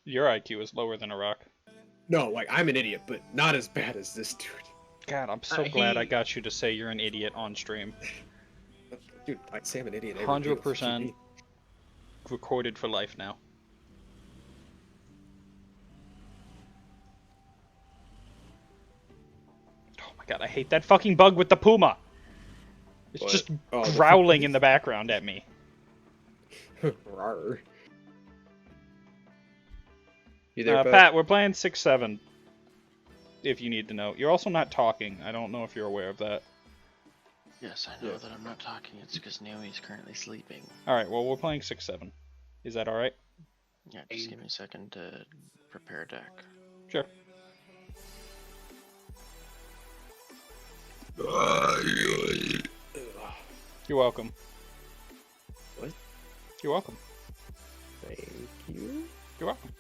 Your IQ is lower than a rock. No, like, I'm an idiot, but not as bad as this dude. God, I'm so glad I got you to say you're an idiot on stream. Dude, I'd say I'm an idiot every video. 100% recorded for life now. Oh my god, I hate that fucking bug with the puma! It's What? just Oh, growling in the background at me. Rawr. You there, Pat, we're playing 6-7. If you need to know. You're also not talking. I don't know if you're aware of that. Yes, I know that I'm not talking. It's because Naomi's currently sleeping. Alright, well, we're playing 6-7. Is that alright? Yeah, just give me a second to prepare a deck. Sure. You're welcome. What? You're welcome. Thank you. You're welcome.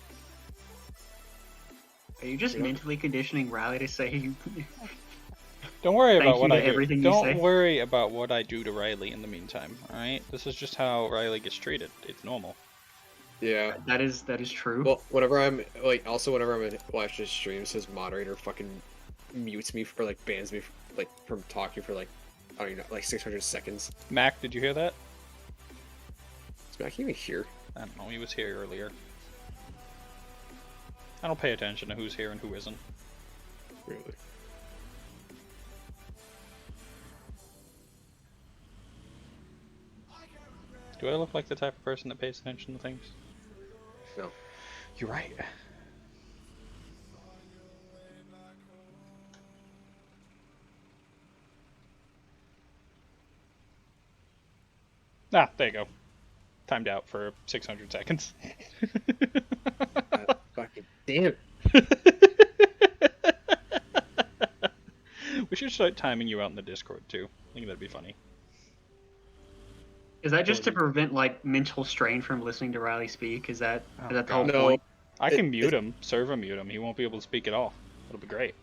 Are you just mentally conditioning Riley to say Don't worry Thank about you what to I do. everything you Don't say. worry about what I do to Riley in the meantime, alright? This is just how Riley gets treated. It's normal. Yeah. that is true? Well, whenever I'm whenever I'm in watching streams, his moderator fucking mutes me or like bans me from talking for like I don't even know, like 600 seconds. Mac, did you hear that? Is Mac even here? I don't know, he was here earlier. I don't pay attention to who's here and who isn't. Really? Do I look like the type of person that pays attention to things? No. You're right. Ah, there you go. Timed out for 600 seconds. Fucking damn it. We should start timing you out in the Discord too. I think that'd be funny. Is that just to prevent like mental strain from listening to Riley speak? Is that the whole No. point? I can mute him, server mute him. He won't be able to speak at all. It'll be great.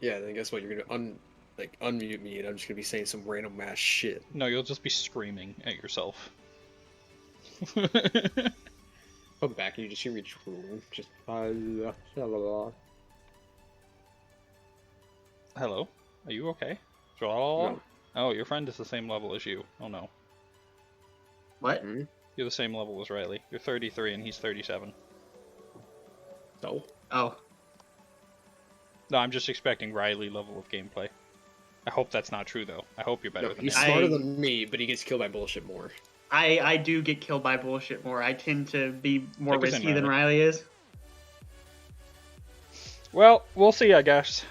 Yeah, then guess what? You're gonna unmute me, and I'm just gonna be saying some random ass shit. No, you'll just be screaming at yourself. Come back and you just hear me just Hello? Are you okay? No. Oh, your friend is the same level as you. Oh no. What? You're the same level as Riley. You're 33 and he's 37. So? Oh, No, I'm just expecting Riley level of gameplay. I hope that's not true though. I hope you're better No, than he's him. smarter than me, but he gets killed by bullshit more. I do get killed by bullshit more. I tend to be more Take us in, risky than Riley. Riley is. Well, we'll see, I guess.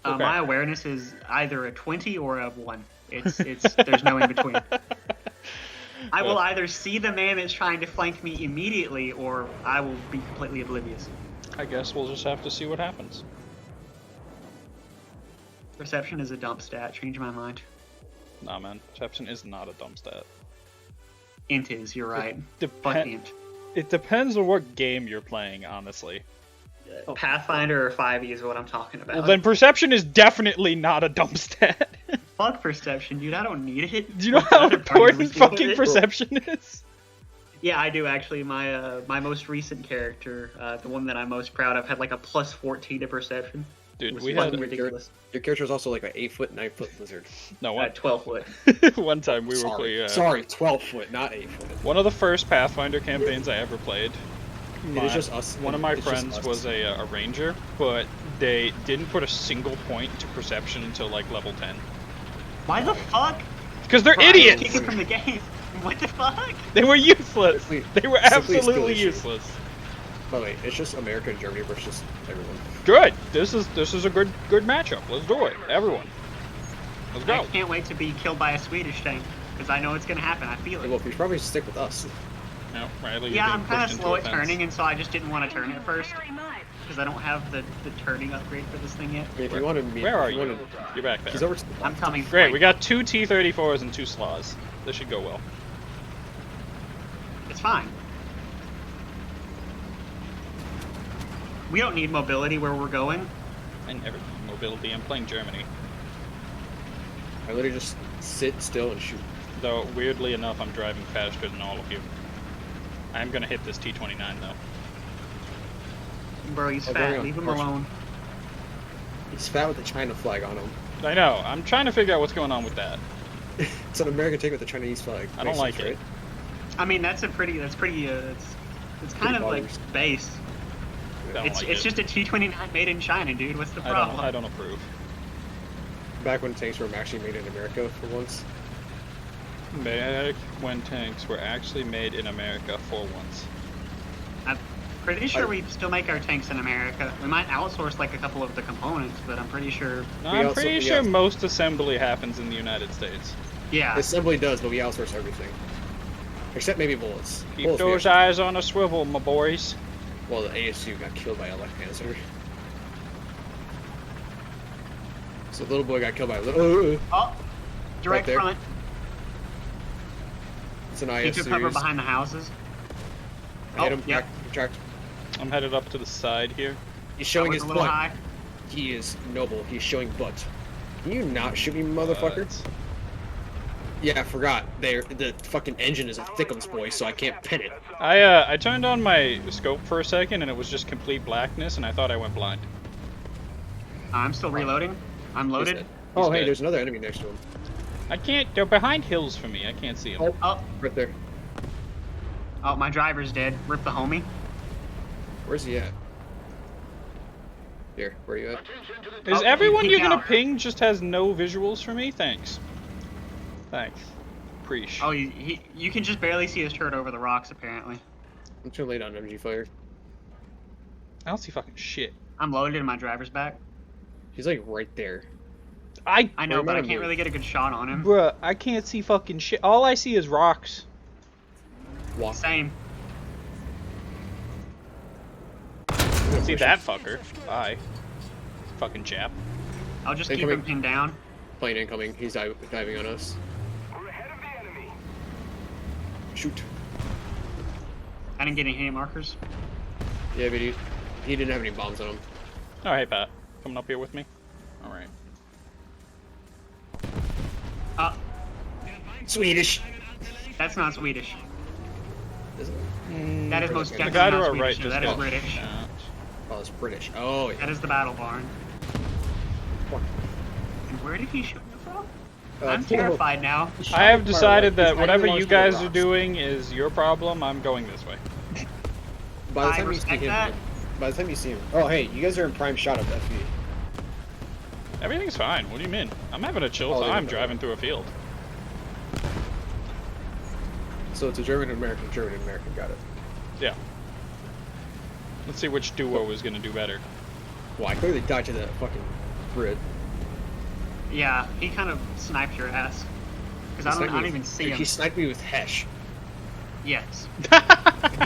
Okay. My awareness is either a 20 or a 1. It's there's no in between. I will either see the man that's trying to flank me immediately, or I will be completely oblivious. I guess we'll just have to see what happens. Perception is a dump stat. Change my mind. Nah, man. Perception is not a dumb stat. Int is. You're right. Fuck Depend- int. It depends on what game you're playing, honestly. Pathfinder or 5e is what I'm talking about. Well, then perception is definitely not a dump stat. Fuck perception, dude. I don't need it. Do you know Let how other parties important deal with fucking it. perception is? Yeah, I do actually. My most recent character, the one that I'm most proud of, had like a plus 14 to perception. It Dude, was we fucking had ridiculous. Your character's also like an 8-foot, 9-foot lizard. no At one. 12 foot. One time we were playing. Sorry, 12-foot, not 8-foot. One of the first Pathfinder campaigns I ever played. It is just us. One of my It's just friends us. was a ranger, but they didn't put a single point to perception until like level 10. Why the fuck? Because they're Brian, idiots. Kick it from the game. What the fuck? They were useless. Simply- They were simply skill absolutely issue. useless. By the way, it's just America and Germany versus everyone. Good. This is a good matchup. Let's do it, everyone. Let's I go. can't wait to be killed by a Swedish tank because I know it's gonna happen. I feel it. Well, we should probably stick with us. No, Riley, you're Yeah, being I'm kind of pushed slow into at a fence. turning, and so I just didn't want to turn it first because I don't have the turning upgrade for this thing yet. I mean, if you want to meet, Where are if you? wanna- You're back there. He's over to the I'm coming. Great. right We got 2 T-34s and 2 Slaws. This should go well. It's fine. We don't need mobility where we're going. And every mobility. I'm playing Germany. I literally just sit still and shoot. Though weirdly enough, I'm driving faster than all of you. I'm gonna hit this T-29 though. Bro, he's Oh, there we fat. go. Leave him Partial. alone. He's fat with the China flag on him. I know. I'm trying to figure out what's going on with that. It's an American tank with the Chinese flag. I don't Makes like sense, it. right? I mean, it's kind of like bothers. base. I don't It's like it's it. just a T-29 made in China, dude. What's the problem? I don't approve. Back when tanks were actually made in America for once. Back when tanks were actually made in America for once. I'm pretty sure we still make our tanks in America. We might outsource like a couple of the components, but I'm pretty sure. No, We I'm also- pretty we sure also- most assembly happens in the United States. Yeah. Assembly does, but we outsource everything. Except maybe bullets. Keep Bullets we those actually- eyes on a swivel, my boys. Well, the ASU got killed by a left Panzer. So the little boy got killed by a little. Oh, direct there. front. It's an He IS took cover series. behind the houses. I hit Oh, him. yep. Tracked. I'm headed up to the side here. He's That showing was his a little butt. high. He is noble. He's showing butt. Can you not shoot me, motherfucker? Yeah, I forgot. The fucking engine is a Thickums boy, so I can't pin it. I turned on my scope for a second and it was just complete blackness and I thought I went blind. I'm still reloading. I'm loaded. Oh, hey, dead. there's another enemy next to him. I can't. They're behind hills for me. I can't see them. Oh, Right there. oh, my driver's dead. Rip the homie. Where's he at? Here, where you at? Is Oh, everyone he you're gonna out. ping just has no visuals for me? Thanks. Thanks. Preach. Oh, you can just barely see his turret over the rocks, apparently. I'm too late on MG fire. I don't see fucking shit. I'm loaded in my driver's back. He's like right there. I I know, Where but I am I can't really get a good shot on him. Bruh, I can't see fucking shit. All I see is rocks. Walk. Same. See that fucker. Bye. Fucking Jap. I'll just They keep coming. him pinned down. Plane incoming. He's diving on us. Shoot. I didn't get any hit markers. Yeah, but he didn't have any bombs on him. Oh, hey, Pat. Coming up here with me? Alright. Swedish. That's not Swedish. Is it? That is most The The definitely guy to not our Swedish. right no, just that is got British. shot. Oh, it's British. Oh, yeah. That is the battle barn. Fuck. And where did he shoot me from? Uh, I'm terrified now. I have decided that He's whatever hiding you amongst the guys are rocks. doing is your problem. I'm going this way. By the I time you see respect him, that. by the time you see him. Oh, hey, you guys are in prime shot of FV. Everything's fine. What do you mean? I'm having a chill Oh, they time don't- driving through a field. So it's a German American. Got it. Yeah. Let's see which duo is gonna do better. Well, I clearly died to that fucking grid. Yeah, he kind of sniped your ass. Because I don't even see him. He sniped me with Hesh. Yes.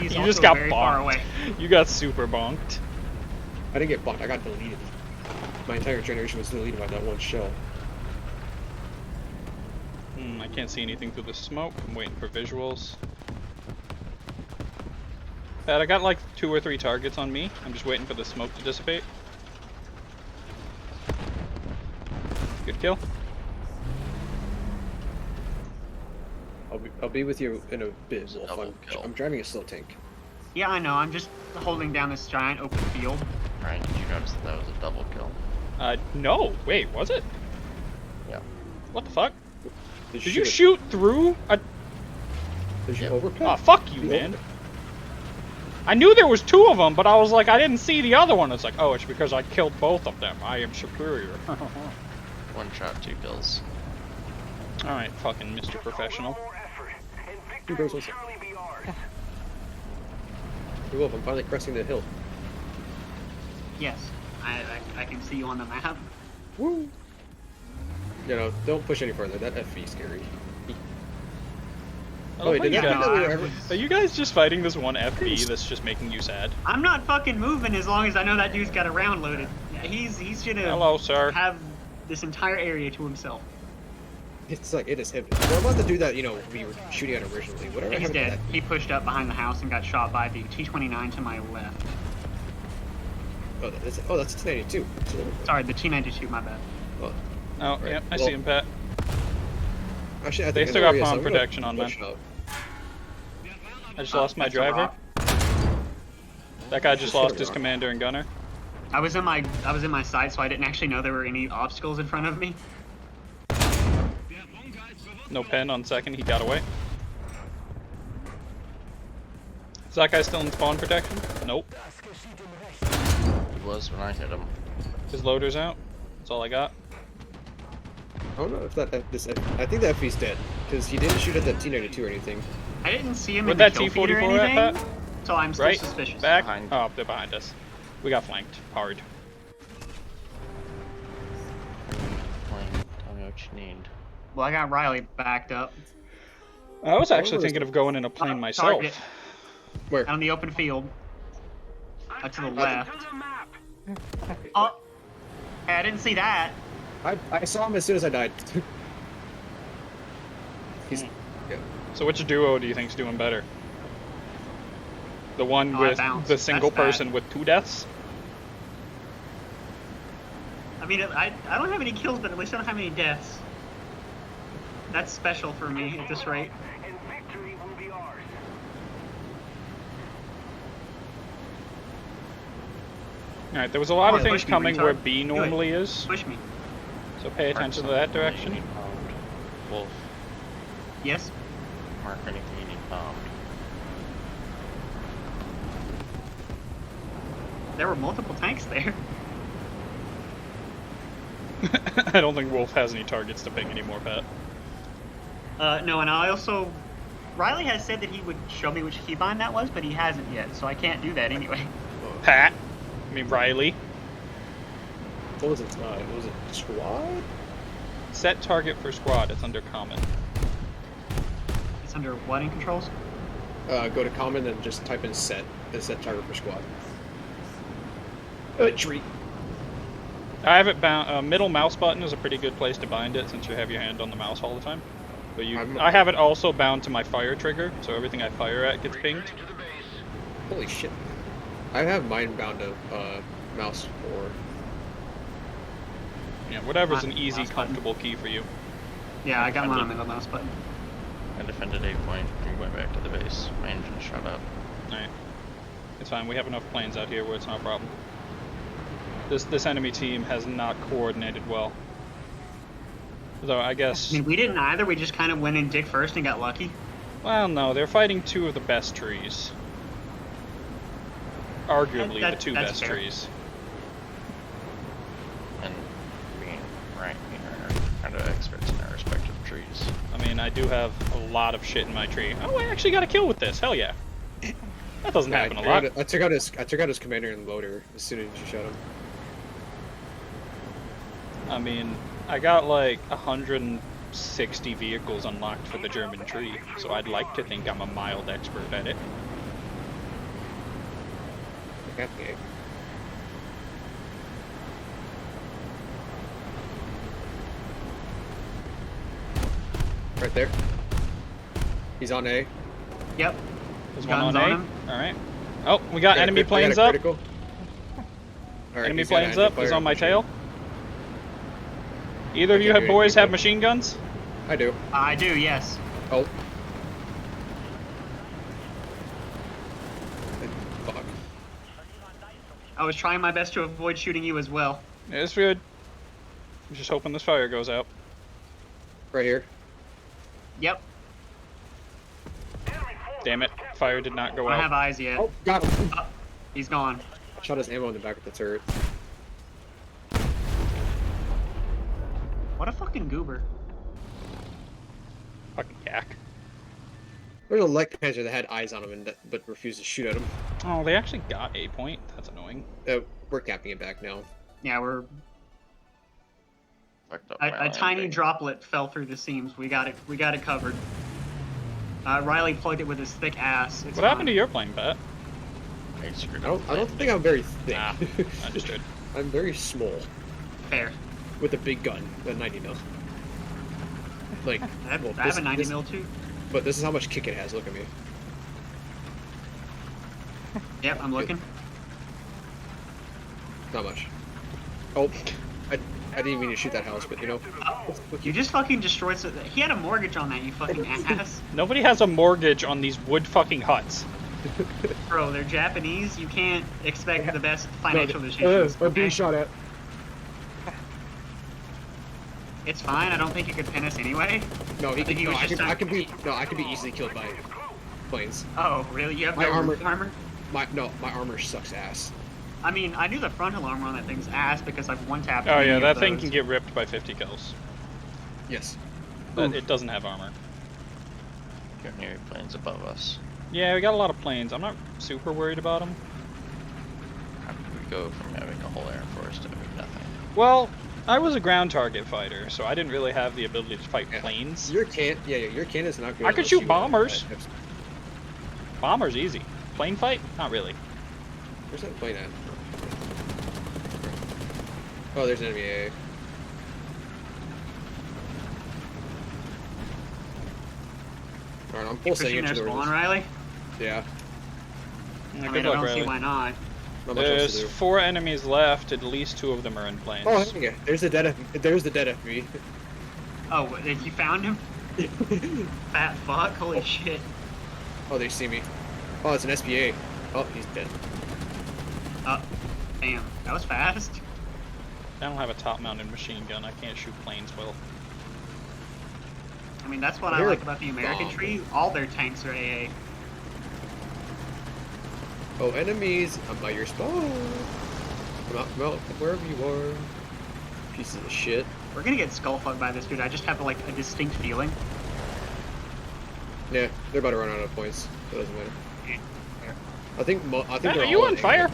He's You also just got very far bonked. away. You got super bonked. I didn't get bumped. I got deleted. My entire generation was deleted by that one shell. I can't see anything through the smoke. I'm waiting for visuals. Pat, I got like 2 or 3 targets on me. I'm just waiting for the smoke to dissipate. Good kill. I'll be with you in a bit, It's a Wolf. double kill. I'm driving a slow tank. Yeah, I know. I'm just holding down this giant open field. Ryan, did you notice that was a double kill? No. Wait, was it? Yeah. What the fuck? Did Did you shoot through a... Did you Yep. overpay? Oh, fuck you, man. I knew there was 2 of them, but I was like, I didn't see the other one. It's like, oh, it's because I killed both of them. I am superior. One shot, 2 kills. Alright, fucking Mr. Professional. Who goes with it? Wolf, I'm finally cresting the hill. Yes. I can see you on the map. Woo! No, don't push any further. That FV is scary. Oh, wait, did you that guys, mean that we were ever- are you guys just fighting this one FB that's just making you sad? I'm not fucking moving as long as I know that dude's got a round loaded. He's gonna Hello, sir. have this entire area to himself. It's like, it is him. We're about to do that, we were shooting at originally. Whatever He's happened to dead. that? He pushed up behind the house and got shot by the T-29 to my left. Oh, that's 1082. Sorry, the T-92, my bad. Oh, Oh, Right, yeah, I well- see him, Pat. actually, I They think still I know got where he is, palm I'm gonna protection on, push man. up. I just lost my That's a driver. rock. That guy just Shit, lost his rock. commander and gunner. I was in my sight, so I didn't actually know there were any obstacles in front of me. No pen on second, he got away. Is that guy still in spawn protection? Nope. He was when I hit him. His loader's out. That's all I got. I don't know if I think the FV's dead because he didn't shoot at that T92 or anything. I didn't see him Where'd in the that kill feed or T-44 at, anything, Pat? so I'm still Right? suspicious. Back? Behind. Oh, they're behind us. We got flanked. Hard. Plane. Tell me what you need. Well, I got Riley backed up I was actually was thinking it? of going in a plane myself. target. Where? out in the open field. To the left. Oh, hey, I didn't see that. I saw him as soon as I died. He's yeah. So which duo do you think's doing better? The one Oh, I with bounced. the single That's bad. person with 2 deaths? I mean, I don't have any kills, but at least I don't have any deaths. That's special for me at this rate. Alright, there was a lot of Yeah, things push me, coming retard. where B Do it. normally is, Push me. so pay attention to that direction. Anything you need bombed. Wolf, Yes. mark anything you need bombed. There were multiple tanks there. I don't think Wolf has any targets to ping anymore, Pat. No, and I also... Riley has said that he would show me which keybind that was, but he hasn't yet, so I can't do that anyway. Pat? I mean Riley. What was it? Was it squad? Set target for squad, it's under common. It's under what in controls? Go to common and just type in set target for squad. Tree. I have it bound, middle mouse button is a pretty good place to bind it since you have your hand on the mouse all the time. But I have it also bound to my fire trigger, so everything I fire at gets pinged. Holy shit. I have mine bound to mouse or Yeah, whatever's an Mouse easy, button. comfortable key for you. Yeah, I got mine on the mouse button. I defended A point and went back to the base. My engine shut up. Alright. It's fine, we have enough planes out here where it's not a problem. This enemy team has not coordinated well. Though I guess... I mean, we didn't either. We just kind of went in dick first and got lucky. Well, no, they're fighting 2 of the best trees. Arguably the 2 that's best fair. trees. And being right, we are kind of experts in our respective trees. I mean, I do have a lot of shit in my tree. Oh, I actually got a kill with this. Hell yeah. That doesn't happen a lot. I took out his commander and loader as soon as you shot him. I mean, I got like 160 vehicles unlocked for the German tree, so I'd like to think I'm a mild expert at it. Okay. Right there. He's on A. Yep. There's one Guns on on A. him. Alright. Oh, we got enemy I got a planes up. critical. Alright, Enemy he's got planes an up. anti-fire Is on my machine. tail. Either of I you can't have do boys anything, have but- machine guns? I do. I do, yes. Oh. Fuck. I was trying my best to avoid shooting you as well. It's good. I'm just hoping this fire goes out. Right here. Yep. Damn it. Fire did not go I don't out. have eyes yet. Oh, got him. He's gone. Shot his ammo in the back of the turret. What a fucking goober. Fucking yak. There's a light panzer that had eyes on him but refused to shoot at him. Oh, they actually got a point? That's annoying. We're capping it back now. Yeah, we're Fucked up my a tiny landing. droplet fell through the seams. We got it covered. Riley plugged it with his thick ass. It's What happened to fine. your plane, Pat? I screwed I up don't landing. think I'm very thick. Ah, understood. I'm very small Fair. with a big gun, a 90 mil. Like, I have, well, I have a this- 90 this- mil too. But this is how much kick it has. Look at me. Yep, I'm looking. Not much. Oh, didn't mean to shoot that house, but you know. You just fucking destroyed. He had a mortgage on that, you fucking ass. Nobody has a mortgage on these wood fucking huts. Bro, they're Japanese. You can't expect the best No, financial decisions. I'm being Okay? shot at. It's fine. I don't think you could pin us anyway. No, he I think can. he No, was I just can. I can trying- be. No, I can be easily killed by planes. Oh, really? You have My no armor- armor? My armor sucks ass. I mean, I knew the frontal armor on that thing's ass because I've one-tapped. Oh many yeah, of that thing those. can get ripped by 50 kills. Yes. But it doesn't have armor. Your new planes above us. Yeah, we got a lot of planes. I'm not super worried about them. How did we go from having a whole air force to having nothing? Well, I was a ground target fighter, so I didn't really have the ability to fight Yeah. planes. Your your cannon's not good. I could unless shoot you, bombers. Bomber's easy. Plane fight? Not really. Where's that plane at? Oh, there's an enemy AA. Alright, I'm Keep pulsing pushing into their the spawn, Riley. Yeah. Yeah, I good mean, I luck, don't see Riley. why not. Not much else There's to do. 4 enemies left. At least 2 of them are in planes. Oh, yeah. There's the dead. There's the dead FB. Oh, you found him? Fat fuck! Holy shit! Oh, they see me. Oh, it's an SPA. Oh, he's dead. Damn, that was fast. I don't have a top-mounted machine gun. I can't shoot planes well. I mean, that's what I Here, like about the American bomb. tree. All their tanks are AA. Oh, enemies! I'm by your spawn. Come out, wherever you are. Pieces of shit. We're gonna get skullfucked by this dude. I just have like a distinct feeling. Yeah, they're about to run out of points. It doesn't matter. I think. I think Matt, they're are you all on in fire? AA.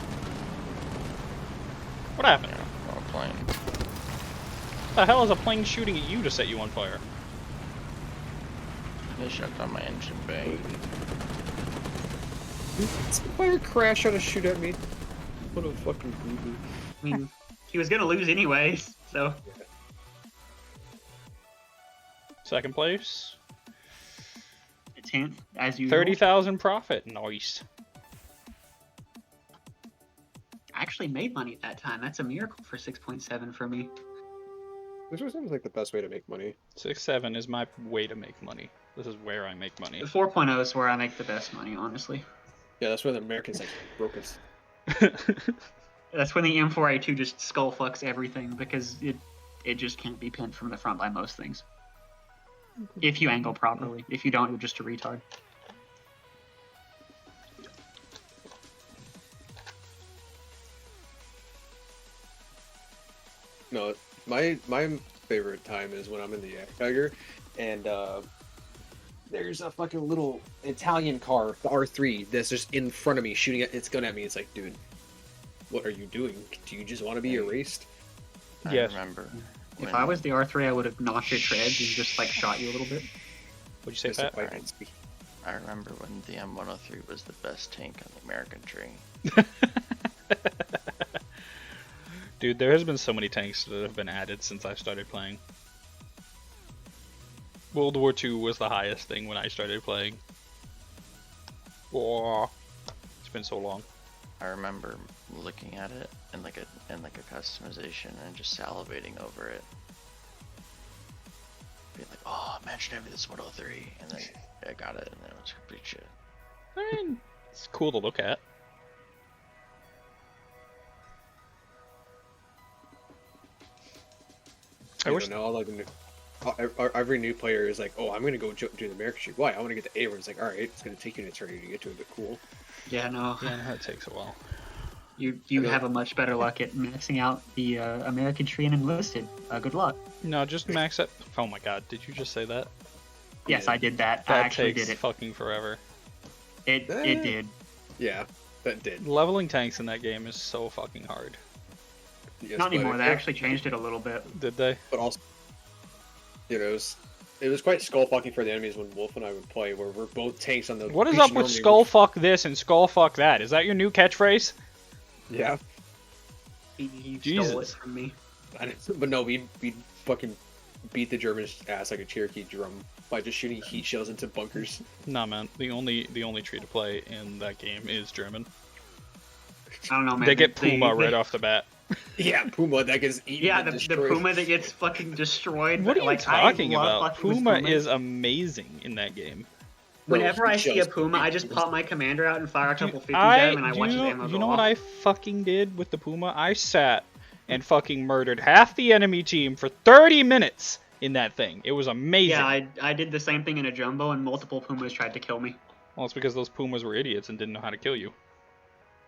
What happened? Yeah, well, plane. What the hell is a plane shooting at you to set you on fire? They shut down my engine bay. Fire crash trying to shoot at me. What a fucking boo-boo. I mean, he was gonna lose anyways, so. Second place. 10th, as usual. 30,000 profit. Nice. I actually made money at that time. That's a miracle for 6.7 for me. This was like the best way to make money. 6.7 is my way to make money. This is where I make money. The 4.0 is where I make the best money, honestly. Yeah, that's where the Americans like broke us. That's when the M4A2 just skull fucks everything because it just can't be pinned from the front by most things. If you angle properly. If you don't, you're just a retard. No, my favorite time is when I'm in the Tiger, and there's a fucking little Italian car, the R3, that's just in front of me shooting its gun at me. It's like, dude, what are you doing? Do you just want to be erased? Yes. I remember. If when- I was the R3, I would have knocked your treads and just like shot you a little bit. What'd you say, Just to Pat? fight Alright. against me. I remember when the M103 was the best tank on the American tree. Dude, there has been so many tanks that have been added since I started playing. World War II was the highest thing when I started playing. Whoa. It's been so long. I remember looking at it in like a customization and just salivating over it. Being like, oh, imagine having this 103, and then I got it, and then it was complete shit. I mean, it's cool to look at. I wish. Know, like, every new player is like, oh, I'm gonna go do the American Street. Why? I want to get the A. It's like, all right, it's gonna take you an eternity to get to it, but cool. Yeah, no. Yeah, that takes a while. You Okay. have a much better luck at maxing out the American tree and enlisted. Good luck. No, just max it. Oh my god, did you just say that? Yes, Yeah. I did that. I That actually takes did it. fucking forever. It did. Yeah, that did. Leveling tanks in that game is so fucking hard. Yes, Not but anymore. They actually changed it a little bit. Did they? But also, you know, it was quite skull fucking for the enemies when Wolf and I would play, where we're both tanks on the. What is each up with normally skull fuck this and skull fuck that? Is that your new catchphrase? Yeah, He stole it Jesus. from me. but no, we fucking beat the Germans' ass like a Cherokee drum by just shooting heat shells into bunkers. Nah, man. The only tree to play in that game is German. I don't know, man. They get Puma right off the bat. Yeah, Puma that gets eaten. Yeah, and the destroyed. puma that gets fucking destroyed. What are you like, talking I love about? fucking with Puma pumas. is amazing in that game. Bro, Whenever he I see a just puma, I just pop my commander out and fire a couple 50s at him, and I watch his ammo you go know off. what I fucking did with the Puma? I sat and fucking murdered half the enemy team for 30 minutes in that thing. It was amazing. Yeah, I did the same thing in a jumbo, and multiple pumas tried to kill me. Well, it's because those Pumas were idiots and didn't know how to kill you.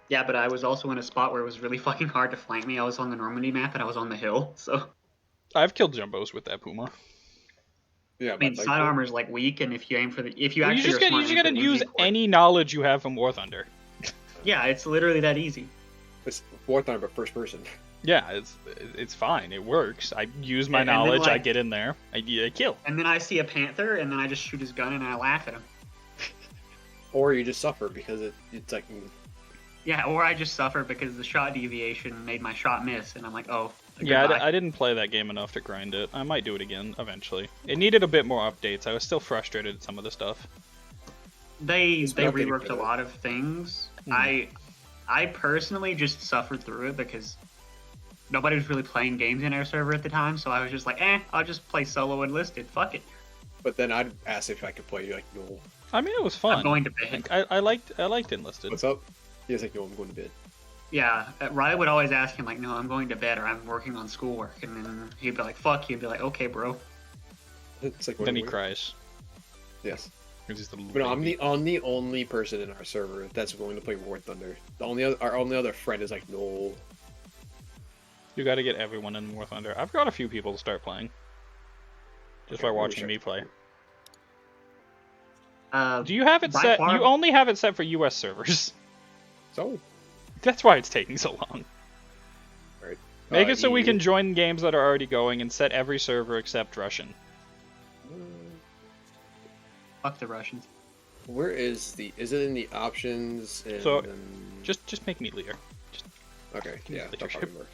Yeah, but I was also in a spot where it was really fucking hard to flank me. I was on the Normandy map, and I was on the hill, so... I've killed Jumbos with that Puma. Yeah, I mean, but, side armor is like weak, and if you aim for the, if you Well, you actually just are smart, gotta aim for the use easy port. any knowledge you have from War Thunder. Yeah, it's literally that easy. it's War Thunder, but first person. Yeah, it's fine. It works. I use my And then, knowledge. I like- get in there. I kill. And then I see a panther, and then I just shoot his gun, and I laugh at him. Or you just suffer because it's like Yeah, or I just suffer because the shot deviation made my shot miss, and I'm like, oh. Yeah, goodbye. I didn't play that game enough to grind it. I might do it again eventually. It needed a bit more updates. I was still frustrated at some of the stuff. They not getting reworked a better. lot of things. Hmm. I personally just suffered through it because nobody was really playing games in our server at the time, so I was just like, I'll just play solo enlisted. Fuck it. But then I'd ask if I could play. You're like, no. I mean, it was fun. I'm going to bed. Like, I liked Enlisted. What's up? He's like, no, I'm going to bed. Yeah, Riley would always ask him like, no, I'm going to bed or I'm working on schoolwork, and then he'd be like, fuck you. He'd be like, okay, bro. It's like Then he what- cries. Yes. 'Cause he's the little But no, baby. I'm the only person in our server that's willing to play War Thunder. Our only other friend is like, no. You got to get everyone in War Thunder. I've got a few people to start playing. Just by Okay, watching sure. me play. Do You have it By set. far- You only have it set for U.S. servers. So That's why it's taking so long. right. Make it so we EU. can join games that are already going and set every server except Russian. Fuck the Russians. Where is the? Is it in the options? And So, then... Just make me leader. okay. give me Yeah, that leadership. probably work.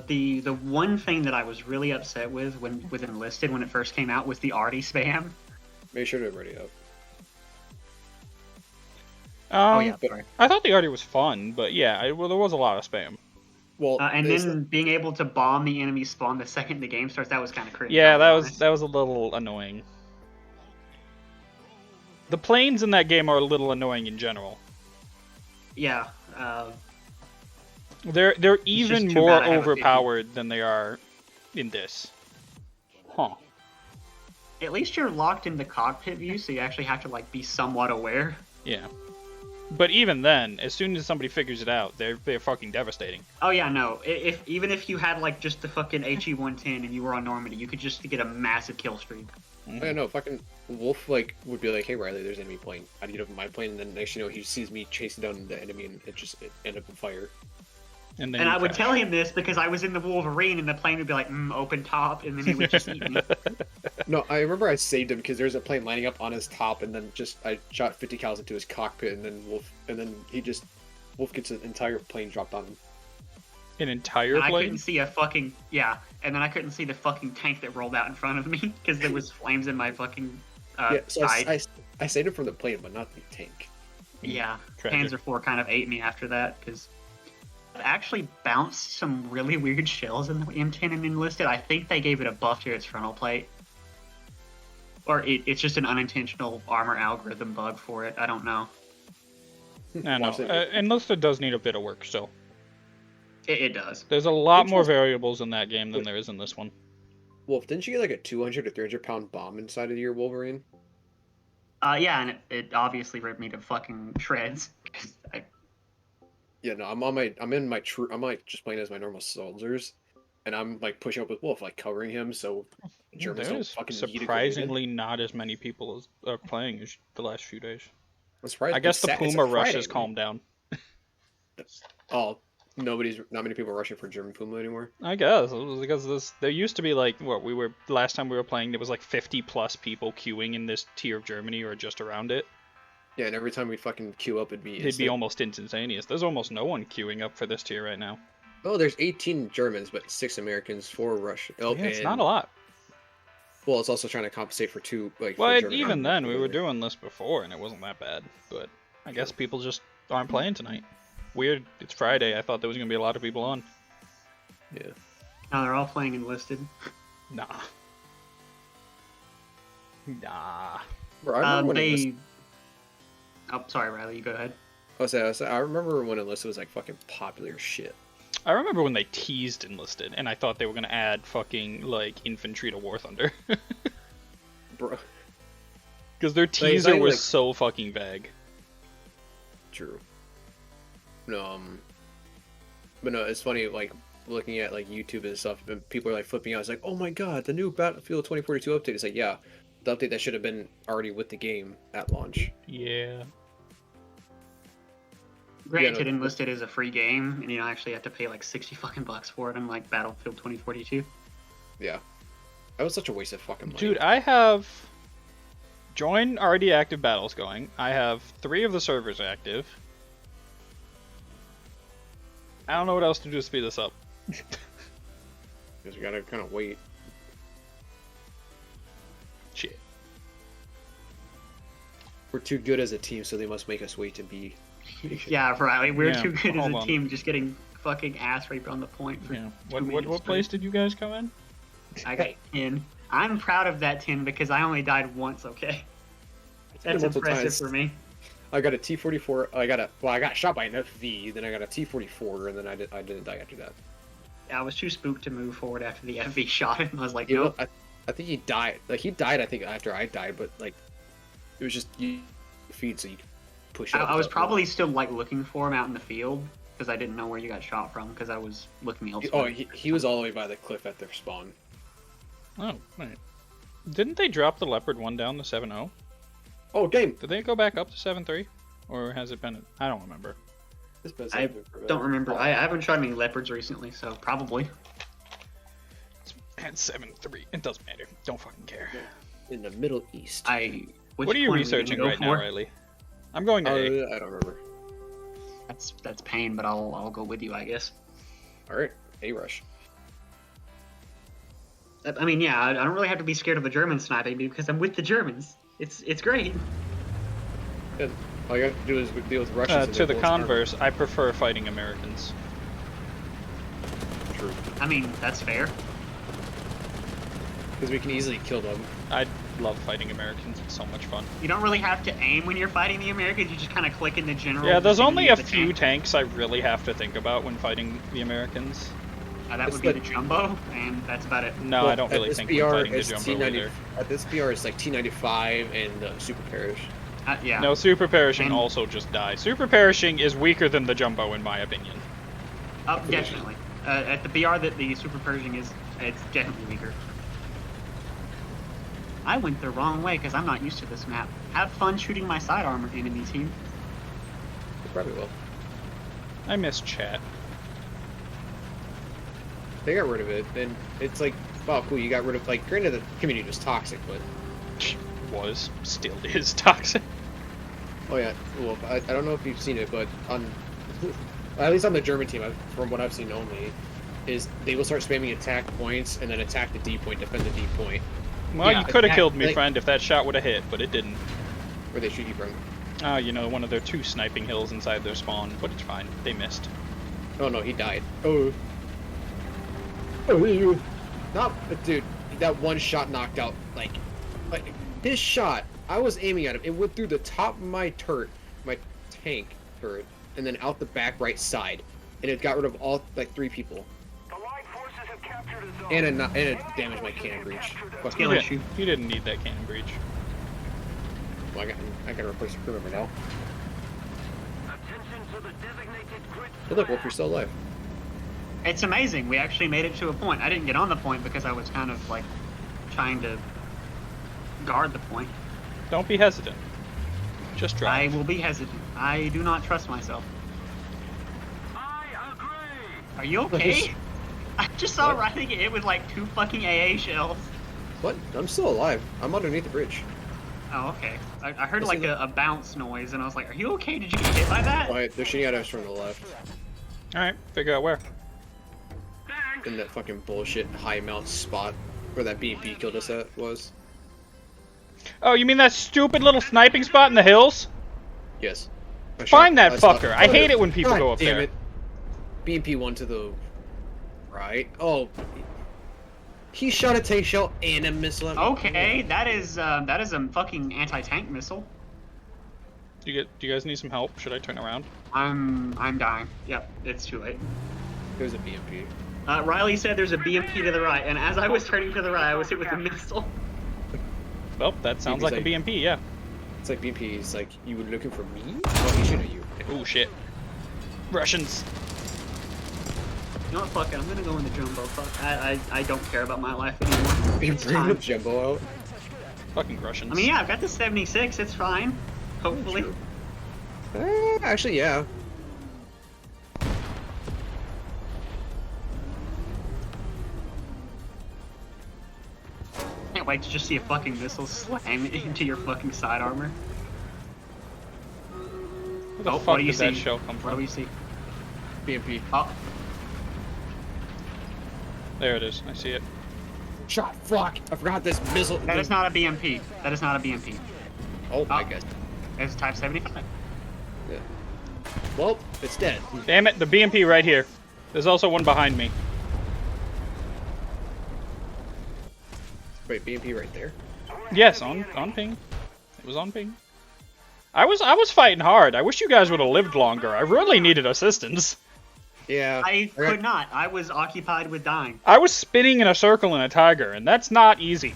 The one thing that I was really upset with with Enlisted when it first came out was the arty spam. Make sure to ready up. Oh yeah, but- sorry. I thought the arty was fun, but yeah, well, there was a lot of spam. Well, And it's- then being able to bomb the enemy spawn the second the game starts, that was kind of crazy. Yeah, I'll be honest. that was a little annoying. The planes in that game are a little annoying in general. Yeah, They're just even too more bad I have a 50. overpowered than they are in this. Huh. at least you're locked in the cockpit view, so you actually have to like be somewhat aware. Yeah. But even then, as soon as somebody figures it out, they're fucking devastating. Oh yeah, no. Even if you had like just the fucking HE-110 and you were on Normandy, you could just get a massive kill streak. I don't know. Fucking Wolf like would be like, "Hey Riley, there's an enemy plane. How do you get up in my plane?" And then next you know he sees me chasing down the enemy, and it end up in fire. And, then And you I would crash. tell him this because I was in the Wolverine, and the plane would be like, open top, and then he would just eat me. No, I remember I saved him because there's a plane lining up on his top, and then I shot 50 cals into his cockpit, and then Wolf gets an entire plane dropped on him. An entire And I plane? couldn't see a fucking and then I couldn't see the fucking tank that rolled out in front of me because there was flames in my fucking Yeah, so side. I saved him from the plane, but not the tank. Yeah, Tragic. Panzer IV kind of ate me after that because it actually bounced some really weird shells in the M10 and Enlisted. I think they gave it a buff to its frontal plate. Or it's just an unintentional armor algorithm bug for it. I don't know. I know. Watch it. Enlisted does need a bit of work still. It does. There's a lot Which more was- variables in that game than there is in this one. Wolf, didn't you get like a 200 to 300 pound bomb inside of your Wolverine? Yeah, and it obviously ripped me to fucking shreds. Yeah, no, I'm like just playing as my normal soldiers, and I'm like pushing up with Wolf, like covering him, so Germans don't There's fucking yeet it away. surprisingly not as many people as are playing as the last few days. I'm surprised. I guess the it's Puma a rush Friday, has calmed down. Oh, not many people rushing for German Puma anymore. I guess it was because there used to be like last time we were playing there was like 50 plus people queuing in this tier of Germany or just around it. Yeah, and every time we fucking queue up, it'd be It'd be almost instantaneous. There's almost no one queuing up for this tier right now. Oh, there's 18 Germans, but 6 Americans, 4 Russian. Oh, Yeah, it's and- not a lot. Well, it's also trying to compensate for 2 like. for Well, German even army. then we were doing this before and it wasn't that bad. But I guess people just aren't playing tonight. weird. It's Friday. I thought there was gonna be a lot of people on. Yeah. Now they're all playing enlisted. Nah. Nah. Bro, I remember when They. Oh, sorry, Riley. You go ahead. I remember when Enlisted was like fucking popular as shit. I remember when they teased Enlisted, and I thought they were gonna add fucking like infantry to War Thunder. Bro. Because their Like, it's teaser not was like- so fucking vague. True. No, but no, it's funny, like, looking at, like, YouTube and stuff, and people are, like, flipping out. It's like, oh my god, the new Battlefield 2042 update. It's like, yeah, the update that should have been already with the game at launch. Yeah. Granted, no. enlisted is a free game, and you don't actually have to pay like 60 fucking bucks for it, unlike Battlefield 2042. Yeah. That was such a waste of fucking money. Dude, I have join already active battles going. I have 3 of the servers active. I don't know what else to do to speed this up. Because we gotta kind of wait. Shit. We're too good as a team, so they must make us wait to be... Yeah, Riley, we're Yeah, too good as hold a on. team, just getting fucking ass raped on the point for Yeah. 2 What minutes place straight. did you guys come in? I got 10. I'm proud of that 10 because I only died once, okay? That's multiple impressive times. for me. I got a T-44, I got shot by an FV, then I got a T-44, and then I didn't die after that. I was too spooked to move forward after the FV shot him. I was like, You know, nope. I think he died. Like, he died, I think, after I died, but, like, it was just you feed, so you push I up. was probably still like looking for him out in the field because I didn't know where you got shot from because I was looking elsewhere. Oh, he was all the way by the cliff at their spawn. Oh, right. Didn't they drop the Leopard 1 down to 7-0? Oh, game! Did they go back up to 7-3? Or has it been... I don't remember. This been I something for a don't bit. remember. I haven't shot any leopards recently, so probably. It's at 7-3. It doesn't matter. Don't fucking care. In the Middle East. What are you researching right now, Riley? I'm going to A. I don't remember. That's pain, but I'll go with you, I guess. Alright, A-Rush. I mean, yeah, I don't really have to be scared of the Germans sniping me because I'm with the Germans. It's great. Good. All you have to do is deal with Russians. and To their the bullets aren't converse, I prefer fighting Americans. True. I mean, that's fair. Because we can easily kill them. I love fighting Americans. It's so much fun. You don't really have to aim when you're fighting the Americans. You just kind of click in the general. Yeah, there's only a vicinity of few the tanks I really have to think about when fighting the Americans. that It's would be the- the Jumbo, and that's about it. No, Well, I don't at really this think BR, when fighting the it's Jumbo T90 either. At this BR, it's like T95 and Super Parish. Yeah. No, Super Perishing And- also just dies. Super Perishing is weaker than the Jumbo in my opinion. Definitely. At the BR that the Super Pershing is, it's definitely weaker. I went the wrong way because I'm not used to this map. Have fun shooting my side armor enemy team. They probably will. I miss chat. They got rid of it, and it's like, wow, cool, you got rid of, like, granted the community was toxic, but... Was, still is toxic. Oh yeah, well, I don't know if you've seen it, but on... at least on the German team, from what I've seen only, is they will start spamming attack points, and then attack the D point, defend the D point. Well, Yeah, you could have attack- killed me, like- friend, if that shot would have hit, but it didn't. Where they shoot you from. You know, one of their 2 sniping hills inside their spawn, but it's fine. They missed. Oh no, he died. Oh. Oh, not, dude, that one shot knocked out, like, his shot, I was aiming at him, it went through the top of my turret, my tank turret, and then out the back right side, and it got rid of all, like, 3 people. And it damaged my cannon breach. Fuck Skill you. issue. You didn't need that cannon breach. Well, I gotta replace the crew member now. Hey look, Wolf, you're still alive. It's amazing. We actually made it to a point. I didn't get on the point because I was kind of like trying to guard the point. Don't be hesitant. Just I drive. will be hesitant. I do not trust myself. Are you okay? I just saw What? Riley get hit with like 2 fucking AA shells. What? I'm still alive. I'm underneath the bridge. Oh, okay. I heard This like is a bounce noise, and I was like, "Are you okay? Did you get hit by that?" Oh, they're shooting at us from the left. Alright, figure out where. In that fucking bullshit high mount spot where that B&B killed us at was. Oh, you mean that stupid little sniping spot in the hills? Yes. Find that I saw- fucker. I hate it when people God go up damn there. it. BMP one to the right. Oh, he shot a tank shell and a missile. At me. Okay, that is a fucking anti-tank missile. Do you guys need some help? Should I turn around? I'm dying. Yep, it's too late. It was a BMP. Riley said there's a BMP to the right, and as I was turning to the right, I was hit with a missile. Well, that sounds like a BMP, yeah. It's like BMP. It's like, you were looking for me? Oh, he shooting at you. Oh shit. Russians. You know what? Fuck it. I'm gonna go in the jumbo. Fuck. I don't care about my life anymore. You It's bring the time. jumbo out. Fucking Russians. I mean, yeah, I've got the 76. It's fine. Hopefully. Actually, yeah. Can't wait to just see a fucking missile slam into your fucking side armor. Where the Oh, fuck what do you did that see? shell come What do from? we see? BMP. Oh, There it is. I see it. Shot. Fuck. I forgot this missile. that is not a BMP. That is not a BMP. Oh my Oh. god. It's Type 75. Yeah. Well, it's dead. Damn it, the BMP right here. There's also one behind me. Wait, BMP right there. Yes, on ping. It was on ping. I was fighting hard. I wish you guys would have lived longer. I really needed assistance. Yeah. I got- could not. I was occupied with dying. I was spinning in a circle in a tiger, and that's not easy.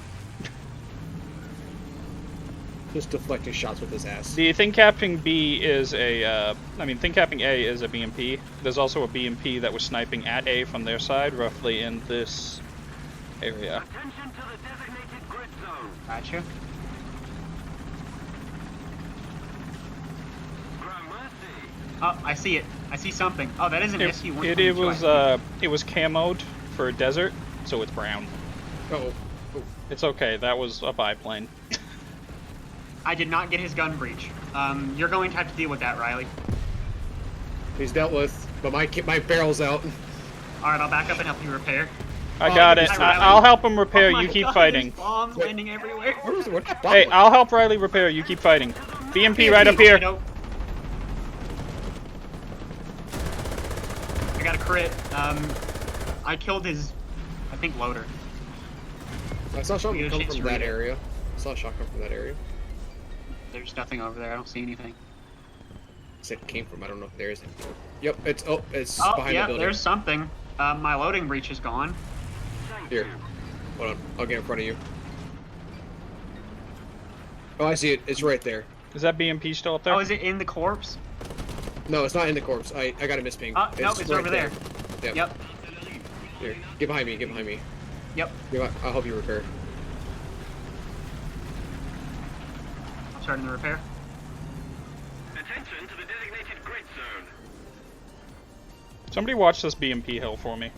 Just deflecting shots with his ass. The Thing Capping B is a, Thing Capping A is a BMP. There's also a BMP that was sniping at A from their side, roughly in this area. Gotcha. Oh, I see it. I see something. Oh, that is an It SU-122. was camoed for desert, so it's brown. Oh. It's okay. That was a biplane. I did not get his gun breach. You're going to have to deal with that, Riley. He's dealt with, but my barrel's out. All right, I'll back up and help you repair. I got it. hi, Riley. I'll help him repair. Oh my You keep God, fighting. there's bombs landing everywhere. What? Hey, I'll help Riley repair. You keep fighting. BMP right up here. Nope. I got a crit. I killed his, I think, loader. I saw shotgun You come get a chance from to that read it. area. I saw a shotgun from that area. There's nothing over there. I don't see anything. I said it came from. I don't know if there is anything. Yep. It's Oh, behind yeah, the building. there's something. My loading breach is gone. Here. Hold on. I'll get in front of you. Oh, I see it. It's right there. Is that BMP still up there? Oh, is it in the corpse? No, it's not in the corpse. I got a misping. Oh, no, it's right over there. Yep. Yep. Here. Get behind me. Get behind me. Yep. I'll help you repair. Starting the repair. Attention to the designated grid zone. Somebody watch this BMP hill for me.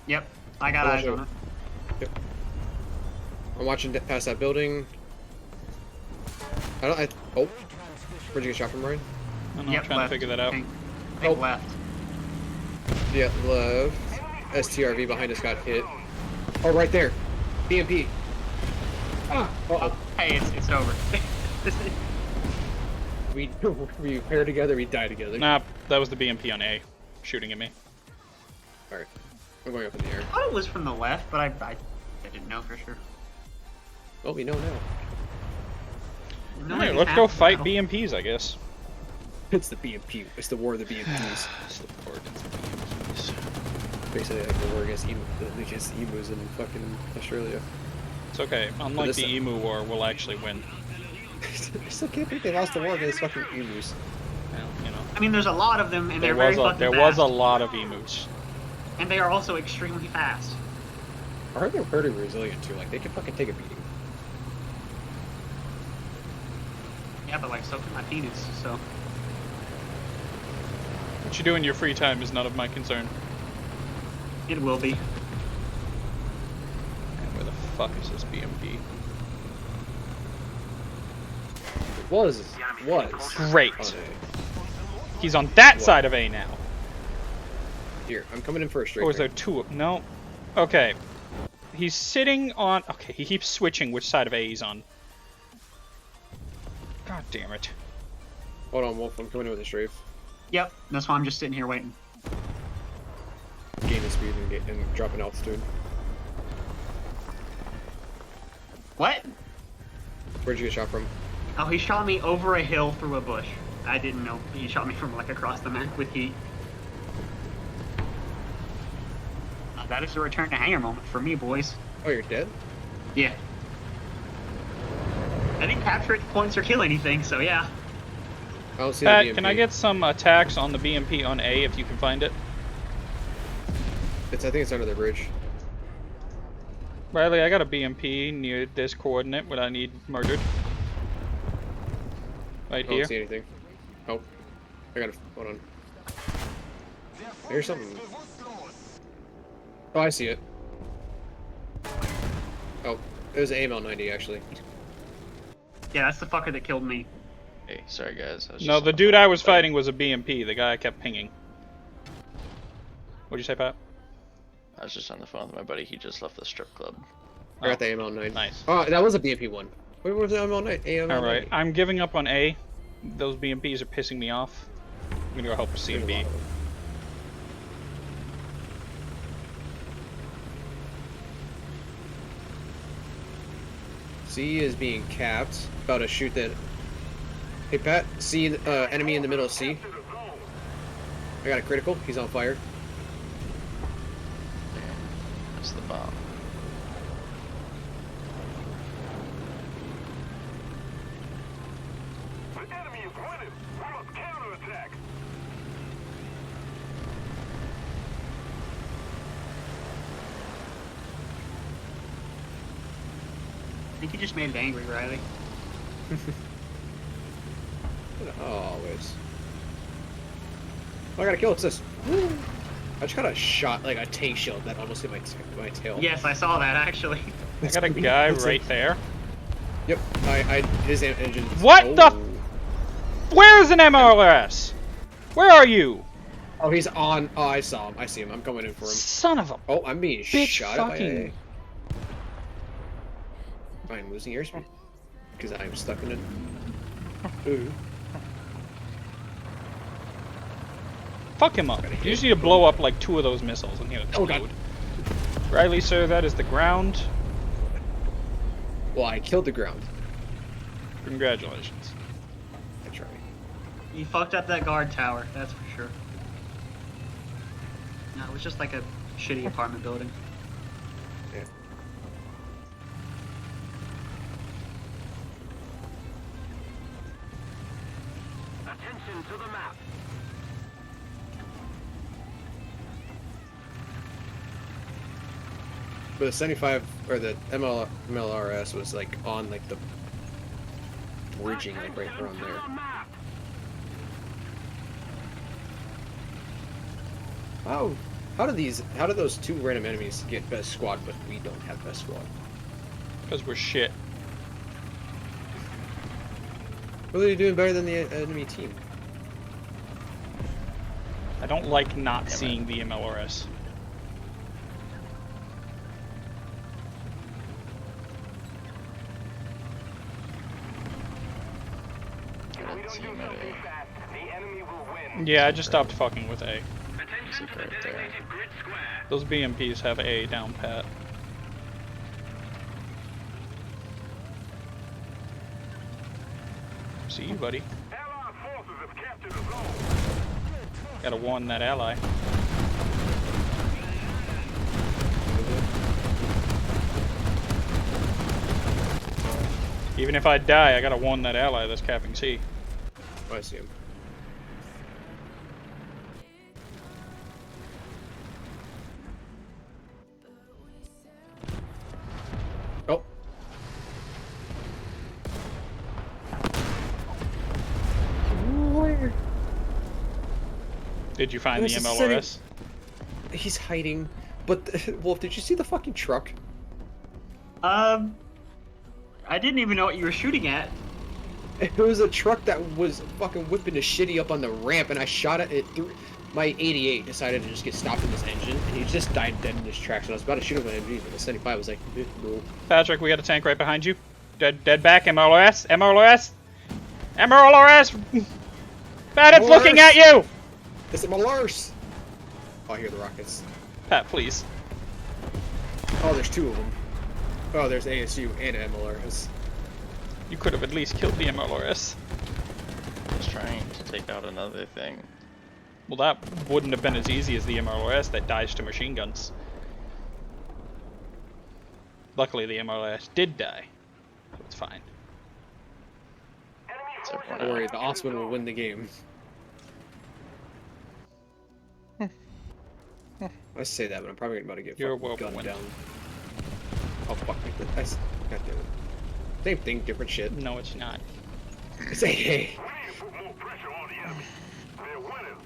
Yep. I got I'll eyes show. on it. I'm watching past that building. Oh. Where'd you get shot from, Ryan? I don't know, Yep, I'm trying left. to figure that out. Think Oh. left. Yeah, left. STRV behind us got hit. Oh, right there. BMP. Ah. Uh-oh. Hey, it's over. We pair together, we die together. Nah, that was the BMP on A, shooting at me. Alright. I'm going up in the air. I thought it was from the left, but I didn't know for sure. Well, we know now. No, Alright, it's let's go half the fight battle. BMPs, I guess. It's the BMP. It's the war of the BMPs. Basically, like the war against emus in fucking Australia. It's okay. Unlike this the time. Emu War, we'll actually win. I still can't believe they lost the war against fucking emus. Well, you know, I mean, there's a lot of them, and there they're very was fucking there fast. was a lot of emus. And they are also extremely fast. I heard they're pretty resilient too. Like they can fucking take a beating. Yeah, but like, so can my penis, so. What you do in your free time is none of my concern. It will be. And where the fuck is this BMP? Was. Great. Oh, He's on that What? side of A now. here, I'm coming in for a straight. Or is there break. two? No. Okay. He's sitting on. Okay, he keeps switching which side of A he's on. God damn it. Hold on, Wolf. I'm coming in with a strafe. Yep, that's why I'm just sitting here waiting. Gaining speed and dropping altitude. What? Where'd you get shot from? Oh, he shot me over a hill through a bush. I didn't know. He shot me from like across the map with heat. That is a return to hangar moment for me, boys. Oh, you're dead? Yeah. I didn't capture points or kill anything, so yeah. I don't see Pat, the BMP. can I get some attacks on the BMP on A if you can find it? I think it's under the bridge. Riley, I got a BMP near this coordinate where I need murdered. Right I don't here. see anything. Oh. I gotta... Hold on. There's something. Oh, I see it. Oh. It was an AML-90, actually. Yeah, that's the fucker that killed me. Hey, sorry guys. I was No, just the on dude phone. I was fighting was a BMP. The guy I kept pinging. What'd you say, Pat? I was just on the phone with my buddy. He just left the strip club. I got the AML-9. Nice. Oh, that was a BMP one. Where was the AML-9? AML-90? Alright, I'm giving up on A. Those BMPs are pissing me off. I'm gonna go help with C and B. C is being capped. About to shoot that. Hey, Pat. C, enemy in the middle of C. I got a critical. He's on fire. That's the bomb. The enemy is winning. We must counterattack. I think you just made it angry, Riley. Always. Oh, I got a kill. What's this? Woo. I just got a shot, like a tank shield that almost hit my tail. Yes, I saw that actually. I got a guy right there. Yep. His engine. What the f- Where's an MLRS? Where are you? Oh, he's on. Oh, I saw him. I see him. I'm coming in for him. Son of a Oh, I'm being bitch shot at by fucking- AA. I'm losing airspeed. Because I'm stuck in it. Ooh. Fuck him up. You just need to blow up like 2 of those missiles and he'll Oh, explode. God. Riley, sir, that is the ground. Well, I killed the ground. Congratulations. That's right. You fucked up that guard tower, that's for sure. No, it was just like a shitty apartment building. Yeah. Attention to the map. But the 75 or the MLRS was like on like the bridging, like right around there. How do those 2 random enemies get best squad, but we don't have best squad? Because we're shit. What are you doing better than the enemy team? I don't like not seeing the MLRS. If we Good don't team do at something A. fast, the enemy will win. Yeah, I just stopped fucking with A. Attention Is it to the right there? designated grid square. Those BMPs have A down pat. See you, buddy. Allied forces have captured a zone. Gotta warn that ally. Even if I die, I gotta warn that ally that's capping C. Oh, I see him. Oh. Where? Did you find the There's a city- MLRS? He's hiding. But, Wolf, did you see the fucking truck? I didn't even know what you were shooting at. It was a truck that was fucking whipping the shitty up on the ramp, and I shot at it through. My 88 decided to just get stopped in this engine, and he just died dead in his tracks. And I was about to shoot him with an MG, but the 75 was like, no. Patrick, we got a tank right behind you. Dead back, MLRS, MLRS, MLRS! Pat, it's looking at you! It's a Malars! Oh, I hear the rockets. Pat, please. Oh, there's 2 of them. Oh, there's ASU and MLRS. You could have at least killed the MLRS. I was trying to take out another thing. Well, that wouldn't have been as easy as the MLRS that dies to machine guns. Luckily, the MLRS did die. So it's fine. Took one Don't worry, out. the Osman will win the game. I say that, but I'm probably about to get You're a fucking gunned whirlwind. down. Oh fuck me. That's God damn it. Same thing, different shit. No, it's not. Say hey. We need to put more pressure on the enemy. They're winning.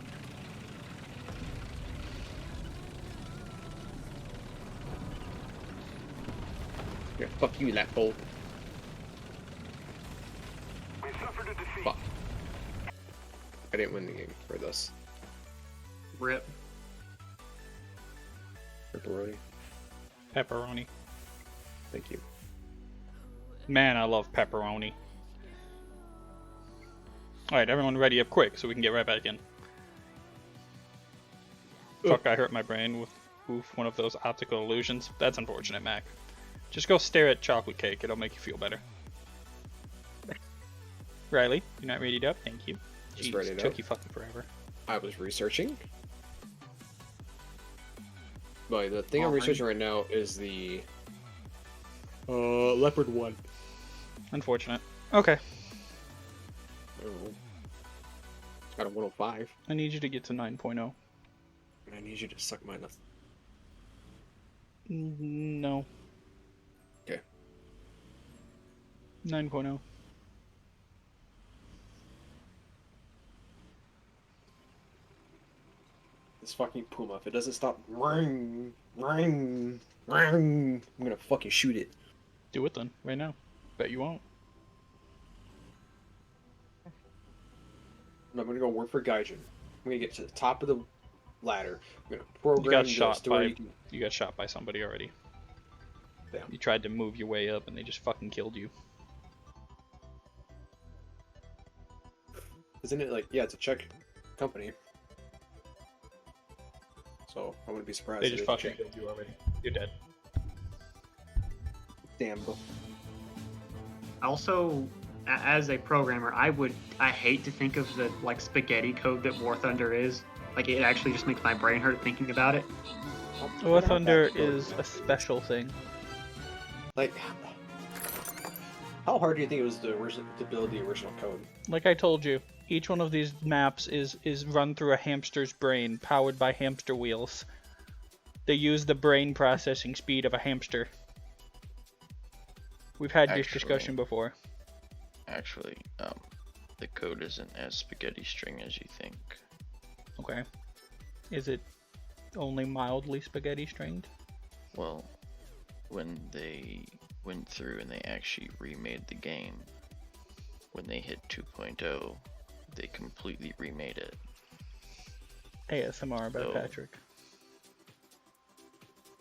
Yeah, fuck you, that bolt. We suffered a defeat. Fuck. I didn't win the game for this. Rip. Pepperoni. Pepperoni. Thank you. Man, I love pepperoni. Alright, everyone ready up quick so we can get right back in. Fuck, I hurt my brain with one of those optical illusions. That's unfortunate, Mac. Just go stare at chocolate cake, it'll make you feel better. Riley, you're not readied up? Thank you. Just Jeez, readied took up. you fucking forever. I was researching. But the thing I'm Offering. researching right now is the Leopard 1. Unfortunate. Okay, I don't know. It's got a 105. I need you to get to 9.0. And I need you to suck my nuts. No. Okay. 9.0. This fucking Puma, if it doesn't stop ring, ring, ring, I'm gonna fucking shoot it. Do it then, right now. Bet you won't. And I'm gonna go work for Gaijin. I'm gonna get to the top of the ladder. I'm gonna program You got this shot to where by you can... you got shot by somebody already. Damn. You tried to move your way up and they just fucking killed you. Isn't it like, yeah, it's a Czech company. So I wouldn't be surprised. They if just it's fucking Czech. killed you already. You're dead. Damn, bro. Also, as a programmer, I hate to think of the like spaghetti code that War Thunder is. Like it actually just makes my brain hurt thinking about it. War Thunder is a special thing. Like, how hard do you think it was to build the original code? Like I told you, each one of these maps is run through a hamster's brain, powered by hamster wheels. They use the brain processing speed of a hamster. We've had this discussion before. Actually, the code isn't as spaghetti string as you think. Okay. Is it only mildly spaghetti stringed? Well, when they went through and they actually remade the game, when they hit 2.0, they completely remade it. ASMR by So- Patrick.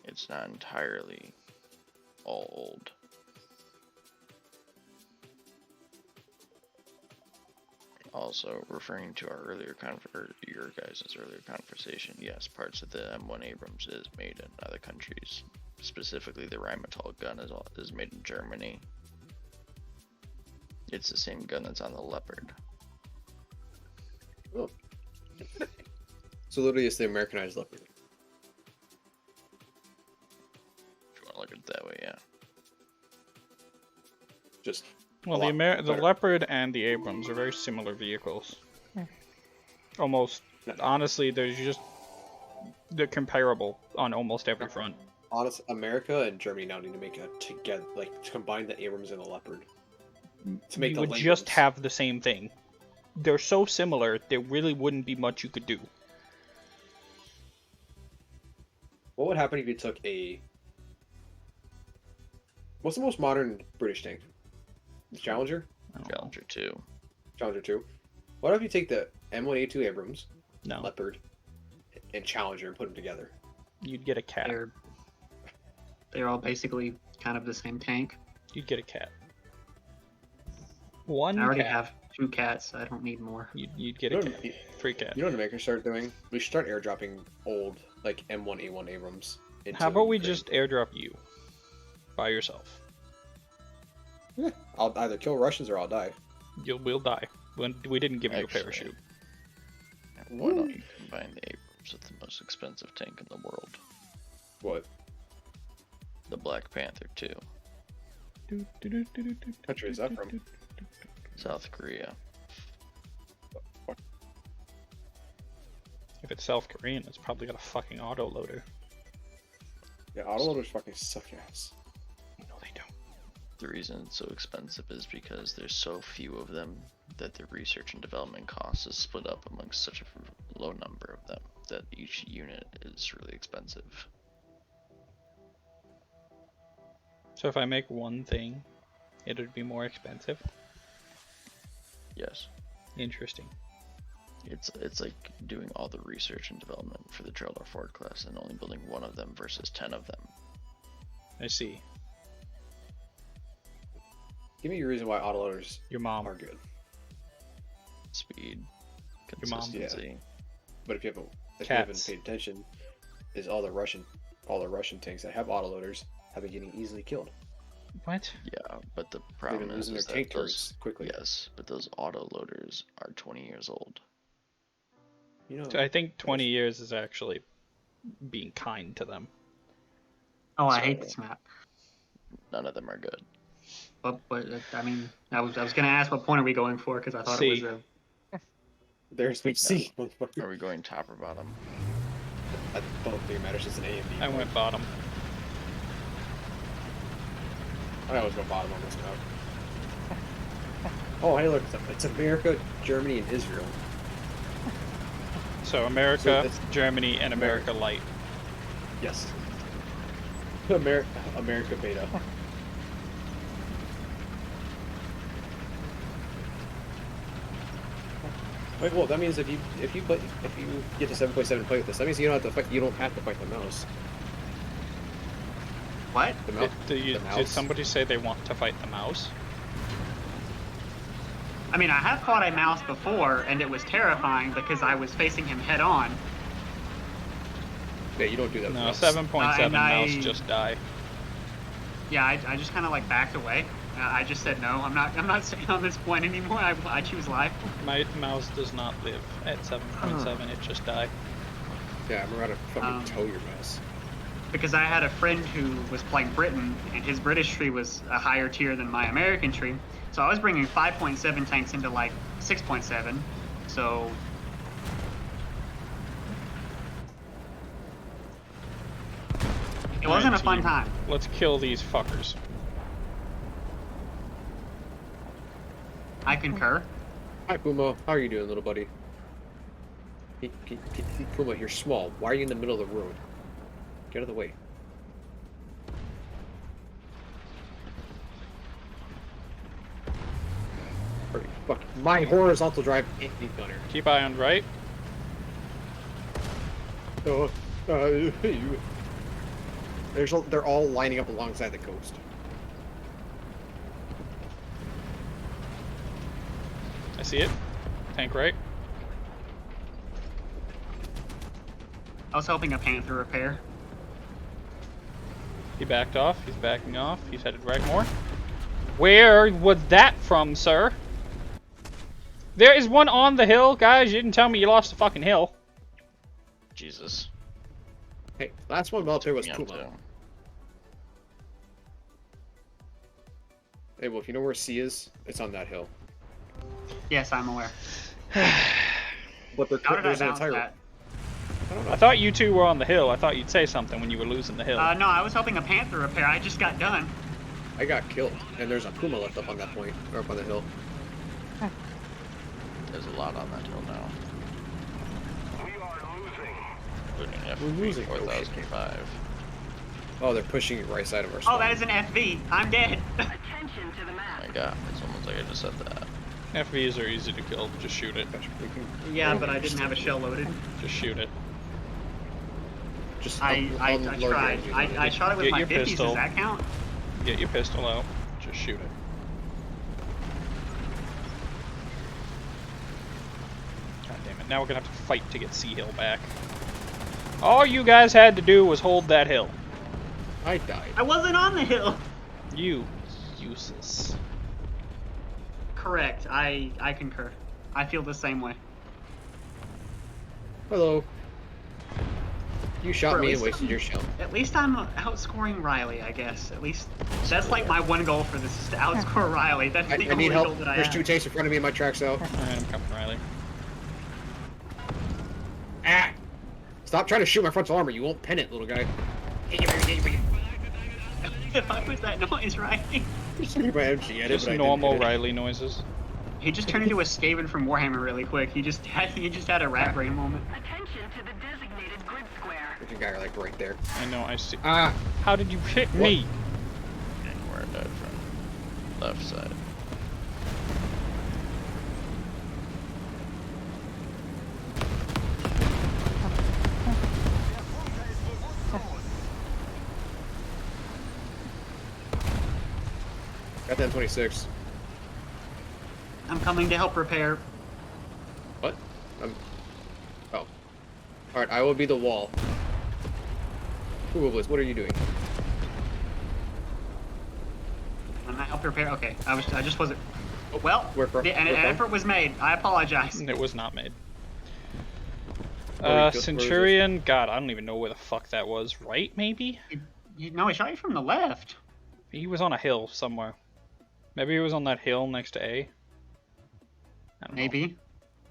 It's not entirely all old. Also, referring to our earlier your guys' earlier conversation, yes, parts of the M1 Abrams is made in other countries. Specifically, the Rheinmetall gun is made in Germany. It's the same gun that's on the Leopard. Oh. So literally it's the Americanized Leopard. If you want to look at it that way, yeah. Just Well, a lot the better. Leopard and the Abrams are very similar vehicles. Almost, honestly, they're comparable on almost every front. honest, America and Germany now need to make a together, like to combine the Abrams and the Leopard to make You the would Labrams. just have the same thing. They're so similar, there really wouldn't be much you could do. What would happen if you took a? What's the most modern British tank? The Challenger. I don't know. Challenger 2. Challenger 2. What if you take the M1A2 Abrams, No, Leopard, and Challenger and put them together? you'd get a cat. They're all basically kind of the same tank. You'd get a cat. One I already cat. have 2 cats. I don't need more. You'd get You a know, cat. 3 cats. you know what America started doing? We should start airdropping old, like M1A1 Abrams. Into How about we Ukraine. just airdrop you by yourself? Yeah, I'll either kill Russians or I'll die. We'll die. We didn't give you a Actually, parachute. Why don't you combine the Abrams with the most expensive tank in the world? What The Black Panther 2. country is that from? South Korea. If it's South Korean, it's probably got a fucking autoloader. Yeah, autoloaders fucking suck ass. No, they don't. The reason it's so expensive is because there's so few of them that the research and development cost is split up amongst such a low number of them that each unit is really expensive. So if I make one thing, it would be more expensive. Yes. Interesting. It's like doing all the research and development for the Gerald R. Ford class and only building one of them versus 10 of them. I see. Give me your reason why autoloaders Your mom. are good. Speed, Your mom. consistency. But if you haven't Cats. paid attention, is all the Russian tanks that have autoloaders have been getting easily killed. What? Yeah, but the They've problem been is losing their that tank those, turrets quickly. yes, but those autoloaders are 20 years old. You know, So I think 20 years is actually being kind to them. Oh, I So- hate this map. None of them are good. But I mean, I was gonna ask what point are we going for because I thought it C. was a. there's me C. Are we going top or bottom? I don't think it matters. It's an A and B. I went bottom. I always go bottom on this map. Oh, hey, look, it's America, Germany, and Israel. So America, it's- Germany, and America Light. Yes. America Beta. Wait, well, that means if you get to 7.7 play with this, that means you don't have to fight the mouse. What? The mouse. Did mouse. somebody say they want to fight the mouse? I mean, I have fought a mouse before, and it was terrifying because I was facing him head on. Yeah, you don't do that. with No, mouse. 7.7 and mouse I- just die. Yeah, I just kind of like backed away. I just said no. I'm not staying on this point anymore. I choose life. My mouse does not live at 7.7. It just die. Yeah, I'm around to fucking Um, tow your mouse. Because I had a friend who was playing Britain, and his British tree was a higher tier than my American tree. So I was bringing 5.7 tanks into like 6.7. So it wasn't a fun 19. time. Let's kill these fuckers. I concur. Hi, Puma. How are you doing, little buddy? Puma, you're small. Why are you in the middle of the road? Get out of the way. Hurry, fuck. My horizontal drive ain't me gunner. Keep eye on right. Oh, they're all lining up alongside the coast. I see it. Tank right. I was helping a Panther repair. He backed off. He's backing off. He's headed right more. Where was that from, sir? There is one on the hill, guys. You didn't tell me you lost the fucking hill. Jesus. Hey, last one military was Yeah, Puma. too. Hey, well, if you know where C is, it's on that hill. Yes, I'm aware. But How did I there's an bounce entire. that? I don't know. I thought you two were on the hill. I thought you'd say something when you were losing the hill. No, I was helping a Panther repair. I just got done. I got killed, and there's a Puma left up on that point, or up on the hill. There's a lot on that hill now, We are losing. including We're losing. FB 4005. Oh, they're pushing it right side of our Oh, spawn. that is an FV. I'm dead. Attention to the Oh map. my god, it's almost like I just said that. FVs are easy to kill. Just shoot it. Yeah, but I didn't have a shell loaded. Just shoot it. Just I unload your tried. engine. I shot it with Get my your 50s. pistol. Does that count? Get your pistol out. Just shoot it. Damn it, now we're gonna have to fight to get Sea Hill back. All you guys had to do was hold that hill. I died. I wasn't on the hill. You useless. Correct. I concur. I feel the same way. Hello. You shot Bro, me at and least wasted your shell. At least I'm outscoring Riley, I guess. At least that's like my one goal for this is to outscore Riley. That's I the only need goal help. that I There's have. 2 tanks in front of me in my track cell. Alright, I'm coming, Riley. Ah! Stop trying to shoot my frontal armor. You won't pen it, little guy. What was that noise, Riley? Shoot my MG at it, Just but I didn't normal hit it. Riley noises. He just turned into a Skaven from Warhammer really quick. He just had a rat brain moment. Attention to the designated grid square. There's a guy like right there. I know, I see. Ah! How did you hit me? And where I died from. Left side. Got that 26. I'm coming to help repair. What? Oh. Alright, I will be the wall. Google Blitz, what are you doing? I'm gonna help repair. Okay, I just wasn't. Well, Where from? an Where from? effort was made. I apologize. It was not made. Where is this? Centurion, God, I don't even know where the fuck that was. Right, maybe? No, he shot you from the left. He was on a hill somewhere. Maybe he was on that hill next to A. I don't know. Maybe.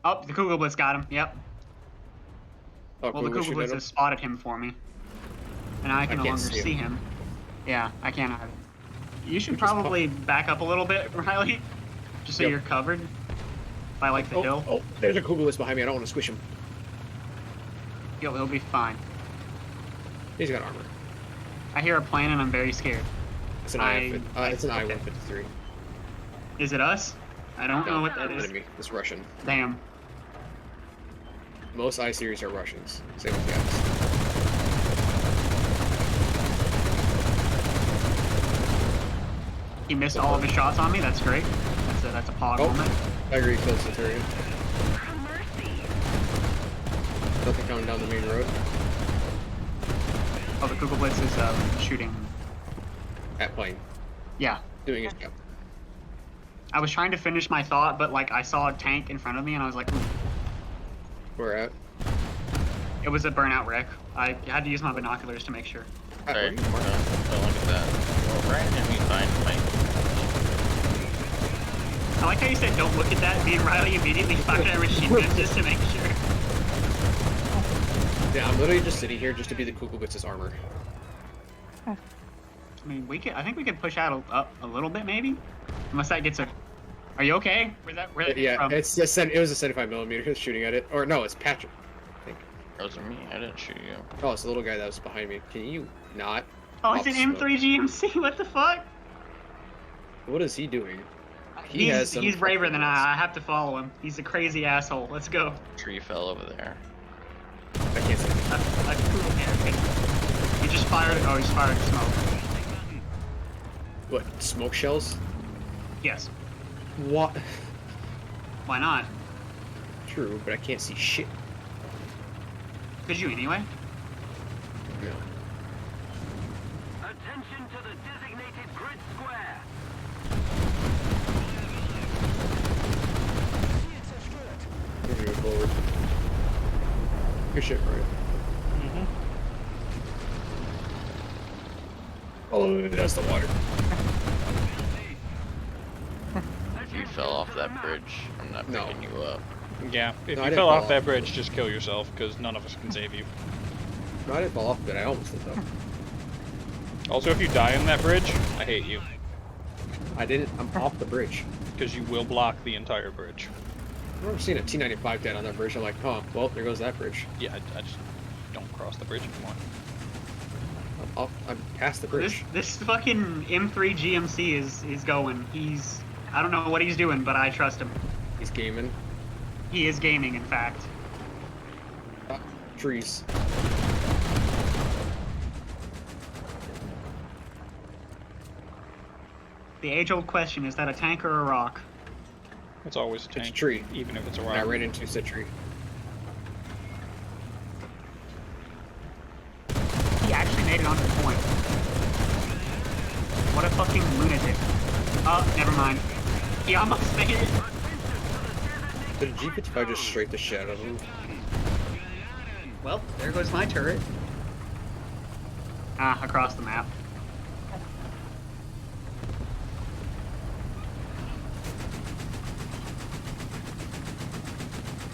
Oh, the Kugel Blitz got him. Yep. Oh, Well, the Google Kugel shoot Blitz at has him? spotted him for me, and I can no can't longer see see him. him. Yeah, I can't either. You should Which is probably back up a little bit, Riley, just so Yep. you're covered by like the Oh, hill. oh, there's a Google Blitz behind me. I don't want to squish him. He'll be fine. He's got armor. I hear a plane and I'm very scared. It's an it's an okay. I-153. Is it us? I don't know what that is. Enemy. It's Russian. Damn. Most I-series are Russians. Same with guys. He missed all of his shots on me. That's great. That's a pog Oh. moment. I agree, killed Centurion. Mercy. Nothing coming down the main road. Oh, the Kugel Blitz is shooting. At plane. Yeah. Doing his job. I was trying to finish my thought, but like I saw a tank in front of me and I was like, ooh. Where at? It was a burnout wreck. I had to use my binoculars to make sure. Where are Alright, you? don't look at that. Well, right, and we find Mike. I like how you said don't look at that. Me and Riley immediately fired our machine gun just to make sure. Yeah, I'm literally just sitting here just to be the Kugelbitz's armor. I mean, I think we could push out up a little bit maybe, unless that gets a. Are you okay? Where Yeah, from? it was a 75mm who's shooting at it. Or no, it's Patrick. I think. That wasn't me. I didn't shoot you. Oh, it's the little guy that was behind me. Can you not? Oh, it's Off an smoke. M3 GMC. What the fuck? What is he doing? He has some He's braver than fucking I. I have to follow him. He's a crazy asshole. Let's go. Tree fell over there. I can't see. He just fired. Oh, he's fired smoke. What? Smoke shells? Yes. What? Why not? True, but I can't see shit. Could you anyway? No. Attention to the designated grid square. We're moving forward. Good shit, right? Mm-hmm. Oh, that's the water. If you fell off that bridge, I'm not No. picking you up. Yeah, if No, I you didn't fell fall off that off. bridge, just kill yourself, because none of us can save you. No, I didn't fall off, but I almost did though. Also, if you die on that bridge, I hate you, I didn't. I'm off the bridge. because you will block the entire bridge. I've never seen a T-95 dead on that bridge. I'm like, oh, well, there goes that bridge. Yeah, I just don't cross the bridge anymore. I'm past the bridge. This fucking M3 GMC is going. I don't know what he's doing, but I trust him. He's gaming. He is gaming, in fact. Trees. The age-old question, is that a tank or a rock? It's always a It's a tank, tree. even if it's a And I rock. ran into a tree. made it onto the point. What a fucking lunatic. Oh, never mind. He almost made it. Did G55 just straight the shit out of him? Well, there goes my turret. Ah, across the map.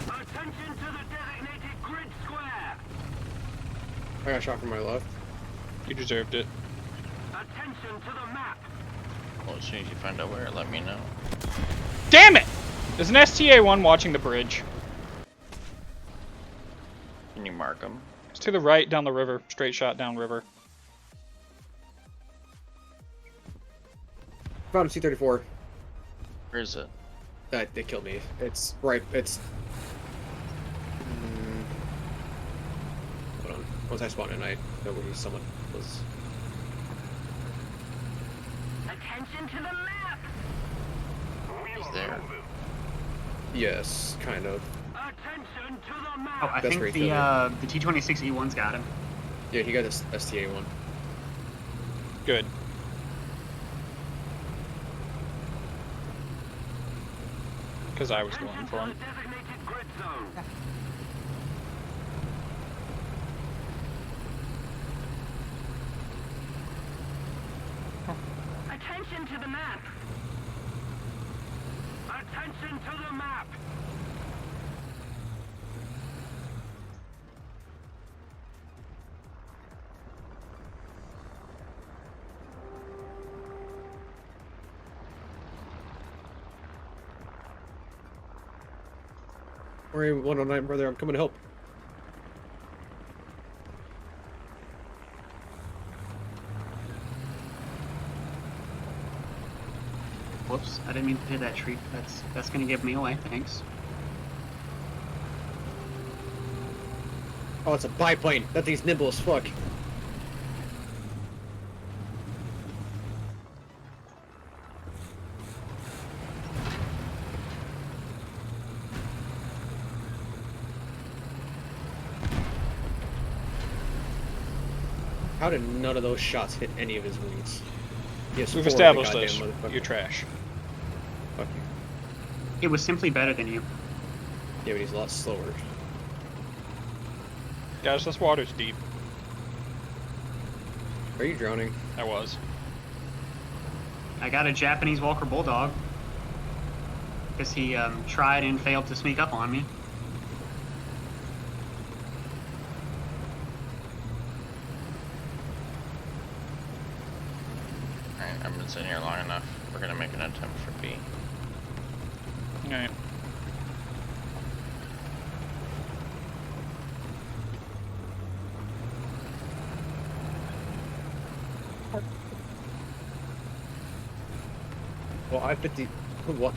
Attention to the designated grid square. I got shot from my left. You deserved it. Attention to the map. Well, as soon as you find out where, let me know. Damn it! There's an STA-1 watching the bridge. Can you mark them? It's to the right, down the river. Straight shot down river. Found a C-34. Where is it? They killed me. It's right. It's. Hold on. Once I spawn in, I know where someone was. Attention to the map. He's there. Yes, kind of. Attention to the map. Oh, I That's think great, the T-26E1's got him. Yeah, he got this STA-1. Good. Because I was going for him. Designated grid zone. Attention to the map. Attention to the map. Worry 109, brother. I'm coming to help. Whoops, I didn't mean to hit that tree. That's gonna give me away, thanks. Oh, it's a biplane. That thing's nimble as fuck. How did none of those shots hit any of his wings? He has We've 4 of the established goddamn this. motherfucker. You're trash. Fuck you. It was simply better than you. Yeah, but he's a lot slower. Guys, this water's deep. Are you drowning? I was. I got a Japanese Walker Bulldog. Because he tried and failed to sneak up on me. Alright, I've been sitting here long enough. We're gonna make an attempt for B. Alright. Well, I-50... What?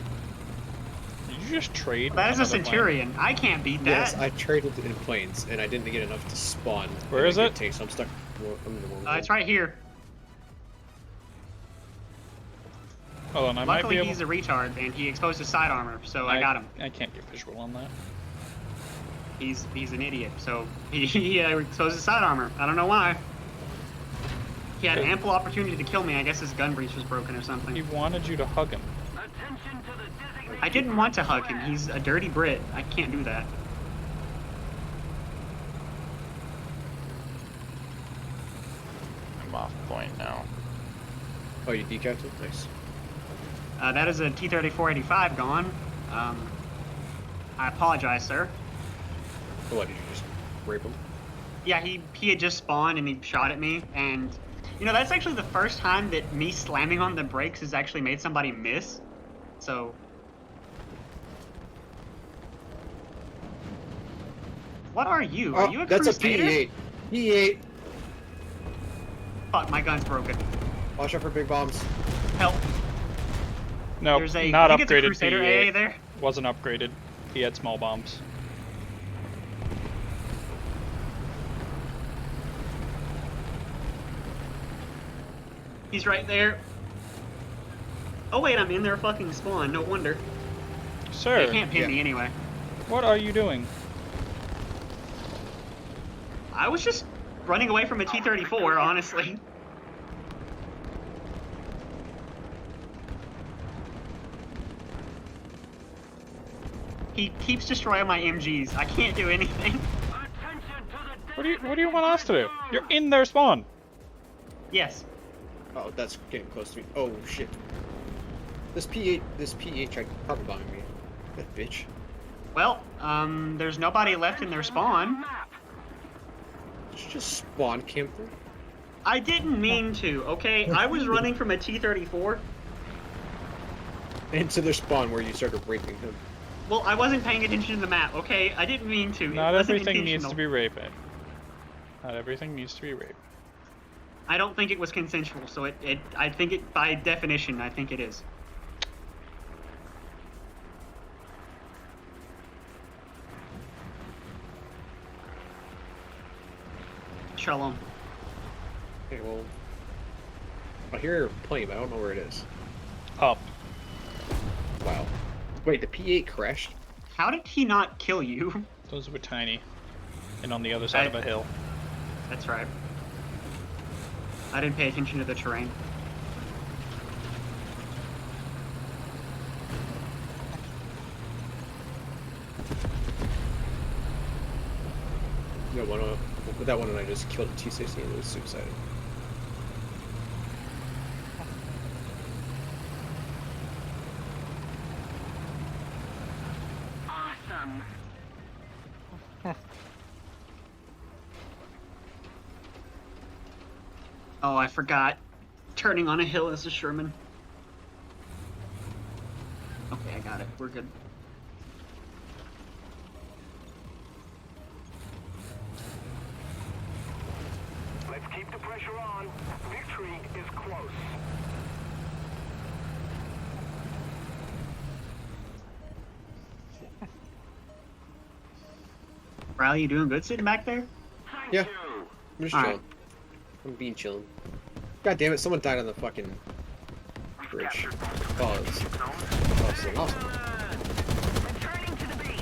Did you just trade? That is a another plane? Centurion. I can't beat that. Yes, I traded in planes, and I didn't get enough to spawn. Where is it? So I'm stuck. I'm in the one It's right here. Hold on, I might be Luckily, able. he's a retard, and he exposed his side armor, so I got him. I can't get visual on that. He's an idiot, so he exposed his side armor. I don't know why. He had ample opportunity to kill me. I guess his gun breech was broken or something. He wanted you to hug him. Attention to the designated. I didn't want to hug him. He's a dirty Brit. I can't do that. I'm off point now. Oh, you decapped it? Nice. That is a T-34-85 gone. I apologize, sir. So what, did you just rape him? Yeah, he had just spawned and he shot at me, and you know that's actually the first time that me slamming on the brakes has actually made somebody miss. So. What are you? Are you a that's Crusader? a PE-8. PE-8. Fuck, my gun's broken. Watch out for big bombs. Help. No, There's a, not I think it's a upgraded. Crusader PE-8. AA there. Wasn't upgraded. He had small bombs. He's right there. Oh wait, I'm in their fucking spawn. No wonder. Sir, They can't pin yeah. me anyway. what are you doing? I was just running away from a T-34, honestly. He keeps destroying my MGs. I can't do anything. What do you want us to do? You're in their spawn. Yes. Oh, that's getting close to me. Oh shit. This P8 tried carpet bombing me. That bitch. Well, there's nobody left in their spawn. Did you just spawn camp there? I didn't mean to, okay? I was running from a T-34. Into their spawn where you started raping him. Well, I wasn't paying attention to the map, okay? I didn't mean to. Not It wasn't everything needs to intentional. be raping. Not everything needs to be rape. I don't think it was consensual, so I think it, by definition, I think it is. Shalom. Okay, well, I hear a plane, but I don't know where it is. Up. Wow. Wait, the P8 crashed? How did he not kill you? Those were tiny. And on the other side of a hill. That's right. I didn't pay attention to the terrain. No, with that one, and I just killed a T-16 and it was suicided. Awesome. Oh, I forgot. Turning on a hill is a Sherman. Okay, I got it. We're good. Let's keep the pressure on. Victory is close. Riley, you doing good sitting back there? Thank Yeah. you. I'm just All chilling. right. I'm being chilling. God damn it, someone died on the fucking bridge. Oh, it's the last one. Returning to the base.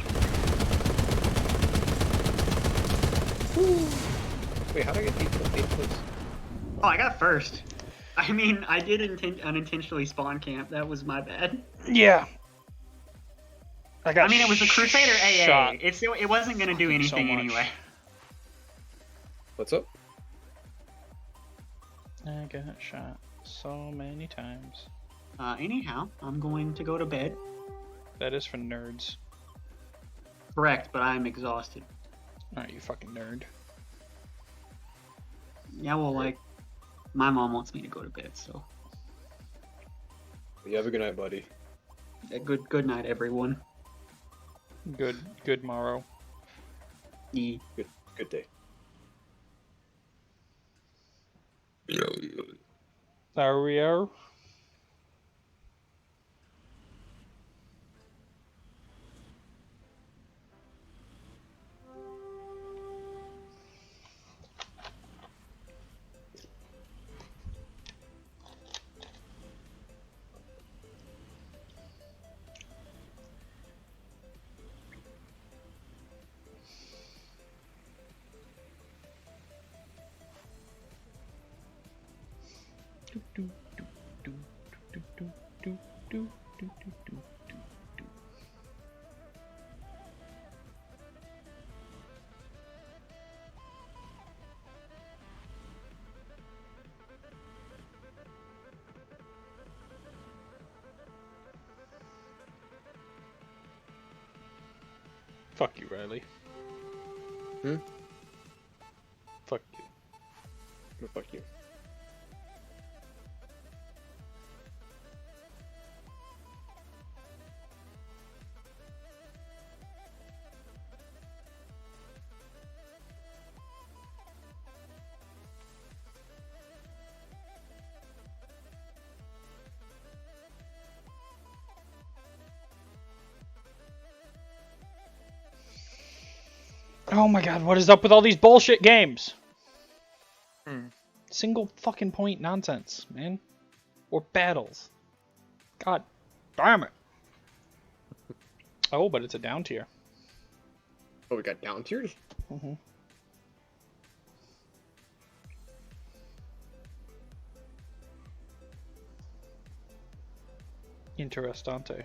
Wait, how did I get 8th place? Oh, I got first. I mean, I did unintentionally spawn camp. That was my bad. Yeah. I got I mean, it was a Crusader AA. shot. It wasn't gonna do anything much. anyway. What's up? I got shot so many times. Anyhow, I'm going to go to bed. That is for nerds. Correct, but I'm exhausted. Alright, you fucking nerd. Yeah, well, like, my mom wants me to go to bed, so You have a good night, buddy. good night, everyone. Good morrow. Yeah. Good day. There we are. Fuck you, Riley. Hmm? Fuck you. No, fuck you. Oh my god, what is up with all these bullshit games? Single fucking point nonsense, man. Or battles. God damn it. Oh, but it's a down tier. Oh, we got down tiers? Mm-hmm. Interessante.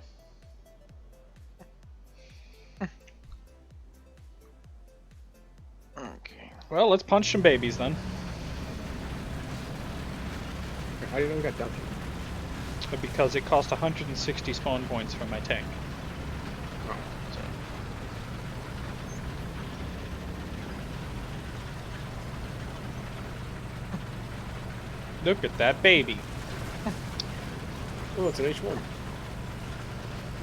Okay. Well, let's punch some babies then. How do you know we got dumped? Because it cost 160 spawn points from my tank. Oh, So, Look at that baby. oh, it's an H1.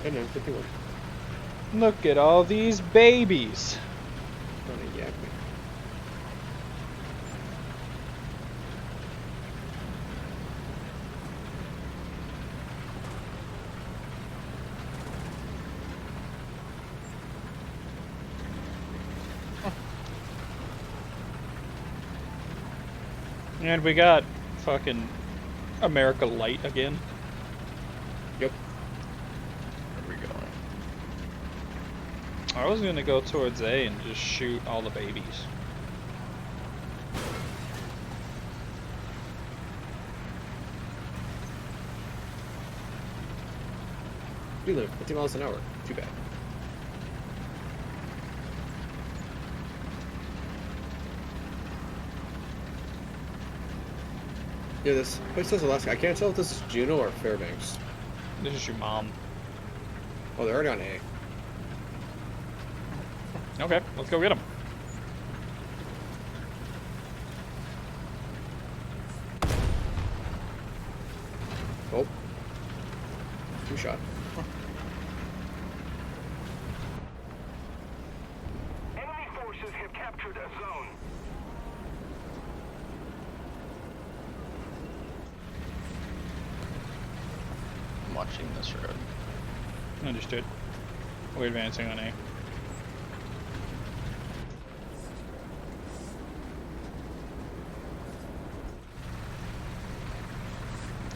And then 51. Look at all these babies. Gonna yak me. And we got fucking America Light again. Yep. where are we going? I was gonna go towards A and just shoot all the babies. We live 50 miles an hour. Too bad. Yeah, this place says Alaska. I can't tell if this is Juneau or Fairbanks. This is your mom. Oh, they're already on A. Okay, let's go get them. Oh. Two shot. Enemy forces have captured a zone. I'm watching this road. Understood. We're advancing on A.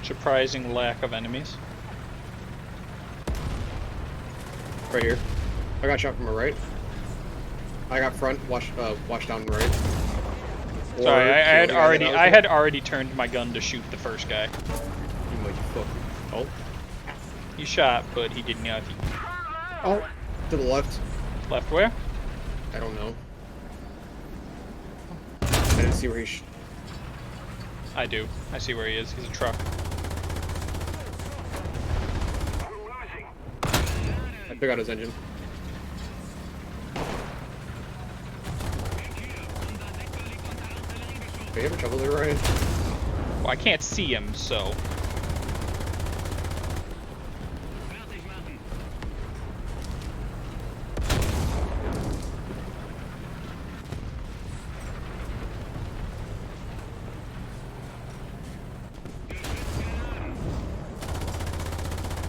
Surprising lack of enemies. Right here. I got shot from my right. I got front. Watch down right. Sorry, I had Or the guy that I was had already turned my gun to shoot the first guy. there. You might fuck. Oh. He shot, but he didn't know if he Oh. To the left. left where? I don't know. I didn't see where he. I do. I see where he is. He's a truck. We're losing. I took out his engine. Do you have a trouble there, Ryan? Well, I can't see him, so.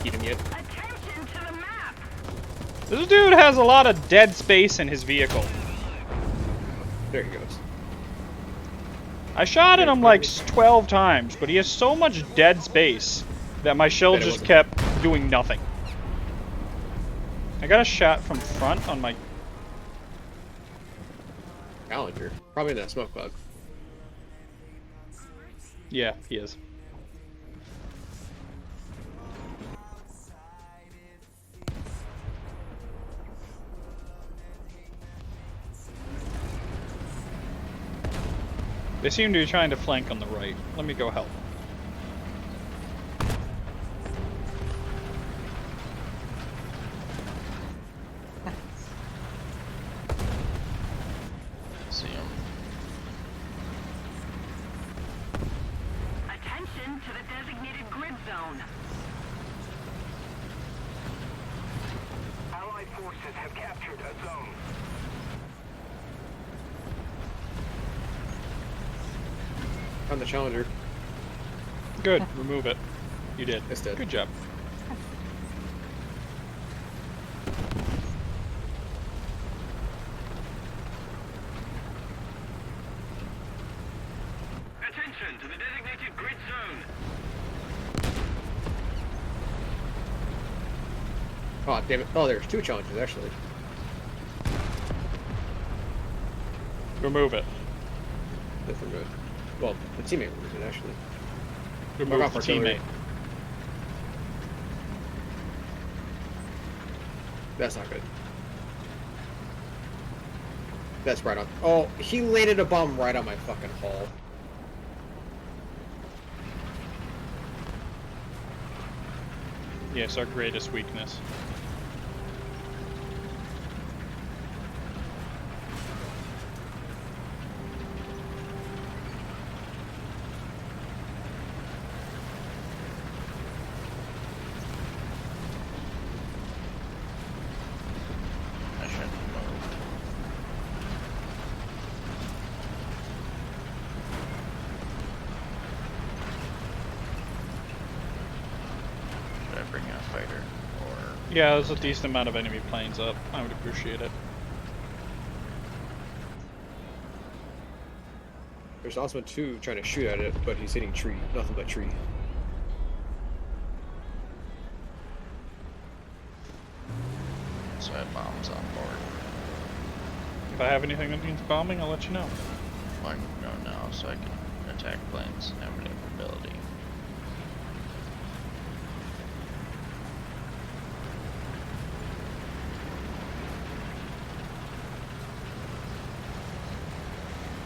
Eat him yet? Attention to the map. This dude has a lot of dead space in his vehicle. There he goes. I shot at him like 12 times, but he has so much dead space that my shell Bet it just wasn't. kept doing nothing. I got a shot from front on my... Challenger. Probably in that smoke cloud. Yeah, he is. They seem to be trying to flank on the right. Let me go help. See him. Attention to the designated grid zone. Allied forces have captured a zone. Found the Challenger. Good, remove it. You did. It's dead. Good job. Attention to the designated grid zone. Oh, damn it. Oh, there's two Challengers, actually. Remove it. That's for good. Well, the teammate was it, actually. Remove off the artillery. teammate. That's not good. That's right on. Oh, he landed a bomb right on my fucking hull. Yes, our greatest weakness. I shouldn't have moved. Should I bring a fighter? Or Yeah, there's a decent amount of enemy planes up. I would appreciate it. There's also two trying to shoot at it, but he's hitting tree. Nothing but tree. so I have bombs on board. If I have anything that needs bombing, I'll let you know. Well, I can go now so I can attack planes and have maneuverability.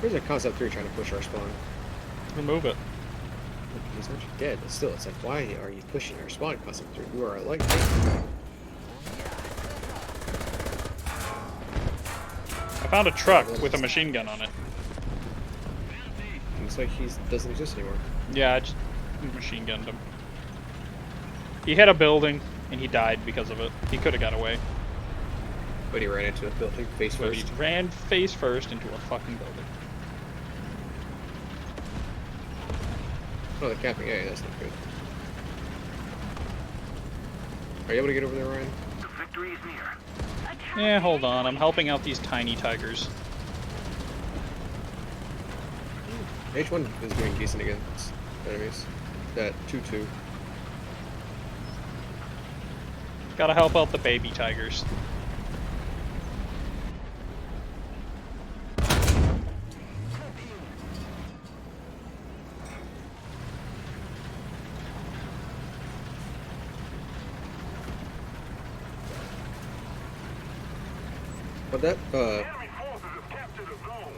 There's a Concept 3 trying to push our spawn. Remove it. He's actually dead, but still, it's like, why are you pushing our spawn, Concept 3? You are like... I found a truck with a machine gun on it. Looks like he doesn't exist anymore. Yeah, I just machine gunned him. He hit a building, and he died because of it. He could have got away. But he ran into a building face But first. he ran face first into a fucking building. Oh, the camping area, that's not good. Are you able to get over there, Ryan? The victory is near. Yeah, hold on. I'm helping out these tiny tigers. H1 is doing decent against enemies. That 2-2. Gotta help out the baby tigers. But that, Enemy forces have captured a zone.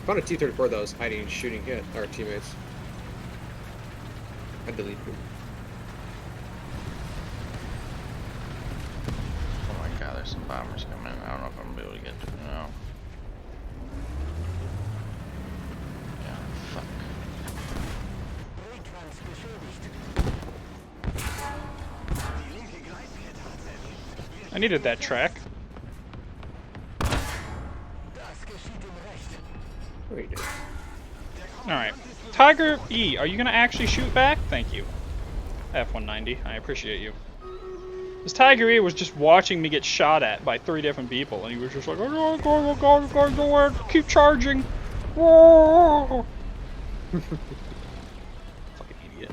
found a T-34 that was hiding and shooting at our teammates. I deleted him. Oh my god, there's some bombers coming. I don't know if I'm gonna be able to get to them now. Yeah, fuck. I needed that track. Wait, dude. Alright. Tiger E, are you gonna actually shoot back? Thank you. F-190, I appreciate you. This Tiger E was just watching me get shot at by 3 different people, and he was just like, go, keep charging. Whoa. Fucking idiot.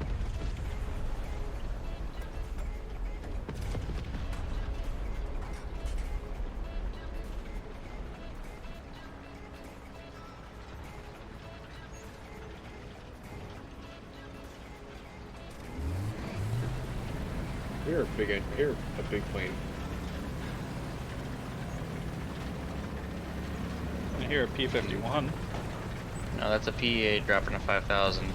You're a big plane. I hear a P-51. No, that's a PEA dropping a 5,000.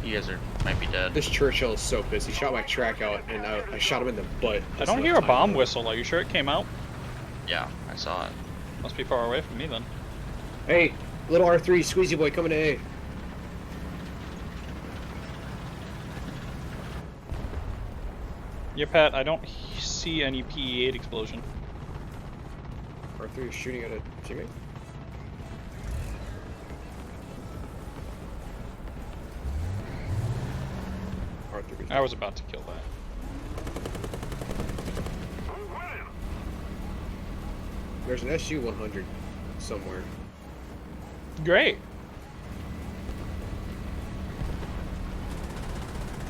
You guys might be dead. This Churchill is so pissed. He shot my track out, and I shot him in the butt. I don't hear a bomb whistle. Are you sure it came out? Yeah, I saw it. Must be far away from me then. Hey, little R3, Squeezy boy, coming to A. Yeah, Pat, I don't see any PE-8 explosion. R3 is shooting at a teammate. R3. I was about to kill that. We're winning. There's an SU-100 somewhere. Great.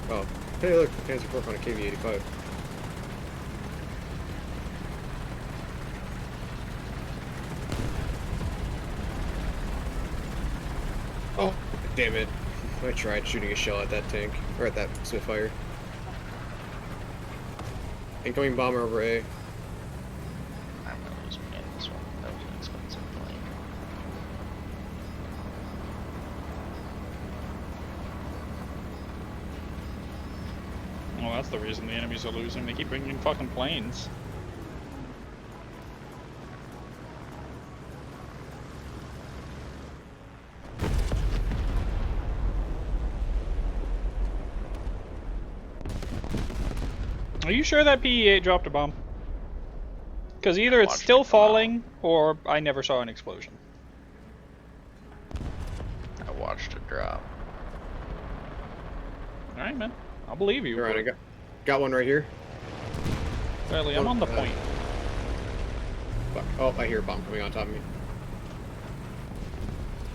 Oh, hey, look, Panzer IV on a KV-85. Oh, damn it. I tried shooting a shell at that tank, or at that Spitfire. Incoming bomber over A. I'm gonna lose me in this one. That was an expensive plane. Well, that's the reason the enemies are losing. They keep bringing fucking planes. Are you sure that PE-8 dropped a bomb? Because either it's Watched still it come out. falling, or I never saw an explosion. I watched it drop. Alright, man. I'll believe you. Alright, I got one right here. Barely, I'm on the Oh, point. Fuck. Oh, I hear a bomb coming on top of me.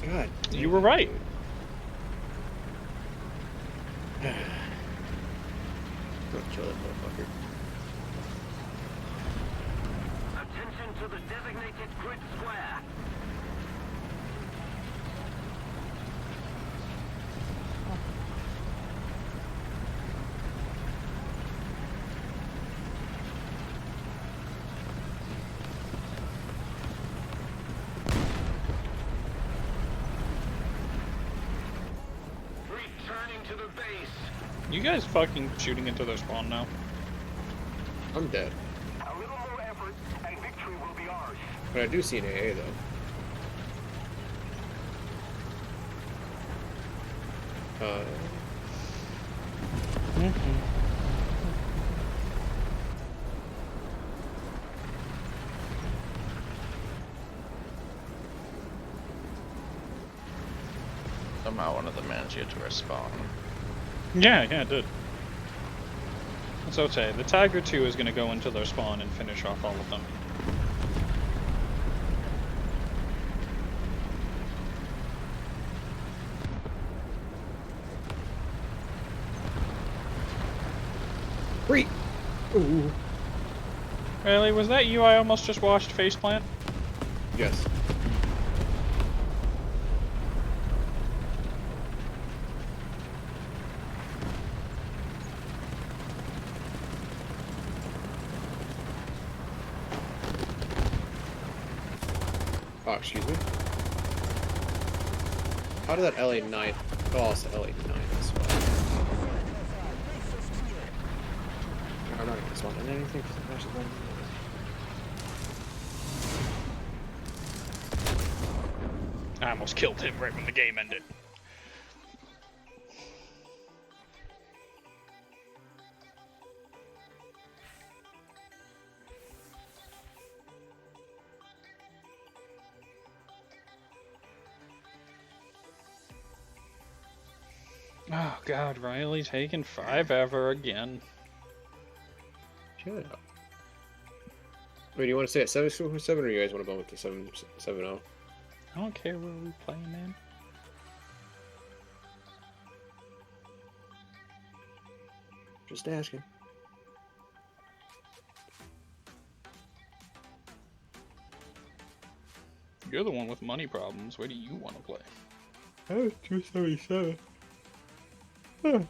God. You were right. Don't kill that motherfucker. Attention to the designated grid square. Returning to the base. You guys fucking shooting into their spawn now. I'm dead. A little more effort, and victory will be ours. But I do see an AA though. Somehow one of them managed to get to our spawn. Yeah, it did. That's okay. The Tiger 2 is going to go into their spawn and finish off all of them. Free! Ooh. Really? Was that you I almost just watched faceplant? Yes. Oh, excuse me. How did that LA9? Oh, it's the LA9. That's why. I'm not gonna spawn in anything. I almost killed him right when the game ended. Oh god, Riley taking 5 ever again. Shut up. Wait, do you want to stay at 7 or you guys want to bump it to 7-0? I don't care where we playing, man. Just asking. You're the one with money problems. Where do you want to play? Oh, 277. Huh.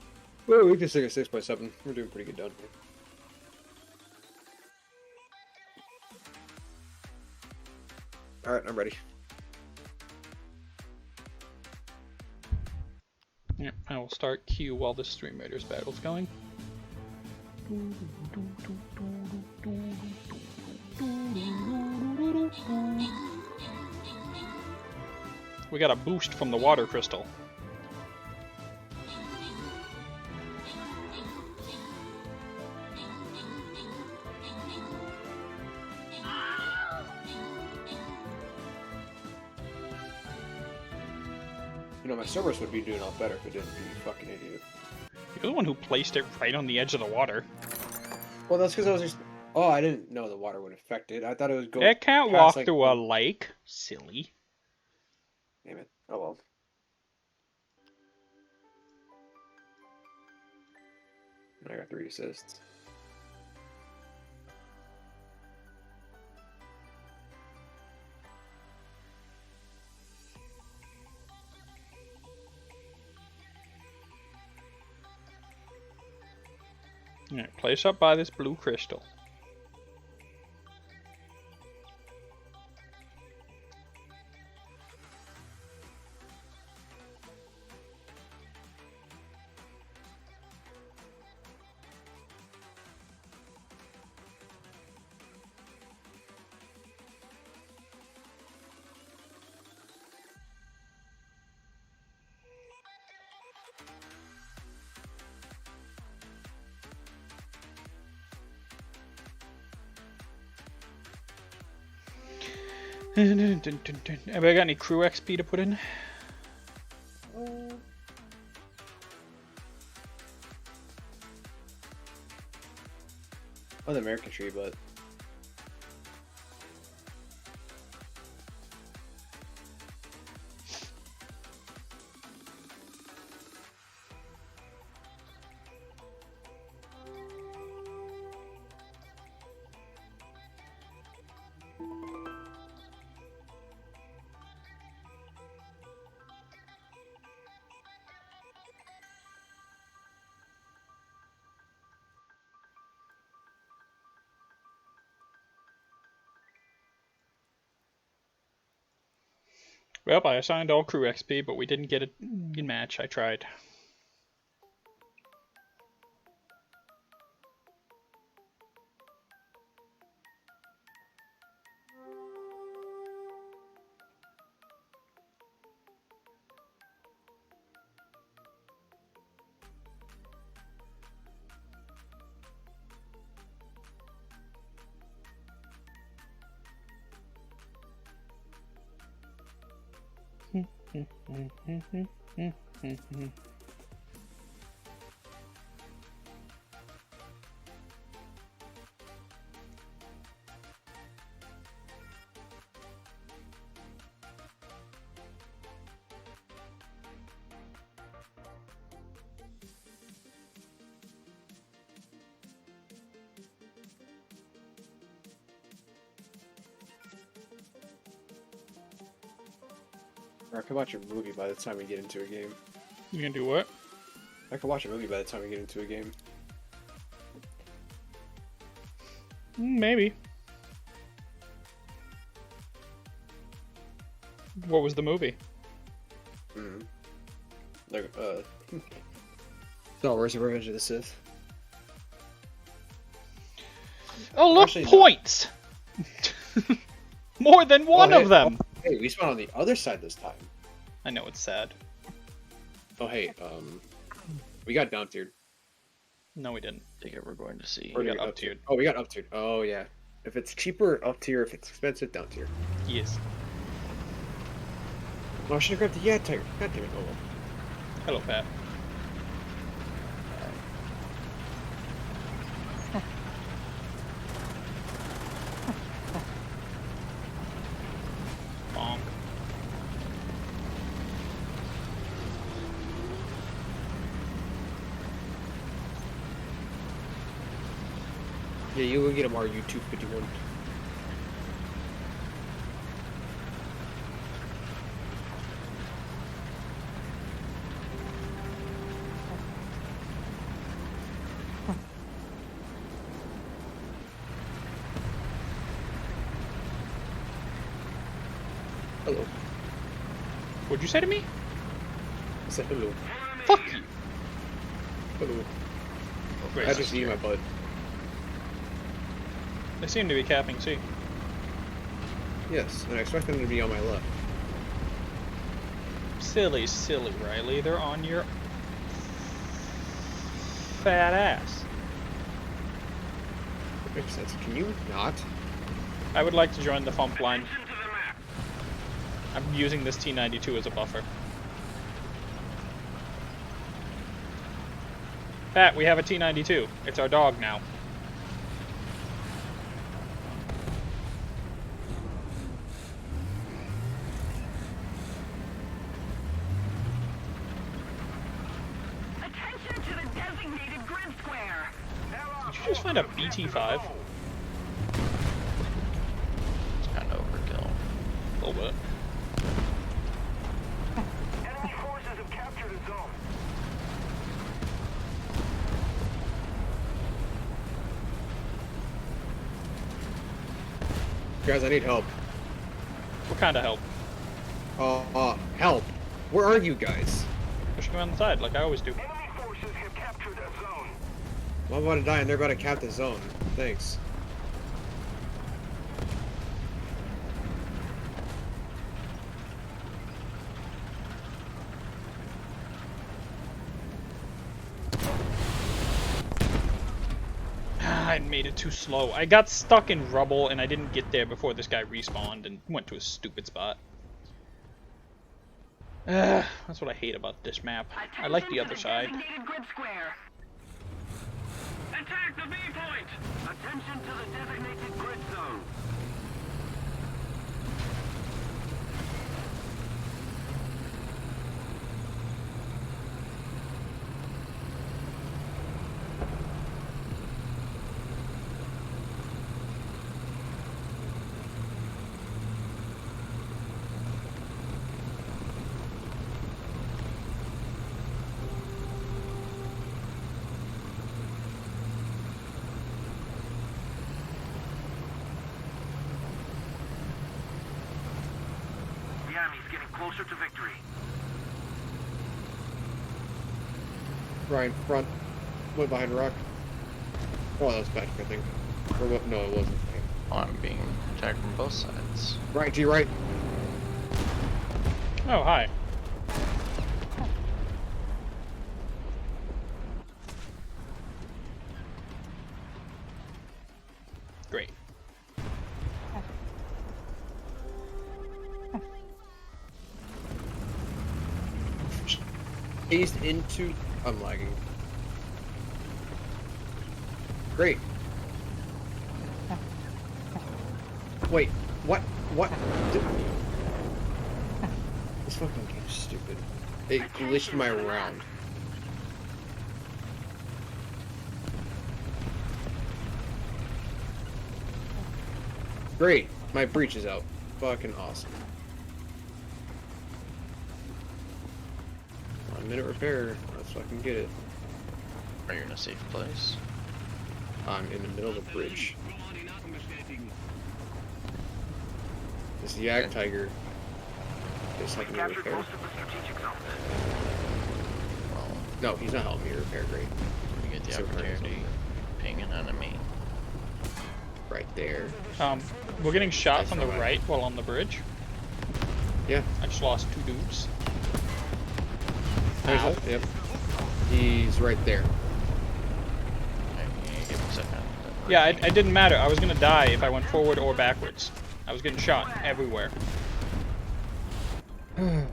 Well, we can stick at 6.7. We're doing pretty good down here. Alright, I'm ready. Yep, I will start Q while this Stream Raiders battle's going. We got a boost from the water crystal. You know, my Cerberus would be doing a lot better if it didn't be fucking idiot. You're the one who placed it right on the edge of the water. Well, that's because I was just... Oh, I didn't know the water would affect it. I thought it was going... It can't past, walk like, through a lake. Silly. Damn it. Oh, well. I got 3 assists. Alright, place up by this blue crystal. Anybody got any crew XP to put in? Oh, the American tree, but Well, I assigned all crew XP, but we didn't get a good match. I tried. I could watch a movie by the time we get into a game. You gonna do what? I could watch a movie by the time we get into a game. Maybe. What was the movie? Like, Star Wars: The Revenge of the Sith. Oh, look, Actually, no. points! More than one hey, of them! Hey, we spawned on the other side this time. I know, it's sad. Oh, hey, we got down tiered. No, we didn't. I think we're going to see. We got up tiered. Oh, we got up tiered. Oh, yeah. If it's cheaper, up tier. If it's expensive, down tier. Yes. Oh, I should have grabbed the yeah tiger. God damn it. Oh, well. Hello, Pat. Bonk. Yeah, you will get him RU 251. Hello. What'd you say to me? I said hello. Fuck you! Hello. Great. I just need my butt. They seem to be capping C. Yes, and I expect them to be on my left. Silly, silly, Riley. They're on your fat ass. That makes sense. Can you not? I would like to join the Fump line. I'm using this T92 as a buffer. Pat, we have a T92. It's our dog now. Attention to the designated grid square. Did you just find a BT5? It's kind of overkill. A little bit. Enemy forces have captured a zone. Guys, I need help. What kind of help? Help. Where are you guys? Pushing me on the side, like I always do. Enemy forces have captured a zone. I'm about to die and they're about to cap the zone. Thanks. I made it too slow. I got stuck in rubble and I didn't get there before this guy respawned and went to a stupid spot. That's what I hate about this map. I like the other side. Grid square. Attack the B point. Attention to the designated grid zone. The enemy's getting closer to victory. Ryan, front. Went behind rock. Oh, that was Patrick, I think. Or what? No, it wasn't. Oh, I'm being attacked from both sides. Right, G, right. Oh, hi. Great. Phased into. I'm lagging. Great. Wait, what? What? This fucking game's stupid. It glitched my round. Great, my breach is out. Fucking awesome. 1 minute repair. Let's fucking get it. Are you in a safe place? I'm in the middle of the bridge. This Yak Tiger is helping me Captured repair. most of the strategic zone. Well, No, he's not helping me repair. Great. you get the So hard. opportunity. Ping an enemy. Right there. We're getting shot That's from the alright. right while on the bridge. Yeah. I just lost 2 dudes. There's Ow. a, yep. He's right there. Okay, give me a second. Yeah, it didn't matter. I was gonna die if I went forward or backwards. I was getting shot everywhere. Great.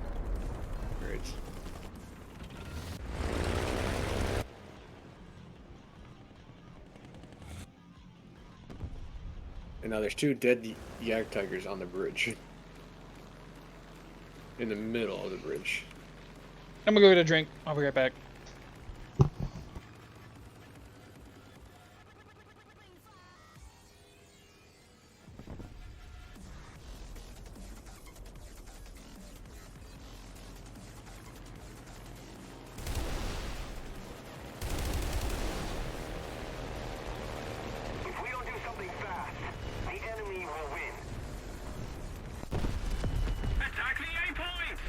And now there's 2 dead Yak Tigers on the bridge. In the middle of the bridge. I'm gonna go get a drink. I'll be right back. If we don't do something fast, the enemy will win. Attack the A point!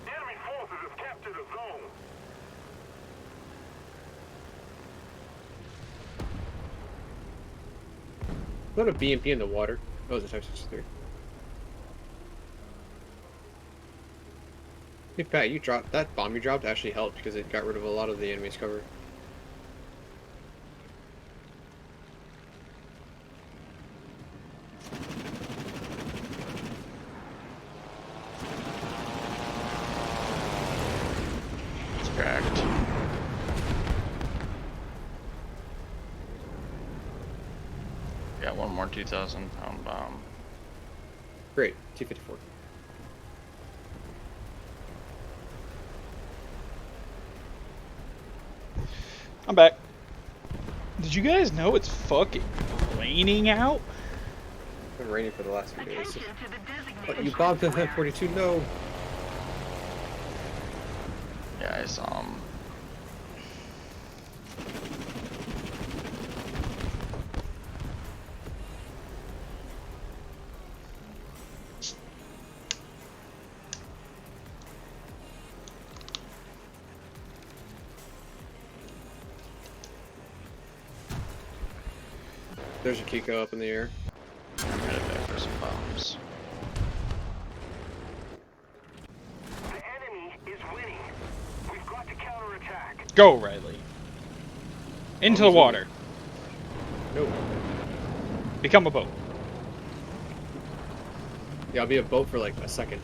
Enemy forces have captured a zone. Is that a BMP in the water? Oh, it's a Type 63. Hey Pat, you dropped that bomb you dropped actually helped because it got rid of a lot of the enemy's cover. It's cracked. Got one more 2,000-pound bomb. Great, T-54. I'm back. Did you guys know it's fucking raining out? It's been raining for the last few days. Attention to the designated But you bombed the F-42, no! Yeah, I saw him. There's a Kiko up in the air. I'm headed back for some bombs. The enemy is winning. We've got to counterattack. Go, Riley. Into the water. No. Become a boat. Yeah, I'll be a boat for like a second.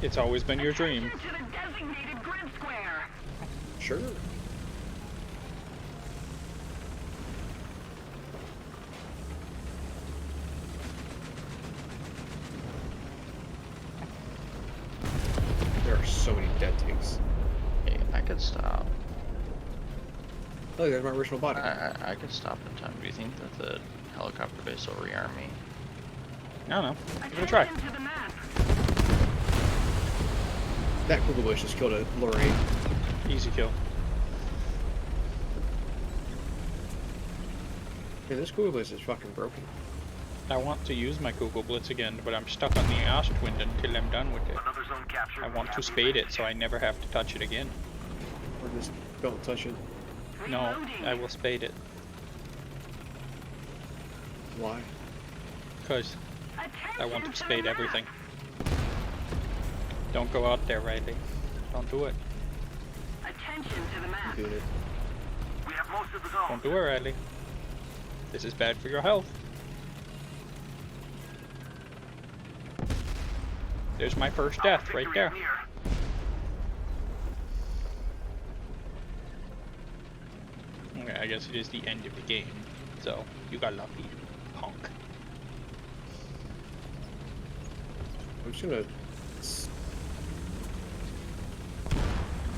It's always been your dream. To the designated grid square. Sure. There are so many dead tanks. Hey, I could stop. Oh, there's my original body. I could stop in time. Do you think that the helicopter base will rearm me? I don't know. Give it a try. Attention to the map. That Kugel Bush just killed a Lorraine. Easy kill. Man, this Kugel Bush is fucking broken. I want to use my Google Blitz again, but I'm stuck on the Ostwind until I'm done with it. Another zone captured. I want to spade it so I never have to touch it again. Or just don't touch it. No, I will spade it. Why? Because I want to Attention spade the map. everything. Don't go out there, Riley. Don't do it. Attention to the I'm map. doing it. We have most of the zone. Don't do it, Riley. This is bad for your health. There's my first death right there. Okay, I guess it is the end of the game. So, you got lucky, punk. I'm just gonna.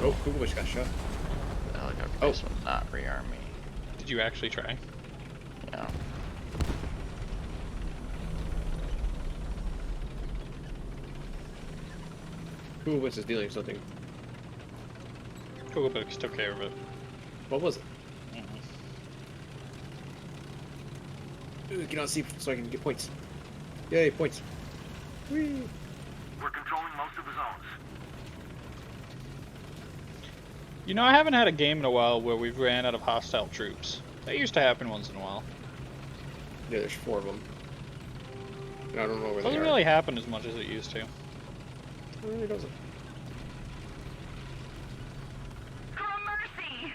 Oh, Kugel Bush got shot. The helicopter Oh. base will not rearm me. Did you actually try? Yeah. Kugel Bush is dealing something. Google Books took care of it. What was it? Mhm. Ooh, get on C so I can get points. Yay, points. Whee! We're controlling most of the zones. You know, I haven't had a game in a while where we've ran out of hostile troops. That used to happen once in a while. Yeah, there's 4 of them. And I don't know where they Doesn't are. really happen as much as it used to. It really doesn't. For mercy.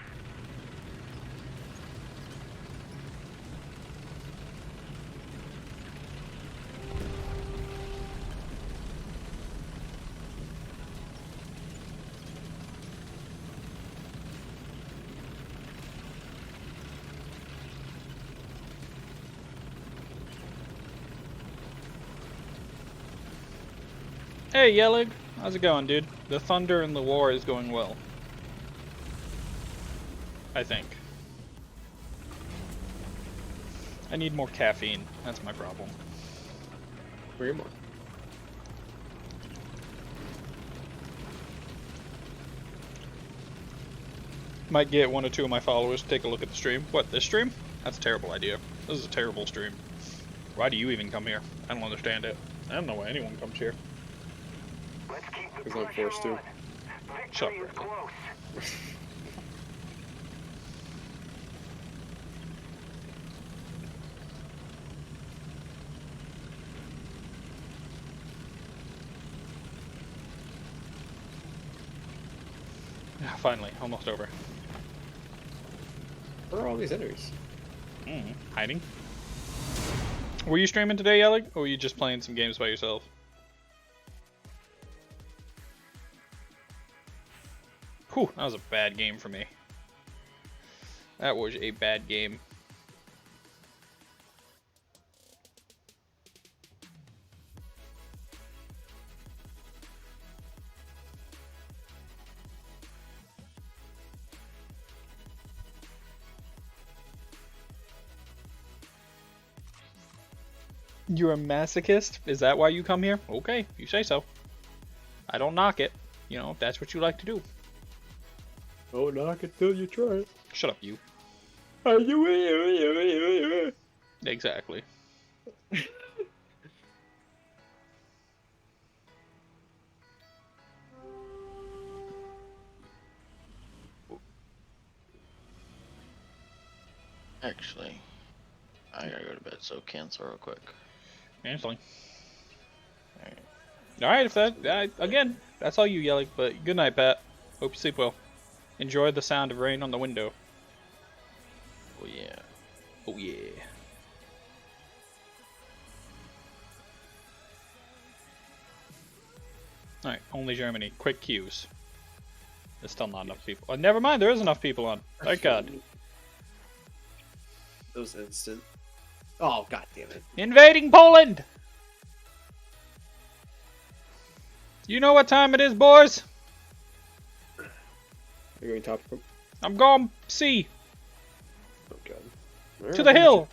Hey, Yelig. How's it going, dude? The thunder and the war is going well. I think. I need more caffeine. That's my problem. Bring him on. Might get 1 or 2 of my followers to take a look at the stream. What, this stream? That's a terrible idea. This is a terrible stream. Why do you even come here? I don't understand it. I don't know why anyone comes here. Let's keep the Because I'm pressure forced to. on. Shut Victory is up. close. Finally, almost over. Where are all these enemies? Hiding. Were you streaming today, Yelig? Or were you just playing some games by yourself? Whew, that was a bad game for me. That was a bad game. You're a masochist? Is that why you come here? Okay, you say so. I don't knock it. You know, if that's what you like to do. Oh, knock it till you try it. Shut up, you. Exactly. Actually, I gotta go to bed, so cancel real quick. Canceling. Alright. Alright, if that, again, that's all you yelling, but good night, Pat. Hope you sleep well. Enjoy the sound of rain on the window. Oh yeah. Oh yeah. Alright, only Germany. Quick queues. There's still not enough people. Oh, never mind, there is enough people on. Thank God. Those instant. Oh, god damn it. Invading Poland! You know what time it is, boys? Are you going top? I'm going C. Oh god. To the hill!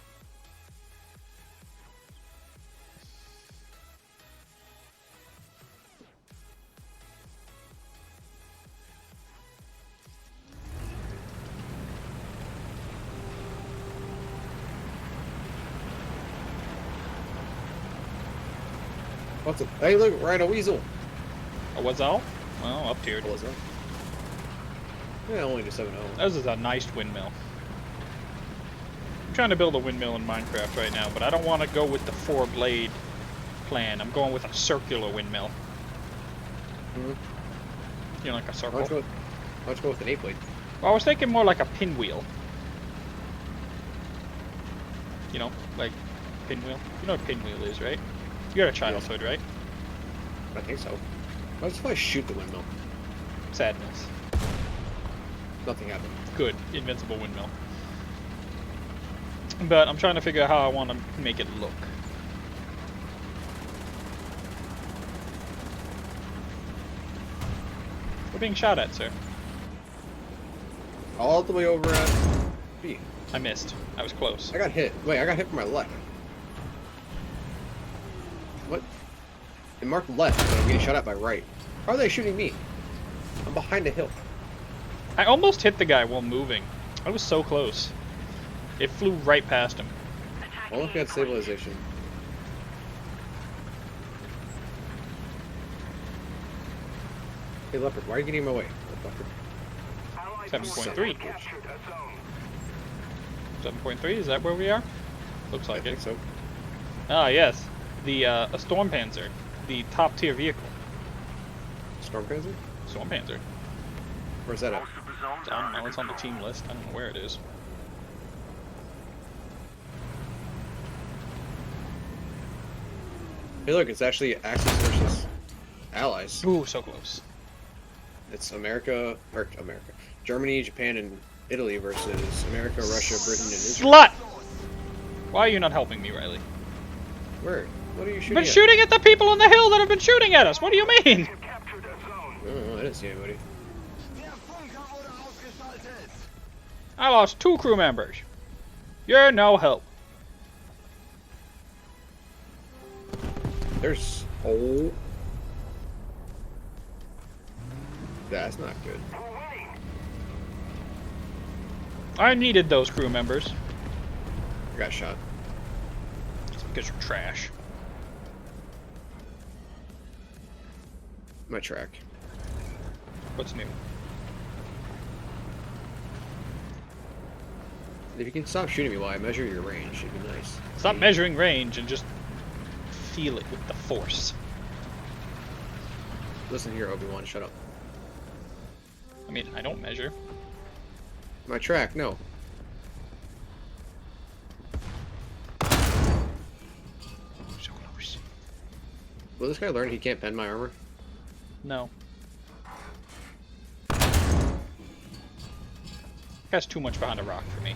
What's it? Hey, look, Rhino Weasel. Oh, what's all? Well, up tiered. What was that? Yeah, only just 7-0. This is a nice windmill. I'm trying to build a windmill in Minecraft right now, but I don't want to go with the 4-blade plan. I'm going with a circular windmill. Mm-hmm. You know, like a circle. Why don't you go with an 8-blade? Well, I was thinking more like a pinwheel. You know, like pinwheel. You know what a pinwheel is, right? You got a childhood, right? I think so. Why just if I shoot the windmill? Sadness. Nothing happened. Good. Invincible windmill. But I'm trying to figure out how I want to make it look. We're being shot at, sir. All the way over at B. I missed. I was close. I got hit. Wait, I got hit from my left. What? It marked left, but I'm getting shot at by right. How are they shooting me? I'm behind a hill. I almost hit the guy while moving. I was so close. It flew right past him. Well, if you had stabilization. Hey, Leopard, why are you getting in my way? Leopard. 7.3. Captured a zone. 7.3, is that where we are? Looks I like think it. so. Ah, yes. The, a Stormpanzer. The top tier vehicle. Storm Panzer? Stormpanzer. Where's that at? Most of the zones I don't are know, it's on the team list. I don't know where it is. Hey, look, it's actually Axis versus Allies. Ooh, so close. It's America, Germany, Japan, and Italy versus America, Russia, Britain, and Israel. Slut! Why are you not helping me, Riley? Where? What are you You've shooting been at? shooting at the people on the hill that have been shooting at us! What do you mean? captured a zone. I don't know, I didn't see anybody. I lost 2 crew members. You're no help. There's... Oh. That's not good. We're winning. I needed those crew members. I got shot. It's because you're trash. My track. What's new? If you can stop shooting me while I measure your range, it'd be nice. Stop measuring range and just feel it with the force. Listen here, Obi-Wan, shut up. I mean, I don't measure. My track, no. So close. Will this guy learn he can't bend my armor? No. That's too much behind a rock for me.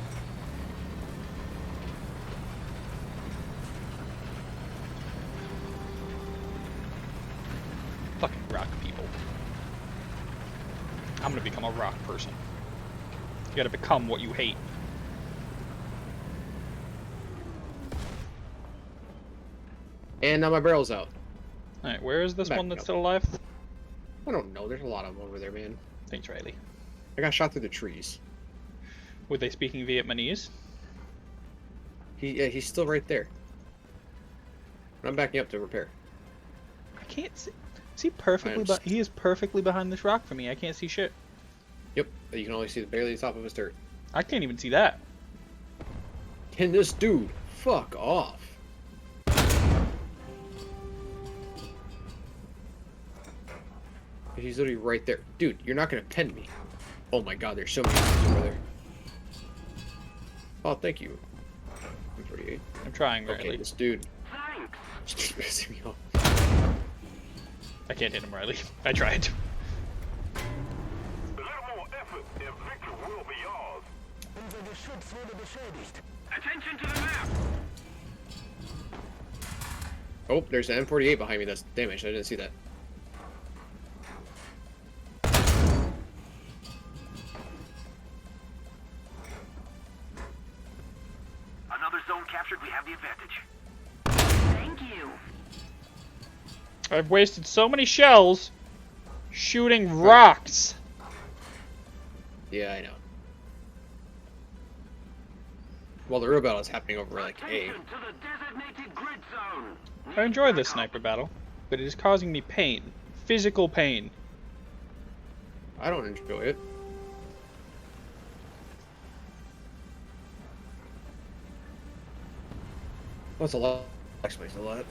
Fucking rock people. I'm gonna become a rock person. You gotta become what you hate. And now my barrel's out. Alright, where is this Back one that's up. still alive? I don't know. There's a lot of them over there, man. Thanks, Riley. I got shot through the trees. Were they speaking Vietnamese? He's still right there. I'm backing up to repair. I can't see. Is he perfectly? He is perfectly behind this rock for me. I can't see shit. Yep. You can only see barely the top of his turret. I can't even see that. Can this dude fuck off? He's literally right there. Dude, you're not gonna pen me. Oh my god, there's so many dudes over there. Oh, thank you. I'm 48. I'm trying, Okay, Riley. this dude. Thanks. Just pissing me off. I can't hit him, Riley. I tried. A little more effort and victory will be yours. Attention to the map. Oh, there's an M48 behind me that's damaged. I didn't see that. Another zone captured. We have the advantage. Thank you. I've wasted so many shells shooting rocks. Yeah, I know. Well, the real battle is happening over like A. Attention to the designated grid zone. I enjoy this sniper battle, but it is causing me pain. Physical pain. I don't enjoy it. That's a lot. Explains a lot.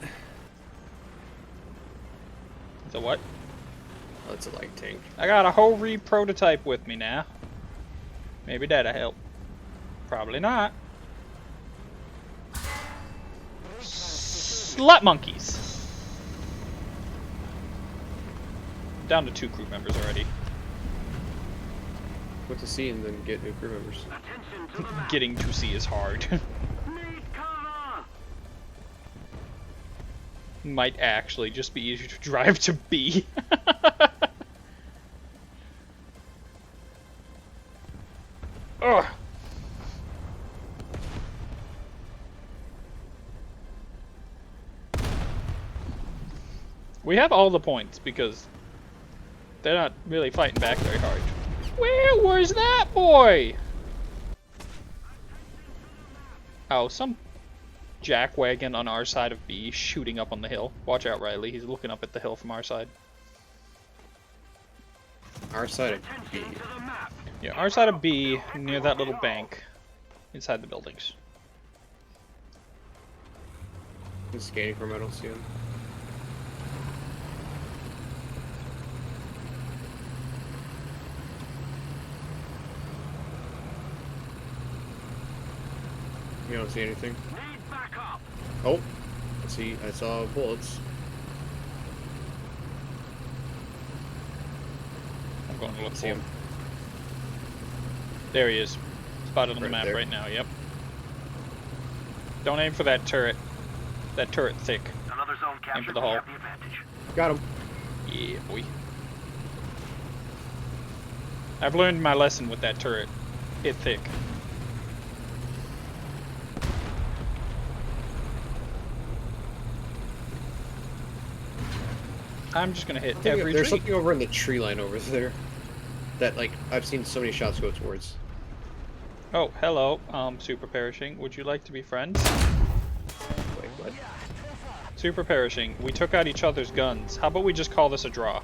So what? Oh, that's a light tank. I got a whole re-prototype with me now. Maybe that'll help. Probably not. Slut monkeys. Down to 2 crew members already. What to see and then get new crew members. Attention to the map. Getting to C is hard. Need cover. Might actually just be easier to drive to B. Ugh. We have all the points because they're not really fighting back very hard. Where was that boy? Oh, some jackwagon on our side of B shooting up on the hill. Watch out, Riley. He's looking up at the hill from our side. Our side of B. Attention to the map. Yeah, our side of B, near that little bank, inside the buildings. I'm scanning for him, I don't see him. You don't see anything? Need backup. Oh, I saw bullets. I'm going to look See for him. him. There he is. Spotted on the Right map there. right now, yep. Don't aim for that turret. That turret thick. Another zone Aim for captured. the We hull. have the advantage. Got him. Yeah, boy. I've learned my lesson with that turret. Hit thick. I'm just gonna hit every There's tree. something over in the tree line over there that, like, I've seen so many shots go towards. Oh, hello, Super Perishing. Would you like to be friends? Wait, what? Super Perishing, we took out each other's guns. How about we just call this a draw?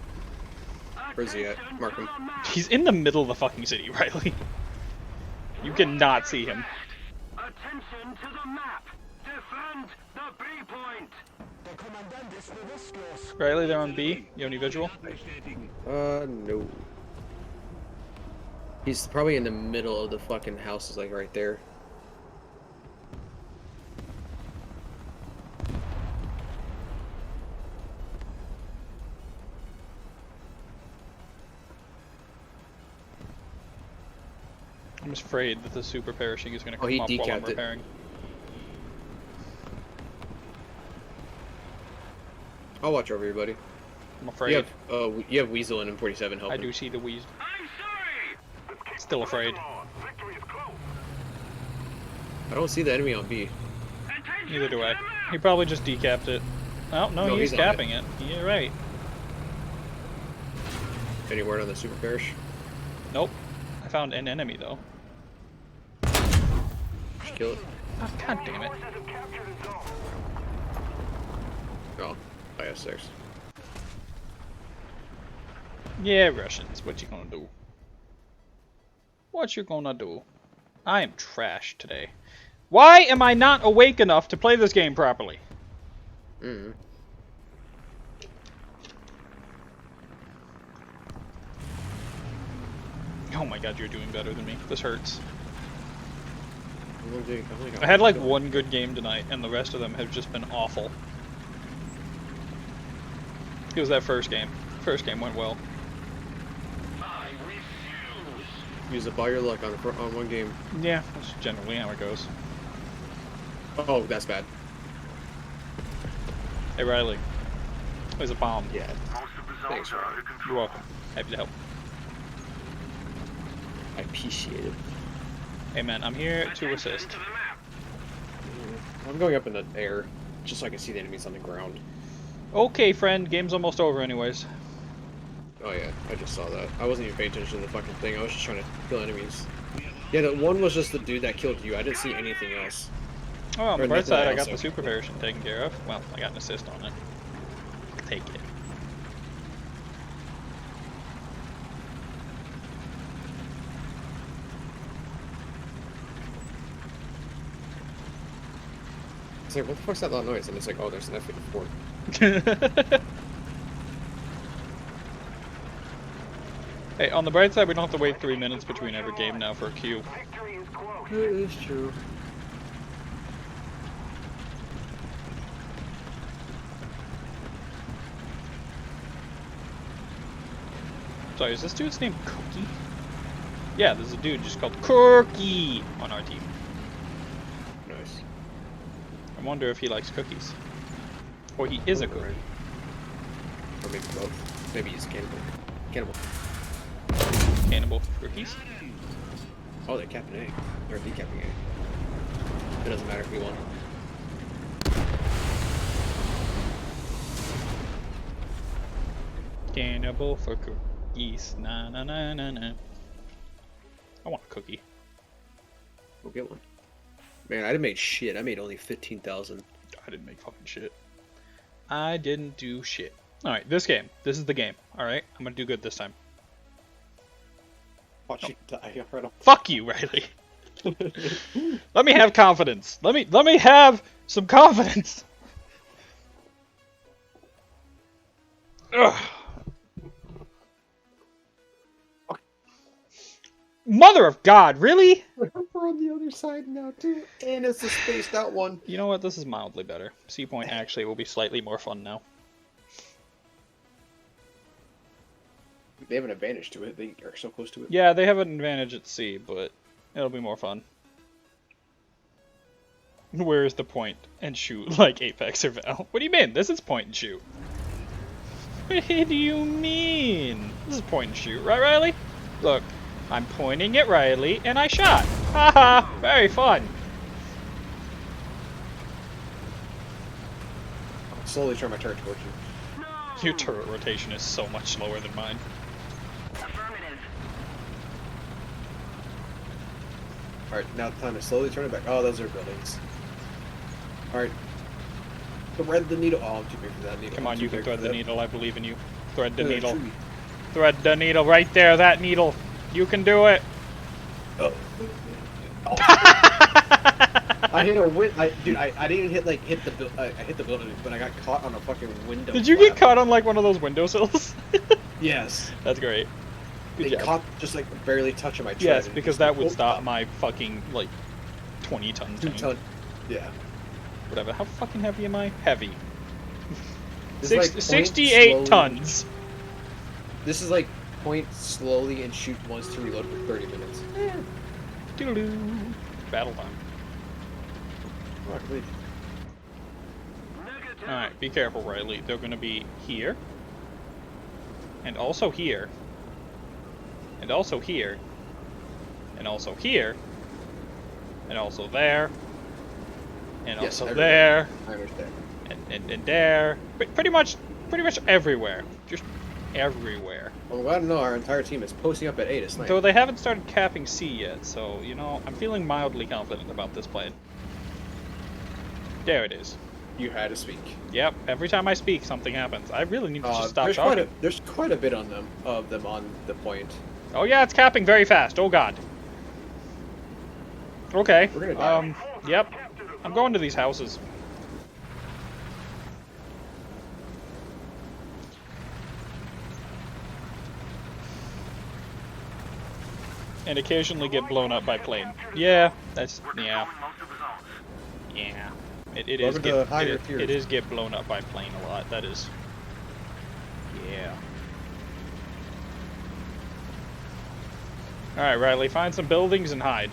Where's he at? Attention Mark to him. the map. He's in the middle of the fucking city, Riley. You cannot see him. Attention to the map. Defend the B point. Riley, they're on B. You have any visual? No. He's probably in the middle of the fucking houses, like right there. I'm just afraid that the Super Perishing is gonna Oh, come he up while I'm decapped it. repairing. I'll watch over you, buddy. I'm afraid. You have Weasel and M47 helping. I do see the Weasel. I'm sorry. Let's keep Still the pressure afraid. on. Victory is close. I don't see the enemy on B. Attention Neither do to I. the map. He probably just decapped it. Oh, no, No, he's he's on capping it. You're right. Any word on the super parish? Nope. I found an enemy, though. Just kill it. Oh, God damn it. Forces have captured a zone. Oh, I have 6. Yeah, Russians, what you gonna do? What you gonna do? I am trash today. Why am I not awake enough to play this game properly? Mm-hmm. Oh my god, you're doing better than me. This hurts. I'm only got I had like kill. one good game tonight, and the rest of them have just been awful. It was that first game. First game went well. Use up all your luck on one game. Yeah, that's generally how it goes. Oh, that's bad. Hey Riley, there's a bomb. Yeah. Thanks, Zones are Ryan. under control. You're welcome. Happy to help. I appreciate it. Hey man, I'm here to assist. To the map. I'm going up in the air, just so I can see the enemies on the ground. Okay, friend, game's almost over anyways. Oh yeah, I just saw that. I wasn't even paying attention to the fucking thing. I was just trying to kill enemies. Yeah, the one was just the dude that killed you. I didn't see anything else. Oh, on the Or bright nothing side, I else, got the so- super parachute taken care of. Well, I got an assist on it. Take it. It's like, what the fuck's that loud noise? And it's like, oh, there's an F-84. Hey, on the bright side, we don't have to wait 3 minutes between every game now for a queue. Victory is close. It is true. Sorry, is this dude's name Cookie? Yeah, there's a dude just called Cookie on our team. Nice. I wonder if he likes cookies. Or he is a cookie. Or maybe both. Maybe he's a cannibal. Cannibal. Cannibal cookies? Oh, they're Captain A. Or the Captain A. It doesn't matter if we won. Cannibal for cookies. Na na na na na. I want a cookie. We'll get one. Man, I didn't make shit. I made only 15,000. I didn't make fucking shit. I didn't do shit. Alright, this game. This is the game. Alright? I'm gonna do good this time. Watch you die, right? Fuck you, Riley. Let me have confidence. Let me have some confidence. Ugh. Mother of God, really? We're on the other side now, too. And it's a spaced out one. You know what? This is mildly better. Sea Point actually will be slightly more fun now. They have an advantage to it. They are so close to it. Yeah, they have an advantage at sea, but it'll be more fun. Where is the point and shoot like Apex or Val? What do you mean? This is point and shoot. What do you mean? This is point and shoot, right, Riley? Look, I'm pointing at Riley and I shot. Haha, very fun. I'll slowly turn my turret towards you. Your turret rotation is so much slower than mine. Affirmative. Alright, now it's time to slowly turn it back. Oh, those are buildings. Alright. Thread the needle. Oh, I'm too big for that needle. Come I'm on, too you can big thread for the that. needle. I believe in you. Thread the Yeah, needle. tree. Thread the needle right there. That needle. You can do it. Oh. I hit a dude. I didn't hit I hit the building, but I got caught on a fucking window. Did you get flap. caught on like one of those windowsills? Yes. That's great. Good It job. caught just like barely touching my tread. Yes, and because just that would pulled stop up. my fucking like 20-ton 2 tank. ton. Yeah. Whatever. How fucking heavy am I? Heavy. This is like point 68 slowly- tons. This is like point slowly and shoot once to reload for 30 minutes. Doo-doo. Battle time. Rocket League. Negative. Alright, be careful, Riley. They're gonna be here. And also here. And also here. And also here. And also there. And Yes, also everywhere. there. I understand. and there. Pretty much everywhere. Just everywhere. Well, I'm glad to know our entire team is posting up at A to snipe. Though they haven't started capping C yet, so, you know, I'm feeling mildly confident about this plane. There it is. You had to speak. Yep, every time I speak, something happens. I really need to just stop talking. There's quite a bit of them on the point. Oh yeah, it's capping very fast. Oh god. Okay. We're gonna die. Yep. I'm going to these houses. And occasionally get blown up by plane. Yeah, that's yeah. Yeah. It is it is get blown up by plane a lot. That is. Yeah. Alright, Riley, find some buildings and hide.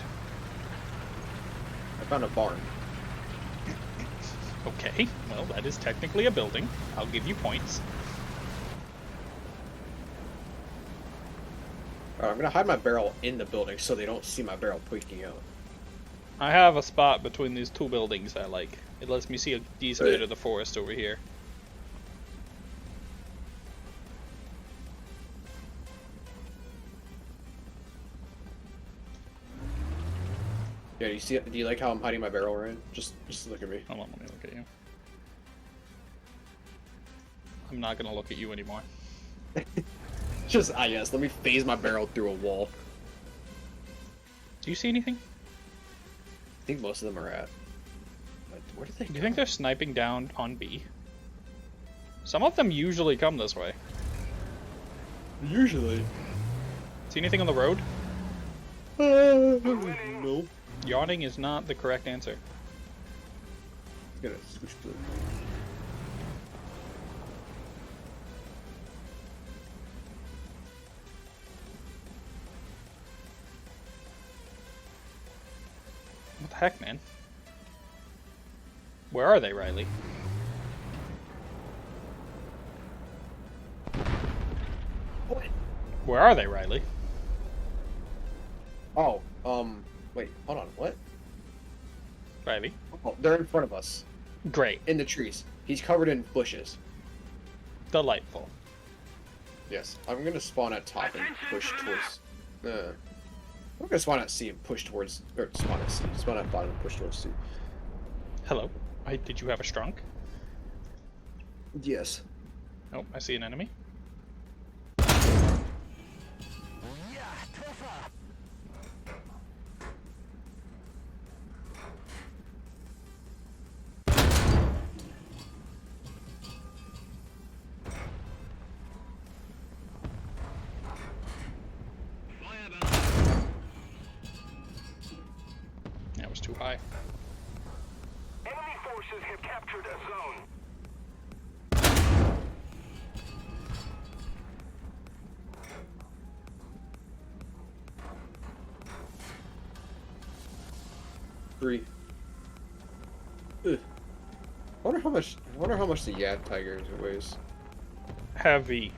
I found a barn. Okay, well, that is technically a building. I'll give you points. Alright, I'm gonna hide my barrel in the building so they don't see my barrel poking out. I have a spot between these two buildings I like. It lets me see a decent bit of the forest over here. Yeah, do you like how I'm hiding my barrel, Ryan? Just look at me. Hold on, let me look at you. I'm not gonna look at you anymore. Yes, let me phase my barrel through a wall. Do you see anything? I think most of them are at. But where do they Do you think they're sniping down on B? Some of them usually come this way. Usually. See anything on the road? Nope. Yawning is not the correct answer. Gonna switch to it. What the heck, man? Where are they, Riley? What? Where are they, Riley? Oh, wait, hold on, what? Riley? Oh, they're in front of us. Great. In the trees. He's covered in bushes. Delightful. Yes, I'm gonna spawn at top and push towards. I'm gonna spawn at C and push towards. Or spawn at C. Spawn at bottom and push towards C. Hello. Did you have a strunk? Yes. Oh, I see an enemy. That was too high. Enemy forces have captured a zone. Three. Ugh. I wonder how much the Yad Tiger weighs. Heavy.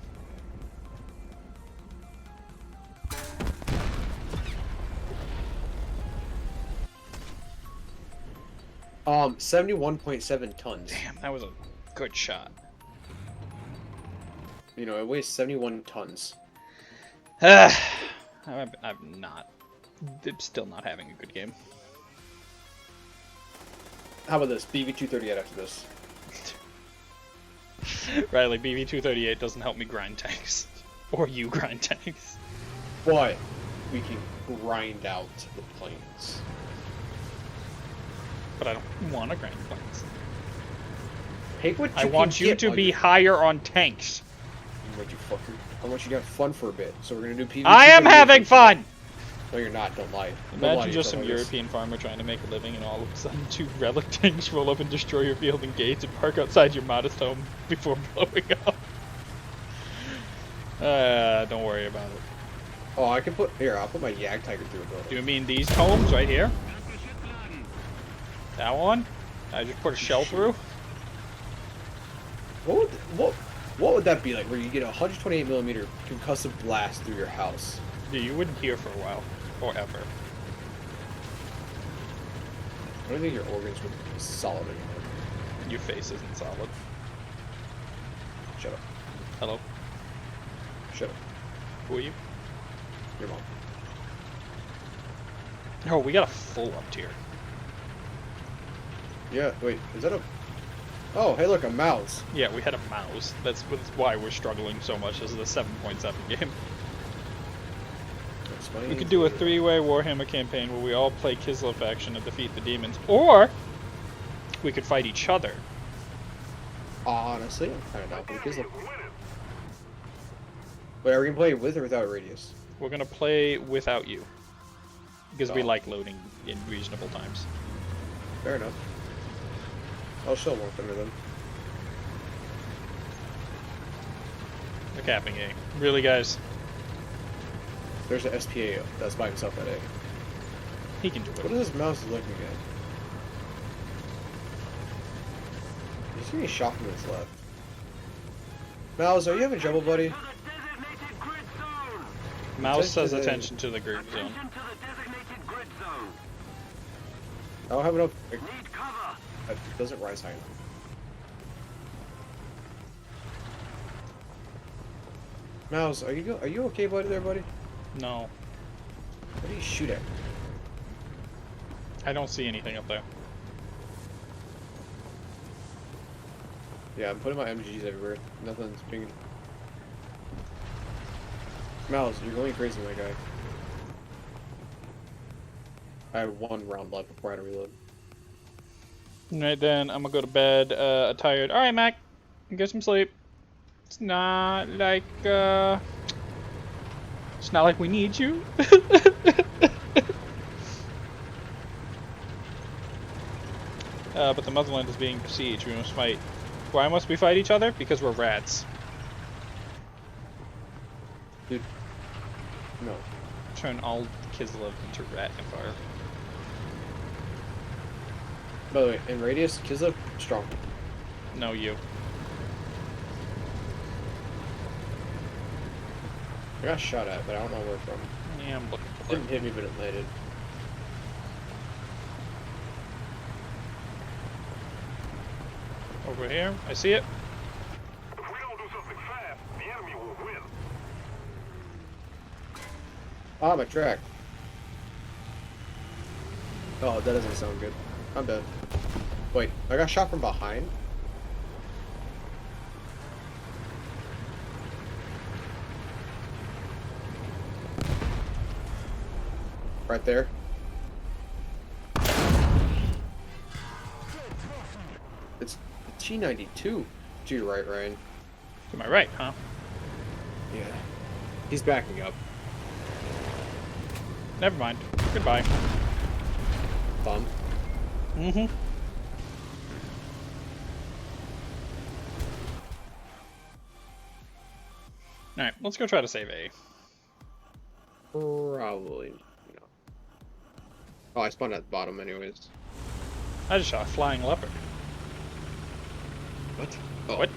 71.7 tons. Damn, that was a good shot. You know, it weighs 71 tons. I'm still not having a good game. How about this? BV-238 after this. Riley, BV-238 doesn't help me grind tanks. Or you grind tanks. But we can grind out the planes. But I don't want to grind planes. Take what you I want can you get to while be you're- higher on tanks. What you fucker? I want you to have fun for a bit. So we're gonna do PvP. I am having fun! No, you're not. Don't lie. Don't lie Imagine to just yourself some like this. European farmer trying to make a living and all of a sudden 2 relic tanks roll up and destroy your field and gates and park outside your modest home before blowing up. Don't worry about it. Oh, I can put here. I'll put my Yag Tiger through a building. Do you mean these homes right here? That one? I just put a shell through? What would that be like? Where you get a 128mm concussive blast through your house? Yeah, you wouldn't hear for a while. Or ever. I don't think your organs would be solid anymore. Your face isn't solid. Shut up. Hello? Shut up. Who are you? Your mom. Oh, we got a full up tier. Yeah, wait, is that a... Oh, hey look, a mouse. Yeah, we had a mouse. That's why we're struggling so much. This is a 7.7 game. Explain We could do a to- 3-way Warhammer campaign where we all play Kislev faction and defeat the demons. Or, we could fight each other. Honestly, I'm kind of down for the Kislev. Wait, are we gonna play with or without Radius? We're gonna play without you. Because we Oh. like loading in reasonable times. Fair enough. I'll show more under them. The capping A. Really, guys? There's an SPA that's by himself at A. He can do What it. is this mouse looking at? You see any shot from his left? Mouse, are you having trouble, buddy? Mouse says Attention to the- attention to the group zone. I don't have enough. It doesn't rise high enough. Mouse, are you okay, buddy? There, buddy? No. What do you shoot at? I don't see anything up there. Yeah, I'm putting my MGs everywhere. Nothing's being. Mouse, you're going crazy, my guy. I have 1 round left before I have to reload. Right then, I'm gonna go to bed, tired. Alright, Mac. Get some sleep. It's not like, it's not like we need you. But the motherland is being besieged. We must fight. Why must we fight each other? Because we're rats. Dude. No. Turn all Kislev into rat empire. By the way, in Radius, Kislev, strong. No, you. I got shot at, but I don't know where from. Yeah, I'm looking It for it. didn't hit me, but it landed. Over here. I see it. If we don't do something fast, the enemy will win. Ah, my track. Oh, that doesn't sound good. I'm dead. Wait, I got shot from behind? Right there. It's T92 to your right, Ryan. To my right, huh? Yeah. He's backing up. Never mind. Goodbye. Bum. Mm-hmm. Alright, let's go try to save A. Probably. No. Oh, I spawned at the bottom anyways. I just shot a flying leopard. What? Oh. What?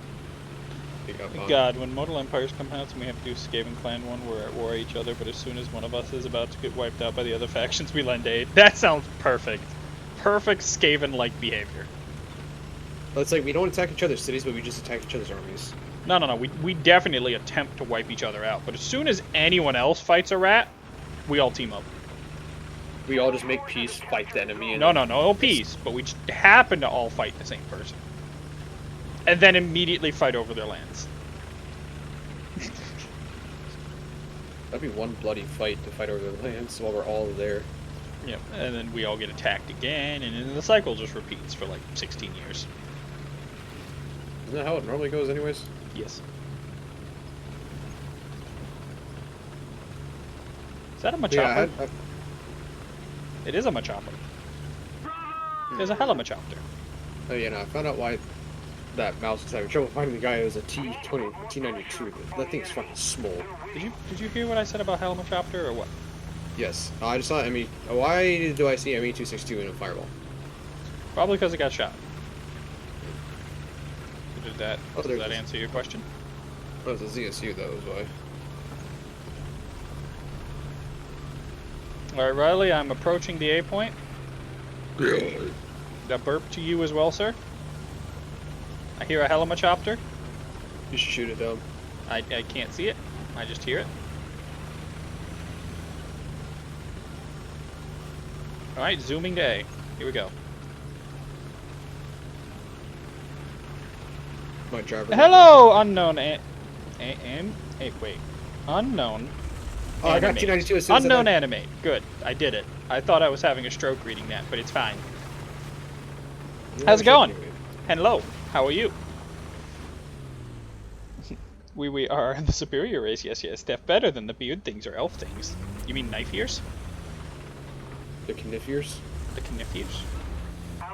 You got Thank bombed. God, when Mortal Empires come out and we have to do Skaven Clan 1, we're at war each other, but as soon as one of us is about to get wiped out by the other factions, we lend aid. That sounds perfect. Perfect Skaven-like behavior. Well, it's like we don't attack each other's cities, but we just attack each other's armies. No, we definitely attempt to wipe each other out, but as soon as anyone else fights a rat, we all team up. We all just make peace, fight the enemy. And No peace, but we just happen to all fight the same person. And then immediately fight over their lands. That'd be one bloody fight to fight over the lands while we're all there. Yep, and then we all get attacked again, and then the cycle just repeats for like 16 years. Isn't that how it normally goes anyways? Yes. Is that a Machopper? Yeah, It is a Machopper. There's a hell of a Machopter. oh yeah, no, I found out why that mouse was having trouble finding the guy. It was a T92. That thing's fucking small. Did you hear what I said about hell of a Machopter or what? Yes, I just saw ME. Why do I see ME262 in a fireball? Probably because it got shot. Did that, Oh, does there's that this- answer your question? Oh, it's a ZSU, that was why. Alright, Riley, I'm approaching the A point. A burp to you as well, sir. I hear a helicopter. You should shoot it down. I can't see it. I just hear it. Alright, zooming to A. Here we go. My driver. Hello, unknown wait. Unknown. Oh, I got animate. T92 as soon as I Unknown died. animate. Good. I did it. I thought I was having a stroke reading that, but it's fine. You How's it know, going? anyway. Hello. How are you? we are the superior race. Yes, yes. They're better than the beard things or elf things. You mean knife ears? The Knifiers. The Knifiers?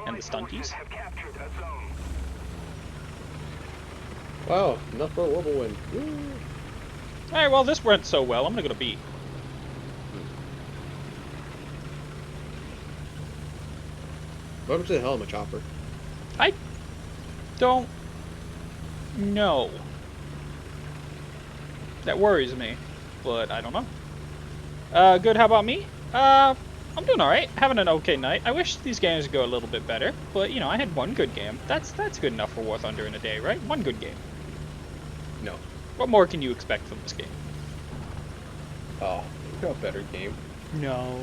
And the stunties? Have captured a zone. Wow, enough for a whirlwind. Woo. Alright, well, this went so well. I'm gonna go to B. Welcome to the hell of a chopper. I don't know. That worries me, but I don't know. Good, how about me? I'm doing alright. Having an okay night. I wish these games would go a little bit better, but, you know, I had one good game. That's good enough for War Thunder in a day, right? One good game. No. What more can you expect from this game? Oh, you got a better game. No.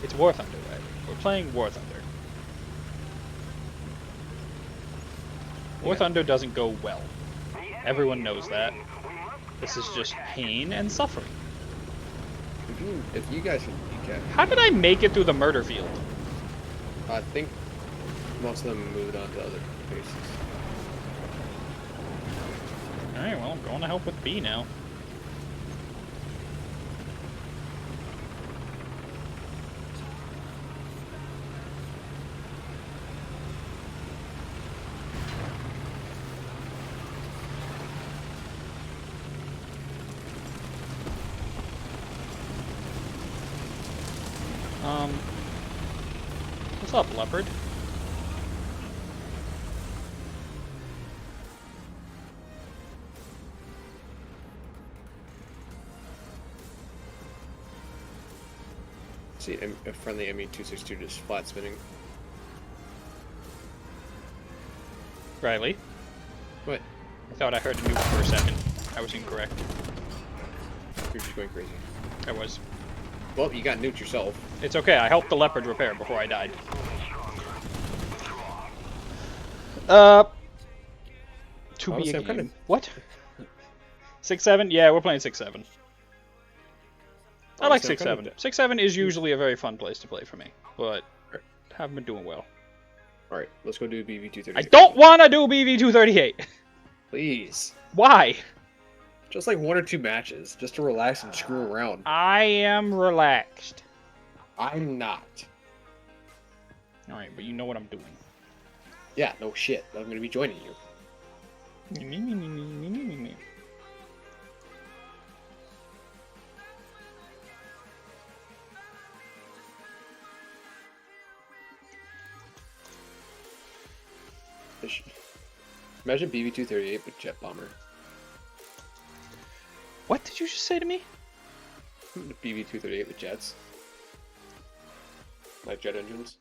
It's War Thunder, right? We're playing War Thunder. War Yeah. Thunder doesn't go well. The enemy Everyone is knows that. winning. We must This is just counterattack. pain and suffering. If you guys can, How did I make it through the murder field? I think most of them moved on to other bases. Alright, well, I'm going to help with B now. What's up, Leopard? See, a friendly ME-262 just flat spinning. Riley? What? I thought I heard a nuke for a second. I was incorrect. You're just going crazy. I was. Well, you got nuked yourself. It's okay, I helped the Leopard repair before I died. To be Honestly, a I'm kinda- game. What? 6-7? Yeah, we're playing 6-7. I like Honestly, I'm kinda 6-7. 6-7 is usually a very fun place to play for me, but haven't been doing well. Alright, let's go do BV-238. I don't want to do BV-238! Please. Why? Just like 1 or 2 matches, just to relax and screw around. I am relaxed. I'm not. Alright, but you know what I'm doing. Yeah, no shit. I'm gonna be joining you. Imagine BV-238 with jet bomber. What did you just say to me? BV-238 with jets. Like jet engines.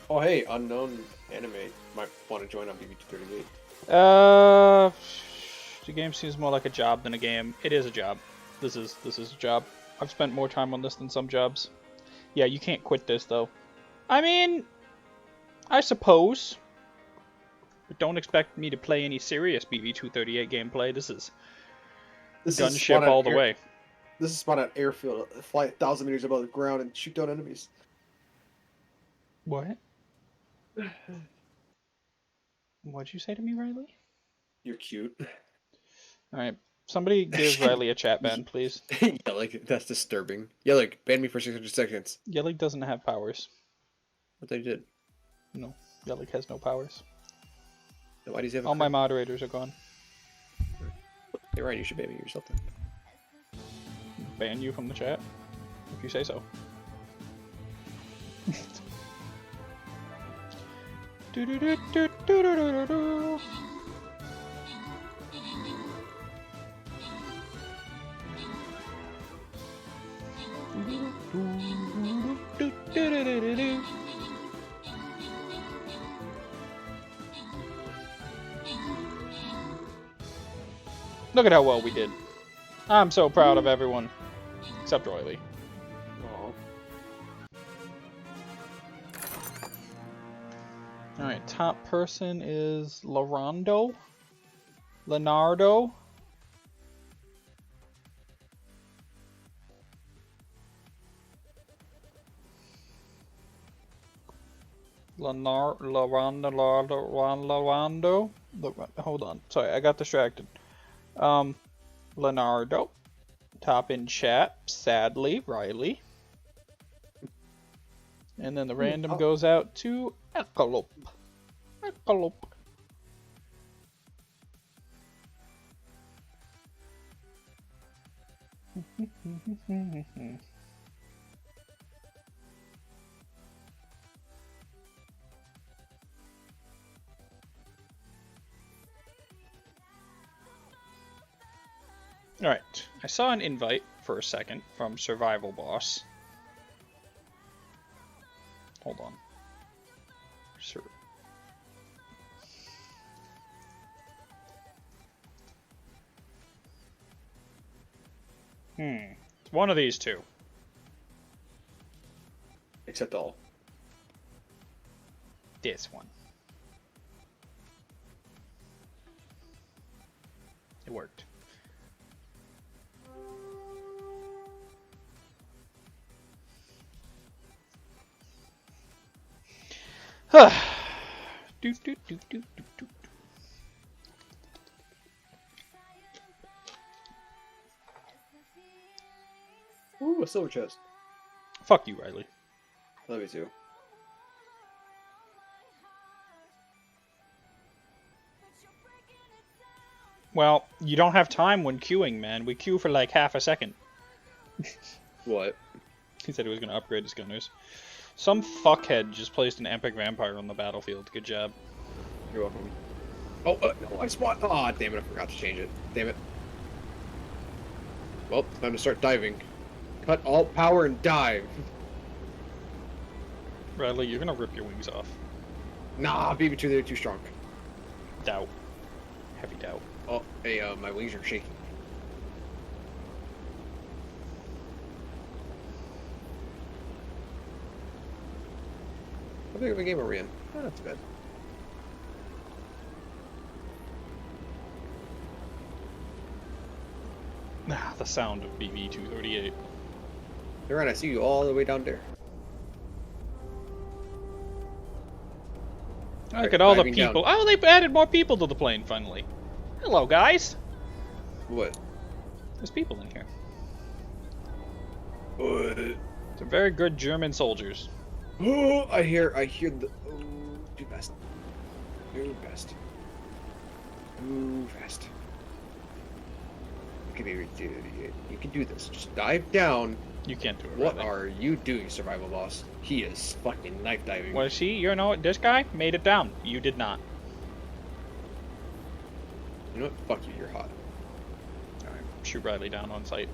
Oh hey, unknown anime might want to join on BV-238. The game seems more like a job than a game. It is a job. This is a job. I've spent more time on this than some jobs. Yeah, you can't quit this though. I mean, I suppose. But don't expect me to play any serious BV-238 gameplay. This is gunship all the way. This is spawn at airfield, fly 1,000 meters above the ground and shoot down enemies. What? What'd you say to me, Riley? You're cute. Alright, somebody give Riley a chat ban, please. Yeah, like that's disturbing. Yeah, like ban me for 600 seconds. Yellig doesn't have powers. What they did? No, Yellig has no powers. Why does he have? All my moderators are gone. You're right. You should ban me yourself then. Ban you from the chat, if you say so. Do-do-do-do-do-do-do-do. Do-do-do-do-do-do-do-do-do. Look at how well we did. I'm so proud of everyone. Except Roily. Alright, top person is Leonardo. Leonardo. Hold on. Sorry, I got distracted. Leonardo. Top in chat, sadly, Riley. And then the random goes out to Ecolope. Ecolope. Alright, I saw an invite for a second from Survival Boss. Hold on. It's one of these two. Except all. This one. It worked. Do, do, do, do, do, do. Ooh, a silver chest. Fuck you, Riley. Love you too. Well, you don't have time when queuing, man. We queue for like half a second. What? He said he was going to upgrade his gunners. Some fuckhead just placed an epic vampire on the battlefield. Good job. You're welcome. Oh, no, I spawned. Aw, damn it, I forgot to change it. Damn it. Well, time to start diving. Cut alt power and dive. Riley, you're going to rip your wings off. Nah, BB2, they're too strong. Doubt. Heavy doubt. Oh, hey, my wings are shaking. How big of a game are we in? Oh, not too bad. Ah, the sound of BB-238. You're right, I see you all the way down there. Look at all the diving people. down. Oh, they added more people to the plane, finally. Hello, guys. What? There's people in here. What? Some very good German soldiers. Oh, I hear the. Oh, too fast. Too fast. Too fast. Okay, baby, you can do this. Just dive down. You can't do it. What Riley. are you doing, Survival Boss? He is fucking knife diving. Was he? You know, this guy made it down. You did not. You know what? Fuck you, you're hot. Alright, shoot Riley down on sight.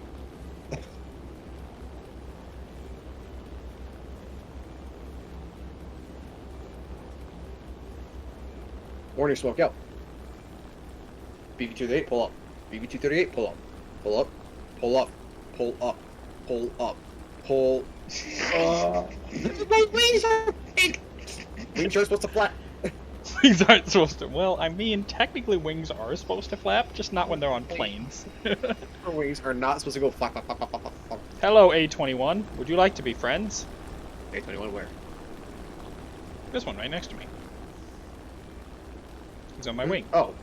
Warning, smoke out. BB-238, pull up. BB-238, pull up. Pull up. Pull up. Pull up. Pull up. Pull. My wings are big! Wings are supposed to flap. Wings aren't supposed to. Well, I mean, technically wings are supposed to flap, just not when they're on planes. Our wings are not supposed to go flap, flap, flap, flap, flap, flap. Hello, A21. Would you like to be friends? A21 where? This one right next to me. He's on my wing. Oh.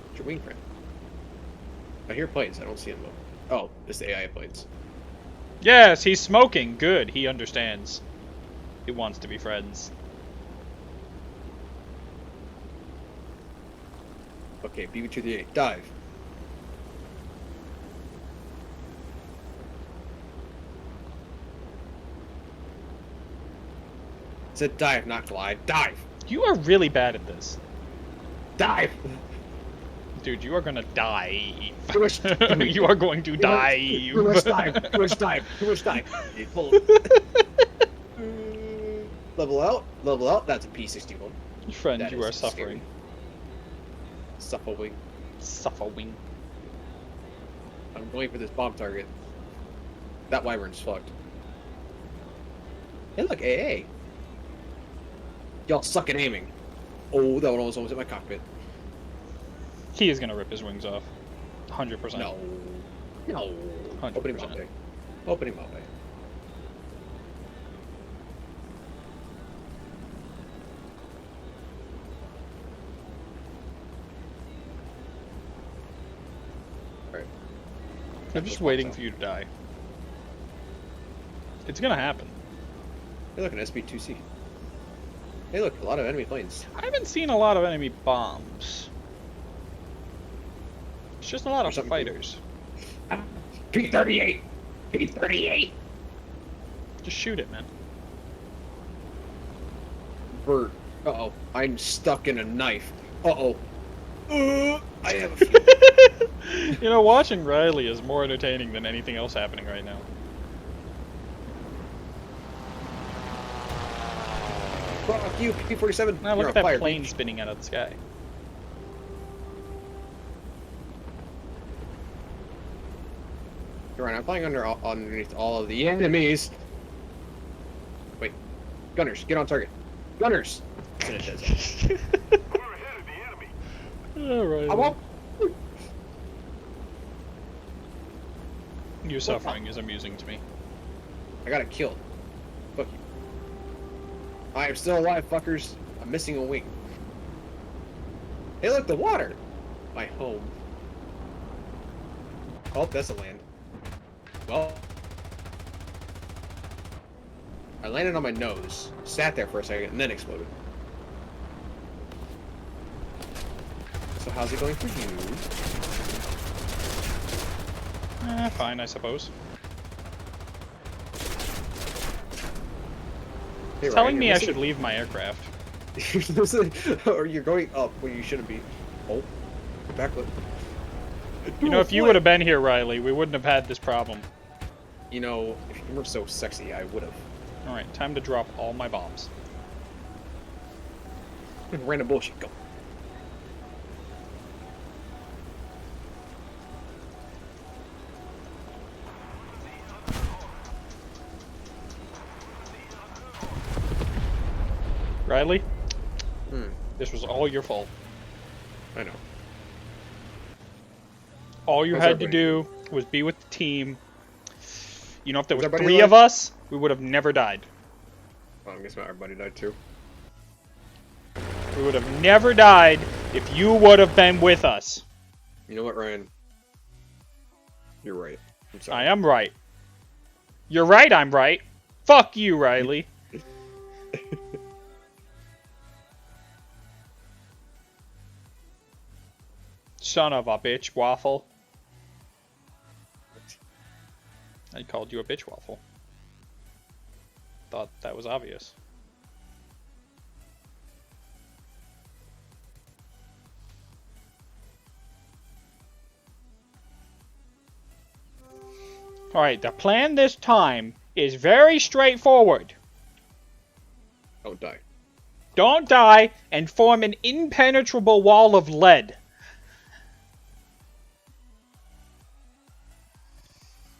It's your wing print. I hear planes, I don't see them though. Oh, it's the AI planes. Yes, he's smoking. Good. He understands. He wants to be friends. Okay, BB-238, dive. It said dive, not glide. Dive! You are really bad at this. Dive! Dude, you are gonna die. Too much- You are going to die. Too much dive, too much dive, too much dive. Okay, pull. Level out, that's a P61. Friend, That you are is suffering. scary. Suffering. Suffer wing. I'm going for this bomb target. That wyvern's fucked. Hey, look, AA. Y'all suck at aiming. Oh, that one almost hit my cockpit. He is gonna rip his wings off. 100%. No. No. 100%. Open him up, eh? Open him up, eh? Alright. I'm just waiting for you to die. It's gonna happen. Hey, look, an SB-2C. Hey, look, a lot of enemy planes. I haven't seen a lot of enemy bombs. It's just a lot Or of something. fighters. P-38! P-38! Just shoot it, man. Bert. Uh-oh. I'm stuck in a knife. Uh-oh. I have a few. You know, watching Riley is more entertaining than anything else happening right now. Fuck you, P-47. Now look You're at that on fire, plane bitch. spinning out of the sky. You're right, I'm flying underneath all of the enemies. Wait. Gunners, get on target. Gunners! Finish it. We're ahead of the enemy. Alright. I'm up. Your suffering is amusing to me. I got it killed. Fuck you. I am still alive, fuckers. I'm missing a wing. Hey, look, the water! My home. Oh, that's a land. Well, I landed on my nose, sat there for a second, and then exploded. So how's it going for you? Fine, I suppose. Hey, It's Ryan, telling you're me I missing- should leave my aircraft. or you're going up when you shouldn't be. Oh, backlit. You know, if you would have been here, Riley, we wouldn't have had this problem. You know, if you were so sexy, I would have. Alright, time to drop all my bombs. Random bullshit. Go. Riley, Hmm. this was all your fault. I know. All you How's had to everybody do was be with the team. You know, if there Is were everybody 3 alive? of us, we would have never died. Well, I guess not everybody died too. We would have never died if you would have been with us. You know what, Ryan? You're right. I'm sorry. I am right. You're right, I'm right. Fuck you, Riley. Son of a bitch, Waffle. I called you a bitch, Waffle. Thought that was obvious. Alright, the plan this time is very straightforward. Don't die. Don't die and form an impenetrable wall of lead.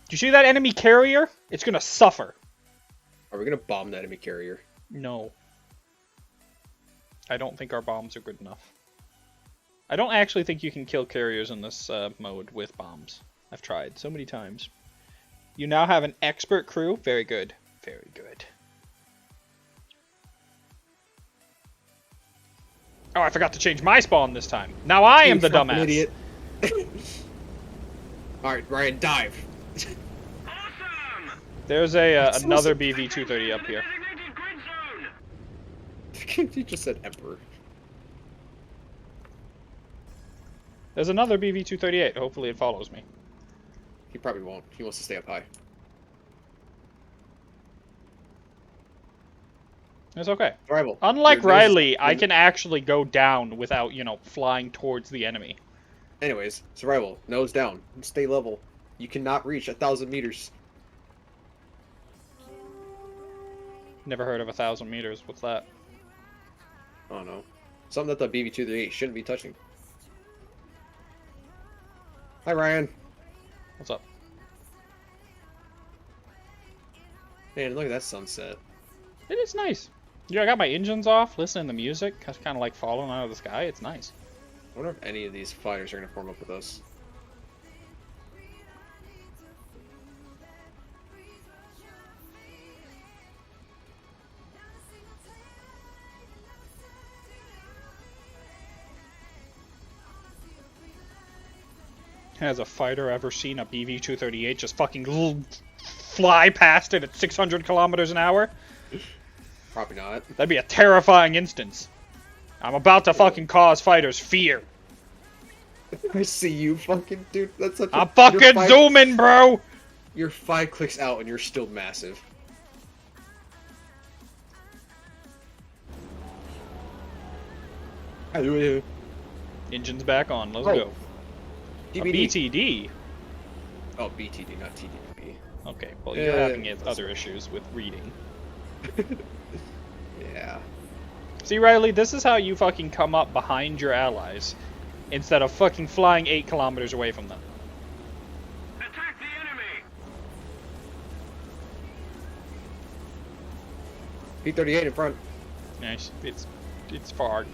Do you see that enemy carrier? It's gonna suffer. Are we gonna bomb the enemy carrier? No. I don't think our bombs are good enough. I don't actually think you can kill carriers in this mode with bombs. I've tried so many times. You now have an expert crew. Very good. Very good. Oh, I forgot to change my spawn this time. Now I am You the fucking dumbass. idiot. Alright, Ryan, dive. Awesome! There's a That's another awesome. BV-230 up here. Designated grid zone. You just said Emperor. There's another BV-238. Hopefully it follows me. He probably won't. He wants to stay up high. It's okay. Rival. Unlike your nose is- Riley, I can actually go down without, you know, flying towards the enemy. Anyways, survival. Nose down. Stay level. You cannot reach 1,000 meters. Never heard of 1,000 meters. What's that? Oh no. Something that the BB-238 shouldn't be touching. Hi, Ryan. What's up? Man, look at that sunset. It is nice. Yeah, I got my engines off, listening to music, kind of like falling out of the sky. It's nice. I wonder if any of these fighters are gonna form up with us. Has a fighter ever seen a BV-238 just fucking fly past it at 600 kilometers an hour? Probably not. That'd be a terrifying instance. I'm about to fucking cause fighters fear. I see you, fucking dude. That's such a. I'm fucking zooming, bro! You're 5 clicks out and you're still massive. Engine's back on. Let's Oh. go. A TBD. BTD. Oh, BTD, not TDP. Okay, well, you're having Yeah. other issues with reading. Yeah. See, Riley, this is how you fucking come up behind your allies instead of fucking flying 8 kilometers away from them. Attack the enemy! P-38 in front. Nice. It's far.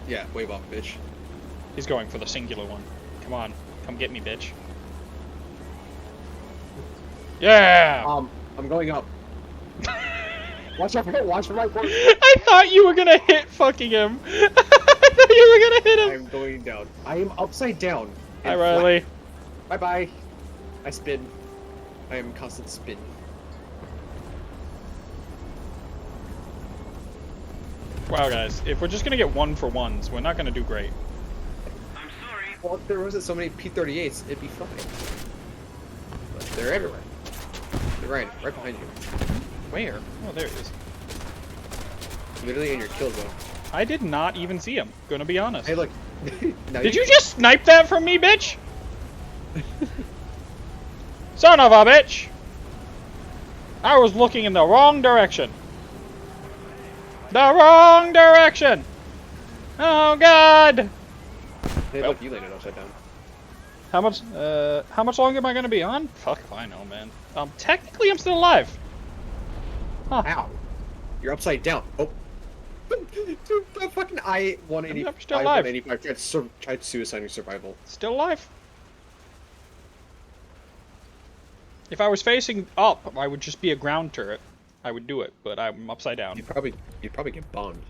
Yeah, wave off, bitch. He's going for the singular one. Come on. Come get me, bitch. Yeah! I'm going up. Watch out! Watch for my port. I thought you were gonna hit fucking him. I thought you were gonna hit him. I'm going down. I am upside down. Hi, Riley. Bye bye. I spin. I am constant spin. Wow, guys, if we're just gonna get 1-for-1s, we're not gonna do great. I'm sorry. Well, if there wasn't so many P-38s, it'd be fine. But they're everywhere. They're right behind you. Where? Oh, there it is. Literally in your kill zone. I did not even see him, gonna be honest. Hey, look. Now Did you just snipe that from me, bitch? Son of a bitch! I was looking in the wrong direction. The wrong direction! Oh god! Hey, look, you landed upside down. How much longer am I gonna be on? Fuck if I know, man. Technically I'm still alive. Huh. Ow. You're upside down. Oh. Dude, the fucking I-180. I'm still alive. I-185 tried suiciding survival. Still alive. If I was facing up, I would just be a ground turret. I would do it, but I'm upside down. You'd probably get bombed.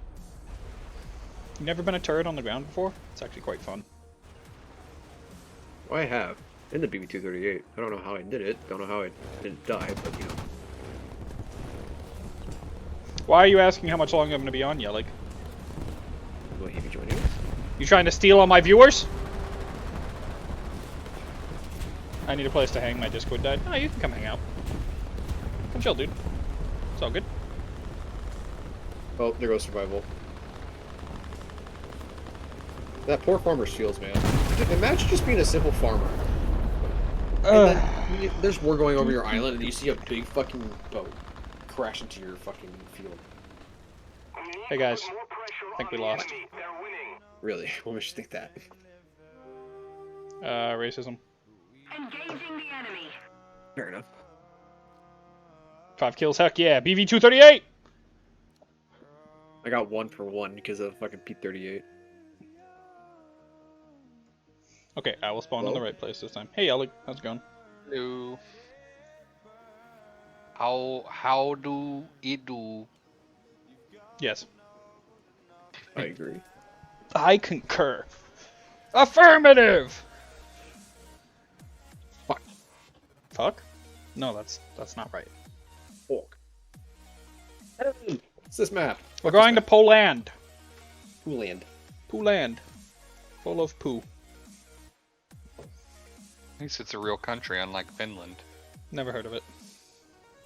You never been a turret on the ground before? It's actually quite fun. Well, I have. In the BB-238. I don't know how I did it. Don't know how I didn't die, but you know. Why are you asking how much longer I'm going to be on, Yellig? Will he be joining us? You trying to steal all my viewers? I need a place to hang. My Discord died. Oh, you can come hang out. Come chill, dude. It's all good. Oh, there goes survival. That poor farmer's fields, man. Dude, imagine just being a simple farmer. And then there's war going over your island, and you see a big fucking boat crash into your fucking field. Hey guys, I think we lost. Really? What makes you think that? Racism. Engaging the enemy. Fair enough. 5 kills, heck yeah. BV-238! I got 1 for 1 because of fucking P-38. Okay, I will spawn in the Hello? right place this time. Hey, Yellig, how's it going? Hello. How do it do? Yes. I agree. I concur. Affirmative! Fuck. Fuck? No, that's not right. Fuck. Hey, what's this map? We're going to Poland. Pooland. Pooland. Full of poo. At least it's a real country, unlike Finland. Never heard of it.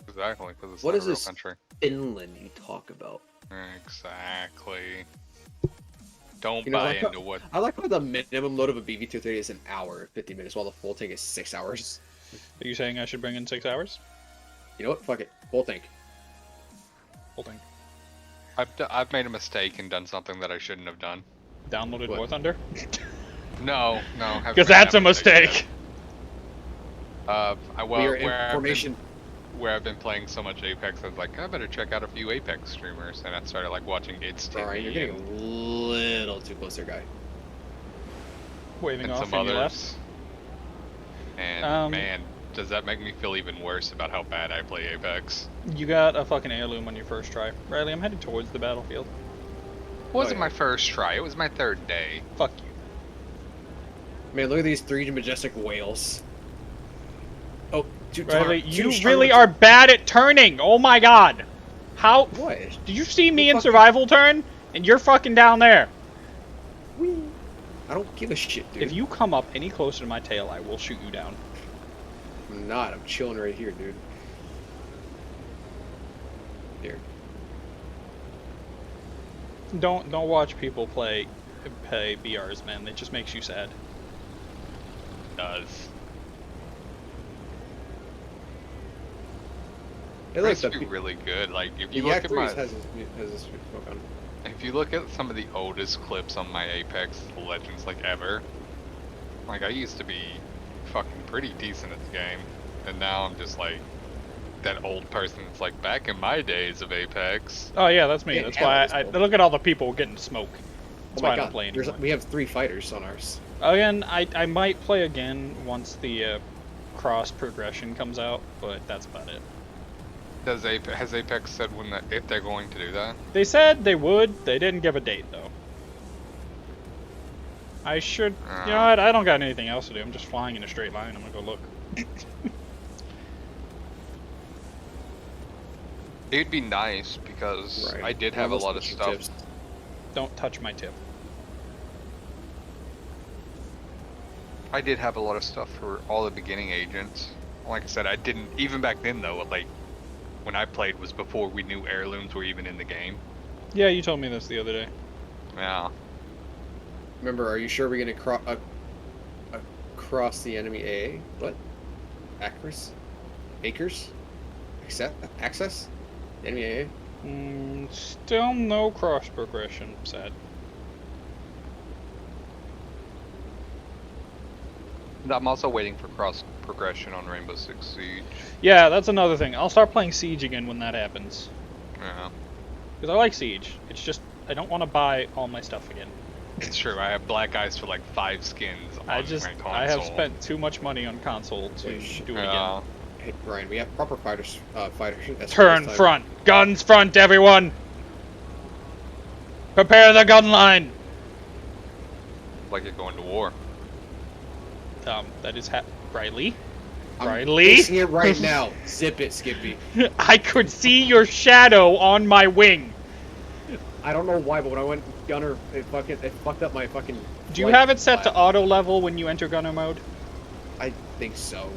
Exactly, because it's What not is a real this? country. Finland you talk about. Exactly. Don't You know, buy like- into what. I like how the minimum load of a BB-230 is an hour, 50 minutes, while the full tank is 6 hours. Are you saying I should bring in 6 hours? You know what? Fuck it. Full tank. Full thing. I've made a mistake and done something that I shouldn't have done. Downloaded What? War Thunder? No, haven't Because made that's that a mistake. yet. Well, Your where I've been information. where I've been playing so much Apex, I was like, I better check out a few Apex streamers, and I started like watching It's Alright, you're getting a little too close there, guy. Waving and off some and you left. others. And Um, man, does that make me feel even worse about how bad I play Apex? You got a fucking heirloom on your first try. Riley, I'm headed towards the battlefield. It wasn't yeah. my first try, it was my third day. Fuck you. Man, look at these 3 majestic whales. Oh, dude, Riley, Tar- you dude, really Tar- are bad at turning. Oh my god. How? What? Did you see me Well, in fuck survival turn? And you're fucking down there. I don't give a shit, dude. If you come up any closer to my tail, I will shoot you down. I'm not. I'm chilling right here, dude. Here. Don't watch people play BRs, man. It just makes you sad. It does. Hey, It look, used the, to be really good. Like if the you look Yak at 3 my, has this smoke on. if you look at some of the oldest clips on my Apex Legends like ever, like I used to be fucking pretty decent at the game, and now I'm just like that old person that's like back in my days of Apex. Oh yeah, that's me. Yeah, That's yeah, why that's I cool. look at all the people getting smoke. That's Oh why my I don't god, play there's, anymore. we have 3 fighters on ours. Again, I might play again once the cross progression comes out, but that's about it. Has Apex said if they're going to do that? They said they would. They didn't give a date though. I should. You know what? I don't got anything else to do. I'm just flying in a straight line. I'm gonna go look. It'd be nice because Right. I did have a Almost lot of pushing stuff. tips. Don't touch my tip. I did have a lot of stuff for all the beginning agents. Like I said, I didn't even back then though. Like when I played was before we knew heirlooms were even in the game. Yeah, you told me this the other day. Yeah. Remember, are you sure we're gonna cross the enemy AA? What? Acres? Acres? Access? Enemy AA? Still no cross progression. Sad. I'm also waiting for cross progression on Rainbow Six Siege. Yeah, that's another thing. I'll start playing Siege again when that happens. Yeah. Because I like Siege. It's just, I don't want to buy all my stuff again. It's true. I have black eyes for like 5 skins on my console. I have spent too much money on console to Wait, do it again. Yeah. Hey, Ryan, we have proper fighters. That's Turn this time. front! Guns front, everyone! Prepare the gun line! Like you're going to war. That is Riley? I'm Riley? fixing it right now. Zip it, Skippy. I could see your shadow on my wing! I don't know why, but when I went gunner, it fucked up my fucking. Do you flight have it set to file. auto level when you enter gunner mode? I think so.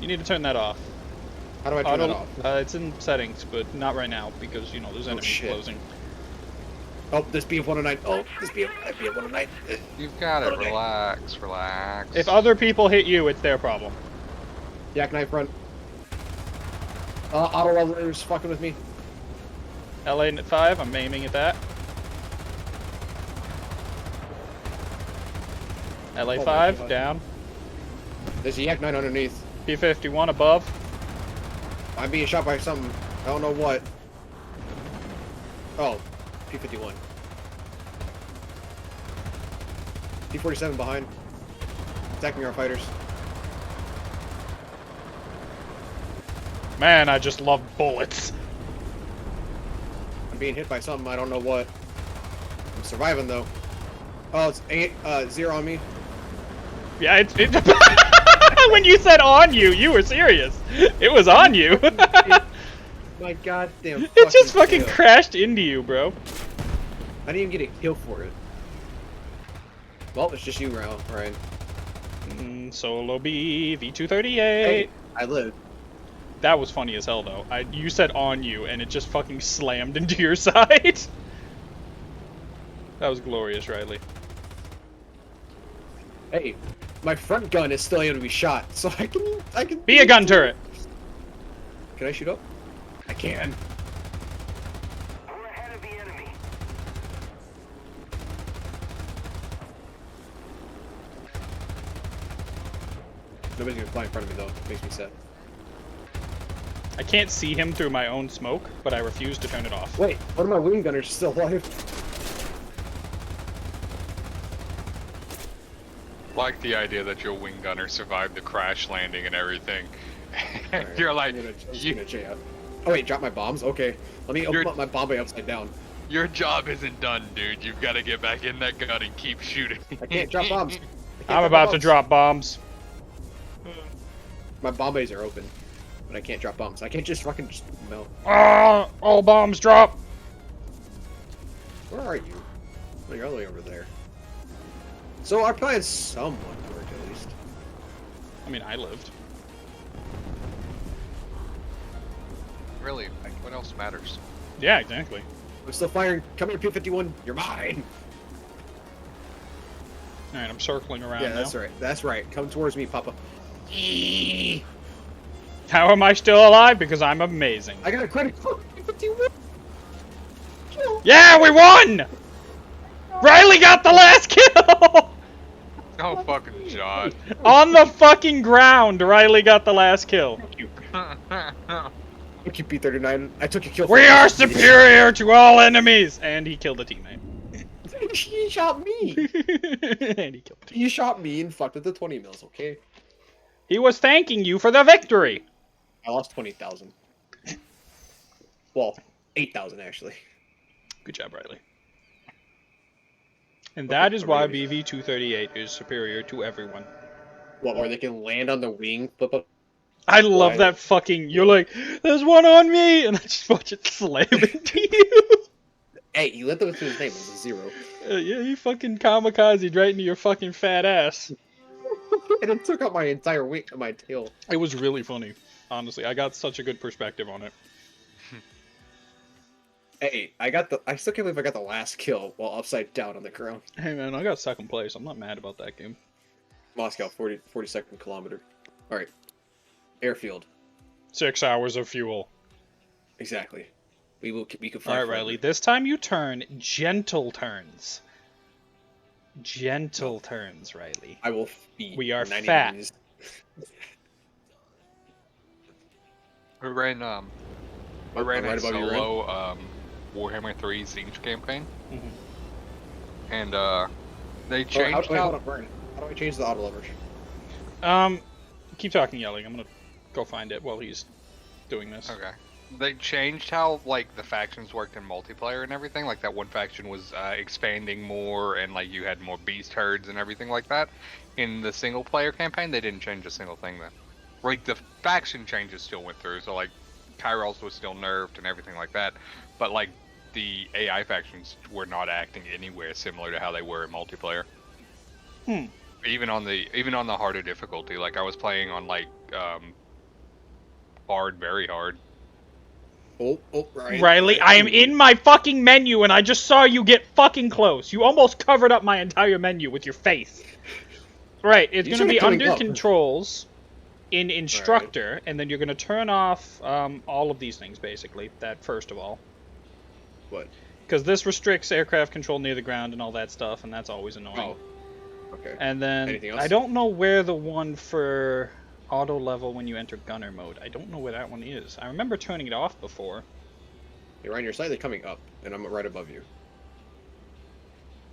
You need to turn that off. How do I turn that off? It's in settings, but not right now because, you know, there's enemies shit. closing. Oh, this BF-109. Oh, this BF-109. You've got it. Okay. Relax, relax. If other people hit you, it's their problem. Yak knife front. Auto levelers fucking with me. LA-5, I'm aiming at that. LA-5, God. down. There's a Yak 9 underneath. P-51 above. I'm being shot by something. I don't know what. Oh, P-51. P-47 behind. Attacking our fighters. Man, I just love bullets. I'm being hit by something. I don't know what. I'm surviving though. Oh, it's 0 on me. Yeah, when you said on you, you were serious. It was on you. My goddamn. It just fucking kill. crashed into you, bro. I didn't even get a kill for it. Well, it's just you, Ryan. Solo B, V238. Hey, I lived. That was funny as hell, though. You said on you, and it just fucking slammed into your side. That was glorious, Riley. Hey, my front gun is still able to be shot, so I can. Be a gun turret. Can I shoot up? I can. We're ahead of the enemy. Nobody's gonna fly in front of me though. Makes me sad. I can't see him through my own smoke, but I refuse to turn it off. Wait, one of my wing gunners still alive? Like the idea that your wing gunner survived the crash landing and everything. Alright, You're like, I'm gonna JF. Oh wait, drop my bombs? Okay. Let me open up my bomb bay upside down. your job isn't done, dude. You've got to get back in that gun and keep shooting. I can't drop bombs. I'm about to drop bombs. My bomb bays are open, but I can't drop bombs. I can't just fucking just melt. Ah! All bombs drop! Where are you? Oh, you're all the way over there. So our plan somewhat worked at least. I mean, I lived. Really, like, what else matters? Yeah, exactly. I'm still firing. Come here, P-51. You're mine. Alright, I'm circling around Yeah, now. that's right. That's right. Come towards me, Papa. How am I still alive? Because I'm amazing. I got a critical P-51. Kill. Yeah, we won! Riley got the last kill! Oh, fucking John. On the fucking ground, Riley got the last kill. Thank you, P-39. I took a kill. We are superior to all enemies! And he killed a teammate. He shot me. And he killed a teammate. You shot me and fucked with the 20 mils, okay? He was thanking you for the victory! I lost 20,000. Well, 8,000 actually. Good job, Riley. And that is why BV-238 is superior to everyone. What, where they can land on the wing, flip up? I love Why? that fucking, you're like, there's one on me! And I just watch it slam into you! Hey, you let them with his name. It was a 0. Yeah, he fucking kamikazed right into your fucking fat ass. And it took out my entire wing, my tail. It was really funny, honestly. I got such a good perspective on it. Hey, I still can't believe I got the last kill while upside down on the ground. Hey man, I got second place. I'm not mad about that game. Moscow, 42nd kilometer. Alright. Airfield. 6 hours of fuel. Exactly. We can fly. Alright, forever. Riley. This time you turn gentle turns. Gentle turns, Riley. I will be. We are 90 fat. degrees. We ran I'm a right above you, Ryan. solo Warhammer 3 Siege campaign, Mhm. and they Oh, changed wait, how. hold on, Brian. How do I change the auto leverage? Keep talking, yelling. I'm gonna go find it while he's doing this. Okay. They changed how like the factions worked in multiplayer and everything. Like that one faction was expanding more, and like you had more beast herds and everything like that. In the single player campaign, they didn't change a single thing then. Like the faction changes still went through, so like Kyrals was still nerfed and everything like that. But like the AI factions were not acting anywhere similar to how they were in multiplayer. Hmm. Even on the harder difficulty, like I was playing on like hard, very hard. Oh, Ryan. Riley, I am in my fucking menu and I just saw you get fucking close. You almost covered up my entire menu with your face. Right, it's You gonna be started coming under up. controls in instructor, and then you're gonna turn off all of these things basically. That first of all. What? Because this restricts aircraft control near the ground and all that stuff, and that's always annoying. Oh. Okay. And then Anything else? I don't know where the one for auto level when you enter gunner mode. I don't know where that one is. I remember turning it off before. Hey, Ryan, you're slightly coming up, and I'm right above you.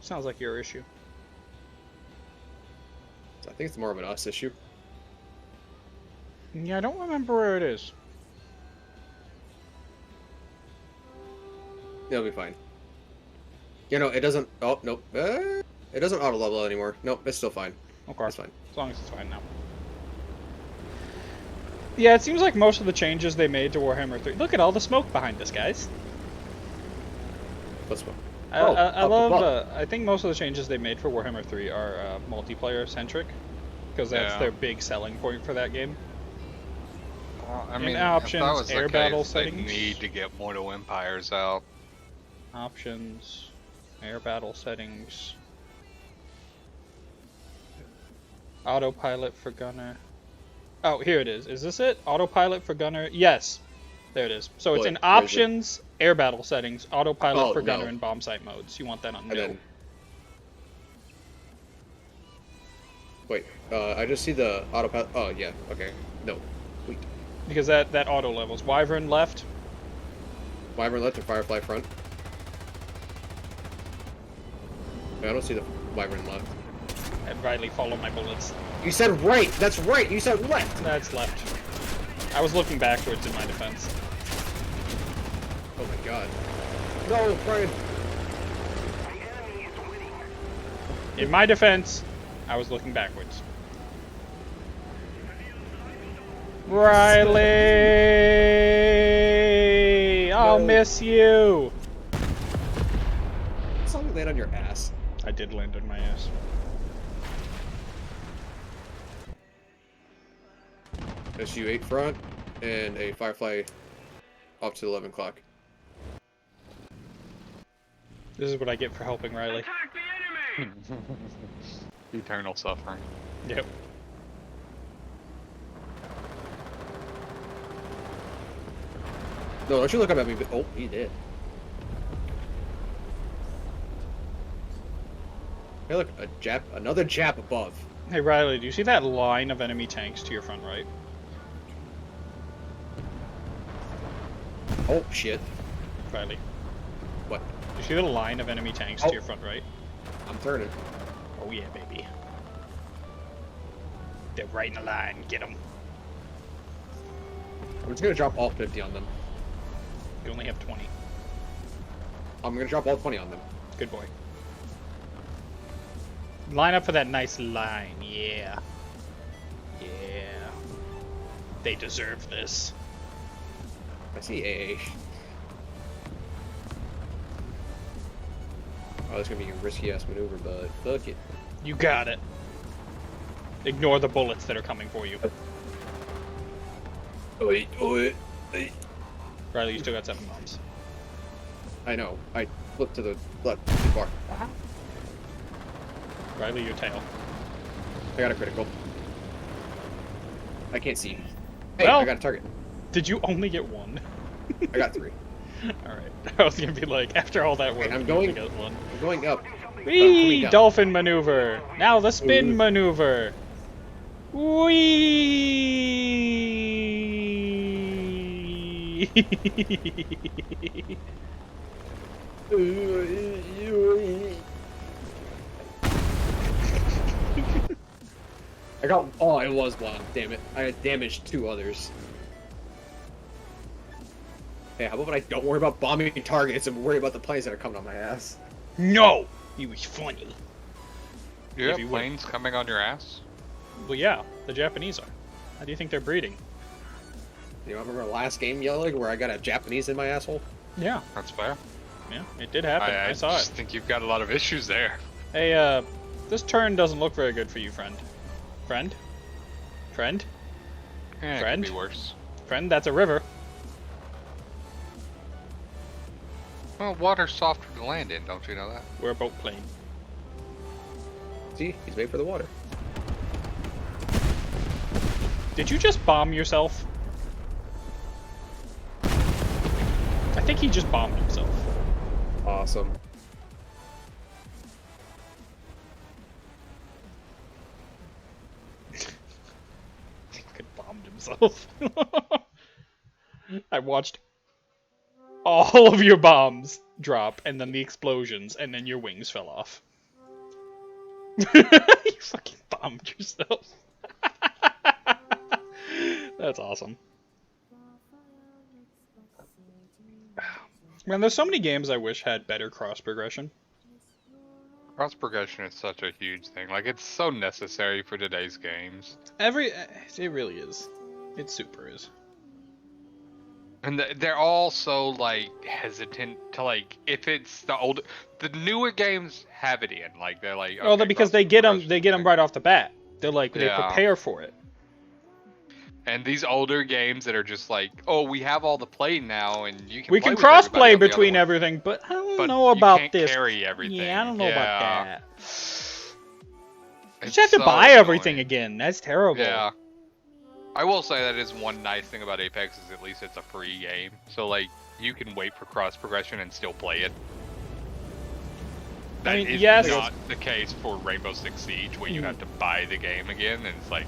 Sounds like your issue. So I think it's more of an us issue. Yeah, I don't remember where it is. It'll be fine. You know, it doesn't. Oh, nope. It doesn't auto level anymore. Nope, it's still fine. Okay. It's fine. As long as it's fine now. Yeah, it seems like most of the changes they made to Warhammer 3. Look at all the smoke behind us, guys. Let's go. I up love. above. I think most of the changes they made for Warhammer 3 are multiplayer centric, because that's Yeah. their big selling point for that game. Well, I In mean, options, if that was air the battle case, they settings. need to get Mortal Empires out. Options, air battle settings, autopilot for gunner. Oh, here it is. Is this it? Autopilot for gunner? Yes. There it is. So it's What? in Where is it? options, air battle settings, autopilot Oh, for gunner, no. and bomb sight modes. You want that on And no. then. Wait. I just see the autopilot. Oh yeah, okay. No, wait. Because that auto levels. Wyvern left. Wyvern left or Firefly front? I don't see the Wyvern left. And Riley, follow my bullets. You said right. That's right. You said left. That's left. I was looking backwards in my defense. Oh my god. No, Brian. In my defense, I was looking backwards. Riley! I'll miss you! It's not land on your ass. I did land on my ass. SU-8 front and a Firefly up to 11 o'clock. This is what I get for helping Riley. Attack the enemy! Eternal suffering. Yep. No, don't you look up at me. Oh, he did. Hey, look, another Jap above. Hey Riley, do you see that line of enemy tanks to your front right? Oh shit. Riley, What? do you see the line of enemy tanks Oh. to your front right? I'm turning. Oh yeah, baby. They're right in the line. Get them. I'm just gonna drop all 50 on them. You only have 20. I'm gonna drop all 20 on them. Good boy. Line up for that nice line. Yeah. Yeah. They deserve this. I see AA. Oh, that's gonna be a risky ass maneuver, but fuck it. You got it. Ignore the bullets that are coming for you. Oi. Riley, you still got 7 bombs. I know. I flipped to the left too far. Riley, your tail. I got a critical. I can't see. Hey, Well- I got a target. Did you only get 1? I got 3. Alright. I was gonna be like, after all that work, I'm you going- only got 1. I'm going up. Whee! down. Dolphin maneuver! Now the spin Ooh. maneuver! Whee! I got. Oh, it was one. Damn it! I had damaged 2 others. Hey, how about I don't worry about bombing targets and worry about the planes that are coming on my ass? No! He was funny. You If have you would. planes coming on your ass? Well, yeah, the Japanese are. How do you think they're breeding? You know, remember last game yelling where I got a Japanese in my asshole? Yeah, That's fair. yeah, it did happen. I saw just it. think you've got a lot of issues there. Hey, this turn doesn't look very good for you, friend. Friend? Friend? Eh, it could Friend? be worse. Friend, that's a river. Well, water's softer to land in, don't you know that? We're a boat plane. See, he's made for the water. Did you just bomb yourself? I think he just bombed himself. Awesome. Fucking bombed himself. I watched all of your bombs drop, and then the explosions, and then your wings fell off. You fucking bombed yourself. That's awesome. Man, there's so many games I wish had better cross progression. Cross progression is such a huge thing. Like, it's so necessary for today's games. It really is. It super is. And they're all so, like, hesitant to, like, if it's the newer games have it in. Like, they're like, Well, okay, because they get them cross-progression. right off the bat. They're like, they Yeah. prepare for it. And these older games that are just like, oh, we have all the play now, and you can We play can with cross everybody play on the other between one, everything, but I don't but know you about can't this. carry everything. Yeah, I don't know about Yeah. that. You It's just have to so buy everything annoying. again. That's terrible. Yeah. I will say that is one nice thing about Apex is at least it's a free game. So like you can wait for cross progression and still play it. That mean, is yes. not the case for Rainbow Six Siege, where you have to buy the game again, and it's like,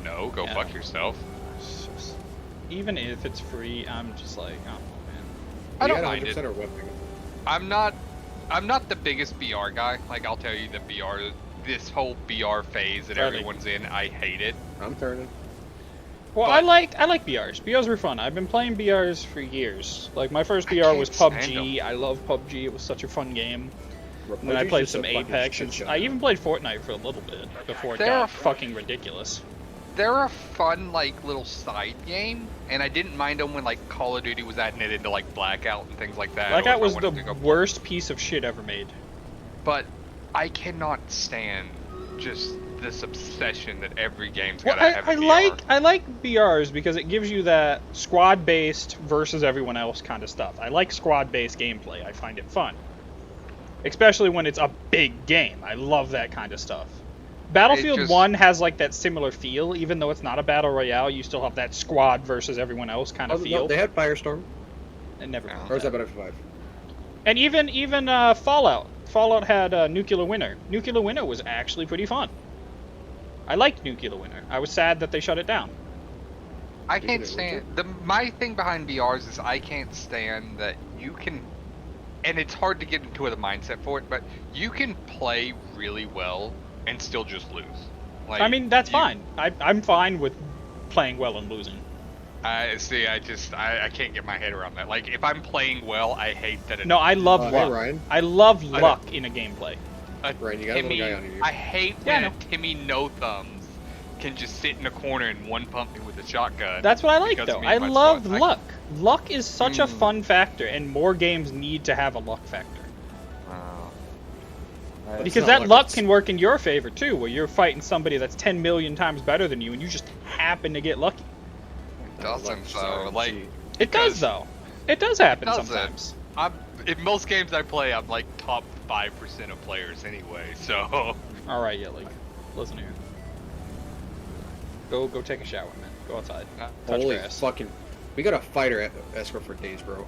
no, go Yeah. fuck yourself. It's just- even if it's free, I'm just like, oh man. I You don't got mind it. 100% or what? I'm not the biggest BR guy. Like, I'll tell you, this whole BR phase that Really? everyone's in, I hate it. I'm turning. Well, But- I like BRs. BRs were fun. I've been playing BRs for years. Like my first BR can't was stand PUBG. I love PUBG. It was such a fun game. And then I PUBG's played just a some fucking Apex. shit And show I now. even played Fortnite for a little bit before it They're got a- fucking ridiculous. They're a fun, like, little side game, and I didn't mind them when, like, Call of Duty was adding it into, like, Blackout and things like that. or Blackout if I was the wanted to go- worst piece of shit ever made. But I cannot stand just this obsession that every game's Well, gotta have a I VR. like BRs because it gives you that squad-based versus everyone else kind of stuff. I like squad-based gameplay. I find it fun, especially when it's a big game. I love that kind of stuff. Battlefield just- 1 has like that similar feel, even though it's not a battle royale. You still have that squad versus everyone else kind Oh, of no, feel. they had Firestorm. And never. Yeah. mind Or was that. that Battlefield 5? And even Fallout. Fallout had Nuclear Winter. Nuclear Winter was actually pretty fun. I liked Nuclear Winter. I was sad that they shut it down. I Is can't it stand my thing behind BRs is I can't stand that you can, and it's hard to get into the mindset for it, but you can play really well and still just lose. Like, I mean, that's you- fine. I'm fine with playing well and losing. I see. I can't get my head around that. Like, if I'm playing well, I hate that. No, I love Hey, luck. Ryan. I love I luck in a gameplay. Ryan, you got a little guy on you. I hate Yeah, I when know. a Timmy No Thumbs can just sit in a corner and one pump me with a shotgun. That's what I like, because though. me I and my love squad. luck. Luck is such a Mm. fun factor, and more games need to have a luck factor. It's Because not that luck, luck it's- can work in your favor, too, where you're fighting somebody that's 10 million times better than you, and you just happen to get lucky. It doesn't Luck, though. sorry, Like, gee. It does, Because- though. It does happen doesn't. sometimes. in most games I play, I'm like top 5% of players anyway. So Alright, Yelly. Listen here. Go take a shower, man. Go outside. Touch Holy grass. fucking. We got a fighter escort for days, bro.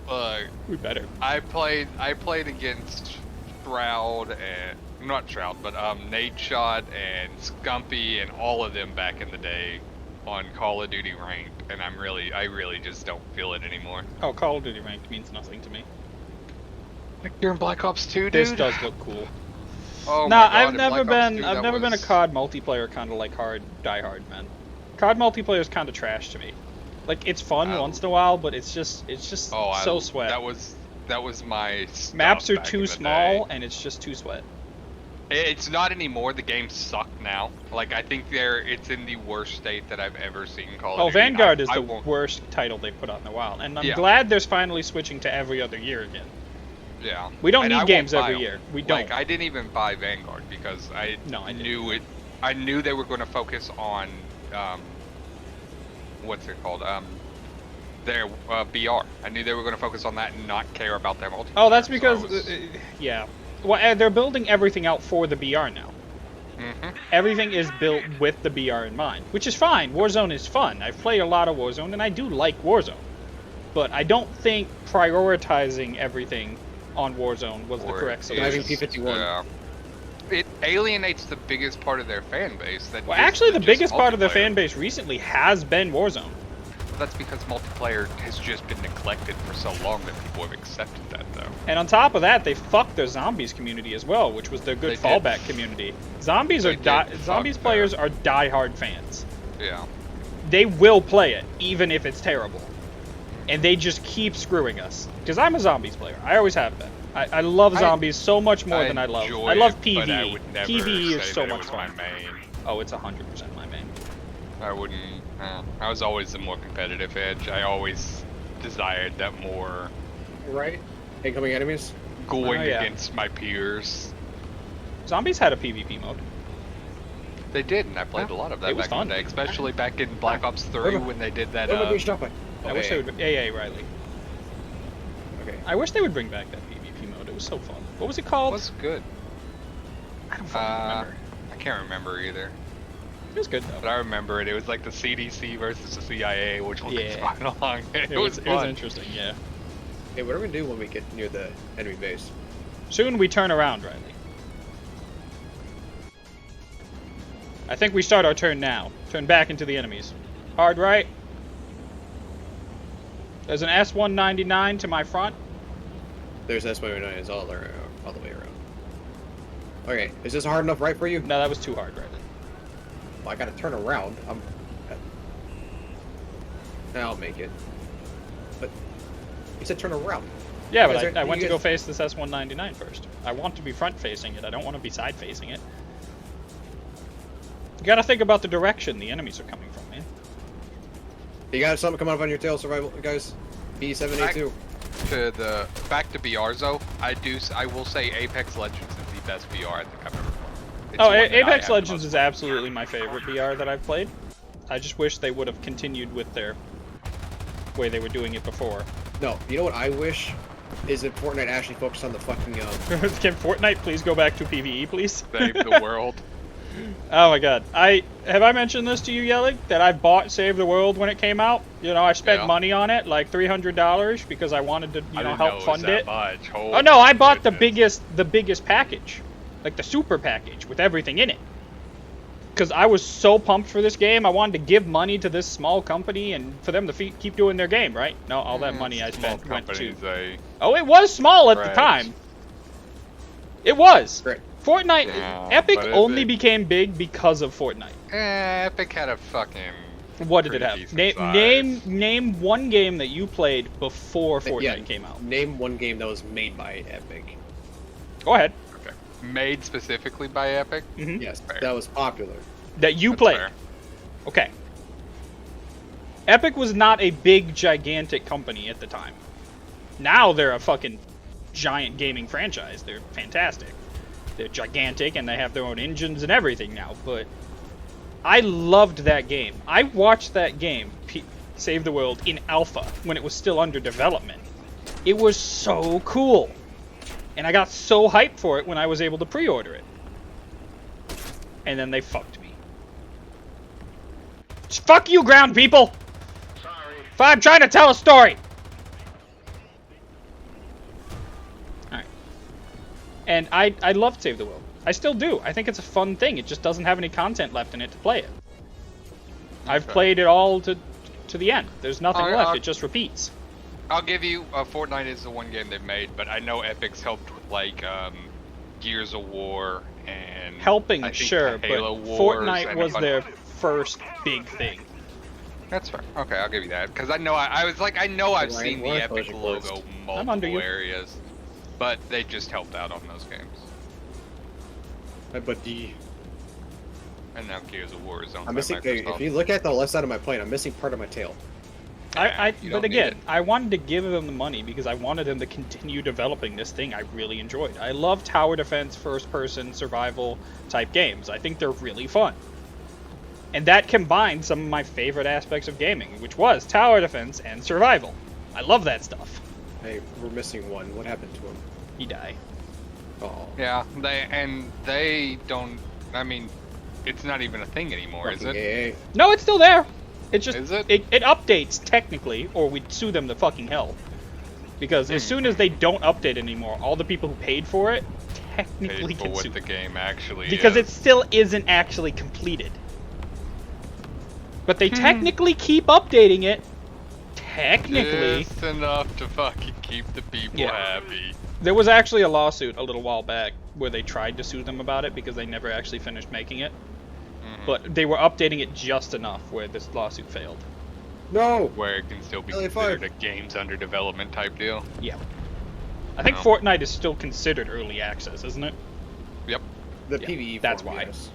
We better. I played against Shroud and not Shroud, but Nate Shot and Scumpy and all of them back in the day on Call of Duty Ranked, and I really just don't feel it anymore. Oh, Call of Duty Ranked means nothing to me. Like you're in Black Ops 2, dude. This does look cool. Oh Nah, my God, I've in never Black Ops been. 2, I've that never been a was- COD multiplayer kind of like Die Hard, man. COD multiplayer is kind of trash to me. Like it's fun I- once in a while, but it's just Oh, so sweat. That was my stuff Maps are back in too the small, day. and it's just too sweat. It's not anymore. The game suck now. Like I think it's in the worst state that I've ever seen Call of Oh, Duty. Vanguard is I the won't- worst title they put out in a while, and I'm Yeah. glad there's finally switching to every other year again. Yeah. We don't And I need won't games buy every 'em. year. We don't. Like I didn't even buy Vanguard because I knew it. I knew they were going to focus on what's it called? Their BR. I knew they were going to focus on that and not care about their multiplayer. Oh, that's so I because was- yeah. Well, they're building everything out for the BR now. Mhm. Everything is built with the BR in mind, which is fine. Warzone is fun. I've played a lot of Warzone, and I do like Warzone. But I don't think prioritizing everything on Warzone was the Or correct is- solution. Driving P51. Yeah. It alienates the biggest part of their fan base. That Well, is actually, the just biggest part of the multiplayer. fan base recently has been Warzone. That's because multiplayer has just been neglected for so long that people have accepted that, though. And on top of that, they fucked their zombies community as well, which was their good They did. fallback community. Zombies They are did zombies fuck players their- are die-hard fans. Yeah. They will play it, even if it's terrible. And they just keep screwing us. Because I'm a zombies player. I always have been. I love zombies so much more than I love. enjoy I love it, PvE. but I would never PvE is say so that it much was fun. my main. Oh, it's 100% my main. I wouldn't. I was always the more competitive edge. I always desired that more Right? Incoming enemies? going Oh, yeah. against my peers. Zombies had a PvP mode. They did, and I played a lot of that It was back in fun. the day, especially back in Black Ops 3 when they did that. Oh, my gosh, stop it. I wish they would. AA Riley. Okay. I wish they would bring back that PvP mode. It was so fun. What was it called? was good. I don't fucking remember. I can't remember either, It was good but though. I remember it. It was like the CDC versus the CIA, which one could Yeah. fight along. It, It was was fun. interesting. Yeah. Hey, what are we gonna do when we get near the enemy base? Soon we turn around, Riley. I think we start our turn now. Turn back into the enemies. Hard right. There's an S-199 to my front. There's S-199 is all the way around. Okay, is this hard enough right for you? No, that was too hard right. Well, I gotta turn around. I'll make it. But you said turn around. Yeah, You but guys I are- went you to go guys- face this S-199 first. I want to be front-facing it. I don't want to be side-facing it. You gotta think about the direction the enemies are coming from, man. You got something coming up on your tail, survival guys? B782. Back to BRs though. I will say Apex Legends is the best VR I think I've ever played. It's Oh, the one that I Apex have the Legends most is fun with. absolutely my favorite BR that I've played. I just wish they would have continued with their way they were doing it before. No, you know what I wish? Is that Fortnite actually focused on the fucking, Can Fortnite please go back to PvE, please? Save the world. Oh my god. Have I mentioned this to you, Yellig? That I bought Save the World when it came out? You know, I spent Yeah. money on it, like $300, because I wanted to, I didn't help know fund it. Was it. that much. Oh no, I bought Goodness. the biggest package. Like the super package with everything in it. Because I was so pumped for this game, I wanted to give money to this small company and for them to keep doing their game, right? No, all that money I Small spent went to... companies, they- Oh, it was small at the Right. time. It was. Great. Fortnite, Yeah, Epic but only it- became big because of Fortnite. Epic had a fucking. What did it pretty have? decent size. Name one game that you played before Fortnite yeah, came out. Name one game that was made by Epic. Go ahead. Okay. Made specifically by Epic. Mhm. Yes, Fair. that was popular. That you That's played. fair. Okay. Epic was not a big, gigantic company at the time. Now they're a fucking giant gaming franchise. They're fantastic. They're gigantic and they have their own engines and everything now. But I loved that game. I watched that game, Save the World, in alpha when it was still under development. It was so cool. And I got so hyped for it when I was able to pre-order it. And then they fucked me. Fuck you, ground people! Sorry. I'm trying to tell a story! Alright. And I loved Save the World. I still do. I think it's a fun thing. It just doesn't have any content left in it to play it. I've Okay. played it all to the end. There's nothing Alright, left. It just repeats. I'll give you Fortnite is the one game they've made, but I know Epic's helped with like Gears of War and Helping, I think sure, the but Halo Wars Fortnite and a was bunch- their first big thing. That's fair. Okay, I'll give you that because I know I was like I know I've Ryan, seen the why Epic was you logo closed? I'm under you. multiple areas, but they just helped out on those games. My buddy. And now Gears of War is owned I'm by missing. Microsoft. If you look at the left side of my plane, I'm missing part of my tail. You But don't need again, it. I wanted to give them the money because I wanted them to continue developing this thing I really enjoyed. I love tower defense, first-person, survival type games. I think they're really fun. And that combined some of my favorite aspects of gaming, which was tower defense and survival. I love that stuff. Hey, we're missing one. What happened to him? He died. Oh, Yeah, they don't. I mean, it's not even a thing anymore, is it? Yay. No, it's still there. It's just Is it? it updates technically, or we'd sue them to fucking hell. Because as soon as they don't update anymore, all the people who paid for it technically Paid for can sue what the them. game actually Because is. it still isn't actually completed. But they technically keep updating it. Technically. Just enough to fucking keep the people Yeah. happy. There was actually a lawsuit a little while back where they tried to sue them about it because they never actually finished making it. Mhm. But they were updating it just enough where this lawsuit failed. No. Where it can still be LA5. considered a games under development type deal. Yeah. I think No. Fortnite is still considered early access, isn't it? Yep. The Yeah, PvE. that's form, why. yes.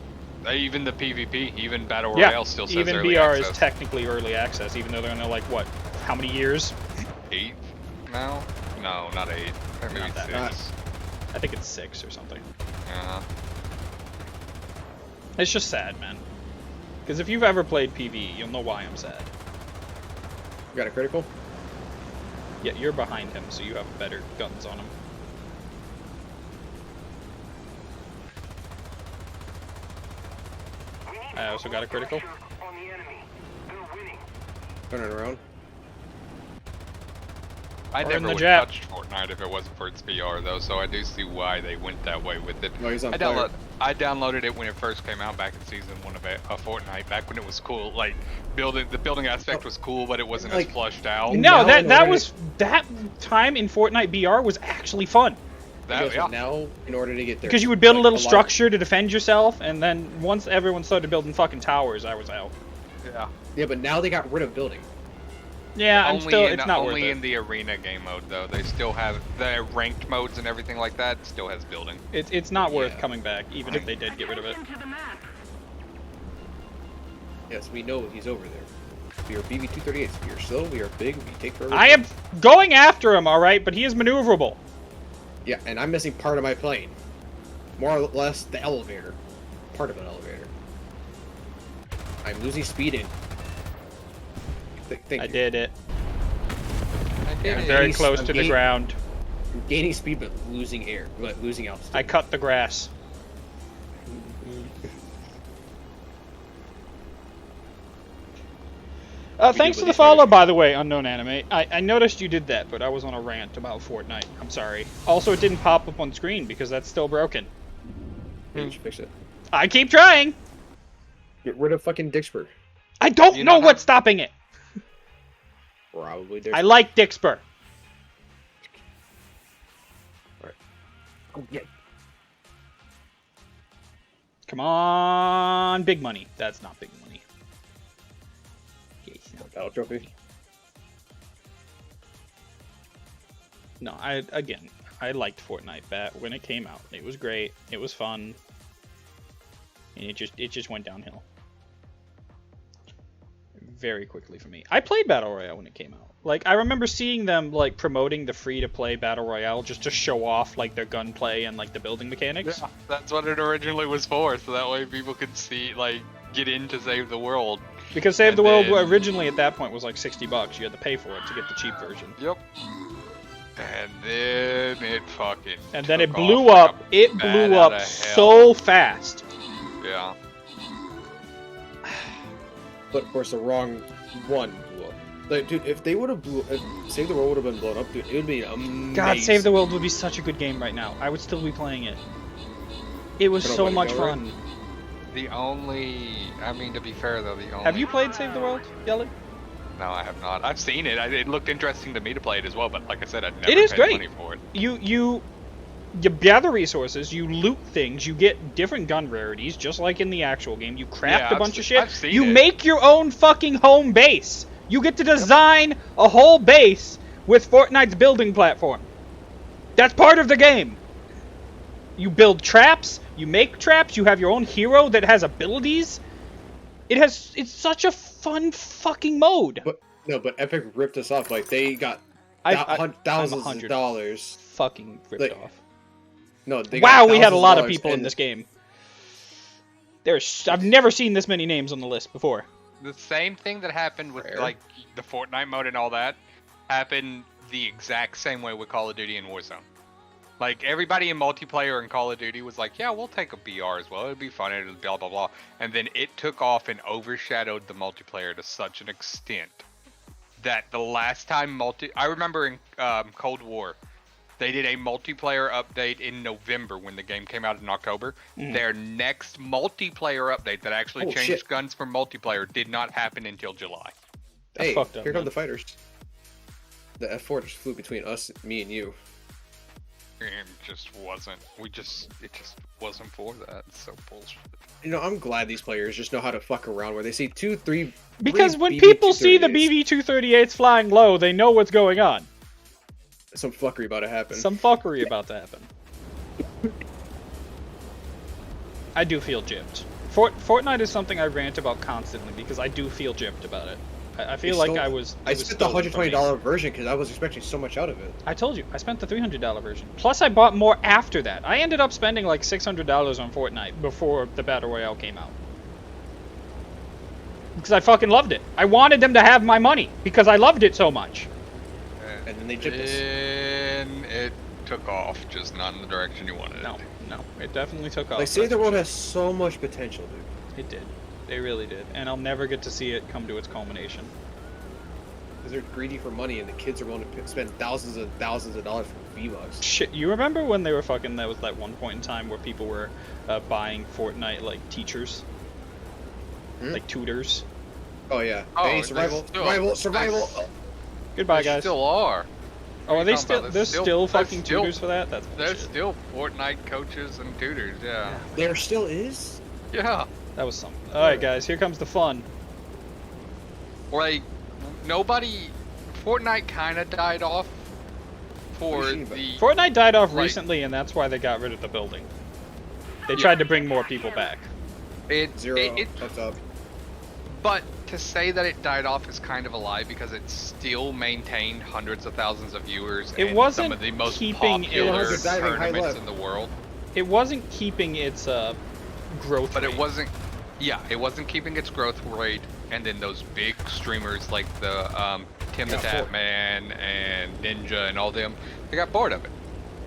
Even the PvP, even Battle Yeah. Royale still says Even early BR access. is technically early access, even though they're gonna like what? How many years? 8 now? No, not 8. Maybe Not that 6. I think it's 6 or something. Yeah. It's just sad, man. Because if you've ever played PvE, you'll know why I'm sad. You got a critical? Yeah, you're behind him, so you have better guns on him. We need I also got a critical. pressure on the enemy. They're winning. Turning around. I Or in never the would Jap. touched Fortnite if it wasn't for its VR though, so I do see why they went that way with it. No, he's on I fire. download I downloaded it when it first came out back in season 1 of Fortnite, back when it was cool. Like, the building aspect was cool, but it wasn't as Like, flushed out. No, Now, in that order was that time in Fortnite BR was actually fun Because yeah. now, in order to get there, because you would build a like, little lot- structure to defend yourself, and then once everyone started building fucking towers, I was out. Yeah. Yeah, but now they got rid of building. Yeah, I'm still. in, It's not worth only it. in the arena game mode though. They still have the ranked modes and everything like that. Still has building. It's not worth Yeah. coming back, even if they did get rid of it. Attention to the map. Yes, we know he's over there. We are BB-238s. We are slow. We are big. We take forever. I am going after him, all right, but he is maneuverable. Yeah, and I'm missing part of my plane. More or less the elevator. Part of an elevator. I'm losing speed in. Thank I you. did it. I Yeah, did I'm it. very He's- close I'm to the gaining- ground. I'm gaining speed but losing air. But losing altitude. I cut the grass. Thanks for with the these follow, players? by the way, Unknown Anime. I noticed you did that, but I was on a rant about Fortnite. I'm sorry. Also, it didn't pop up on screen because that's still broken. Yeah, you should fix it. I keep trying. Get rid of fucking Dixper. I don't You know know what's stopping it. Probably Dixper. I like Dixper. Oh, yeah. Come on, big money. That's not big money. Okay, no. Battle trophy. No, I liked Fortnite back when it came out. It was great. It was fun. And it just went downhill very quickly for me. I played Battle Royale when it came out. Like, I remember seeing them like promoting the free-to-play Battle Royale just to show off like their gunplay and like the building mechanics. Yeah, that's what it originally was for, so that way people could see, like, get in to save the world. Because Save And the World then- originally at that point was like $60. You had to pay for it to get the cheap version. Yep. And then it fucking. And then it took blew off up. like a It bat blew out up of so hell. fast. Yeah. But of course, the wrong one blew up. Like, dude, if they would have if Save the World would have been blown up, dude, it would be amazing. God, Save the World would be such a good game right now. I would still be playing it. It was Put on so what, much Valorant? fun. The only. I mean, to be fair though, the only. Have you played Save the World, Yelly? No, I have not. I've seen it. It looked interesting to me to play it as well, but like I said, I'd never It is paid great. money for it. You gather resources, you loot things, you get different gun rarities, just like in the actual game. You craft Yeah, a I've bunch of se- shit. I've seen You it. make your own fucking home base. You get to design a whole base with Fortnite's building platform. That's part of the game. You build traps, you make traps, you have your own hero that has abilities. It's such a fun fucking mode. But no, but Epic ripped us off. Like they got I'm thousands 100 of dollars. fucking ripped Like, off. No, they Wow, got we had a thousands lot of dollars people in and- this game. I've never seen this many names on the list before. The same thing that happened with Rare. like the Fortnite mode and all that happened the exact same way with Call of Duty and Warzone. Like everybody in multiplayer in Call of Duty was like, "Yeah, we'll take a BR as well. It'd be fun. It'll blah blah blah." And then it took off and overshadowed the multiplayer to such an extent that the last time I remember in Cold War, they did a multiplayer update in November when the game came out in October. Their next multiplayer update that actually Oh, changed shit. guns for multiplayer did not happen until July. That's Hey, fucked up, here come man. the fighters. The F4 just flew between us, me, and you. It just wasn't. It just wasn't for that. It's so bullshit. You know, I'm glad these players just know how to fuck around. Where they see 2, 3. Because 3 when people see the BB-238s, BB-238s flying low, they know what's going on. some fuckery about to happen. Some fuckery about to happen. I do feel gypped. Fortnite is something I rant about constantly because I do feel gypped about it. I feel like I was. I spent the $120 version because I was expecting so much out of it. I told you, I spent the $300 version. Plus, I bought more after that. I ended up spending like $600 on Fortnite before the Battle Royale came out. Because I fucking loved it. I wanted them to have my money because I loved it so much. And then they gypped us. And it took off, just not in the direction you wanted. No, it definitely took off. Like, Save that's the for World sure. has so much potential, dude. It did. They really did. And I'll never get to see it come to its culmination. because they're greedy for money, and the kids are willing to spend thousands and thousands of dollars for V-Bucks. Shit, you remember when they were fucking? There was that one point in time where people were buying Fortnite like teachers, like tutors. Oh yeah. Oh, Hey, they survival, still- survival, survival. they- Goodbye, They guys. still are. Oh, are What they you talking still? about? There's They're still they're fucking still- tutors for that. That's There's bullshit. still Fortnite coaches and tutors, yeah. There still is. Yeah. That was something. All right, guys. Here comes the fun. Like, nobody... Fortnite kind of died off for What do you mean by- the... Fortnite died off Like- recently, and that's why they got rid of the building. They tried to bring more people back. Zero. That's up. But to say that it died off is kind of a lie because it still maintained hundreds of thousands of viewers It and wasn't some of the most keeping popular its- Diving high tournaments left. in the world. It wasn't keeping its growth But rate. it wasn't, yeah, it wasn't keeping its growth rate. And then those big streamers like the Tim the Yeah, Tatman and Ninja and all them, they got bored of it.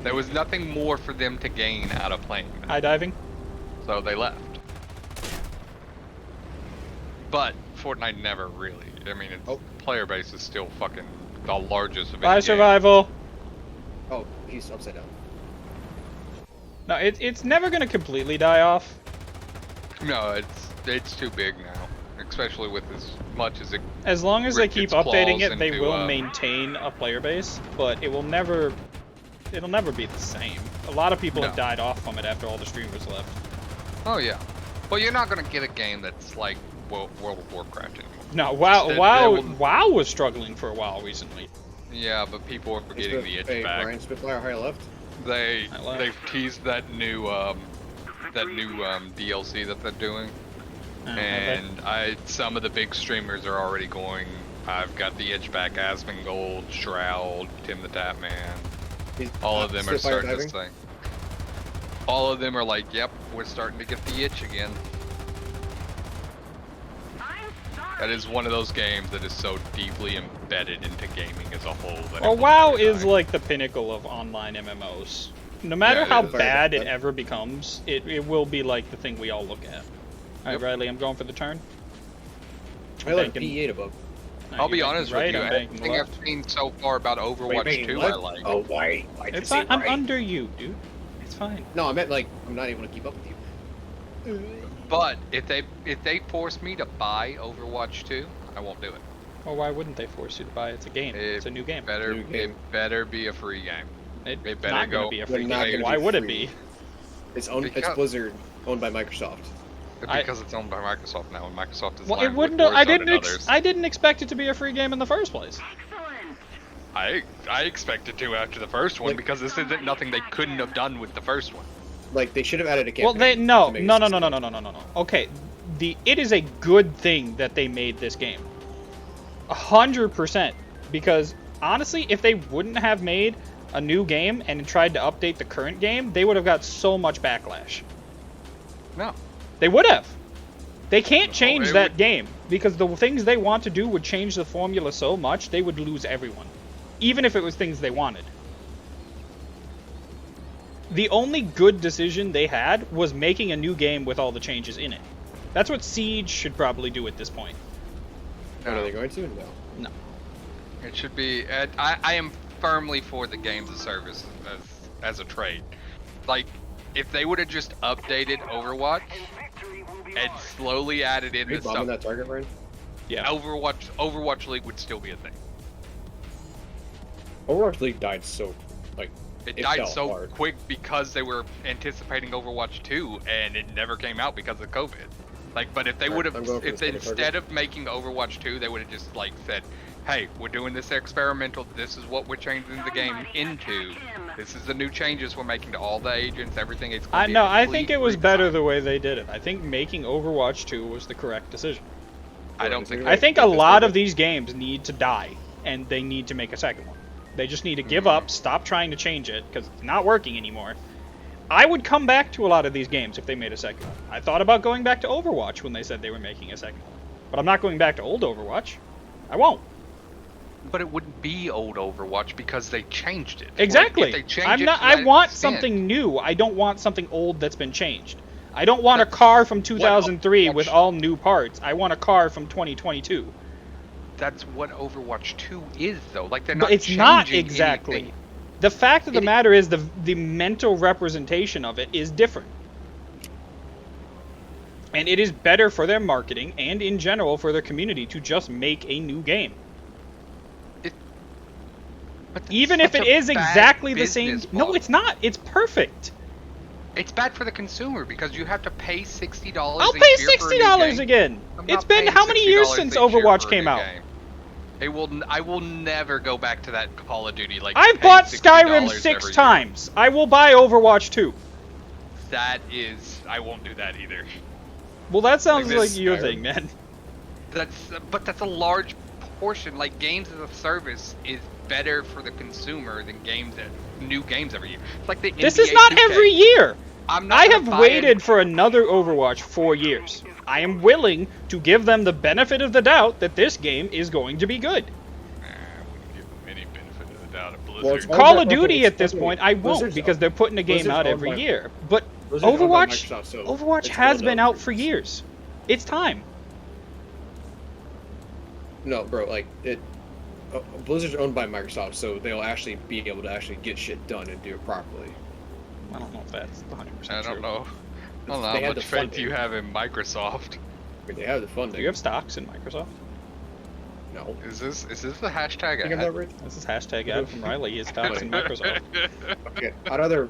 There was nothing more for them to gain out of playing that, High diving. so they left. But Fortnite never really. I mean, its player base is still fucking the largest of Bye, any game. survival. Oh, he's upside down. No, it's never gonna completely die off. No, it's too big now, especially with as much as it. As long as they Ripped keep its updating claws it, they into, will maintain a player base, but it will never. It'll never be the same. A lot of people have No. died off from it after all the streamers left. Oh yeah, well you're not gonna get a game that's like World of Warcraft anymore. No, WoW, Instead, WoW, they will- WoW was struggling for a while recently. Yeah, but people are getting the itch Hey, back. Brian Spitfire high left. They've teased that new DLC that they're doing, and some of the big streamers are already going. I've got the itch back, Asmongold, Shroud, Tim the Tatman. All of them are Spitfire starting to say. All of them are like, yep, we're starting to get the itch again. That is one of those games that is so deeply embedded into gaming as a whole. That it Well, will WoW never is die. like the pinnacle of online MMOs. No matter Yeah, it how is. bad it ever becomes, it will be like the thing we all look at. Alright, Yep. Riley, I'm going for the turn. I like banking- P8 above. I'll be You're honest banking with you, right, I'm banking everything left. I've seen so far about Overwatch 2 I left? like. Oh, why? Why'd you It's say fine. I'm right? under you, dude. It's fine. No, I meant like I'm not able to keep up with you. But if they force me to buy Overwatch 2, I won't do it. Well, why wouldn't they force you to buy it? It's a game. It's a new game. Better, New game. it better be a free game. It's it better not going go- to be a They're free not game. gonna Why be would it free. be? It's Because- Blizzard, owned by Microsoft. Because it's owned by Microsoft now, and Microsoft is Well, it aligned wouldn't. with I Warzone didn't. and others. I didn't expect it to be a free game in the first place. I expected to after the first one Like- because this isn't nothing they couldn't have done with the first one. Like they should have added a campaign. Well, they to no, make it no, no, no, sustainable. no, no, no, no, no. Okay, it is a good thing that they made this game. 100%. Because honestly, if they wouldn't have made a new game and tried to update the current game, they would have got so much backlash. No. They would have. They can't change it that would- game because the things they want to do would change the formula so much they would lose everyone, even if it was things they wanted. The only good decision they had was making a new game with all the changes in it. That's what Siege should probably do at this point. Are they going to? No. No. It should be. I am firmly for the games of service as a trade. Like, if they would have just updated Overwatch and slowly added in Are you this bombing stuff, that target, Brian? Yeah. Overwatch League would still be a thing. Overwatch League died so, like, It It died fell so hard. quick because they were anticipating Overwatch 2, and it never came out because of COVID. Like, but if they Alright, would have, I'm going for if the they, second instead target. of making Overwatch 2, they would have just like said, "Hey, we're doing this experimental. This is what we're changing the game into. This is the new changes we're making to all the agents, everything." It's gonna be a I think complete it was redesign." better the way they did it. I think making Overwatch 2 was the correct decision. I don't think. I think a lot of these games need to die, and they need to make a second one. They just need to give up, stop trying to change it, because it's not working anymore. I would come back to a lot of these games if they made a second one. I thought about going back to Overwatch when they said they were making a second one. But I'm not going back to old Overwatch. I won't. But it wouldn't be old Overwatch because they changed it. Like, Exactly. if they change I'm it not. to I that want extent- something new. I don't want something old that's been changed. I don't want a car from 2003 with Overwatch- all new parts. I want a car from 2022. that's what Overwatch 2 is, though. Like they're But not. it's not changing exactly. anything. The fact of the It- matter is the mental representation of it is different. And it is better for their marketing and in general for their community to just make a new game. But that's Even if such it a is bad exactly the same. business No, model. it's not. It's perfect. It's bad for the consumer because you have to pay $60. I'll a pay year for a new $60 game. again. I'm It's not been paying how many years $60 since a year Overwatch for a came new out? game. I will never go back to that Call of Duty. Like I've paying bought $60 Skyrim 6 every year. times. I will buy Overwatch 2. That is, I won't do that either. Well, that sounds Like like this your Skyrim. thing, man. But that's a large portion. Like games as a service is better for the consumer than new games every year. It's like the This NBA is not 2K. every year. I'm not I gonna have buy waited it. for another Overwatch 4 years. I am willing to give them the benefit of the doubt that this game is going to be good. I wouldn't give them any benefit of the doubt of Well, Blizzard. it's Call of okay, Duty it's at this okay. point, I won't Blizzard's because they're putting a game Blizzard's out owned every by- year. But Blizzard's owned by Overwatch, Microsoft, so Overwatch it's has still been no out for difference. years. It's time. No, bro, like it. Blizzard's owned by Microsoft, so they'll actually be able to actually get shit done and do it properly. I don't know if that's 100% I true. don't know. I don't know They how had much the faith funding. you have in Microsoft. I mean, they have the funding. Do you have stocks in Microsoft? No. Is this the hashtag? Think I'm ad? not rich? This is hashtag ad from Riley. He has stocks in Microsoft. Okay, I'd rather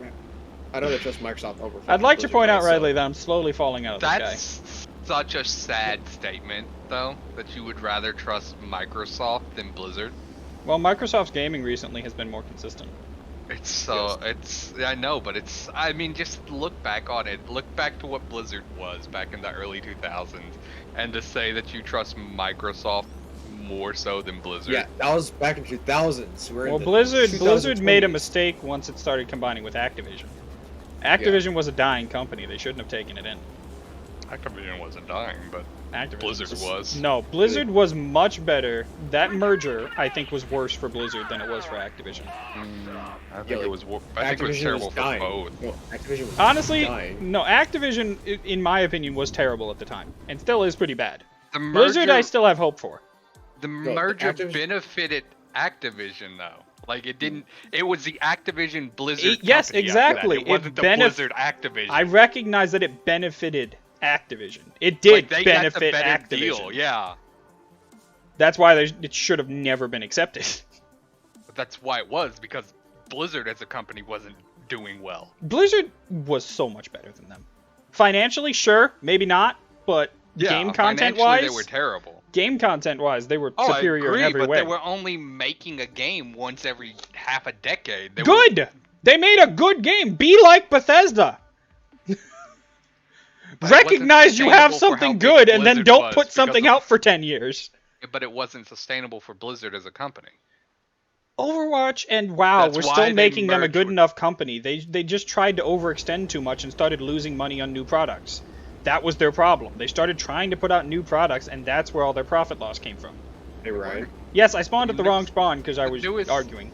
trust Microsoft over. I'd like to Blizzard point out, myself. Riley, that I'm slowly falling out of this guy. That's such a sad statement, though, that you would rather trust Microsoft than Blizzard. Well, Microsoft's gaming recently has been more consistent. It's so, I know, but I mean, just look back on it. Look back to what Blizzard was back in the early 2000s, and to say that you trust Microsoft more so than Blizzard. Yeah, that was back in 2000s. We're Well, in the Blizzard made a 2020s. mistake once it started combining with Activision. Activision was a dying company. They shouldn't have taken it in. Activision wasn't dying, but Activision Blizzard was. No, Blizzard was much better. That merger, I think, was worse for Blizzard than it was for Activision. I think Yeah, like, it was. I think it was Activision terrible was for dying. both. No, Activision was Honestly, dying. no, Activision, in my opinion, was terrible at the time, and still is pretty bad. The Blizzard, I still have hope for. The the merger Activision- benefited Activision though. Like it didn't. It was the Activision Blizzard. Yes, company after that. exactly. It wasn't the benef- Blizzard Activision. I recognize that it benefited Activision. It did like, they benefit got the better Activision. deal. Yeah, That's why it should have never been accepted. but that's why it was because Blizzard as a company wasn't doing well. Blizzard was so much better than them. Financially, sure, maybe not, but Yeah, game financially, content-wise, they were terrible. game content-wise, they were Oh, superior I agree, in every but way. they were only making a game once every half a decade. They were- Good! They made a good game. Be like Bethesda. But it wasn't Recognize you have sustainable for how something big good, and then Blizzard don't was put because something of- out for 10 years. But it wasn't sustainable for Blizzard as a company. Overwatch and WoW That's were why still they making them a merged good with- enough company. They just tried to overextend too much and started losing money on new products. That was their problem. They started trying to put out new products, and that's where all their profit loss came from. Hey, Ryan. Yes, I spawned at the The wrong spawn because I the was newest- arguing.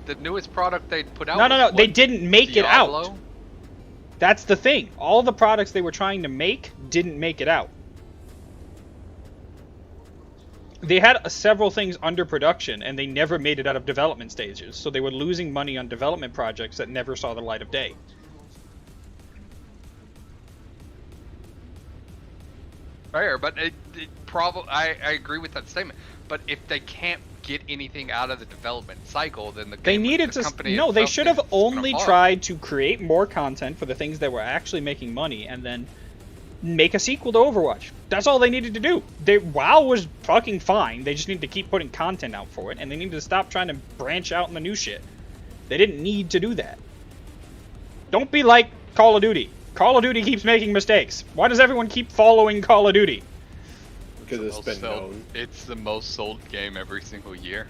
The newest product they put out. No, was they what, didn't make it out. Diablo? That's the thing. All the products they were trying to make didn't make it out. They had several things under production, and they never made it out of development stages, so they were losing money on development projects that never saw the light of day. Fair, but I agree with that statement. But if they can't get anything out of the development cycle, then the They game, needed the to. company No, they itself should have is gonna only fall. tried to create more content for the things that were actually making money, and then make a sequel to Overwatch. That's all they needed to do. WoW was fucking fine. They just needed to keep putting content out for it, and they needed to stop trying to branch out in the new shit. They didn't need to do that. Don't be like Call of Duty. Call of Duty keeps making mistakes. Why does everyone keep following Call of Duty? Because it's been known. It's the most sold game every single year.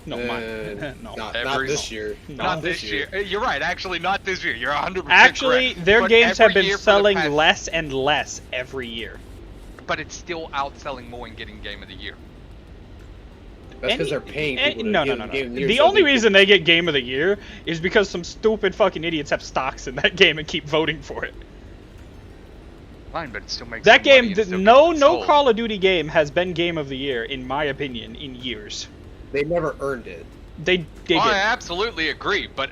No, And no. not Every- this year. No. Not this year. You're right. Actually, not this year. You're 100% Actually, correct. their But games have every been year for the selling past- less and less every year. But it's still outselling more and getting Game of the Year. That's because they're paying people to No. give them Game of the Year The so only they reason they get Game of the Year is because some stupid fucking idiots have stocks in that game and keep voting for it. Fine, but it still makes That some money game, and still no gets sold. Call of Duty game has been Game of the Year, in my opinion, in years. They never earned it. They Well, I did. absolutely agree, but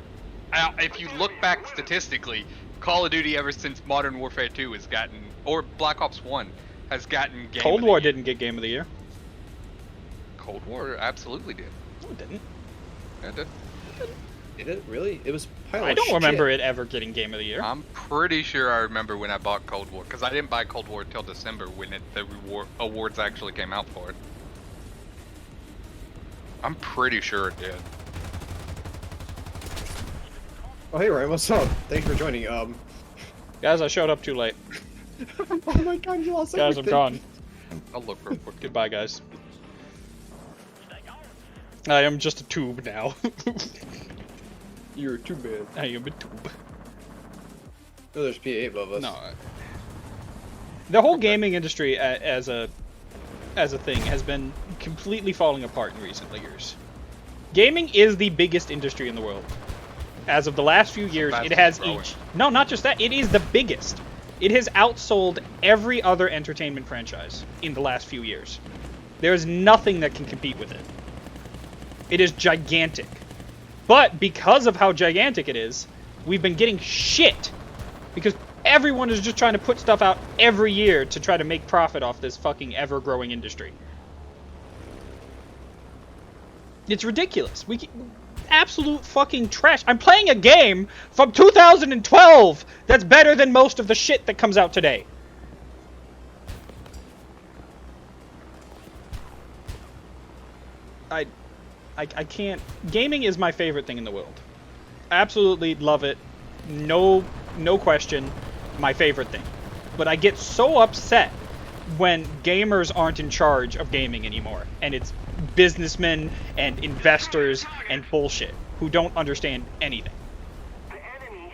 if you look back statistically, Call of Duty ever since Modern Warfare 2 has gotten, or Black Ops 1 has gotten Game Cold of the War Year. didn't get Game of the Year. Cold War absolutely did. No, it didn't. Yeah, it did. Did it really? It was. a pile I of don't remember shit. it ever getting Game of the Year. I'm pretty sure I remember when I bought Cold War, because I didn't buy Cold War until December when the awards actually came out for it. I'm pretty sure it did. Oh hey Ryan, what's up? Thanks for joining. Guys, I showed up too late. Oh my god, you lost Guys, I'm gone. I'll look real quick. Goodbye, guys. I am just a tube now. You're too bad. I am a tube. No, there's P8 above us. No. The whole gaming industry as a thing has been completely falling apart in recent years. Gaming is the biggest industry in the world. As of the last few years, it fastest has growing. No, not just that. It is the biggest. It has outsold every other entertainment franchise in the last few years. There is nothing that can compete with it. It is gigantic. But because of how gigantic it is, we've been getting shit. Because everyone is just trying to put stuff out every year to try to make profit off this fucking ever-growing industry. It's ridiculous. Absolute fucking trash. I'm playing a game from 2012 that's better than most of the shit that comes out today. I can't. Gaming is my favorite thing in the world. Absolutely love it. No question. My favorite thing. But I get so upset when gamers aren't in charge of gaming anymore, and it's businessmen and investors and bullshit who don't understand anything.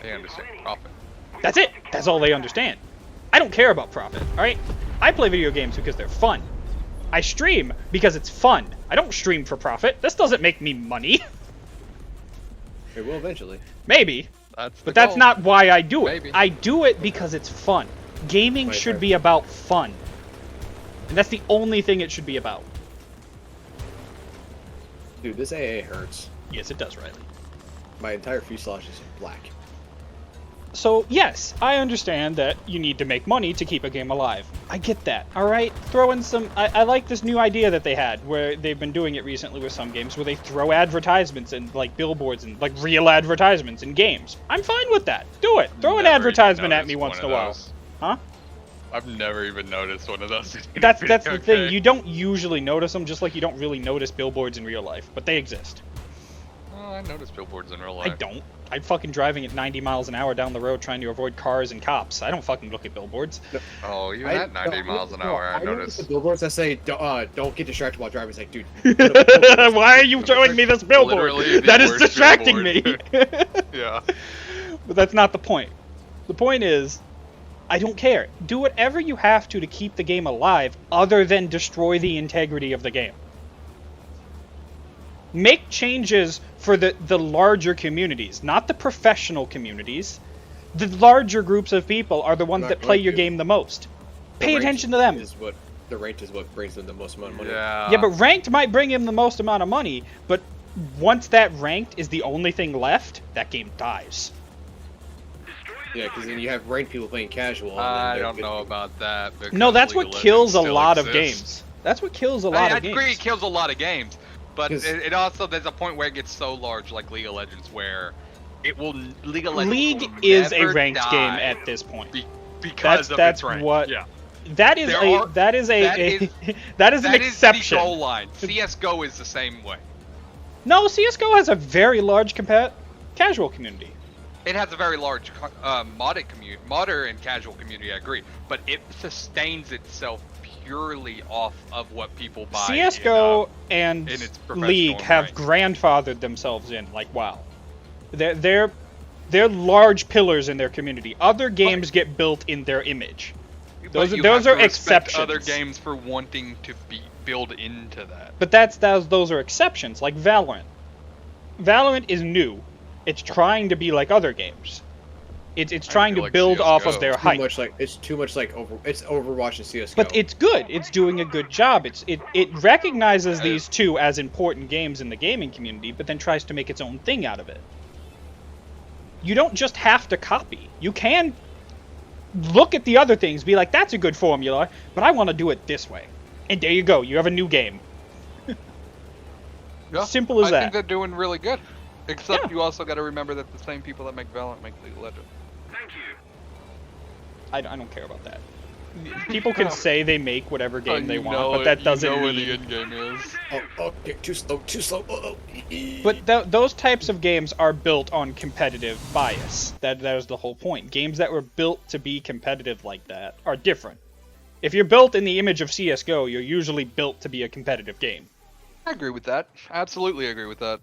They understand profit. That's it. That's all they understand. I don't care about profit, alright? I play video games because they're fun. I stream because it's fun. I don't stream for profit. This doesn't make me money. It will eventually. Maybe, That's but that's not why I do it. Maybe. I do it because it's fun. Gaming Right, should right. be about fun. And that's the only thing it should be about. Dude, this AA hurts. Yes, it does, Riley. My entire fuselage is black. So, yes, I understand that you need to make money to keep a game alive. I get that, alright? Throw in some... I like this new idea that they had, where they've been doing it recently with some games, where they throw advertisements and, like, billboards and, like, real advertisements in games. I'm fine with that. Do it. Throw an Never advertisement at noticed me one once in of a while. those. Huh? I've never even noticed one of those. That's the Okay. thing. You don't usually notice them, just like you don't really notice billboards in real life. But they exist. Oh, I noticed billboards in real I life. don't. I'm fucking driving at 90 miles an hour down the road trying to avoid cars and cops. I don't fucking look at billboards. Oh, even at 90 miles an hour, I noticed the noticed. billboards that say don't get distracted while driving. It's like, dude. Why are you showing me this billboard? Literally the That is worst distracting me. billboard. Yeah. But that's not the point. The point is, I don't care. Do whatever you have to keep the game alive, other than destroy the integrity of the game. Make changes for the larger communities, not the professional communities. The larger groups of people are the ones Not that play going your to. game the most. The Pay ranked attention to them. The ranked is what brings them the most amount of money. Yeah. Yeah, but ranked might bring him the most amount of money, but once that ranked is the only thing left, that game dies. Yeah, because then you have ranked people playing casual. and then I they're don't good know people. about that. No, because that's League what of kills a Legends lot of still exists. games. That's what kills a I lot mean, of I agree, games. it kills a lot of games, but 'Cause- it also there's a point where it gets so large, like League of Legends, where it will League of Legends League will is a never ranked die game at this point. because of that's its rank. what- Yeah, That is There a are- that is a, that a is- that is an that is exception. the goal line. CS:GO is the same way. No, CS:GO has a very large casual community. It has a very large modder and casual community. I agree, but it sustains itself purely off of what people buy. CS:GO and in its professional League have rank. grandfathered themselves in like WoW. They're large pillars in their community. Other games get built in their image. But Those you are have to respect exceptions. Other games for wanting to build into that. But those are exceptions, like Valorant. Valorant is new. It's trying to be like other games. It's I trying feel to like build off of CS:GO. their Too hype. much like it's too much like it's Overwatch and CS:GO. But it's good. It's doing a good job. It recognizes these two as important games in the gaming community, but then tries to make its own thing out of it. You don't just have to copy. You can look at the other things, be like, that's a good formula, but I want to do it this way. And there you go. You have a new game. Yeah, Simple as I that. think they're doing really good. Except Yeah. you also got to remember that the same people that make Valorant make League of Legends. Thank you. I don't care about that. People can say they make whatever game they You want, know but it- that you doesn't know where mean... the end game is. Oh, okay, too slow, too slow. But those types of games are built on competitive bias. That is the whole point. Games that were built to be competitive like that are different. If you're built in the image of CS:GO, you're usually built to be a competitive game. I agree with that. Absolutely agree with that.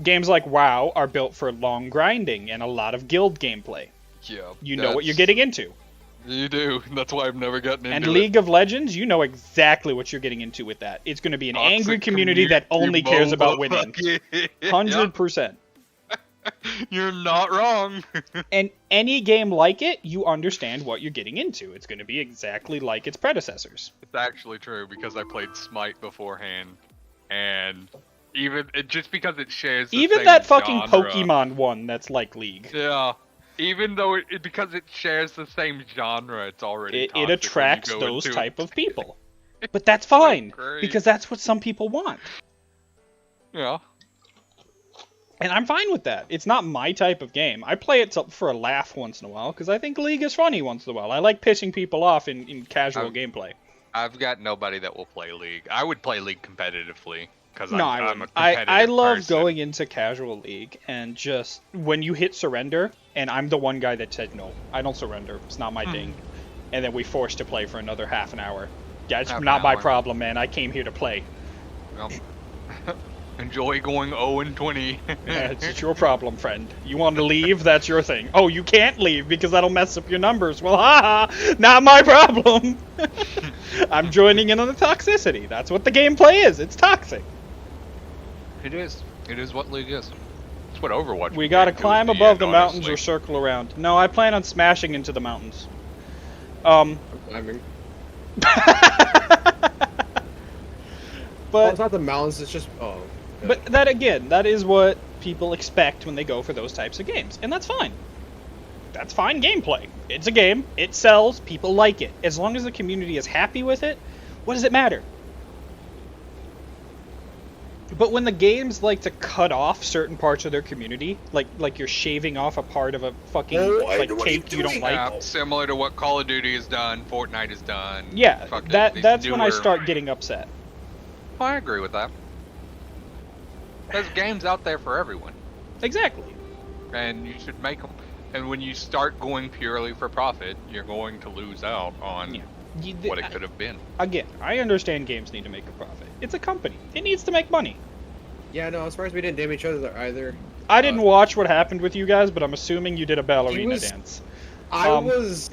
Games like WoW are built for long grinding and a lot of guild gameplay. Yeah. You know what you're that's- getting into. You do. That's why I've never gotten into And it. League of Legends, you know exactly what you're getting into with that. It's going to be an angry Toxic community that only cares about winning. motherfucker. 100%. You're not wrong. And any game like it, you understand what you're getting into. It's going to be exactly like its predecessors. It's actually true because I played Smite beforehand, and just because it shares the Even same that fucking genre- Pokemon one that's like League. Yeah. Even though because it shares the same genre, it's already It toxic when you attracts go those into type it. of people. But that's fine, great. because that's what some people want. Yeah. And I'm fine with that. It's not my type of game. I play it for a laugh once in a while, because I think League is funny once in a while. I like pissing people off in casual gameplay. I've got nobody that will play League. I would play League competitively because No, I'm a wouldn't. competitive I love person. going into casual League and just when you hit surrender, and I'm the one guy that said no, I don't surrender. It's not my thing. And then we forced to play for another half an hour. Yeah, it's Half an not my hour. problem, man. I came here to play. Well, enjoy going 0-20. It's your problem, friend. You want to leave? That's your thing. Oh, you can't leave because that'll mess up your numbers. Well, haha, not my problem. I'm joining in on the toxicity. That's what the gameplay is. It's toxic. It is. It is what League is. It's what Overwatch. We gotta became, too, climb at above the end, mountains or honestly. circle around. No, I plan on smashing into the mountains. I mean, well, it's But not the mountains. It's just but that again, that is what people expect when they go for those types of games, and that's fine. That's fine gameplay. It's a game. It sells. People like it. As long as the community is happy with it, what does it matter? But when the games like to cut off certain parts of their community, like you're shaving off a part of a fucking Oh, like what are you cake you don't doing? like. Yeah, similar to what Call of Duty has done, Fortnite has done. Yeah, fucking these that's when I newer- start getting upset. I agree with that. There's games out there for everyone, Exactly. and you should make them. And when you start going purely for profit, you're going to lose out on Yeah. what it could have been. Again, I understand games need to make a profit. It's a company. It needs to make money. yeah. No, I'm surprised we didn't damn each other either. I didn't watch what happened with you guys, but I'm assuming you did a ballerina was- dance. I Um, was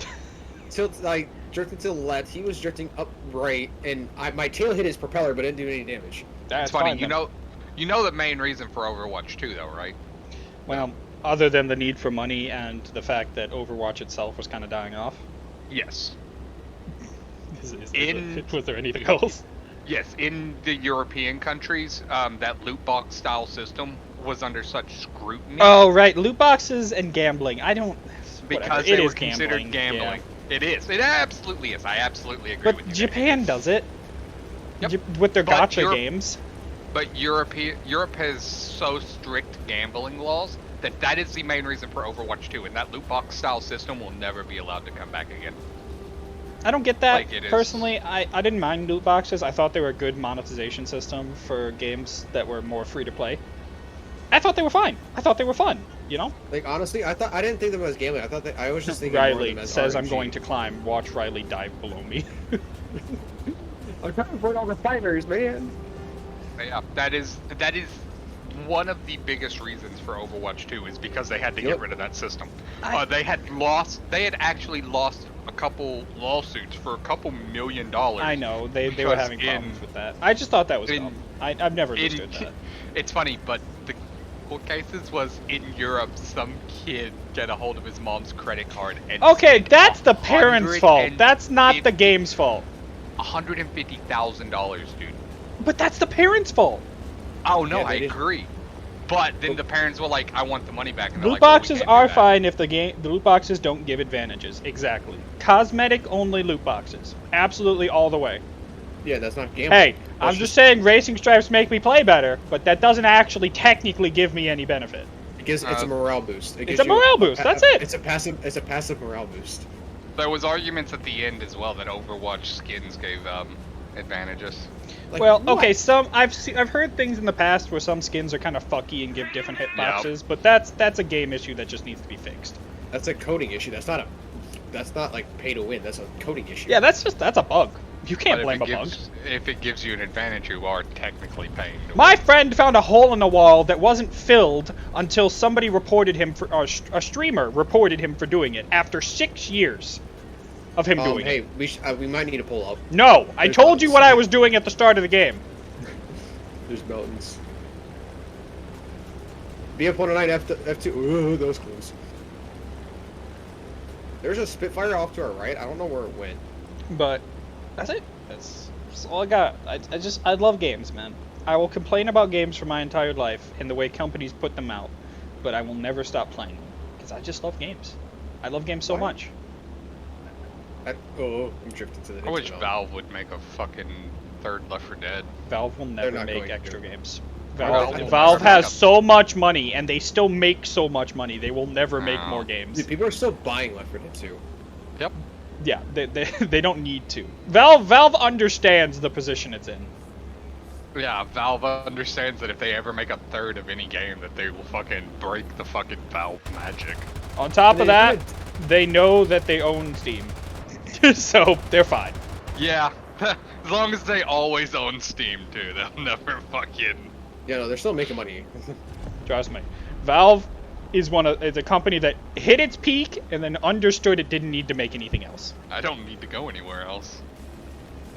drifting to the left. He was drifting up right, and my tail hit his propeller, but it didn't do any damage. That's It's funny, fine, you then. know the main reason for Overwatch 2 though, right? Well, other than the need for money and the fact that Overwatch itself was kind of dying off. Yes. Was there anything else? Yes, in the European countries, that loot box style system was under such scrutiny Oh, right. Loot boxes and gambling. I don't. because whatever. they It were is considered gambling. yeah. It is. It absolutely is. I absolutely agree with But you. Japan does it. Yep. With their But gacha Europe- games. But Europe has so strict gambling laws that is the main reason for Overwatch 2, and that loot box style system will never be allowed to come back again. I don't get that. Like, it is- Personally, I didn't mind loot boxes. I thought they were a good monetization system for games that were more free to play. I thought they were fine. I thought they were fun, you know? Like honestly, I didn't think of them as gambling. I was just thinking more of Riley them as says I'm RNG. going to climb. Watch Riley dive below me. I'm trying to avoid all the fighters, man. But yeah, that is one of the biggest reasons for Overwatch 2 is because they had to Yep. get rid of that system. I- They had actually lost a couple lawsuits for a couple $1 million. I know, they were Because having problems with that. I just thought that was in- dumb. I've never understood that. It's funny, but court cases was in Europe. Some kid get a hold of his mom's credit card and Okay, spent that's the parents' fault. That's not the $150,000, game's fault. $150,000, dude. But that's the parents' fault. Oh no, Yeah, I they did. agree. But then the parents were like, "I want the money back." And they're Loot like, "Well, we boxes can't do are that." fine if the loot boxes don't give advantages. Exactly. Cosmetic only loot boxes. Absolutely all the way. Yeah, that's not gambling. Hey, That's I'm just saying racing stripes make me play better, but that doesn't actually technically give me any benefit. It's a morale boost. It It's gives a you morale boost, that's it. It's a passive morale boost. There was arguments at the end as well that Overwatch skins gave advantages. Like, Well, what? okay, I've heard things in the past where some skins are kind of fucky and give different Yeah. hitboxes, but that's a game issue that just needs to be fixed. That's a coding issue. That's not like pay to win. That's a coding issue. Yeah, that's a bug. You can't But blame a bug. if it gives you an advantage, you are technically paying. To My win. friend found a hole in the wall that wasn't filled until somebody reported him for a streamer reported him for doing it after 6 years of him doing Hey, it. we might need to pull up. No, I There's told you mountains. what I was doing at the start of the game. There's mountains. BF109 F2. Ooh, that was close. There's a Spitfire off to our right. I don't know where it went. But that's it. That's all I got. I love games, man. I will complain about games for my entire life and the way companies put them out, but I will never stop playing them because I just love games. I love games so Why? much. I'm drifting to the next I wish one. Valve would make a fucking third Left 4 Dead. Valve will never not make going extra to. games. Valve Valve, will Valve never has make a- so much money, and they still make so much money. They will never make Oh. more games. Dude, people are still buying Left 4 Dead 2. Yep. Yeah, they don't need to. Valve understands the position it's in. Yeah, Valve understands that if they ever make a third of any game, that they will fucking break the fucking Valve magic. On top of They- that, they know that they own Steam, so they're fine. Yeah, as long as they always own Steam too, they'll never fucking. Yeah, no, they're still making money. Trust me. Valve is a company that hit its peak and then understood it didn't need to make anything else. I don't need to go anywhere else.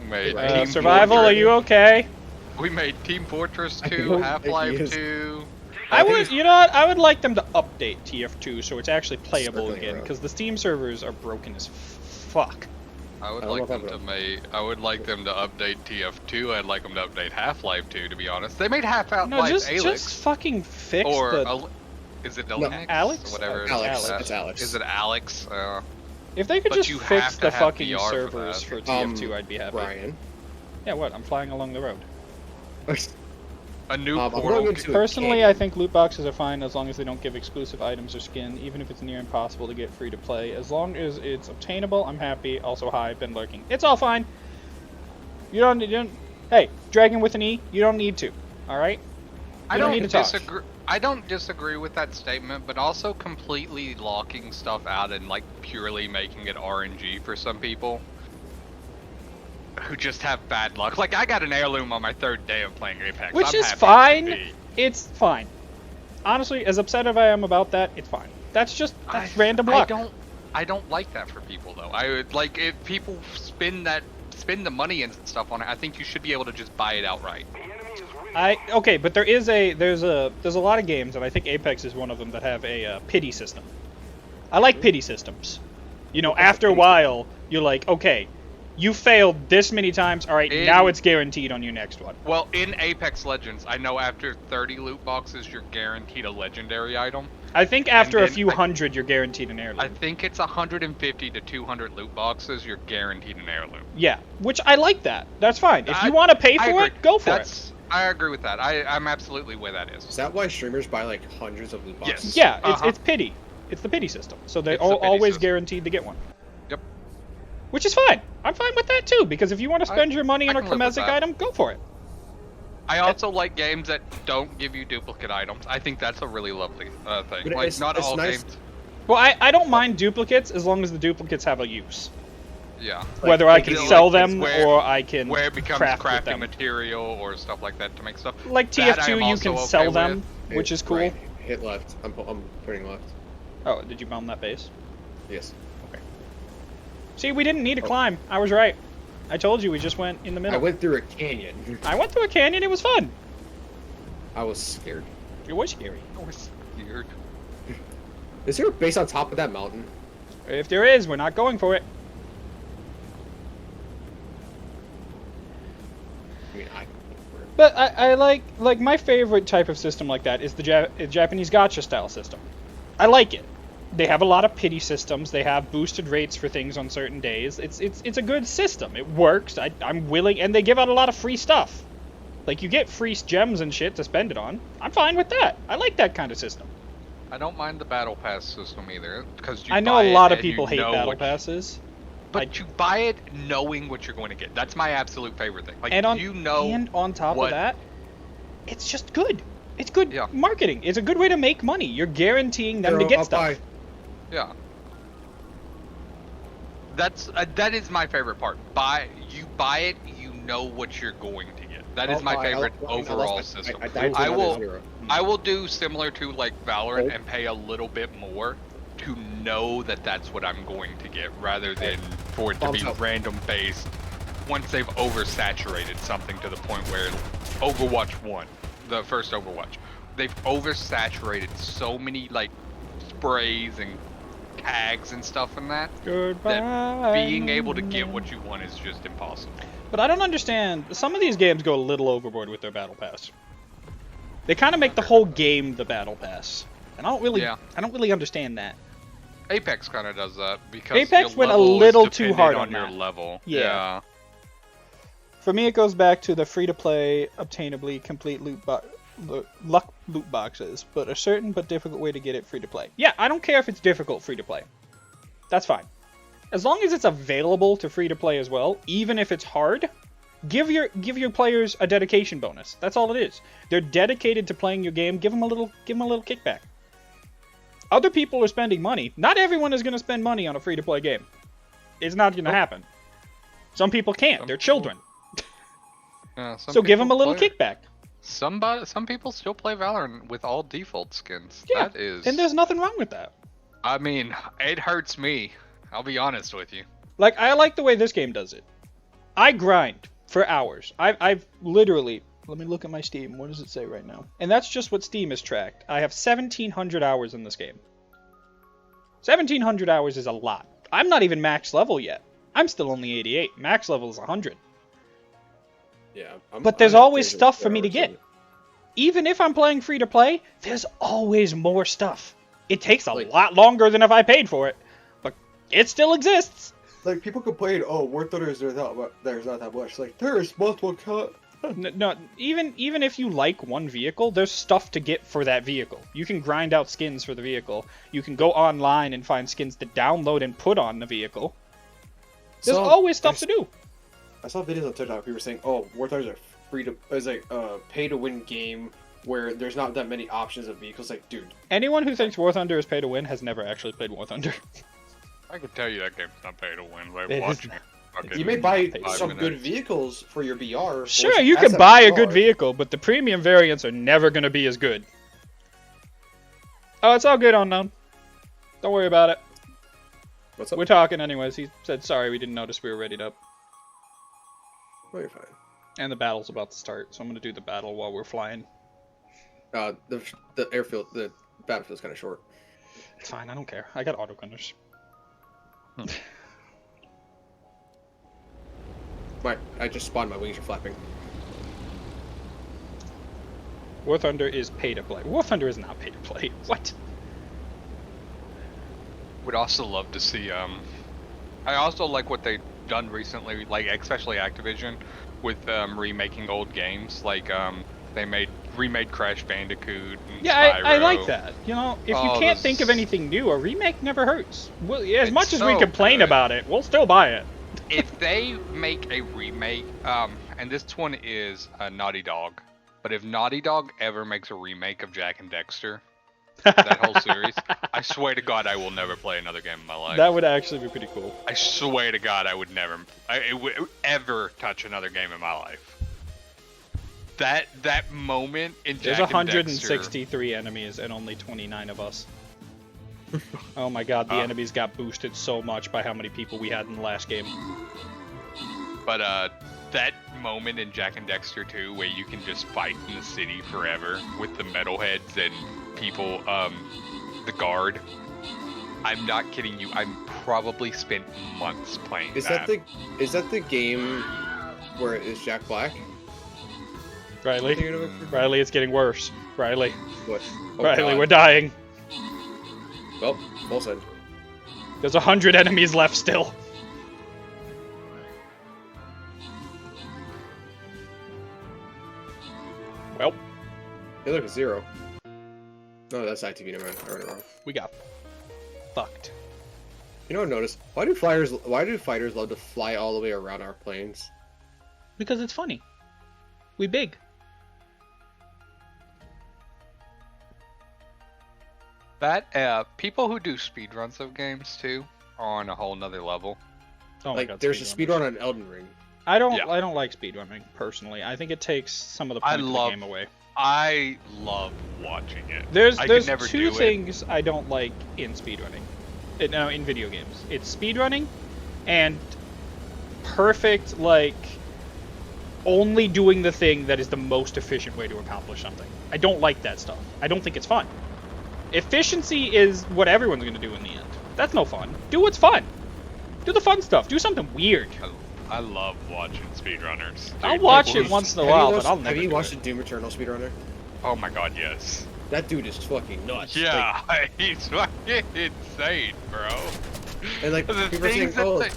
We made Right. Team Survival, are Fortress- you okay? We made Team Fortress I 2, don't think Half-Life he is. 2. I think would, it's- you know what? I would like them to update TF2 so it's actually playable Circling again around. because the Steam servers are broken as fuck. I would I don't like know if them I'm to make. I would like them to update TF2. I'd like them to update Half-Life 2. To be honest, they made Half-Life No, just Alyx fucking fix or the. is it No, Linux? Alex? Whatever. Alex. Alex. It's Alex. Is it Alex? If they could But just you fix have to the have fucking VR for servers that. for TF2, I'd be happy. Brian. Yeah, what? I'm flying along the road. A new I'm portal. going into- Personally, I think loot boxes are fine as long as they don't give exclusive items or skin, even if it's near impossible to get free to play. As long as it's obtainable, I'm happy. Also, hi, been lurking. It's all fine. You don't. Hey, Dragon with an E, you don't need to. All right. I You don't don't need to talk. disagree. I don't disagree with that statement, but also completely locking stuff out and like purely making it RNG for some people who just have bad luck. Like I got an heirloom on my third day of playing Apex, Which I'm is happy as fine. can be. It's fine. Honestly, as upset as I am about that, it's fine. That's random luck. I don't like that for people though. I would like if people spend the money and stuff on it. I think you should be able to just buy it outright. The enemy is really Okay, but there's a lot of games, and I think Apex is one of them that have a pity system. I like pity systems. You know, after a while, you're like, okay, you failed this many times. All right, now it's guaranteed on your next one. Well, in Apex Legends, I know after 30 loot boxes, you're guaranteed a legendary item. I think after a then few I- hundred, you're guaranteed an heirloom. I think it's 150 to 200 loot boxes, you're guaranteed an heirloom. Yeah, which I like that. That's fine. If you I- want to pay I for agree. it, go for it. I agree with that. I'm absolutely where that is. Is that why streamers buy like hundreds of loot boxes? Yes. Yeah, Uh-huh. it's pity. It's the pity system. So they're It's the pity always system. guaranteed to get one. Yep. Which is fine. I'm fine with that too, because if you want to spend your money I on a can live with Kamesic that. item, go for it. I also like games that don't give you duplicate items. I think that's a really lovely thing. But Like, it's- not it's all nice- games. Well, I don't mind duplicates as long as the duplicates have a use. Yeah. Whether I can you know, sell like, them where- or I can Where it becomes craft with crafting them. material or stuff like that to make stuff. Like That I TF2, am you also can okay sell them, with. which is cool. Right. Hit left. I'm turning left. Oh, did you bomb that base? Yes. See, we didn't need to climb. I was right. I told you we just went in the I middle. went through a canyon. I went through a canyon. It was fun. I was scared. It was scary. It was weird. Is there a base on top of that mountain? If there is, we're not going for it. I mean, But I like my favorite type of system like that is the Japanese gacha style system. I like it. They have a lot of pity systems. They have boosted rates for things on certain days. It's a good system. It works. I'm willing, and they give out a lot of free stuff. Like you get free gems and shit to spend it on. I'm fine with that. I like that kind of system. I don't mind the battle pass system either, because I know a lot of people hate battle passes. But you buy it knowing what you're going to get. That's my absolute favorite thing. Like And on you know, and on top what- of that, it's just good. It's good Yeah. marketing. It's a good way to make money. You're guaranteeing them to Zero, get I'll stuff. buy. yeah. That is my favorite part. You buy it, you know what you're going to get. That is I'll my buy. favorite I lost overall my- system. I died to I another will- zero. I will do similar to like Valorant Oh. and pay a little bit more to know that that's what I'm going to get, rather than for it to be Bombs out. random based. Once they've oversaturated something to the point where Overwatch 1, the first Overwatch, they've oversaturated so many like sprays and tags and stuff in that Goodbye. being able to get what you want is just impossible. But I don't understand. Some of these games go a little overboard with their battle pass. They kind of make the whole game the battle pass, and I don't really understand that. Apex kind of does that because Apex your went a level is little too dependent hard on on your that. level. Yeah. For me, it goes back to the free-to-play, obtainably complete luck loot boxes, but a certain but difficult way to get it free-to-play. Yeah, I don't care if it's difficult free-to-play. That's fine. As long as it's available to free-to-play as well, even if it's hard, give your players a dedication bonus. That's all it is. They're dedicated to playing your game. Give them a little kickback. Other people are spending money. Not everyone is going to spend money on a free-to-play game. It's not going to happen. Some people can't. They're children. Some So give them a people little play- kickback. Some people still play Valorant with all default skins. Yeah, That is. and there's nothing wrong with that. I mean, it hurts me. I'll be honest with you. Like, I like the way this game does it. I grind for hours. I've literally... Let me look at my Steam. What does it say right now? And that's just what Steam has tracked. I have 1,700 hours in this game. 1,700 hours is a lot. I'm not even max level yet. I'm still only 88. Max level is 100. Yeah. But there's always stuff for me to get. Even if I'm playing free to play, there's always more stuff. It takes a lot longer than if I paid for it, but it still exists. Like, people complain, oh, War Thunder there's not that much. Like, there's multiple No, even if you like one vehicle, there's stuff to get for that vehicle. You can grind out skins for the vehicle. You can go online and find skins to download and put on the vehicle. There's always stuff to do. I saw videos on TikTok. People were saying, "Oh, War Thunder's is like a pay-to-win game where there's not that many options of vehicles." Like, dude, Anyone who thinks War Thunder is pay to win has never actually played War Thunder. I can tell you that game's not pay to win. Like, It watch is- me. fucking you may buy 5 some good minutes. vehicles for your BR. Sure, you can buy a good vehicle, but the premium variants are never going to be as good. Oh, it's all good, Unknown. Don't worry about it. What's up? We're talking anyways. He said, sorry, we didn't notice we were readied up. Oh, you're fine. And the battle's about to start, so I'm going to do the battle while we're flying. The airfield, the battlefield's kind of short. It's fine, I don't care. I got autogunners. I just spawned. My wings are flapping. War Thunder is pay to play. War Thunder is not pay to play. What? Would also love to see. I also like what they've done recently, like especially Activision, with remaking old games. Like they remade Crash Bandicoot. And Yeah, I Spyro. like that. You know, if you Oh, can't this- think of anything new, a remake never hurts. Well, as It's much as we so complain good. about it, we'll still buy it. If they make a remake, and this one is Naughty Dog, but if Naughty Dog ever makes a remake of Jack and Dexter, that whole series, I swear to God, I will never play another game in my life. That would actually be pretty cool. I swear to God, I would never, ever touch another game in my life. That moment in There's Jack and Dexter. 163 enemies and only 29 of us. Oh my god, the enemies got boosted so much by how many people we had in the last game. But that moment in Jack and Dexter 2 where you can just fight in the city forever with the metalheads and people, the guard. I'm not kidding you. I'm probably spent months playing Is that the game where it's Jack Black? Riley, Thinking of it? Riley, it's getting worse. Riley, What? Oh, Riley, God. we're dying. Well, full send. There's 100 enemies left still. Well, Hey, look, it's 0. No, that's ITV. Never mind. I read it wrong. we got fucked. You know what I noticed? Why do fighters love to fly all the way around our planes? Because it's funny. We big. That people who do speedruns of games too are on a whole nother level. Oh my Like, god, there's a speedrunners. speedrun on Elden Ring. I don't Yeah. I don't like speedrunning personally. I think it takes some of the I point of love- the game away. I love watching it. There's I could never two do it. things I don't like in speedrunning. No, in video games. It's speedrunning and perfect, like, only doing the thing that is the most efficient way to accomplish something. I don't like that stuff. I don't think it's fun. Efficiency is what everyone's going to do in the end. That's no fun. Do what's fun. Do the fun stuff. Do something weird. I love watching speedrunners. I'll Dude, watch people it who- once in a Have you while, watched- but I'll never Have you do watched it. the Doom Eternal speedrunner? Oh my god, yes. That dude is fucking nuts. Yeah, he's fucking insane, bro. And like The people are saying, things that oh, they-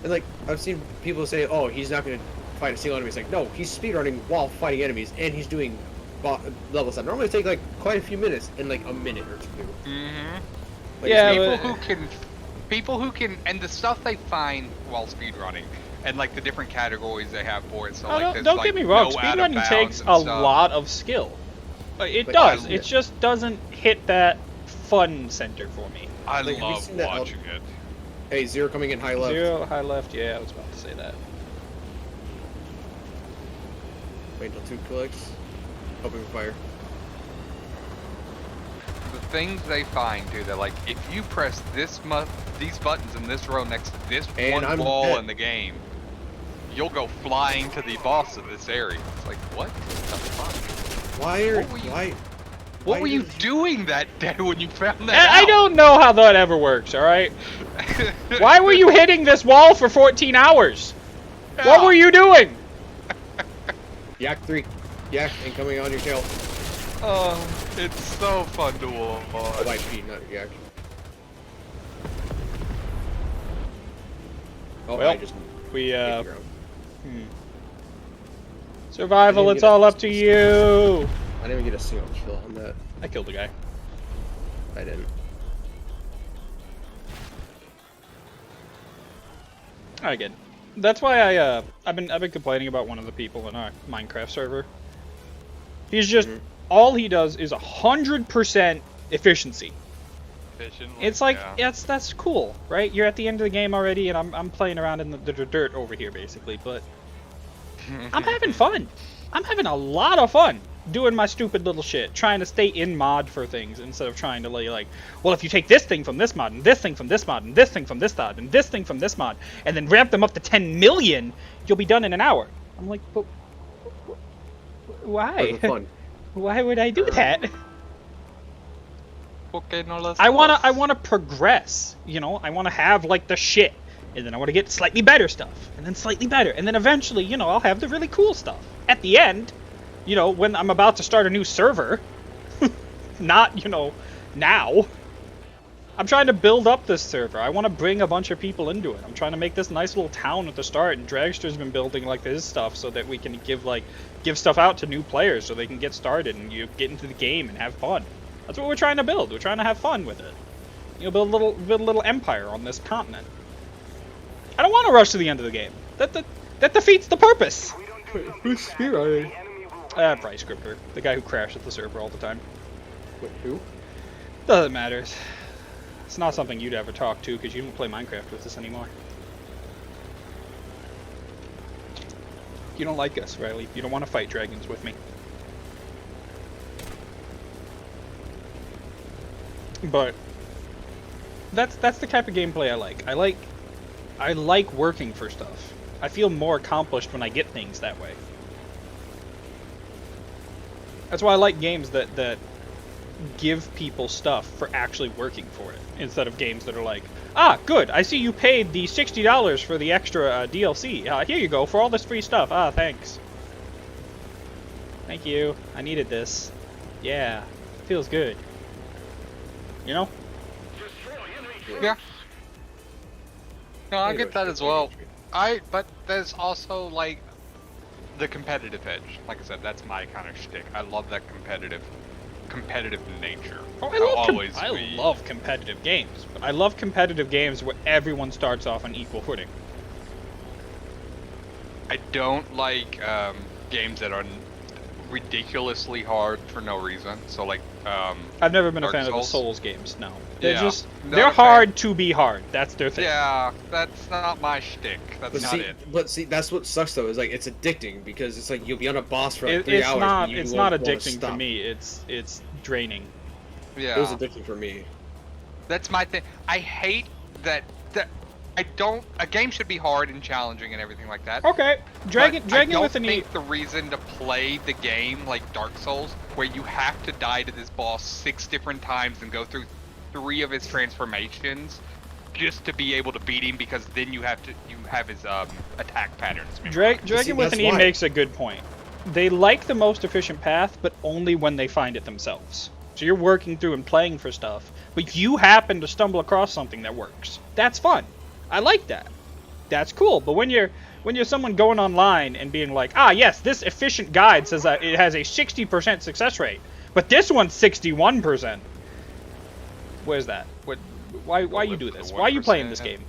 and like I've seen people say, oh, he's not gonna fight a single enemy. It's like, no, he's speedrunning while fighting enemies, and he's doing levels that normally take like quite a few minutes in like a minute or two. Mm-hmm. Like, Yeah, People who can, and the stuff they find while speedrunning, and like the different categories they have for it. So Oh, like, don't there's, don't like, get me wrong. no out of Speedrunning bounds takes and a stuff. lot of skill. It But does. I- It just doesn't hit that fun center for me. I Like, have you love seen that watching it. Hey, Zero coming in high left. Zero, high left. Yeah, I was about to say that. Wait until 2 clicks. Hoping for fire. The things they find too, they're like, if you press these buttons in this row next to this And one I'm wall dead. in the game, you'll go flying to the boss of this area. It's like, what the fuck? Why are What were you- why? What why were you does- doing that day when you found that I out? don't know how that ever works. All right. Why were you hitting this wall for 14 hours? What were you doing? Yak 3. Yak incoming on your tail. Oh, it's so fun to Oh, watch. by P, not Yak. Oh, Well, I just We hit the ground. survival. I didn't It's get all a- up to you. I didn't even get a single kill on that. I killed a guy. I didn't. Again, that's why I've been complaining about one of the people in our Minecraft server. He's just all he does is 100% efficiency. Efficiently, It's like yeah. that's cool, right? You're at the end of the game already, and I'm playing around in the dirt over here basically, but I'm having fun. I'm having a lot of fun doing my stupid little shit, trying to stay in mod for things instead of trying to like, well, if you take this thing from this mod, and this thing from this mod, and this thing from this mod, and this thing from this mod, and then ramp them up to 10 million, you'll be done in an hour. I'm like, but why? For fun. Why would I do that? Okay, no less I wanna close. progress, you know. I wanna have like the shit, and then I wanna get slightly better stuff, and then slightly better, and then eventually, you know, I'll have the really cool stuff at the end. You know, when I'm about to start a new server, not, you know, now. I'm trying to build up this server. I want to bring a bunch of people into it. I'm trying to make this nice little town at the start, and Dragster's been building like this stuff so that we can give stuff out to new players so they can get started and you get into the game and have fun. That's what we're trying to build. We're trying to have fun with it. You know, build a little empire on this continent. I don't want to rush to the end of the game. That defeats the purpose. Who's speedrunning? Bryce Scripter, the guy who crashes the server all the time. Wait, who? Doesn't matter. It's not something you'd ever talk to because you don't play Minecraft with us anymore. You don't like us, Riley. You don't want to fight dragons with me. But that's the type of gameplay I like. I like working for stuff. I feel more accomplished when I get things that way. That's why I like games that give people stuff for actually working for it, instead of games that are like, ah, good, I see you paid the $60 for the extra DLC. Here you go, for all this free stuff. Ah, thanks. Thank you. I needed this. Yeah, feels good. You know? Yeah. No, I get that as well. But there's also like the competitive edge. Like I said, that's my kind of shtick. I love that competitive nature. Oh, I We- love competitive games, but I love competitive games where everyone starts off on equal footing. I don't like games that are ridiculously hard for no reason. So like I've never been a Dark fan of the Souls? Souls games. No, they're Yeah, just not they're a fan. hard to be hard. That's their thing. yeah, that's not my shtick. That's But not see, it. but see, that's what sucks though. Is like it's addicting because it's like you'll be on a boss for like 3 It's hours. not. and you It's won't not wanna addicting for stop. me. It's draining. Yeah. It was addicting for me. That's my thing. I hate that I don't. A game should be hard and challenging and everything like that. Okay, Dragon But I don't with an E. think the reason to play the game like Dark Souls, where you have to die to this boss 6 different times and go through 3 of his transformations, just to be able to beat him, because then you have his attack patterns. Dragon with that's an E why. makes a good point. They like the most efficient path, but only when they find it themselves. So you're working through and playing for stuff, but you happen to stumble across something that works. That's fun. I like that. That's cool. But when you're someone going online and being like, ah, yes, this efficient guide says that it has a 60% success rate, but this one's 61%. Where's that? Why you do this? Why are you playing this game?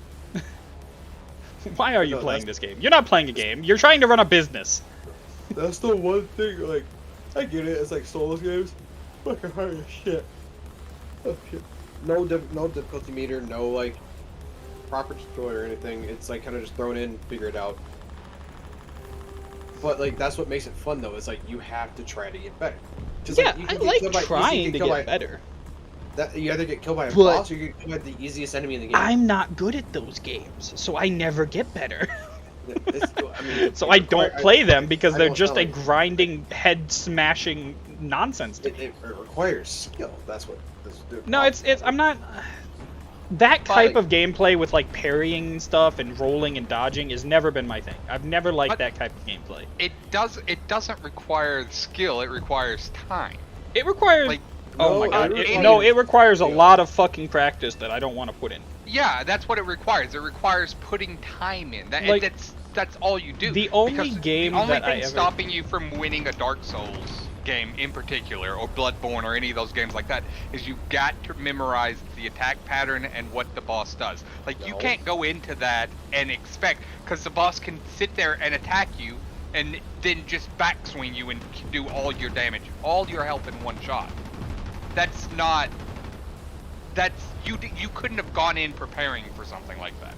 Why are you No, playing that's- this game? You're not playing a game. You're trying to run a business. That's the one thing. Like, I get it. It's like Souls games. Fucking hard as shit. Oh shit. No difficulty meter. No like proper tutorial or anything. It's like kind of just thrown in, figure it out. But like that's what makes it fun though. Is like you have to try to get better. Just Yeah, you I can get like killed by- you can trying to killed get by- better. That you either get killed by a But- boss or you get killed by the easiest enemy in the game. I'm not good at those games, so I never get better. I mean, So I don't play them because I they're don't just a know. grinding, head-smashing nonsense to me. It requires skill. That's what. No, it's I'm not. That type But- of gameplay with like parrying stuff and rolling and dodging has never been my thing. I've never liked But- that type of gameplay. It doesn't require skill. It requires time. It requires. Like, oh my no, god! it It, requires no, it requires a skill. lot of fucking practice that I don't want to put in. Yeah, that's what it requires. It requires putting time in. Like, That's all you do. the only Because game the only that I thing ever- stopping you from winning a Dark Souls game in particular, or Bloodborne, or any of those games like that, is you got to memorize the attack pattern and what the boss does. Like you No. can't go into that and expect, because the boss can sit there and attack you, and then just backswing you and do all your damage, all your health in one shot. That's not. You couldn't have gone in preparing for something like that.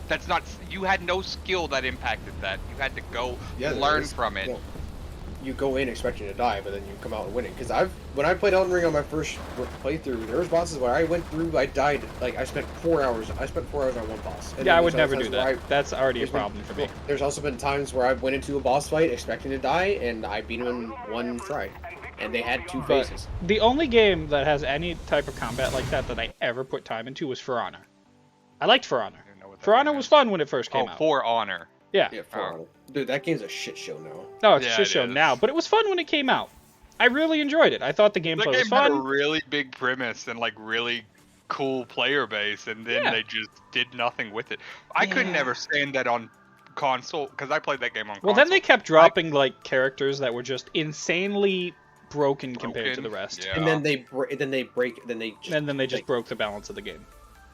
That's not. You had no skill that impacted that. You had to go there learn is. from it. Well, you go in expecting to die, but then you come out winning. Because when I played Elden Ring on my first playthrough, there was bosses where I went through, I died. Like I spent 4 hours. I spent 4 hours on one boss. And Yeah, then I would there's never other do times where that. That's already a there's been- problem for me. There's also been times where I went into a boss fight expecting to die, and I beat him in one try. And they had 2 But phases. the only game that has any type of combat like that I ever put time into was For Honor. I liked For Honor. I don't know what that For Honor game was is. fun when it first came Oh, out. For Honor. Yeah. Yeah, For Oh. Honor. Dude, that game's a shit show now. No, it's Yeah, just it show is. now, but it was fun when it came out. I really enjoyed it. I thought the That gameplay was game had a fun. really big premise and like really cool player base, and then Yeah. they just did nothing with it. I could Yeah. never stand that on console, because I played that game on console. Well, then they kept dropping like characters that were just insanely broken compared to the Broken, rest. yeah. And then they break. Then they just. And then they just broke the balance of the game.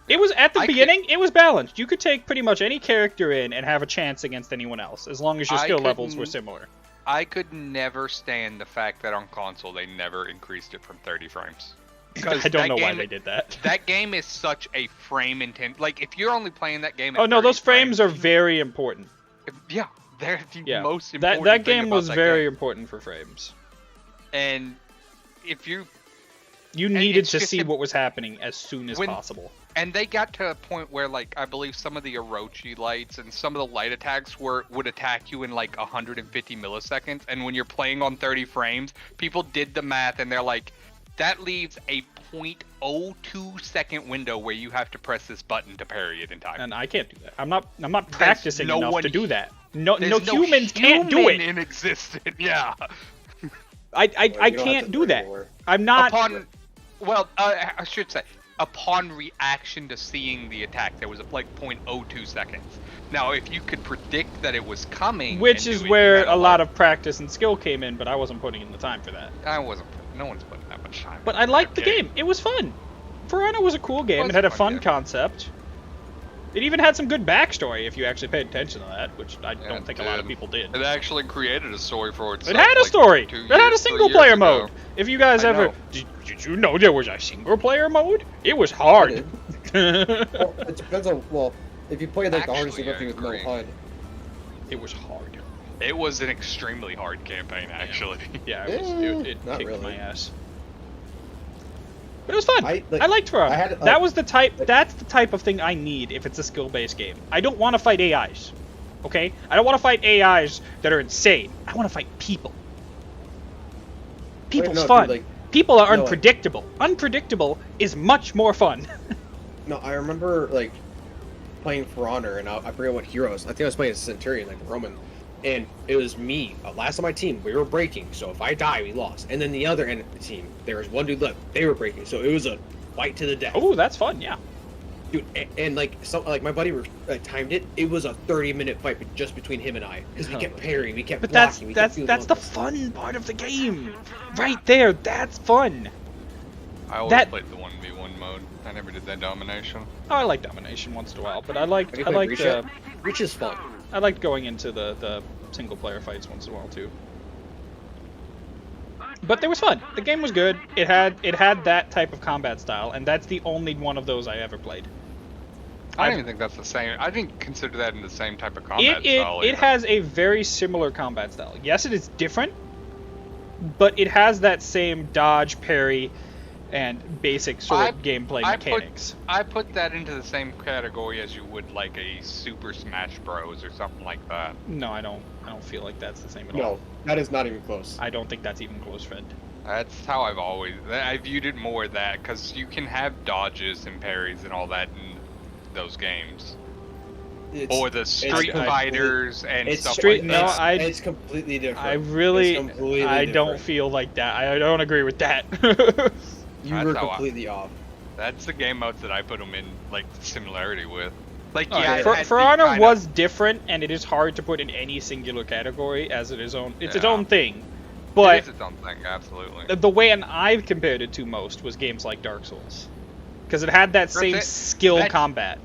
It was at the I could- beginning, it was balanced. You could take pretty much any character in and have a chance against anyone else, as long as your I skill levels were couldn't- similar. I could never stand the fact that on console they never increased it from 30 frames. Because I don't that know why game- they did that. That game is such a frame intent. Like if you're only playing that game. At Oh no, 30 those frames are very important. Yeah, they're the Yeah, most that important. that thing game about was that very game. important for frames. And if you You needed it's to just see a- what was happening as soon as when- possible. And they got to a point where, like, I believe some of the Orochi lights and some of the light attacks would attack you in like 150 milliseconds. And when you're playing on 30 frames, people did the math and they're like, that leaves a 0.02 second window where you have to press this button to parry it in time. And I can't do that. I'm not practicing no enough one to do he- that. No There's humans can't do human it. in existence. Yeah. I You don't have can't to do work that. anymore. I'm not. I should say, upon reaction to seeing the attack, there was like 0.02 seconds. Now, if you could predict that it was coming, Which and is do it, where you had a lot of practice and skill came in, but I wasn't putting in the time for that. I wasn't. No one's putting that much time. But into I liked the that game. It was fun. For Honor was a cool game. was It had a fun, fun yeah. concept. It even had some good backstory if you actually paid attention to that, which I Yeah, don't think it a lot of did. people did. It actually created a story for itself. It had a like, story. 2 It had a years, 3 single player years ago. mode. If you guys I ever know. did you know there was a single player mode? It was hard. Well, it depends on, well, if you play like the hardest Actually, I difficulty with no agree. HUD. It was hard. It was an extremely hard campaign, actually. Yeah, it Not kicked really. my ass. But it was fun. I I liked For Honor. I had, That was the type. That's the type of thing I need if it's a skill-based game. I don't want to fight AIs. Okay? I don't want to fight AIs that are insane. I want to fight people. People's no, dude, fun. like- People are no. unpredictable. Unpredictable is much more fun. No, I remember like playing For Honor, and I forget what heroes. I think I was playing a Centurion, like Roman, and it was me. Last on my team, we were breaking, so if I die, we lost. And then the other end of the team, there was one dude left. They were breaking, so it was a fight to the death. Oh, that's fun. Yeah. Dude, and like my buddy timed it. It was a 30-minute fight just between him and I, because we kept parrying, we kept But that's blocking, we kept doing that's all the this. fun part of the game. Right there. That's fun. I always That- played the 1v1 mode. I never did that domination. Oh, I like domination once in a while, but I liked Have you I played liked Reach yet? Reach is fun. I liked going into the single player fights once in a while too. But it was fun. The game was good. It had that type of combat style, and that's the only one of those I ever played. I I've- don't even think that's the same. I didn't consider that in the same type of combat It style. it even. has a very similar combat style. Yes, it is different, but it has that same dodge, parry, and basic sort of gameplay mechanics. I put that into the same category as you would like a Super Smash Bros. Or something like that. No, I don't feel like that's the same at all. No, that is not even close. I don't think that's even close, Fred. That's how I viewed it more of that, because you can have dodges and parries and all that in those games. Or the Street I- Fighters and It's stuff Street- like no, that. it's completely different. I really, It's completely I don't different. feel like that. I don't agree with that. You That's were how I- completely off. That's the game modes that I put them in, like, similarity with. Like, Oh, yeah, yeah. it For had For the Honor kind was of- different, and it is hard to put in any singular category as it is own. It's its Yeah. own thing. it But is its own thing, absolutely. the way I've compared it to most was games like Dark Souls, because it had that same it. skill That's- combat.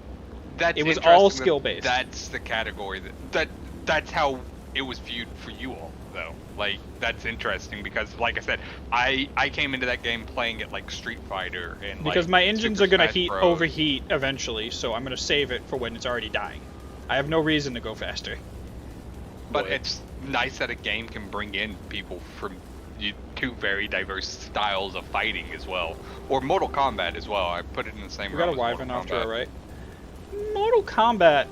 That's it was all interesting that skill-based. That's the category that's how it was viewed for you all, though. Like, that's interesting because, like I said, I came into that game playing it like Street Fighter and Because like, my engines Super are gonna Smash Bros. overheat eventually, so I'm gonna save it for when it's already dying. I have no reason to go faster. But Boy. it's nice that a game can bring in people from two very diverse styles of fighting as well, or Mortal Kombat as well. I put it in the same. We got a realm as wyvern Mortal off to our Kombat. right. Mortal Kombat.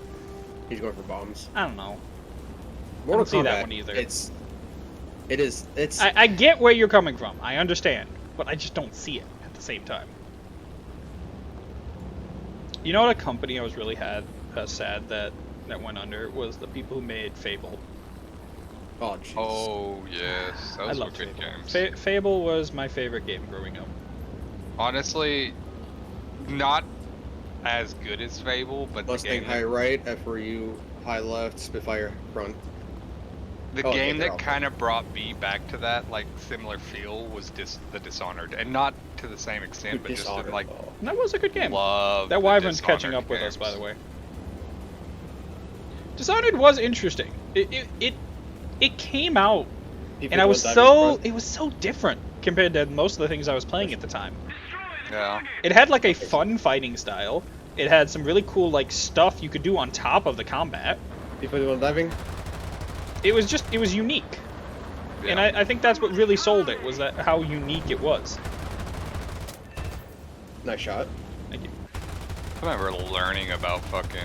He's going for bombs. I don't know. Mortal see that Kombat, one either. It's I get where you're coming from. I understand, but I just don't see it at the same time. You know what a company I was really sad that went under was the people who made Fable. oh jeez. Oh yes, I those were loved good Fable. games. Fable was my favorite game growing up. Honestly, not as good as Fable, but Mustang the high game, right, FRU high left, Spitfire front. the Oh, game yeah, they're that all kind of brought me back to that like similar feel was the Dishonored, and not to the same extent, but just Dishonored, in, like though. And that was a good game. love. That the wyvern's catching Dishonored up with us, games. by the way. Dishonored was interesting. It came out, People and I go was diving so front. it was so different compared to most of the things I was playing at the time. Yeah. It had like a fun fighting style. It had some really cool like stuff you could do on top of the combat. People going diving. It was unique. And Yeah. I think that's what really sold it, was that how unique it was. Nice shot. Thank you. I remember learning about fucking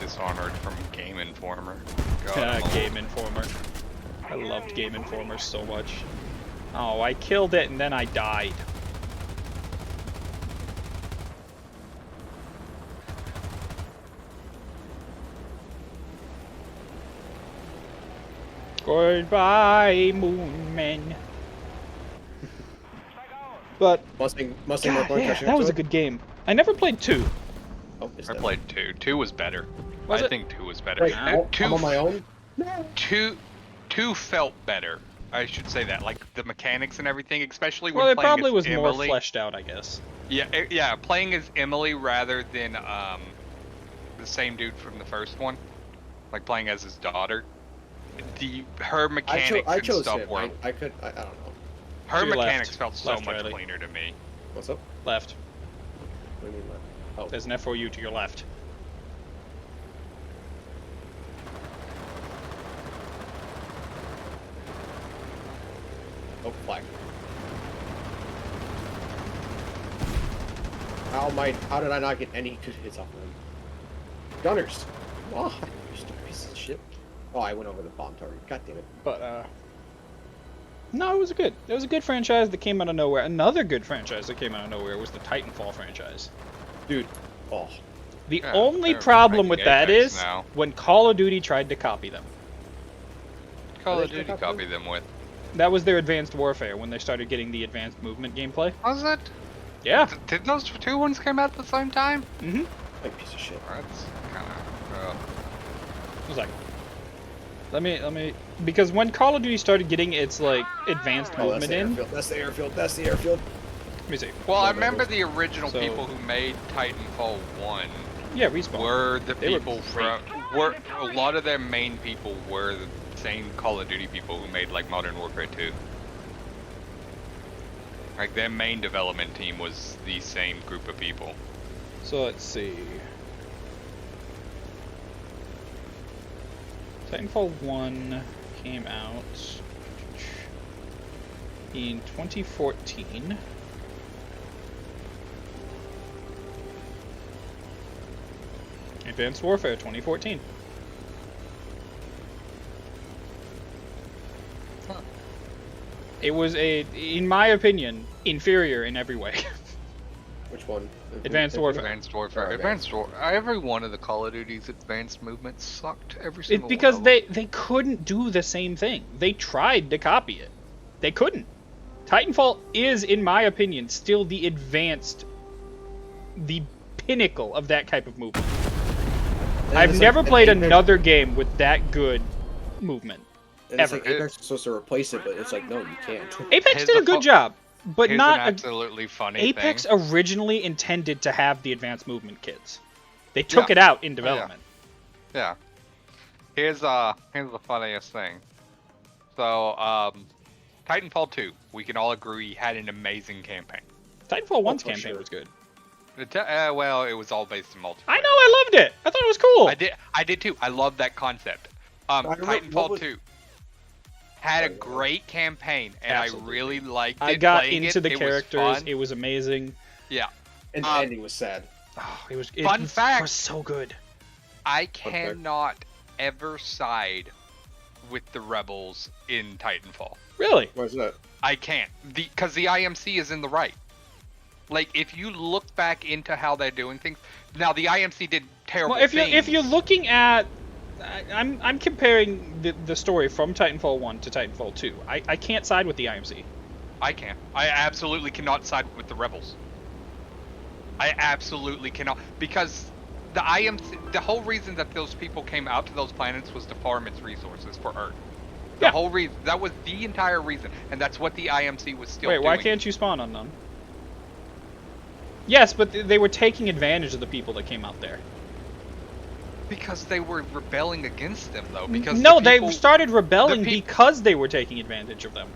Dishonored from Game Informer. God, I'm old. Game Informer. I loved Game Informer so much. Oh, I killed it and then I died. Goodbye, Moonman. But Mustang God, Mark 1 yeah, catching that up was to a it? good game. I never played 2. Oh, it's I dead. played 2. 2 was better. Was I it? think 2 was better. Wait, Nah. I'm on my own? 2 felt better. I should say that, like the mechanics and everything, especially when Well, it playing probably as was more Emily. fleshed out, I guess. Yeah, playing as Emily rather than the same dude from the first one, like playing as his daughter. Her mechanics I and chose stuff him. were. I don't know. Her To your mechanics left. felt so Left, much Riley. cleaner to me. What's up? Left. What do you mean left? Oh, There's an FOU to your left. oh, flag. How did I not get any good hits off of them? Gunners! Oh, you stupid piece of shit. Oh, I went over the bomb target. God damn it. But no, it was good. It was a good franchise that came out of nowhere. Another good franchise that came out of nowhere was the Titanfall franchise. Dude. Oh. The Yeah, only they're problem with making that Apex is now. when Call of Duty tried to copy them. Call What of did they Duty copy copy them with. That was their Advanced Warfare when they started getting the advanced movement gameplay. Was it? Yeah. Did those 2 ones come out at the same time? Mm-hmm. Like piece of shit. That's kind of. I was like, let me, because when Call of Duty started getting its like advanced Oh, that's movement the in, airfield. That's the airfield. That's the airfield. let me see. Well, I No, no, remember no. the original So- people who made Titanfall 1 Yeah, Respawn. were the They were people great. from. A lot of their main people were the same Call of Duty people who made like Modern Warfare 2. Like their main development team was the same group of people. So let's see. Titanfall 1 came out in 2014. Advanced Warfare 2014. Huh. It was in my opinion, inferior in every way. Which one? Advanced Warfare. Advanced Warfare. Oh, Advanced Warfare. Every one of the Call of Duty's advanced movements sucked. Every It's single because one of them. they couldn't do the same thing. They tried to copy it. They couldn't. Titanfall is, in my opinion, still the pinnacle of that type of movement. And I've it's like- never and played Apex- another game with that good movement. And it's ever. like Apex is supposed to replace it, but it's like, no, you can't. Apex Here's did a the good fu- job, but Here's not an a, absolutely funny Apex thing. originally intended to have the advanced movement kits. They took Yeah. it out in yeah. development. Yeah. Here's the funniest thing. So, Titanfall 2, we can all agree, had an amazing campaign. Titanfall 1's for campaign sure. was good. Well, it was all based in multiplayer. I know, I loved it. I thought it was cool. I did too. I love that concept. remember- what Titanfall was- 2 had a Oh, yeah. great campaign, and Absolutely. I really liked it. I got playing into it. the It was characters. fun. It was amazing. Yeah. And the Um, ending was sad. Oh, it was. Fun fact. was so good. I cannot ever side with the rebels in Titanfall. Really? Why is that? I can't. Because the IMC is in the right. Like, if you look back into how they're doing things, now the IMC did terrible Well, if things. you're looking at, I'm comparing the story from Titanfall 1 to Titanfall 2. I can't side with the IMC. I can't. I absolutely cannot side with the rebels. I absolutely cannot, because the IMC, the whole reason that those people came out to those planets was to farm its resources for Earth. The Yeah. whole reason, that was the entire reason, and that's what the IMC was still Wait, doing. why can't you spawn on none? Yes, but they were taking advantage of the people that came out there. Because they were rebelling against them, though. Because No, the people, they started rebelling the peop- because they were taking advantage of them.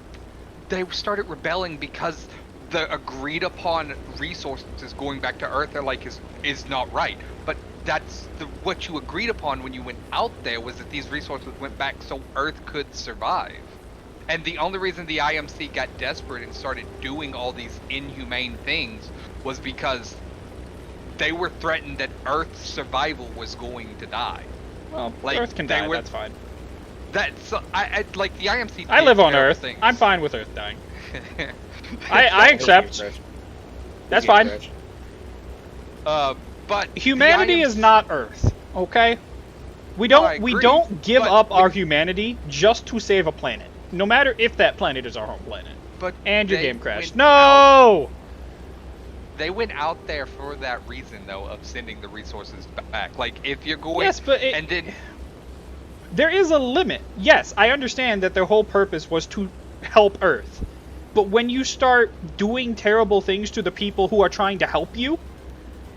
they started rebelling because the agreed upon resources going back to Earth, they're like, is not right. But that's what you agreed upon when you went out there, was that these resources went back so Earth could survive. And the only reason the IMC got desperate and started doing all these inhumane things was because they were threatened that Earth's survival was going to die. Well, Like, Earth can they die. were- That's fine. That's like the IMC. I did live on terrible Earth. things. I'm fine with Earth dying. I Game accept. crash. That's Game fine. But the Humanity IMC is not Earth. Okay. We No, I don't. We agree, don't give but up our when- humanity just to save a planet. No matter if that planet is our home planet. But And your they game crashed. went out- No. They went out there for that reason, though, of sending the resources back. Like, if you're going, Yes, but and then there is a limit. Yes, I understand that their whole purpose was to help Earth. But when you start doing terrible things to the people who are trying to help you,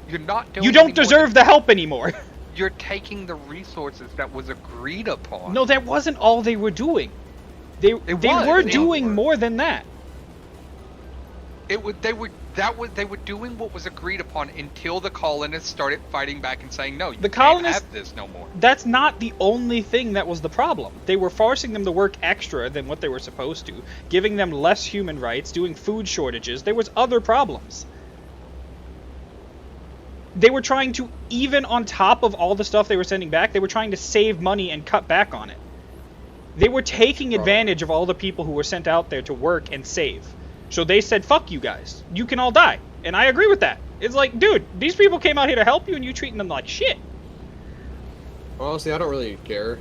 you're not doing. you don't any more deserve the help anymore. than- You're taking the resources that was agreed upon. No, that wasn't all they were doing. They was. were They doing were. more than that. It would. They were doing what was agreed upon until the colonists started fighting back and saying, "No, you The can't colonists- have this no more." That's not the only thing that was the problem. They were forcing them to work extra than what they were supposed to, giving them less human rights, doing food shortages. There was other problems. They were trying to, even on top of all the stuff they were sending back, they were trying to save money and cut back on it. They were taking advantage of all the people who were sent out there to work and save. So they said, fuck you guys. You can all die. And I agree with that. It's like, dude, these people came out here to help you and you treating them like shit. Honestly, I don't really care.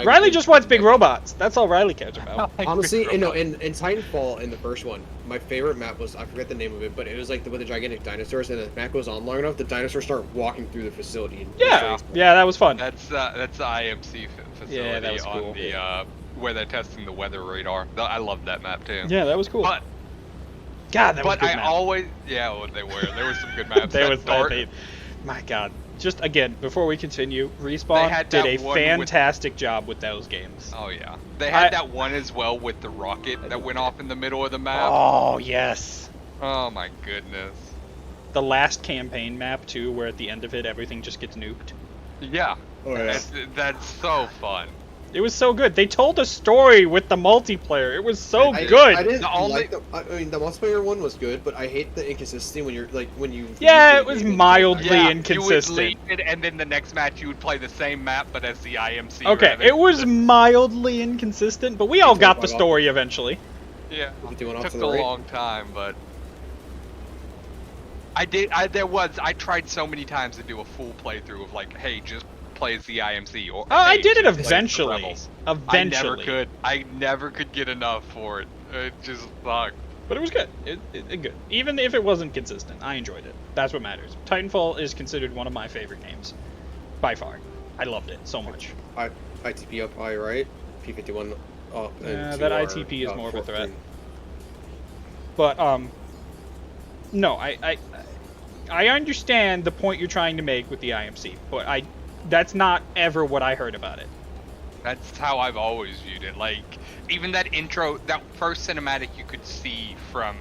Riley just wants big robots. That's all Riley cares about. Honestly, in Titanfall, in the first one, my favorite map was, I forget the name of it, but it was like with the gigantic dinosaurs, and the map goes on long enough, the dinosaurs start walking through the facility. And Yeah, destroying stuff. yeah, that was fun. That's the IMC facility Yeah, that was on cool. the where they're testing the weather radar. I love that map too. Yeah, that was cool. But God, that was but good I map. always well, they were. There were some good maps. They That was Dart- my God. Just again, before we continue, They Respawn had did that a one with- fantastic job with those games. Oh yeah, they had I- that one as well with the rocket that went off in the middle of the map. Oh yes, Oh my goodness. the last campaign map too, where at the end of it everything just gets nuked. Yeah. Oh, yeah. That's so fun. It was so good. They told a story with the multiplayer. It was so I good. didn't The only- like the. I mean, the multiplayer one was good, but I hate the inconsistency when you're like when you. Yeah, you it was game and- mildly Yeah, inconsistent. You would lead it, and then the next match you would play the same map, but as the IMC. Okay, rather it was than- mildly inconsistent, but we all got the Bug off. story eventually. Yeah. 51 off Took to a the right. long time, but I tried so many times to do a full playthrough of like, hey, just play as the IMC or. Oh, I hey, did it just play as the eventually. Rebels. Eventually. I never could get enough for it. It just sucked. But it was good. It good. Even if it wasn't consistent, I enjoyed it. That's what matters. Titanfall is considered one of my favorite games. By far. I loved it so much. ITP up high, right? P51 up. And Yeah, to that our, ITP is more of a threat. 14. But no, I understand the point you're trying to make with the IMC, but that's not ever what I heard about it. That's how I've always viewed it. Like, even that intro, that first cinematic you could see from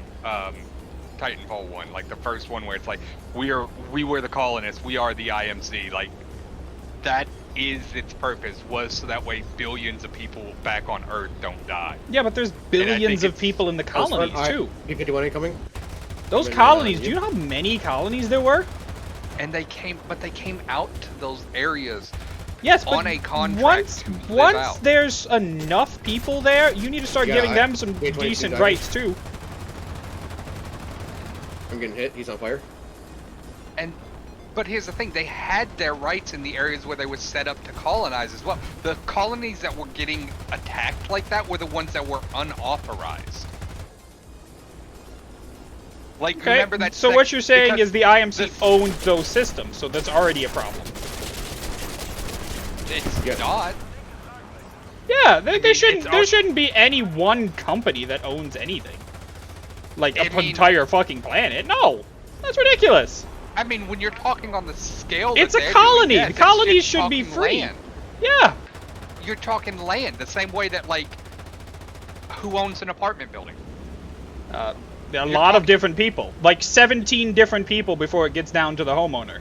Titanfall 1, like the first one where it's like, we were the colonists, we are the IMC, like, that is its purpose, was so that way billions of people back on Earth don't die. Yeah, but there's think billions of it's- people in the colonies too. P51 incoming. Those Maybe colonies, not. do you know how many colonies there were? And they came out to those areas Yes, but on a contract once to live once out. there's enough people there, you need to start Yeah, giving them some K-22 decent diving. rights too. I'm getting hit. He's on fire. But here's the thing, they had their rights in the areas where they were set up to colonize as well. The colonies that were getting attacked like that were the ones that were unauthorized. Like, Okay, remember that so what you're saying because is the IMC the- owned those systems, so that's already a problem. it's Yeah. not. Yeah, they mean, shouldn't. it's There al- shouldn't be any one company that owns anything, like I a mean- entire fucking planet. No, that's ridiculous. I mean, when you're talking on the scale It's that a they're colony. doing, The yes, colonies it's should be talking free. land. Yeah, You're talking land, the same way that, like, who owns an apartment building? a You're lot of talking- different people, like 17 different people before it gets down to the homeowner.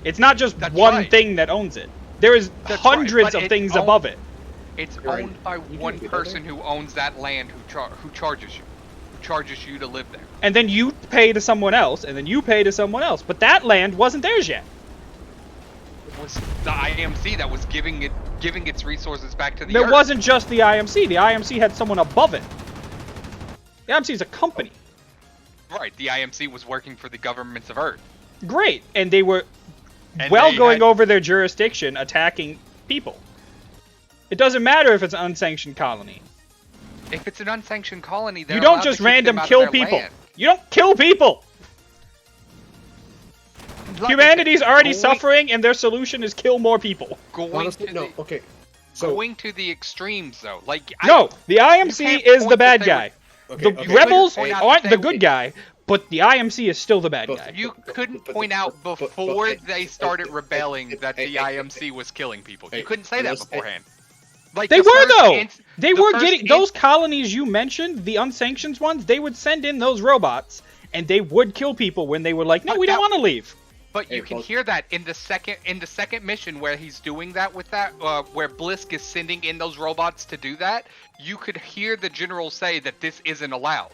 It's not just That's one right. thing that owns it. There is That's right, hundreds but of it things own- above it. It's Right. owned by You can one get that person who owns that land who charges you to live there. And then you pay to someone else, and then you pay to someone else. But that land wasn't theirs yet. It was the IMC that was giving its resources back to the There Earth. wasn't just the IMC. The IMC had someone above it. The IMC is a company. Right, the IMC was working for the governments of Earth. Great. And they were And well they going had- over their jurisdiction, attacking people. It doesn't matter if it's an unsanctioned colony. If it's an unsanctioned colony, they're You don't allowed just to kick random them out of kill their people. land. You don't kill people. Like I said, Humanity's already going- suffering, and their solution is kill more people. Going Honestly, to no. the, Okay. So going to the extremes, though. Like No, the you IMC can't is point the that bad they guy. okay, The okay. rebels point out aren't that the they good would- guy, but the IMC is still the bad But- guy. You but- couldn't but- point out but- before but- they started hey, rebelling hey, that hey, the hey, IMC was killing people. You hey, couldn't say that listen, hey. beforehand. Like They the were first though. ins- They the were first getting in- those colonies you mentioned, the unsanctioned ones. They would send in those robots, and they would kill people when they were like, "No, But we don't that- want to leave." But Hey, you can both- hear that in the second mission where he's doing that with that, where Blisk is sending in those robots to do that. You could hear the general say that this isn't allowed.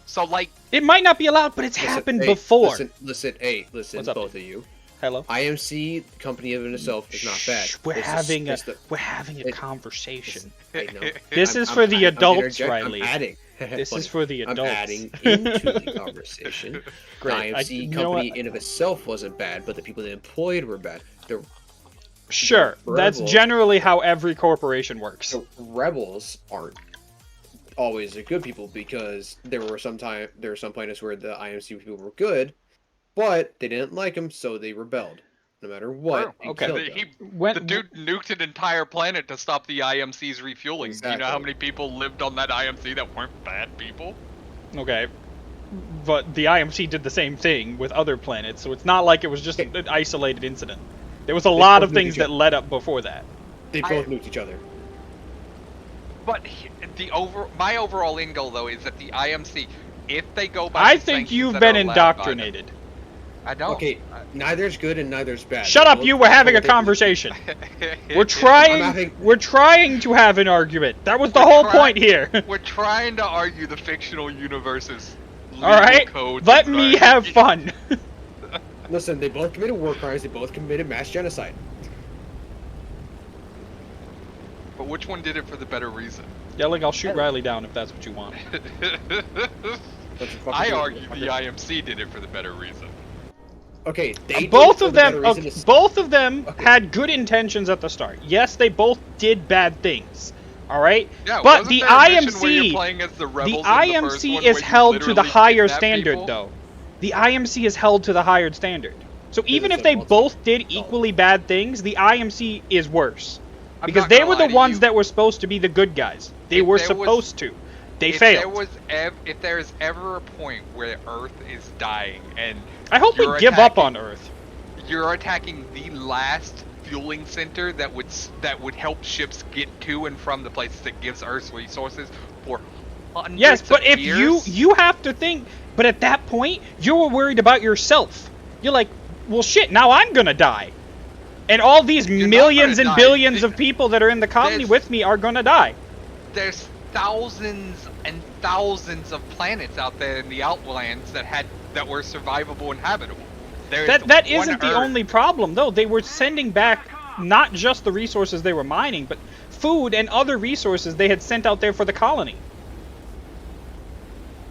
So like, It might not be allowed, but it's listen, happened hey, before. Listen, What's up, both dude? of you. Hello. IMC company of itself is not bad. Shh, we're This is- having a this the- we're having a it- conversation. I know. This is for the adults, I'm Riley. adding. This Funny. is for the adults. I'm adding into the conversation. Great. The IMC you know company what? in of itself wasn't bad, but the people they employed were bad. The Sure, that's rebels- generally how every corporation works. the rebels aren't always the good people because there were some planets where the IMC people were good, but they didn't like them, so they rebelled. No matter what, Bro, it okay. killed the, them. he, When- the dude nuked an entire planet to stop the IMC's refueling. Do you know how Exactly. many people lived on that IMC that weren't bad people? Okay. But the IMC did the same thing with other planets, so it's not like it was just an isolated incident. There was a lot both of knew things each that other. led up before that. They both nuked each other. But my overall end goal though is that the IMC, if they go by, I the think sanctions you've that been are allowed by them- indoctrinated. I don't. Okay, neither's good and neither's bad. Shut They up, both- you were having a they- conversation. We're I'm trying having- we're trying to have an argument. That was the We're whole try- point here. We're trying to argue the fictional universe's legal Alright? codes Let and me rights. have fun. Listen, they both committed war crimes. They both committed mass genocide. But which one did it for the better reason? Yelling, I'll shoot Riley down if that's what you want. Don't you fucking I do it, argue the motherfucker. IMC did it for the better reason. Okay, they Both did of for the them, better reason okay, to- both of them Okay. had good intentions at the start. Yes, they both did bad things. All right, Yeah, but wasn't the there a mission where you're IMC, playing as the the rebels in the first IMC one is where you held to the literally higher kidnap standard, people? though. The IMC is held to the higher standard. So even it's if a they monster. both did equally bad things, the IMC is worse I'm because not they gonna were lie the to ones you. that were supposed to be the good guys. They If were there was- supposed to. They if failed. If there is ever a point where Earth is dying and I hope we you're give up attacking- on Earth. you're attacking the last fueling center that would help ships get to and from the places that gives Earth's resources for hundreds Yes, but of if years, you have to think, but at that point, you were worried about yourself. You're like, well, shit, now I'm gonna die. And all these You're not millions gonna and die. billions of people that are in the colony There's- with me are gonna die. there's thousands and thousands of planets out there in the Outlands that were survivable and habitable. There is That one isn't the Earth. only problem, though. They were sending back not just the resources they were mining, but food and other resources they had sent out there for the colony.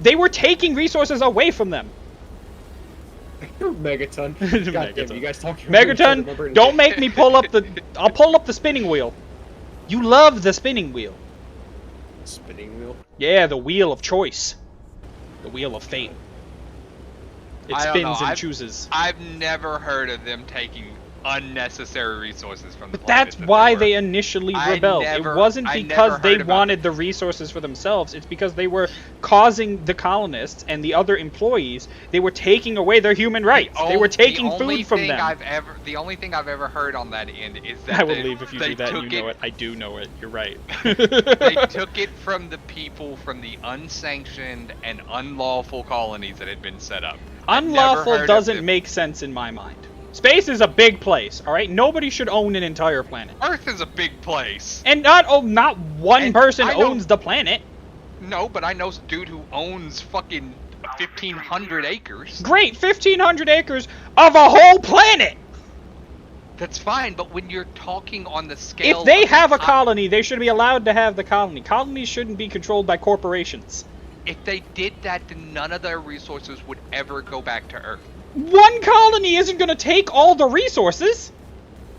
They were taking resources away from them. Megaton. God damn, Megaton. you guys talking. Megaton, don't make me pull up the... I'll pull up the spinning wheel. You love the spinning wheel. Spinning wheel. Yeah, the wheel of choice. The wheel of fate. It I don't spins know, and I've- chooses. I've never heard of them taking unnecessary resources from the But planets that's that why were. they initially I rebelled. never- It wasn't I because never they heard about wanted the resources for themselves. It's because they were causing the colonists and the other employees, they were taking away their human rights. They were taking food from them. The only thing I've ever heard on that end is that I will they- leave if you they do that. You took know it. I do know it. You're right. They took it from the people from the unsanctioned and unlawful colonies that had been set up. I've never heard Unlawful of doesn't them- make sense in my mind. Space is a big place, all right? Nobody should own an entire planet. Earth is a big place. And not one And person I know- owns the planet. No, but I know some dude who owns fucking 1,500 acres. Great, 1,500 acres of a whole planet. That's fine, but when you're talking on the scale, If they of have a the- colony, they should be allowed to have the colony. Colonies shouldn't be controlled by corporations. if they did that, then none of their resources would ever go back to Earth. One colony isn't going to take all the resources.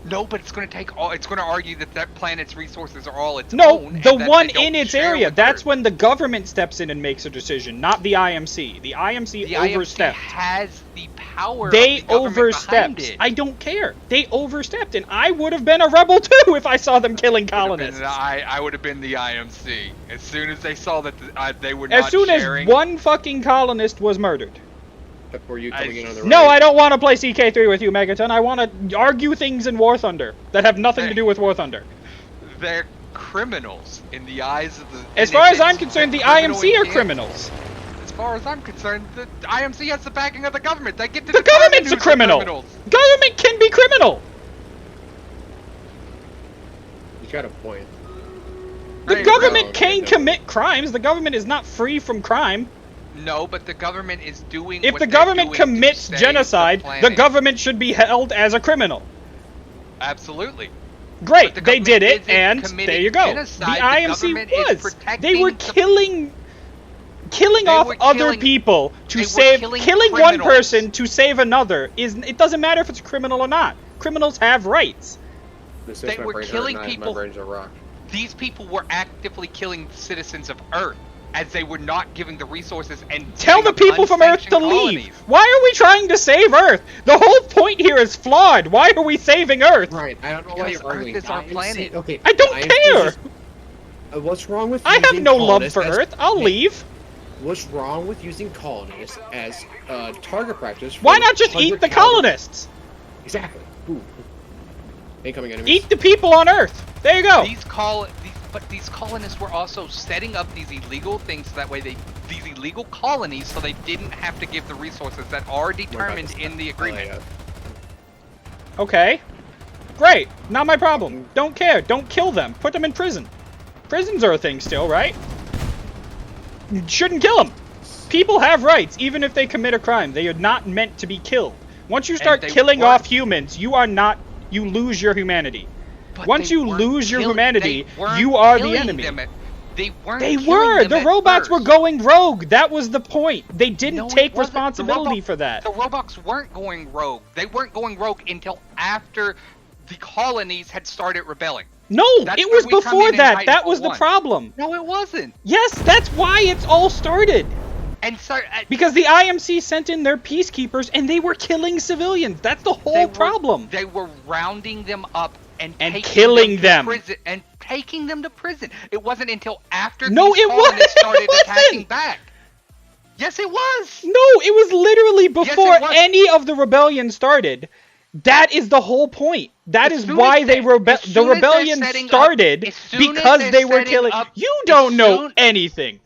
No, but it's going to take all. It's going to argue that that planet's resources are all its No, own. the and that one they don't in its share area. with That's Earth. when the government steps in and makes a decision, not the IMC. The IMC the IMC overstepped. has the power. They of the government behind overstepped. it. I don't care. They overstepped, and I would have been a rebel too if I saw them killing colonists. I would have been the IMC as soon as they saw that they were As not soon sharing. as one fucking colonist was murdered. Were you coming in on the right? No, I don't want to play CK3 with you, Megaton. I want to argue things in War Thunder that have nothing to do with War Thunder. They're criminals in the eyes of the. As and far if as I'm it's concerned, the criminal IMC are intent- criminals. As far as I'm concerned, the IMC has the backing of the government. They get to The determine government's a who's the criminal. criminals. Government can be criminal. You got a point. The Hey, government bro. can commit crimes. The government is not free from crime. No, but the government is doing. If what the they're government doing to commits save genocide, the planet. government should be held as a criminal. Absolutely. Great, But the they did government it, isn't and committing there you go. genocide, The the IMC government is was. They were protecting killing They off were other killing- people to they were save. killing one criminals. person to save another is. It doesn't matter if it's a criminal or not. Criminals have rights. This They my were brain hurt, killing not people- My brain's a rock. These people were actively killing citizens of Earth as they were not giving the resources and Tell setting the up people from Earth to unsanctioned leave. colonies. Why are we trying to save Earth? The whole point here is flawed. Why are we saving Earth? Right, I don't know why Because you're arguing. Earth is our The IMC planet. Okay, I don't the IMC care. is- what's wrong with I have using no love colonists for as- Earth. I'll leave. What's wrong with using colonies as target practice? For Why not just eat the undercover- colonists? Exactly. Ooh. Incoming enemies. Eat the people on Earth. There you go. But these colonists were also setting up these illegal things so that way these illegal colonies so they didn't have to give the resources that are determined in the agreement. Okay. Great. Not my problem. Don't care. Don't kill them. Put them in prison. Prisons are a thing still, right? You shouldn't kill them. People have rights, even if they commit a crime. They are not meant to be killed. Once you start they killing weren't- off humans, you lose your humanity. But Once they you weren't lose your killing- humanity, they weren't you are the killing enemy. They weren't. They killing were. them The at robots were first. going rogue. That was the point. They didn't No, it take wasn't. The responsibility robo- for that. The robots weren't going rogue. They weren't going rogue until after the colonies had started rebelling. No, That's it where was we come before in that. That Titanfall was the 1. problem. No, it wasn't. Yes, that's why it's all started. And so Because the IMC sent in their peacekeepers and they were killing civilians. That's the whole problem. They were rounding them up and taking killing to them. prison, and taking them to prison. It wasn't until after No, these it colonists wasn't. started It wasn't. attacking back. Yes, it was. No, it was literally before was. any of the rebellion started. That is the whole point. That As is soon why as they as the soon as they're rebellion setting up- started as soon as because they're they were setting killing. up- You as don't know soon- anything.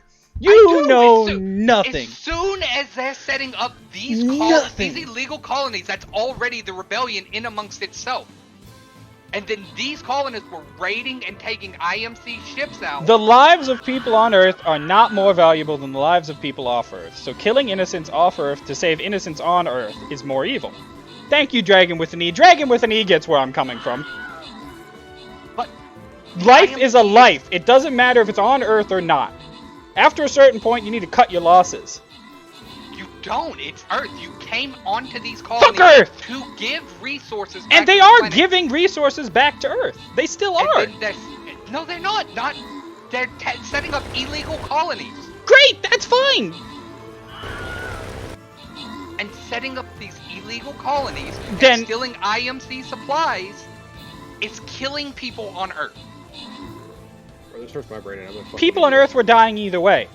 I You do. know As nothing. As soon as they're setting up these Nothing. these illegal colonies, that's already the rebellion in amongst itself. And then these colonists were raiding and taking IMC ships out. The lives of people on Earth are not more valuable than the lives of people off Earth. So killing innocents off Earth to save innocents on Earth is more evil. Thank you, Dragon with an E. Dragon with an E gets where I'm coming from. But Life is a IMC life. It doesn't matter if it's on Earth or not. After a certain point, you need to cut your losses. You don't. It's Earth. You came onto these colonies Earth! to give resources. And back they to the are planet. giving resources back to Earth. They still And are. then no, they're not. They're setting up illegal colonies Great, that's fine. and setting up these illegal colonies Then- and stealing IMC supplies. Is killing people on Earth. Bro, this hurts my brain. And I'm gonna fucking People on Earth were dying either way.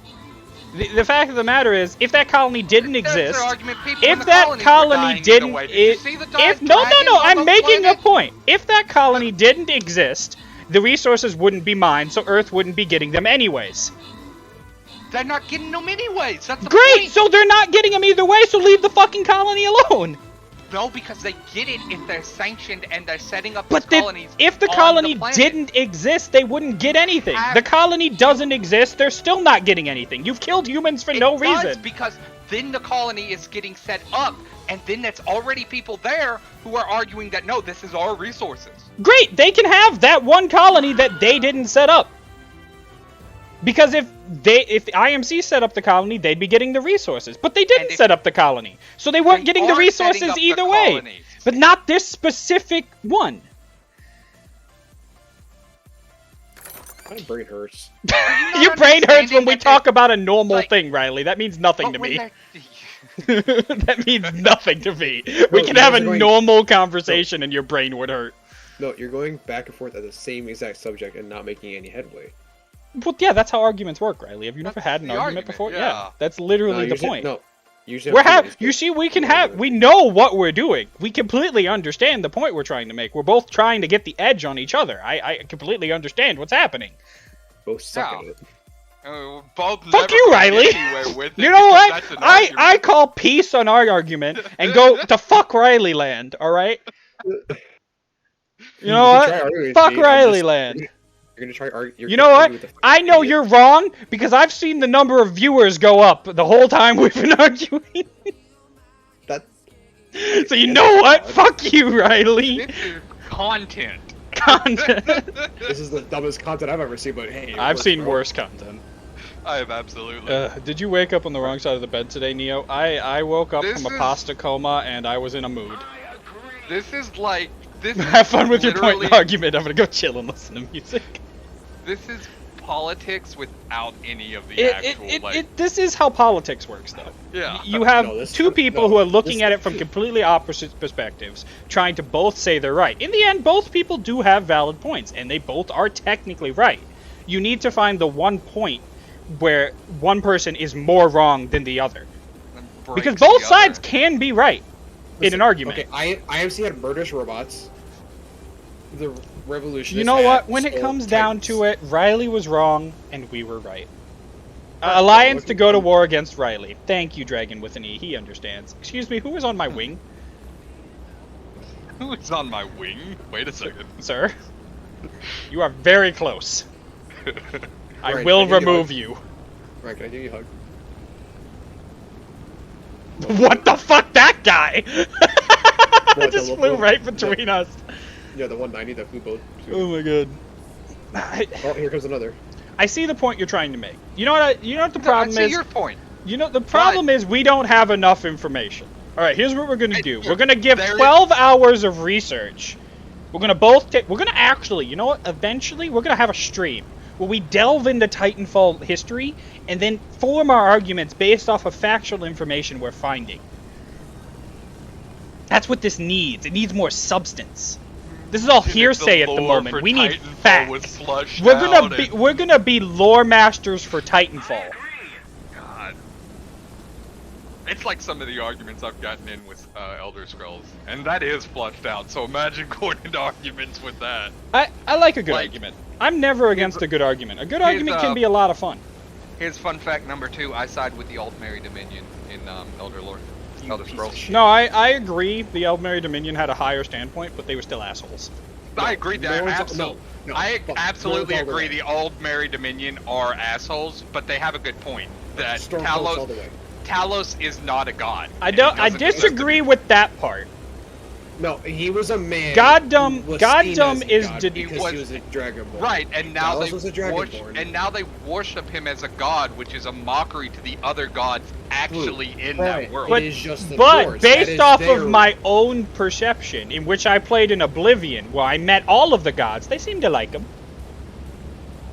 The fact of the matter is, if that colony didn't That's exist, their argument. People in if the that colonies were colony dying either didn't, way. Did you see the if no, dragons on I'm the making a planet? point. If that colony didn't exist, the resources wouldn't be mined, so Earth wouldn't be getting them anyways. They're not getting them anyways. That's the Great, point. so they're not getting them either way, so leave the fucking colony alone. No, because they get it if they're sanctioned and they're setting up But these colonies. if the on colony planet. didn't exist, they wouldn't get anything. The colony doesn't exist, they're still not getting anything. You've killed humans for no It does, reason. because then the colony is getting set up, and then there's already people there who are arguing that no, this is our resources. Great, they can have that one colony that they didn't set up. Because if the IMC set up the colony, they'd be getting the resources. But they didn't set up the colony. So they weren't getting the are setting resources up the either way. colonies. But not this specific one. My brain hurts. Are you Your not brain hurts understanding when we that talk about a normal like- thing, Riley. That means nothing but to when me. they're- That means nothing to me. We No, can you have a guys are going- normal conversation and your brain would hurt. No, you're going back and forth at the same exact subject and not making any headway. Well, yeah, that's how arguments work, Riley. Have you never That's had an the argument argument, before? yeah. That's literally the usually- point. No, usually We're I'm have doing you this, see but- we can have we know what we're doing. We completely understand the point we're trying to make. We're both trying to get the edge on each other. I completely understand what's happening. both suck Yeah. at it. We're both Fuck never you, gonna Riley. get anywhere with it You know because what? that's an I argument. call peace on our argument and go to fuck Riley land, alright? You know can try what? arguing with Fuck me, I'm Riley just- land. You're gonna try argue. You know what? I know you're wrong because I've seen the number of viewers go up the whole time we've been arguing. That. So you know what? Fuck you, Riley. This is content. Content. This is the dumbest content I've ever seen, but hey. it I've works, seen bro. worse content. I have absolutely. Did you wake up on the wrong side of the bed today, Neo? I woke up This from a is- pasta coma and I was in a mood. This is like this. is Have fun with your point and literally- argument. I'm gonna go chill and listen to music. This is politics without any of the actual This is how politics works, though. Yeah. You have No, this- two people no, who are looking this- at it from completely opposite perspectives, trying to both say they're right. In the end, both people do have valid points, and they both are technically right. You need to find the one point where one person is more wrong than the other. Because breaks both the sides other. can be right in Listen, an argument. Okay, IMC had murderous robots. The revolutionists. You know had what? When it soul comes down titans. to it, Riley was wrong, and we were right. Alliance to go to war against Riley. Thank you, Dragon with an E. He understands. Excuse me, who is on my wing, Who is on my wing? Wait a second. sir? You are very close. I Right, will I give you a remove hug. you. Right, can I give you a hug? What the fuck, that guy? What, Just the- flew the- right between us. Yeah, the 190 that flew both. Oh my god. Oh, here comes another. I see the point you're trying to make. You know what? You know what the I problem see is. your point. You know, the problem is we don't have enough information. Alright, here's what we're gonna do. Here, We're gonna give there is- 12 hours of research. We're gonna both take. We're gonna actually, you know what? Eventually, we're gonna have a stream where we delve into Titanfall history and then form our arguments based off of factual information we're finding. That's what this needs. It needs more substance. This is all hearsay at the lore moment. for We need Titanfall was facts. flushed We're gonna out be and- we're gonna be lore masters for Titanfall. God. It's like some of the arguments I've gotten in with Elder Scrolls, and that is flushed out. So imagine going into arguments with that. I like a good Like- argument. I'm never against a good argument. A good Here's, argument can be a lot of fun. Here's fun fact number 2: I side with the Altmary Dominion in Elder Scrolls. No, I agree. The Eldmary Dominion had a higher standpoint, but they were still assholes. I agree that no, absolutely. no, I fuck, absolutely Storm's all the agree. way. The Altmary Dominion are assholes, but they have a good point that Storm all Talos the way. Talos is not a god. I and don't. he I doesn't deserve to disagree be. with that part. No, he was a man. Goddamn- who was goddamn seen as is God the- because was- he was a dragonborn. Right, and now Talos was a dragonborn. and now they worship him as a god, which is a mockery to the other gods actually in that Right. world. But- It is just the But Norse. That based is off their- of my own perception, in which I played in Oblivion, where I met all of the gods, they seemed to like him.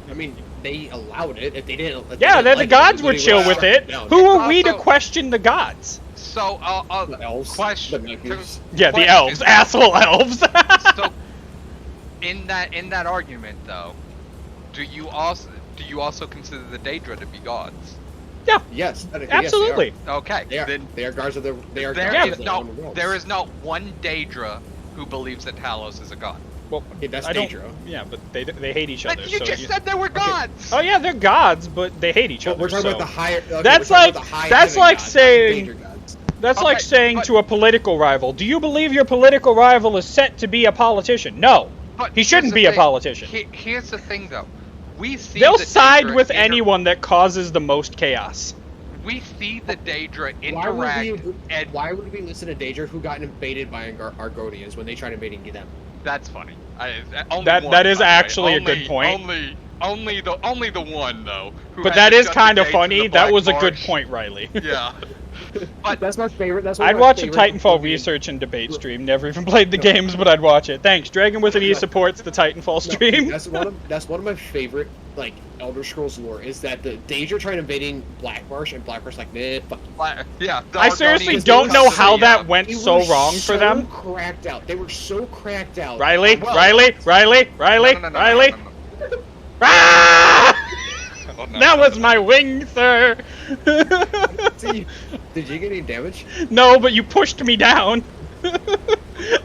I mean, they allowed it. If they didn't, if Yeah, they the didn't gods like would chill they with it. down. Who are we to Also- question the gods? So, The elves, question. the monkeys. Yeah, the question elves, is- asshole elves. So, in that argument, though, do you also consider the Daedra to be gods? Yes, Absolutely. Okay, Yes, they are. then They are guards of the. They are there guards is of the no own worlds. there is not one Daedra who believes that Talos is a god. Well, Okay, that's I don't. Daedra. Yeah, but they hate each other. But you so just said they were gods. Oh yeah, they're gods, but they hate each But other. we're talking so. about the higher. Okay, That's we're talking like- about the high that's heaven like gods, not the saying- Daedra gods. That's like Okay, saying but- to a political rival, do you believe your political rival is set to be a politician? No. But He here's shouldn't the be a thing. politician. Here's the thing, though. We see They'll the side Daedra with anyone that causes the most chaos. We see the Daedra Why would, interact, and why would we listen to Daedra who got invaded by Argonians when they tried invading them? that's funny. Only That- one, that is by the way. actually a good point. Only the one though. who But had that to is shut the kind of gates in funny. the That Black was a good Marsh. point, Riley. Yeah. But That's my favorite. That's one I'd of my watch a favorite Titanfall Argonian- research and debate stream. Never even played the games, but I'd watch it. Thanks. Dragon with an E supports the Titanfall No, stream. that's one of my favorite like Elder Scrolls lore is that the Daedra tried invading Blackmarsh and Blackmarsh like nah, fuck you. yeah. the I seriously Argonians don't know because how they, that went They so were wrong for so them. Cracked out. They were so cracked out. Riley, Well, Riley, Riley, Riley, No, no, no, no, Riley. no, no, no. Ah! Oh, no, That no, was no, my wing, sir. See, did you get any damage? No, but you pushed me down.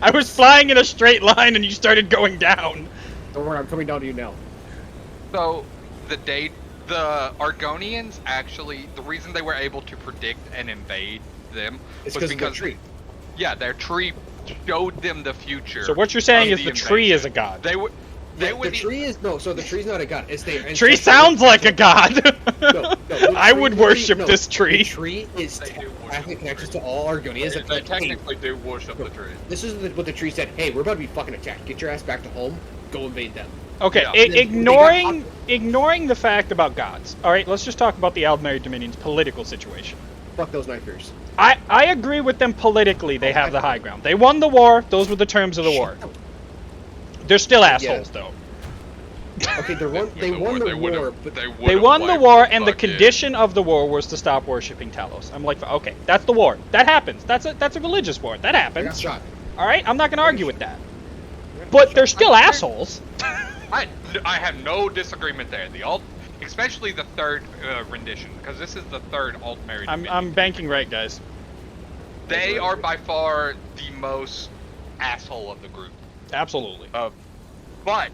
I was flying in a straight line and you started going down. Don't worry, I'm coming down to you now. So the Argonians actually, the reason they were able to predict and invade them It's was because of the because tree. yeah, their tree showed them the future. So what you're saying of is the tree is a god. They were. They The, were the tree is no. So the tree's not a god. It's the Tree sounds like a god. the I tree would really- worship no, this The tree. tree is They do worship technically the connected tree. to all Argonians. They, That, they like, hey, technically do worship the tree. this is what the tree said. Hey, we're about to be fucking attacked. Get your ass back to home. Go invade them. Okay, Yeah. ignoring the fact about gods. All right, let's just talk about the Aldmeri Dominion's political situation. Fuck those knifers. I agree with them politically. They have the high ground. They won the war. Those were the terms of the war. They're still assholes, though. Okay, they won the war, but They won the war, and the condition of the war was to stop worshipping Talos. I'm like, okay, that's the war. That happens. That's a religious war. That I got happens. shot. All right, I'm not gonna argue with that. But they're still assholes. I have no disagreement there. Especially the third rendition, because this is the third Altmeri. I'm banking right, guys. They are by far the most asshole of the group. Absolutely. But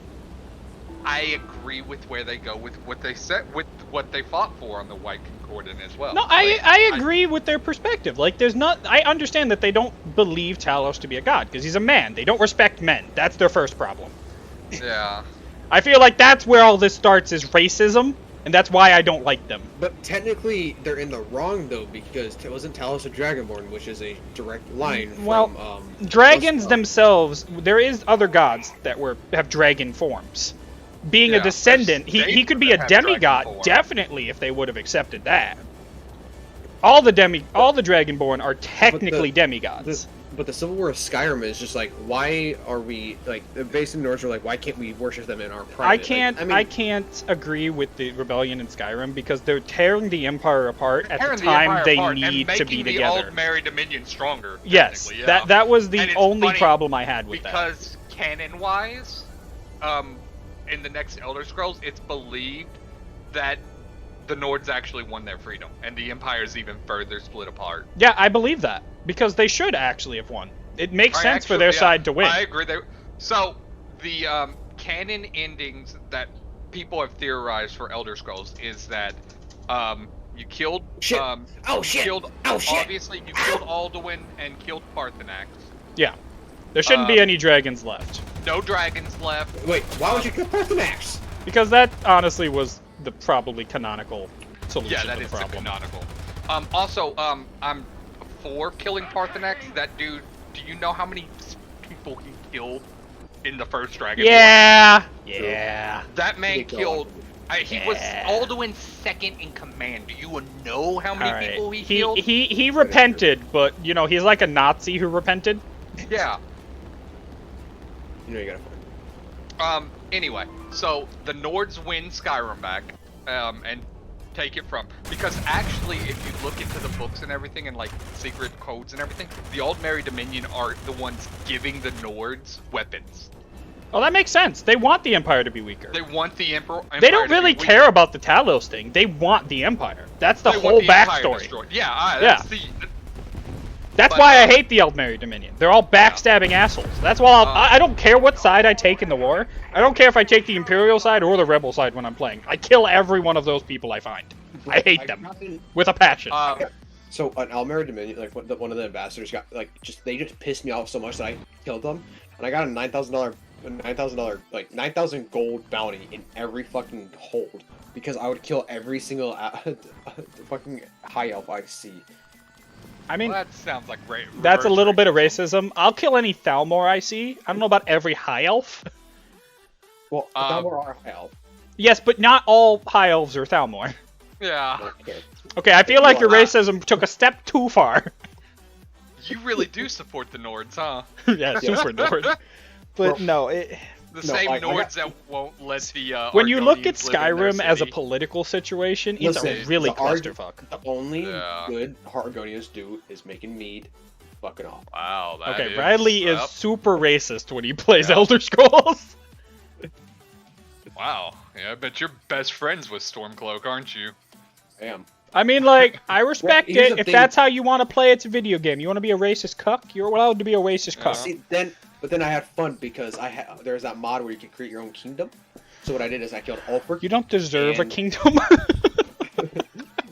I agree with where they go with what they said, with what they fought for on the White Concordant as well. No, Like, I agree with their perspective. Like, there's not. I understand that they don't believe Talos to be a god because he's a man. They don't respect men. That's their first problem. Yeah. I feel like that's where all this starts is racism, and that's why I don't like them. But technically, they're in the wrong though because it wasn't Talos a Dragonborn, which is a direct line Well, from. Dragons Lustro. themselves, there is other gods that have dragon forms. Being Yeah, a descendant, there's he could be a states that have demigod, dragon form. definitely, if they would have accepted that. All the Dragonborn are technically demigods. But the Civil War of Skyrim is just like, why are we like the basic Nords are like, why can't we worship them in our private? I can't. Like, I can't agree with the rebellion in Skyrim because they're tearing the Empire apart at Tearing the time Empire they apart and need to be making the together. Altmeri Dominion stronger. Yes, technically, yeah. that was the And it's only funny problem I had with that. because canon-wise, in the next Elder Scrolls, it's believed that the Nords actually won their freedom, and the Empire's even further split apart. Yeah, I believe that because they should actually have won. It makes sense for their yeah, side to win. I agree. So the canon endings that people have theorized for Elder Scrolls is that you killed Shit. Oh, you shit. killed Oh, shit. obviously you killed Alduin and killed Parthenax. Yeah, there shouldn't be any dragons left No dragons left. Wait, why would you kill Parthenax? because that honestly was the probably canonical solution Yeah, that to is the the problem. canonical. Also, I'm for killing Parthenax. That dude. Do you know how many people he killed in the first Dragon War? Yeah. That man He killed killed. He was Yeah. Alduin's second in command. Do you know how many All right. people he killed? He repented, but you know he's like a Nazi who repented. Yeah. You know you gotta find. Anyway, so the Nords win Skyrim back, and take it from, because actually, if you look into the books and everything, and like secret codes and everything, the Aldmeri Dominion are the ones giving the Nords weapons. Oh, that makes sense. They want the Empire to be weaker. They want the Emperor. They don't really care about the Talos thing. They want the Empire. That's the whole backstory. Yeah, Yeah. That's But, why I hate the Aldmeri Dominion. They're all backstabbing assholes. That's why I don't care what side I take in the war. I don't care if I take the Imperial side or the Rebel side when I'm playing. I kill every one of those people I find. I hate them with a passion. So on Almera Dominion, like one of the ambassadors got like they just pissed me off so much that I killed them, and I got a $9,000 like 9,000 gold bounty in every fucking hold because I would kill every single fucking high elf I see. I mean, Well, that sounds like that's a reverse little bit of racism. racism. I'll kill any Thalmor I see. I don't know about every high elf. Well, Thalmor are high elf. Yes, but not all high elves are Thalmor. Yeah, Okay. Okay, I feel like your Well, racism took a step too far. you really do support the Nords, huh? Yeah, super Nord. But no, The No, same I Nords got- that won't let the when you look at Argonians live in their Skyrim as a city. political situation, it's Listen, a really the Arg- clusterfuck. The only Yeah. good Argonians do is making mead fucking off. Wow, that Okay, is, Riley is yep. super racist when he plays Yeah. Elder Scrolls. Wow, yeah, I bet you're best friends with Stormcloak, aren't you? I am. I mean, like, I respect Here's it. the If thing. that's how you want to play, it's a video game. You want to be a racist cuck? You're allowed to be a racist Yeah. cuck. See, but then I had fun because there's that mod where you can create your own kingdom. So what I did is I killed Ulfric. You don't deserve a And- kingdom.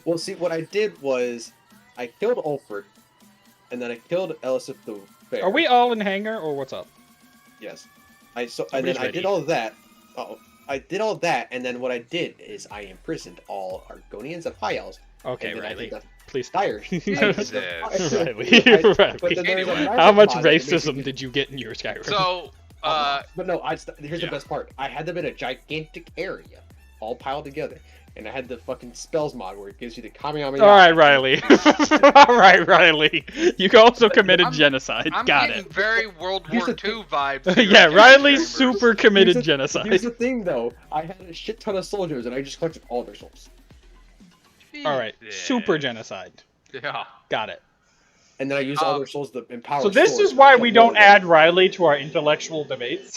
Well, see, what I did was I killed Ulfric, and then I killed Elisif the Fair. Are we all in hangar, or what's up? Yes. And Somebody's then I ready. did all that. Oh, I did all that, and then what I did is I imprisoned all Argonians and High Elves. Okay, and then Riley, I did please the stop. Dire. Jesus. Riley, But Riley. then there's a Anyway. magic How much mod that makes racism you- did you get in your Skyrim? So, But no, here's yeah. the best part. I had them in a gigantic area, all piled together, and I had the fucking spells mod where it gives you the Kamehameha. All right, Riley. All right, Riley. You also committed genocide. I'm Got getting it. very World Here's War the II vibes. here Yeah, at Riley's Chambers. super committed Here's genocide. the thing, though. I had a shit ton of soldiers, and I just collected all their souls. All right, Jesus. super genocide. Yeah. Got it. And then I used all their souls to empower. So this swords is why and we kill don't more of them. add Riley to our intellectual debates.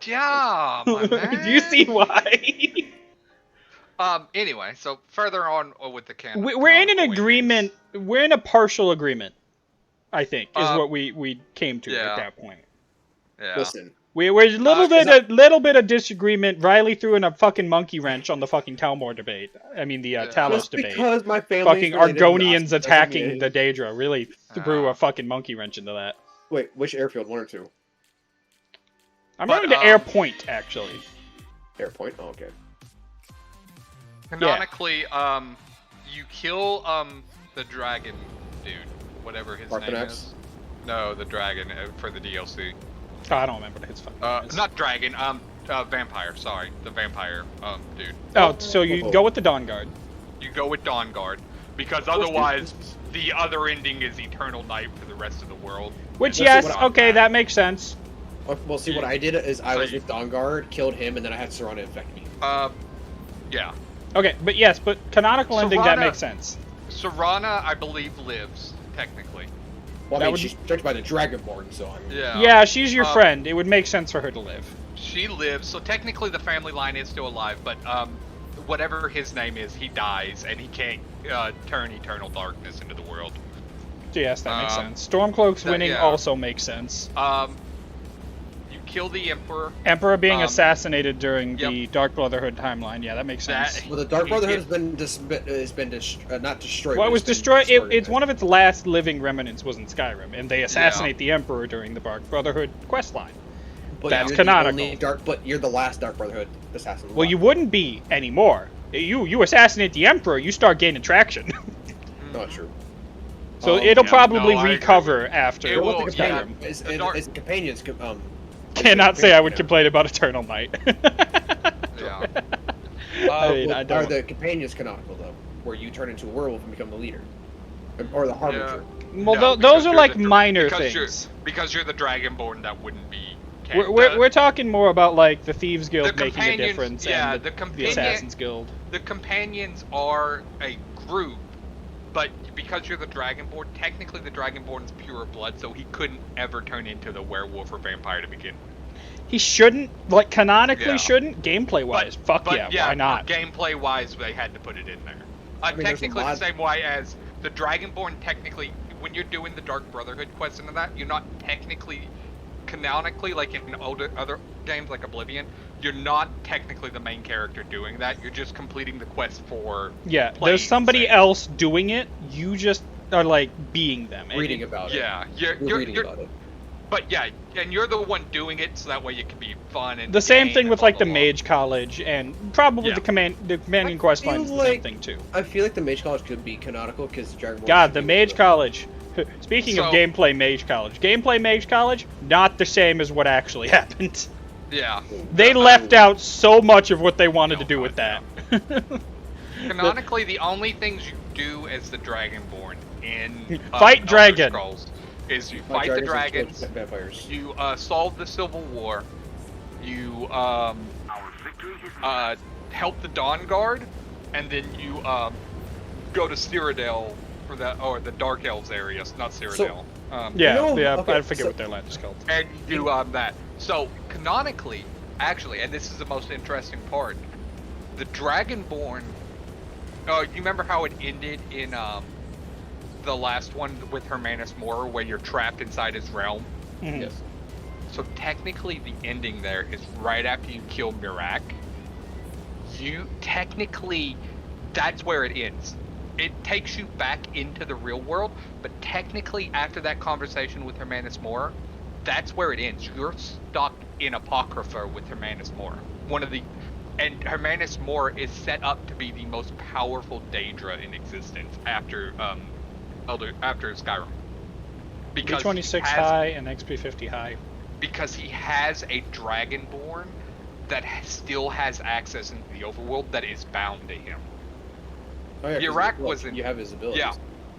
Yeah, my man. Do you see why? Anyway, so further on with the canon. We're in an canonical agreement. We're in a partial agreement, I think, is Uh, what we came to yeah. at that point. endings. Yeah. Listen, We're a little is little bit of disagreement. Riley threw in a fucking monkey wrench on the fucking Talmor debate. I mean the Talos just debate. because my family Fucking Argonians attacking the day. Daedra really threw Ah. a fucking monkey wrench into that. Wait, which airfield? 1 or 2? I'm But, going to Air Point, actually. Airpoint. Oh, okay. Canonically, you kill the dragon dude, whatever his name Parthenax? is. No, the dragon for the DLC. Oh, I don't remember what his fucking name is. Not dragon. Vampire. Sorry, the vampire dude. Oh, so you go with the Dawn Guard. You go with Dawnguard because otherwise the other ending is Eternal Night for the rest of the world. Which, Well, yes, see, what okay, I'm- that makes sense. Well, see, what I did is I So was you- with Dawnguard, killed him, and then I had Serana infect me. Yeah. Okay, but yes, but canonical ending, that Serana- makes sense. Serana, I believe, lives technically. Well, That I mean, would- she's protected by the Dragonborn, so I mean, Yeah. Yeah, she's your Um, friend. It would make sense for her to live. She lives, so technically the family line is still alive, but whatever his name is, he dies, and he can't turn eternal darkness into the world. So yes, that makes Um, sense. Stormcloak's that- winning yeah. also makes sense. You kill the Emperor. Emperor being um, assassinated during yep. the Dark Brotherhood timeline. Yeah, that makes sense. That- well, the Dark He Brotherhood get- has been not destroyed. Well, it but was it's been destroyed. It's disorganized. one of its last living remnants was in Skyrim, and they assassinate the Emperor during the Dark Brotherhood questline. But that's you're canonical. The only but you're the last Dark Brotherhood assassin. Well, you wouldn't be anymore. You assassinate the Emperor, you start gaining traction. Not true. So Um, it'll yeah, probably no, I agree recover with after. It will, Well, the yeah. companion, it's, The Dark- it's companions. Cannot say I would complain about Eternal Night. Yeah. I mean, I Are don't. the companions canonical though, where you turn into a werewolf and become the leader, or the harbinger? Well, No, those because are you're like the dra- minor because things. Because you're the Dragonborn, that wouldn't be. We're talking more about like the Thieves Guild the making a companions- difference yeah, and the the companion- Assassins Guild. The companions are a group, but because you're the Dragonborn, technically the Dragonborn is pure blood, so he couldn't ever turn into the werewolf or vampire to begin. He shouldn't, like canonically Yeah. shouldn't, gameplay wise. Fuck But yeah, why not? Gameplay wise, they had to put it in there. mean, there's a Technically the lot- same way as the Dragonborn. Technically, when you're doing the Dark Brotherhood quest into that, you're not technically, canonically, like in other games like Oblivion, you're not technically the main character doing that. You're just completing the quest for. Yeah, playing there's somebody sake. else doing it. You just are like being them. reading about it. Yeah, You're reading about it. But yeah, and you're the one doing it, so that way it can be fun and The same game thing and with blah, like blah, the blah. Mage College and probably Yeah. the Companion I Quest feel line is the like- same thing too. I feel like the Mage College could be canonical because Dragon Ball. God, should the be Mage with College. Speaking of So- gameplay Mage College, gameplay Mage College, not the same as what actually happened. Yeah. They left out so much of what they wanted to do with that. Canonically, the only things you do as the Dragonborn in Fight Elder dragon. Scrolls is you Fight fight the dragons dragons, and vampires. you solve the Civil War, you Our victory is help the Dawn Guard, and then you go to Cyrodiil for that, or the Dark Elves area, not Cyrodiil. Yeah, No, yeah, okay, I forget so- what their land is called. And you do that. So canonically, actually, and this is the most interesting part, the Dragonborn. You remember how it ended in the last one with Hermanus Mora, where you're trapped inside his realm? Mhm. Yes. So technically, the ending there is right after you kill Mirak. You technically, that's where it ends. It takes you back into the real world, but technically, after that conversation with Hermanus Mora, that's where it ends. You're stuck in Apocrypha with Hermanus Mora. And Hermanus Mora is set up to be the most powerful Daedra in existence after Skyrim. Because he B26 has- high and XP 50 high. because he has a Dragonborn that still has access into the overworld that is bound to him. Oh, yeah, 'cause Mirak look, wasn't- You have his abilities. Yeah,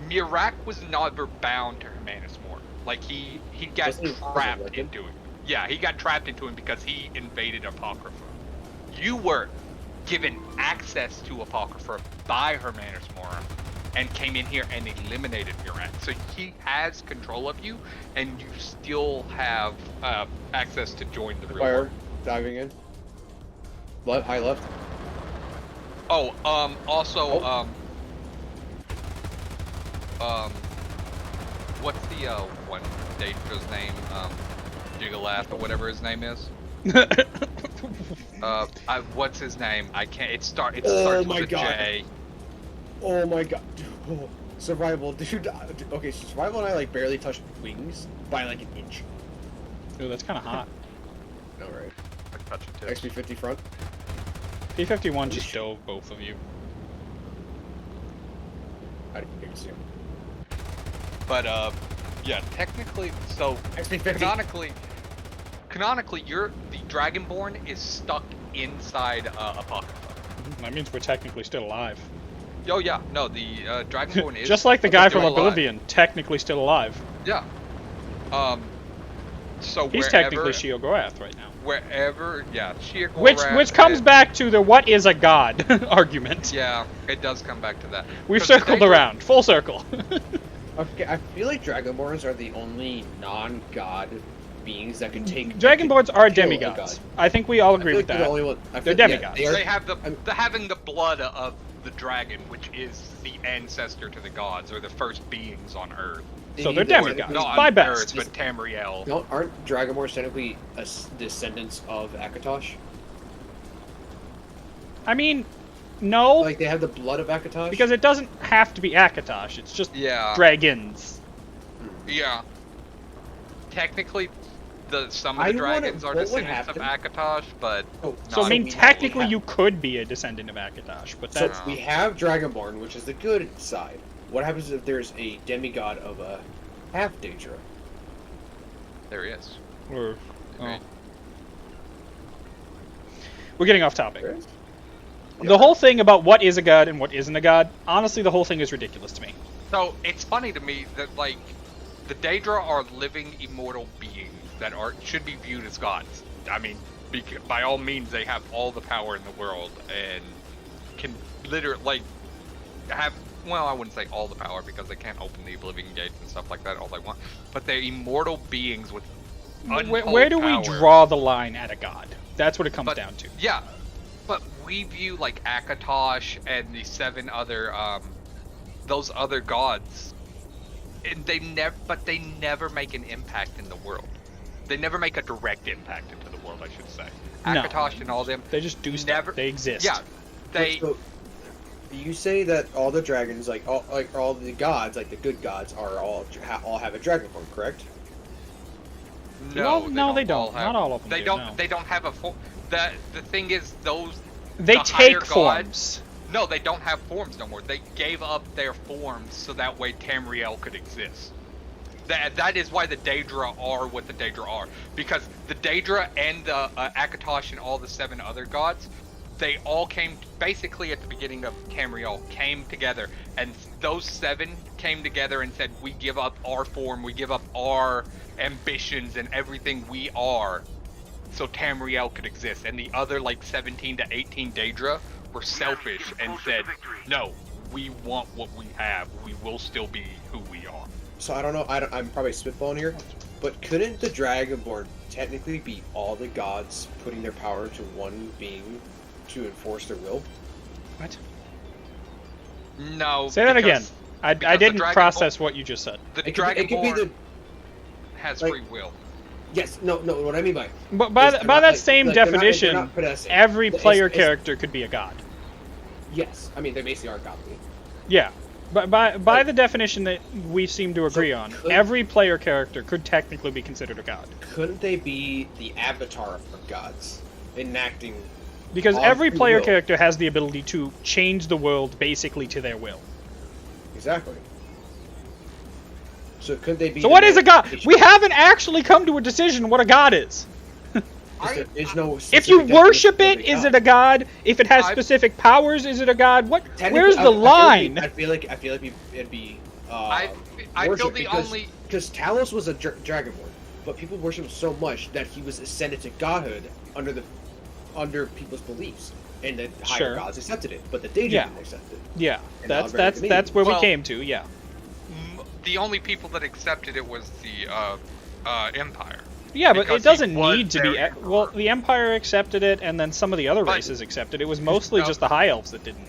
Mirak was never bound to Hermanus Mora. Like he got Wasn't he trapped like it? into it. Yeah, he got trapped into him because he invaded Apocrypha. You were given access to Apocrypha by Hermanus Mora and came in here and eliminated Mirak. So he has control of you, and you still have access to join the real Fire world. diving in. Left, high left. Oh, also, what's the one Daedra's name? Gigalath or whatever his name is. What's his name? I can't. It starts my with a God. J. Oh my god. Oh, survival, dude. Okay, so survival and I like barely touched wings by like an inch. Ooh, that's kind of hot. All right. I touch it too. XP50 front. P51 just dove both of you. I didn't even see him. But yeah, technically, so XP50. canonically, the Dragonborn is stuck inside Apocrypha. That means we're technically still alive. Oh yeah, no, the Dragonborn is Just like the guy from still alive. Oblivion, technically still alive. Yeah. So He's wherever, technically Sheogorath right now. wherever, yeah, Which comes back to the what is a god argument. Yeah, it does come back to that. We've 'Cause the circled Daedra- around, full circle. Okay, I feel like Dragonborns are the only non-god beings that can take. Dragonborns are kill a demigods. god. I think we all I agree feel with like that. the only one. I They're feel- demigods. Yeah, They have I'm- having the blood of the dragon, which is the ancestor to the gods, or the first beings on Earth. So they're Either- demigods. Not My on best. Earth, but Tamriel. No, aren't Dragonborns technically descendants of Akatosh? I mean, no, Like they have the blood of Akatosh. because it doesn't have to be Akatosh. It's just Yeah. dragons. Yeah. Technically, some of I the wanna- dragons are what would descendants of happen- Akatosh, but Oh, So I not mean, all. technically, you could be a descendant of Akatosh, but So that's we have Dragonborn, which is the good side. What happens if there's a demigod of a half Daedra? there he is. we're, Right. we're getting off topic. There is? The whole thing about what is a god and what isn't a god, honestly, the whole thing is ridiculous to me. So it's funny to me that like the Daedra are living immortal beings that should be viewed as gods. I mean, by all means, they have all the power in the world and can literally like have. Well, I wouldn't say all the power because they can't open the Oblivion Gates and stuff like that all they want. But they're immortal beings with untold Where do we power. draw the line at a god? That's what it comes But- down to. Yeah, but we view like Akatosh and the 7 other those other gods, and they never make an impact in the world. They never make a direct impact into the world, I should say. No. Akatosh and all them, They just do stuff. never. They exist. Yeah, they. So, you say that all the dragons, like all the gods, like the good gods, are all have a dragon form, correct? Well, no, they don't. all have- Not all of them They do, don't. no. They don't have a form. The thing is, those. They the take higher gods- forms. No, they don't have forms no more. They gave up their forms so that way Tamriel could exist. That is why the Daedra are what the Daedra are. Because the Daedra and the Akatosh and all the 7 other gods, they all came basically at the beginning of Tamriel, came together. And those 7 came together and said, we give up our form, we give up our ambitions and everything we are, so Tamriel could exist. And the other like 17 to 18 Daedra were selfish and said, no, we want what we have. We will still be who we are. So I don't know. I'm probably spitballing here, but couldn't the Dragonborn technically be all the gods putting their power to one being to enforce their will? What? No. Say that again. because I the didn't Dragonborn- process what you just said. The It could be Dragonborn the has like- free will. yes. No. What I mean by But by is they're by not, that like- same like, they're not- they're definition, not possessing. every It's- player it's- character could be a god. Yes. I mean, they basically are godly. Yeah. But by Like- the definition that we seem to agree on, could- every player character could technically be considered a god. Couldn't they be the avatar of gods, enacting? Because On every free player will. character has the ability to change the world basically to their will. Exactly. So could they be? So the what is a god? manifestation- We haven't actually come to a decision what a god is. There is no If you specific worship definition it, of a is god. it a god? If it has I- specific powers, is it a god? What? Technically, Where's the line? I feel like it'd be. I feel worship the because, only. because Talos was a dragonborn, but people worship him so much that he was ascended to godhood under people's beliefs, and the higher Sure. gods accepted it, but the Daedra Yeah. didn't accept it. Yeah, And that's not very that's Canadian. that's where we Well- came to. Yeah. The only people that accepted it was the Empire. Yeah, but Because it doesn't he was need to be. their Well, the Empire accepted it, and then some of the other But- races accepted it. It was mostly No. just the High Elves that didn't.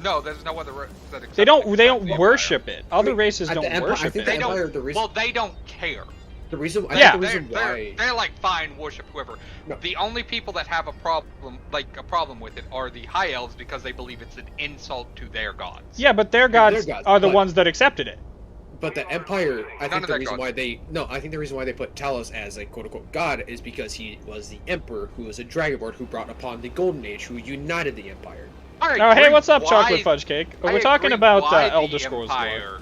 No, there's no other that accepted They it don't except the worship it. Other Wait, races at the don't Empire- I worship think it. the They don't. Empire, the reason- Well, they don't care. The reason, I Yeah. think the reason They're, why. they're like fine, worship whoever. No. The only people that have a problem with it are the High Elves because they believe it's an insult to their gods. Yeah, but their They're gods gods, are the but- ones that accepted it. But the Empire, I None think of the their reason gods. why I think the reason why they put Talos as a quote-unquote god is because he was the Emperor who was a Dragonborn who brought upon the Golden Age, who united the Empire. I Oh, hey, agree what's up, why- Chocolate Fudge Cake? I We're talking agree about why Elder the Scrolls lore. Empire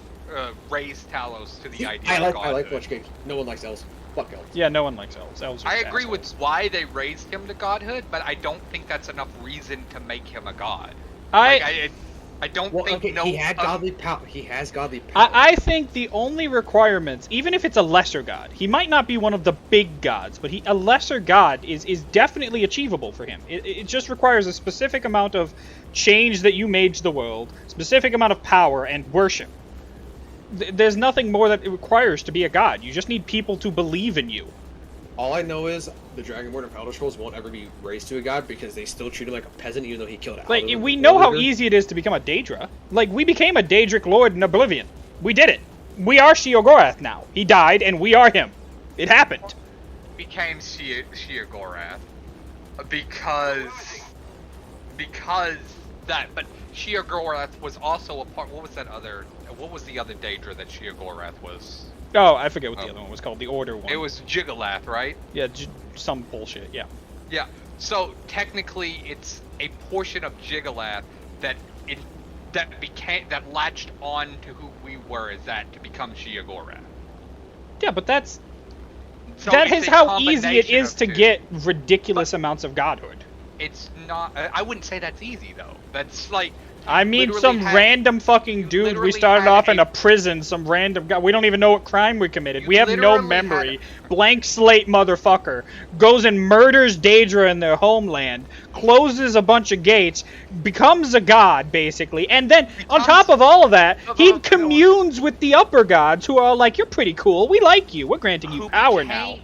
raised Talos to the idea I of like godhood. Fudge Cake. No one likes elves. Fuck elves. Yeah, no one likes elves. Elves are I agree with assholes. why they raised him to godhood, but I don't think that's enough reason to make him a god. I Like, I don't Well, think okay, no. he had godly power. He has godly power. I think the only requirements, even if it's a lesser god, he might not be one of the big gods, but a lesser god is definitely achievable for him. It just requires a specific amount of change that you made to the world, specific amount of power, and worship. There's nothing more that it requires to be a god. You just need people to believe in you. All I know is the Dragonborn of Elder Scrolls won't ever be raised to a god because they still treat him like a peasant, even though he killed Like, Alduin, we the know how Warrior. easy it is to become a Daedra. Like, we became a Daedric Lord in Oblivion. We did it. We are Sheogorath now. He died, and we are him. It happened. became Sheogorath because that. But Sheogorath was also a part. What was that other? What was the other Daedra that Sheogorath was? Oh, I forget what the Oh. other one was called. The Order one. It was Jigalath, right? Yeah, some bullshit, yeah. Yeah. So technically, it's a portion of Jigalath that latched on to who we were as that to become Sheogorath. Yeah, but that's... So that it's is a how easy it combination is of to two. get ridiculous amounts of godhood. It's not. I wouldn't say that's easy though. That's like. I mean, literally some had- random fucking you dude, we literally started had off in a- a prison, some random guy, we don't even know what crime we committed. You We have no literally memory. Blank slate motherfucker. Goes and murders Daedra in their homeland, closes a bunch of gates, becomes a god, basically, and then, on Becomes- top of all of that, he Of- communes with the upper gods, who are like, you're pretty cool, we like you, we're granting you power now.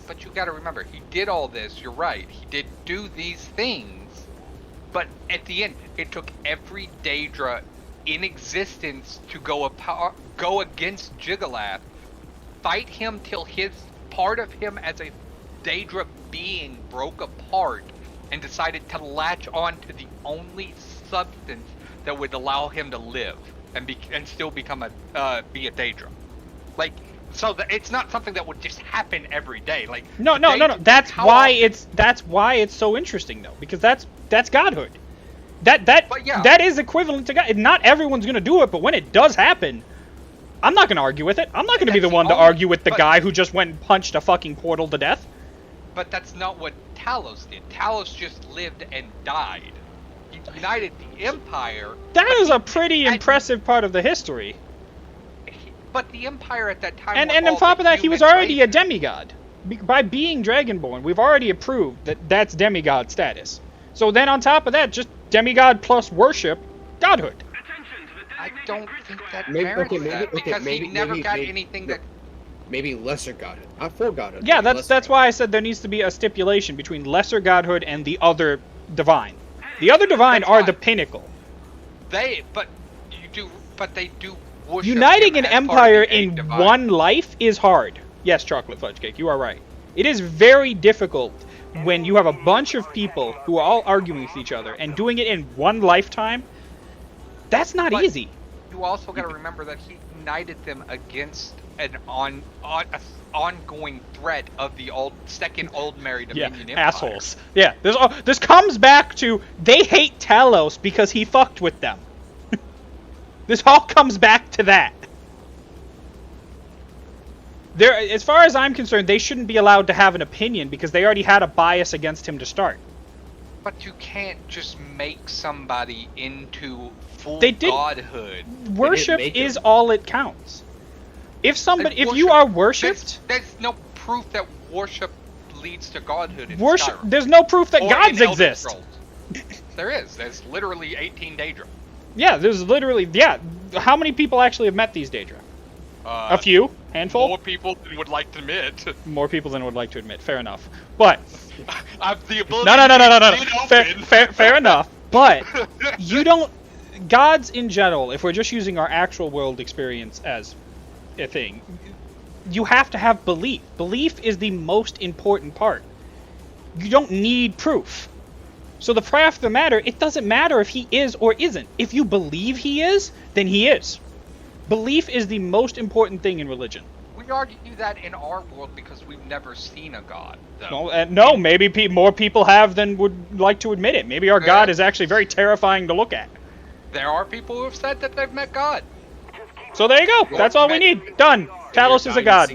But you gotta remember, he did all this, you're right, he did do these things, but at the end, it took every Daedra in existence to go against Jigalath, fight him till his part of him as a Daedra being broke apart, and decided to latch on to the only substance that would allow him to live and still become be a Daedra. Like, so it's not something that would just happen every day. Like, No. That's why it's so interesting though, because that's godhood. That is equivalent to God. Not everyone's gonna do it, but when it does happen, I'm not gonna argue with it. I'm not gonna be the one to argue with the guy who just went and punched a fucking portal to death. But that's not what Talos did. Talos just lived and died. He united the Empire. That is a pretty impressive part of the history. But the Empire at that time. And on top of that, he was already a demigod. By being Dragonborn, we've already approved that that's demigod status. So then on top of that, just demigod plus worship, godhood. I don't think that Maybe- merits okay, maybe- that okay, because maybe- he never maybe- got maybe- anything no. that. Maybe lesser godhood, not full godhood. Yeah, maybe that's lesser why I said there needs to be a stipulation between lesser godhood and the other divine. The other divine That's are fine. the pinnacle. They do worship Uniting him an as part of empire the eight in divine. one life is hard. Yes, chocolate fudge cake, you are right. It is very difficult when you have a bunch of people who are all arguing with each other and doing it in one lifetime. That's not But- easy. You also got to remember that he united them against an ongoing threat of the second Old-Mary Yeah, Dominion Empire. assholes. Yeah, this comes back to they hate Talos because he fucked with them. This all comes back to that. As far as I'm concerned, they shouldn't be allowed to have an opinion because they already had a bias against him to start. But you can't just make somebody into full They did- godhood. Worship make is him. all it counts. If somebody, if And you worship- are worshipped, There's no proof that worship leads to godhood in worship. Skyrim. There's no proof that Or gods in Elder exist. Scrolls. There is. There's literally 18 Daedra. Yeah, there's literally How many people actually have met these Daedra? A few, handful. More people than would like to admit. More people than would like to admit. Fair enough. But I have the ability no. to see it open. Fair enough. But you don't. Gods in general, if we're just using our actual world experience as a thing, you have to have belief. Belief is the most important part. You don't need proof. So the fact of the matter, it doesn't matter if he is or isn't. If you believe he is, then he is. Belief is the most important thing in religion. We argue that in our world because we've never seen a god. Though. Well, no, maybe more people have than would like to admit it. Maybe our Yeah. God is actually very terrifying to look at. There are people who have said that they've met God. So there you go. That's all we need. Done. Talos is a god.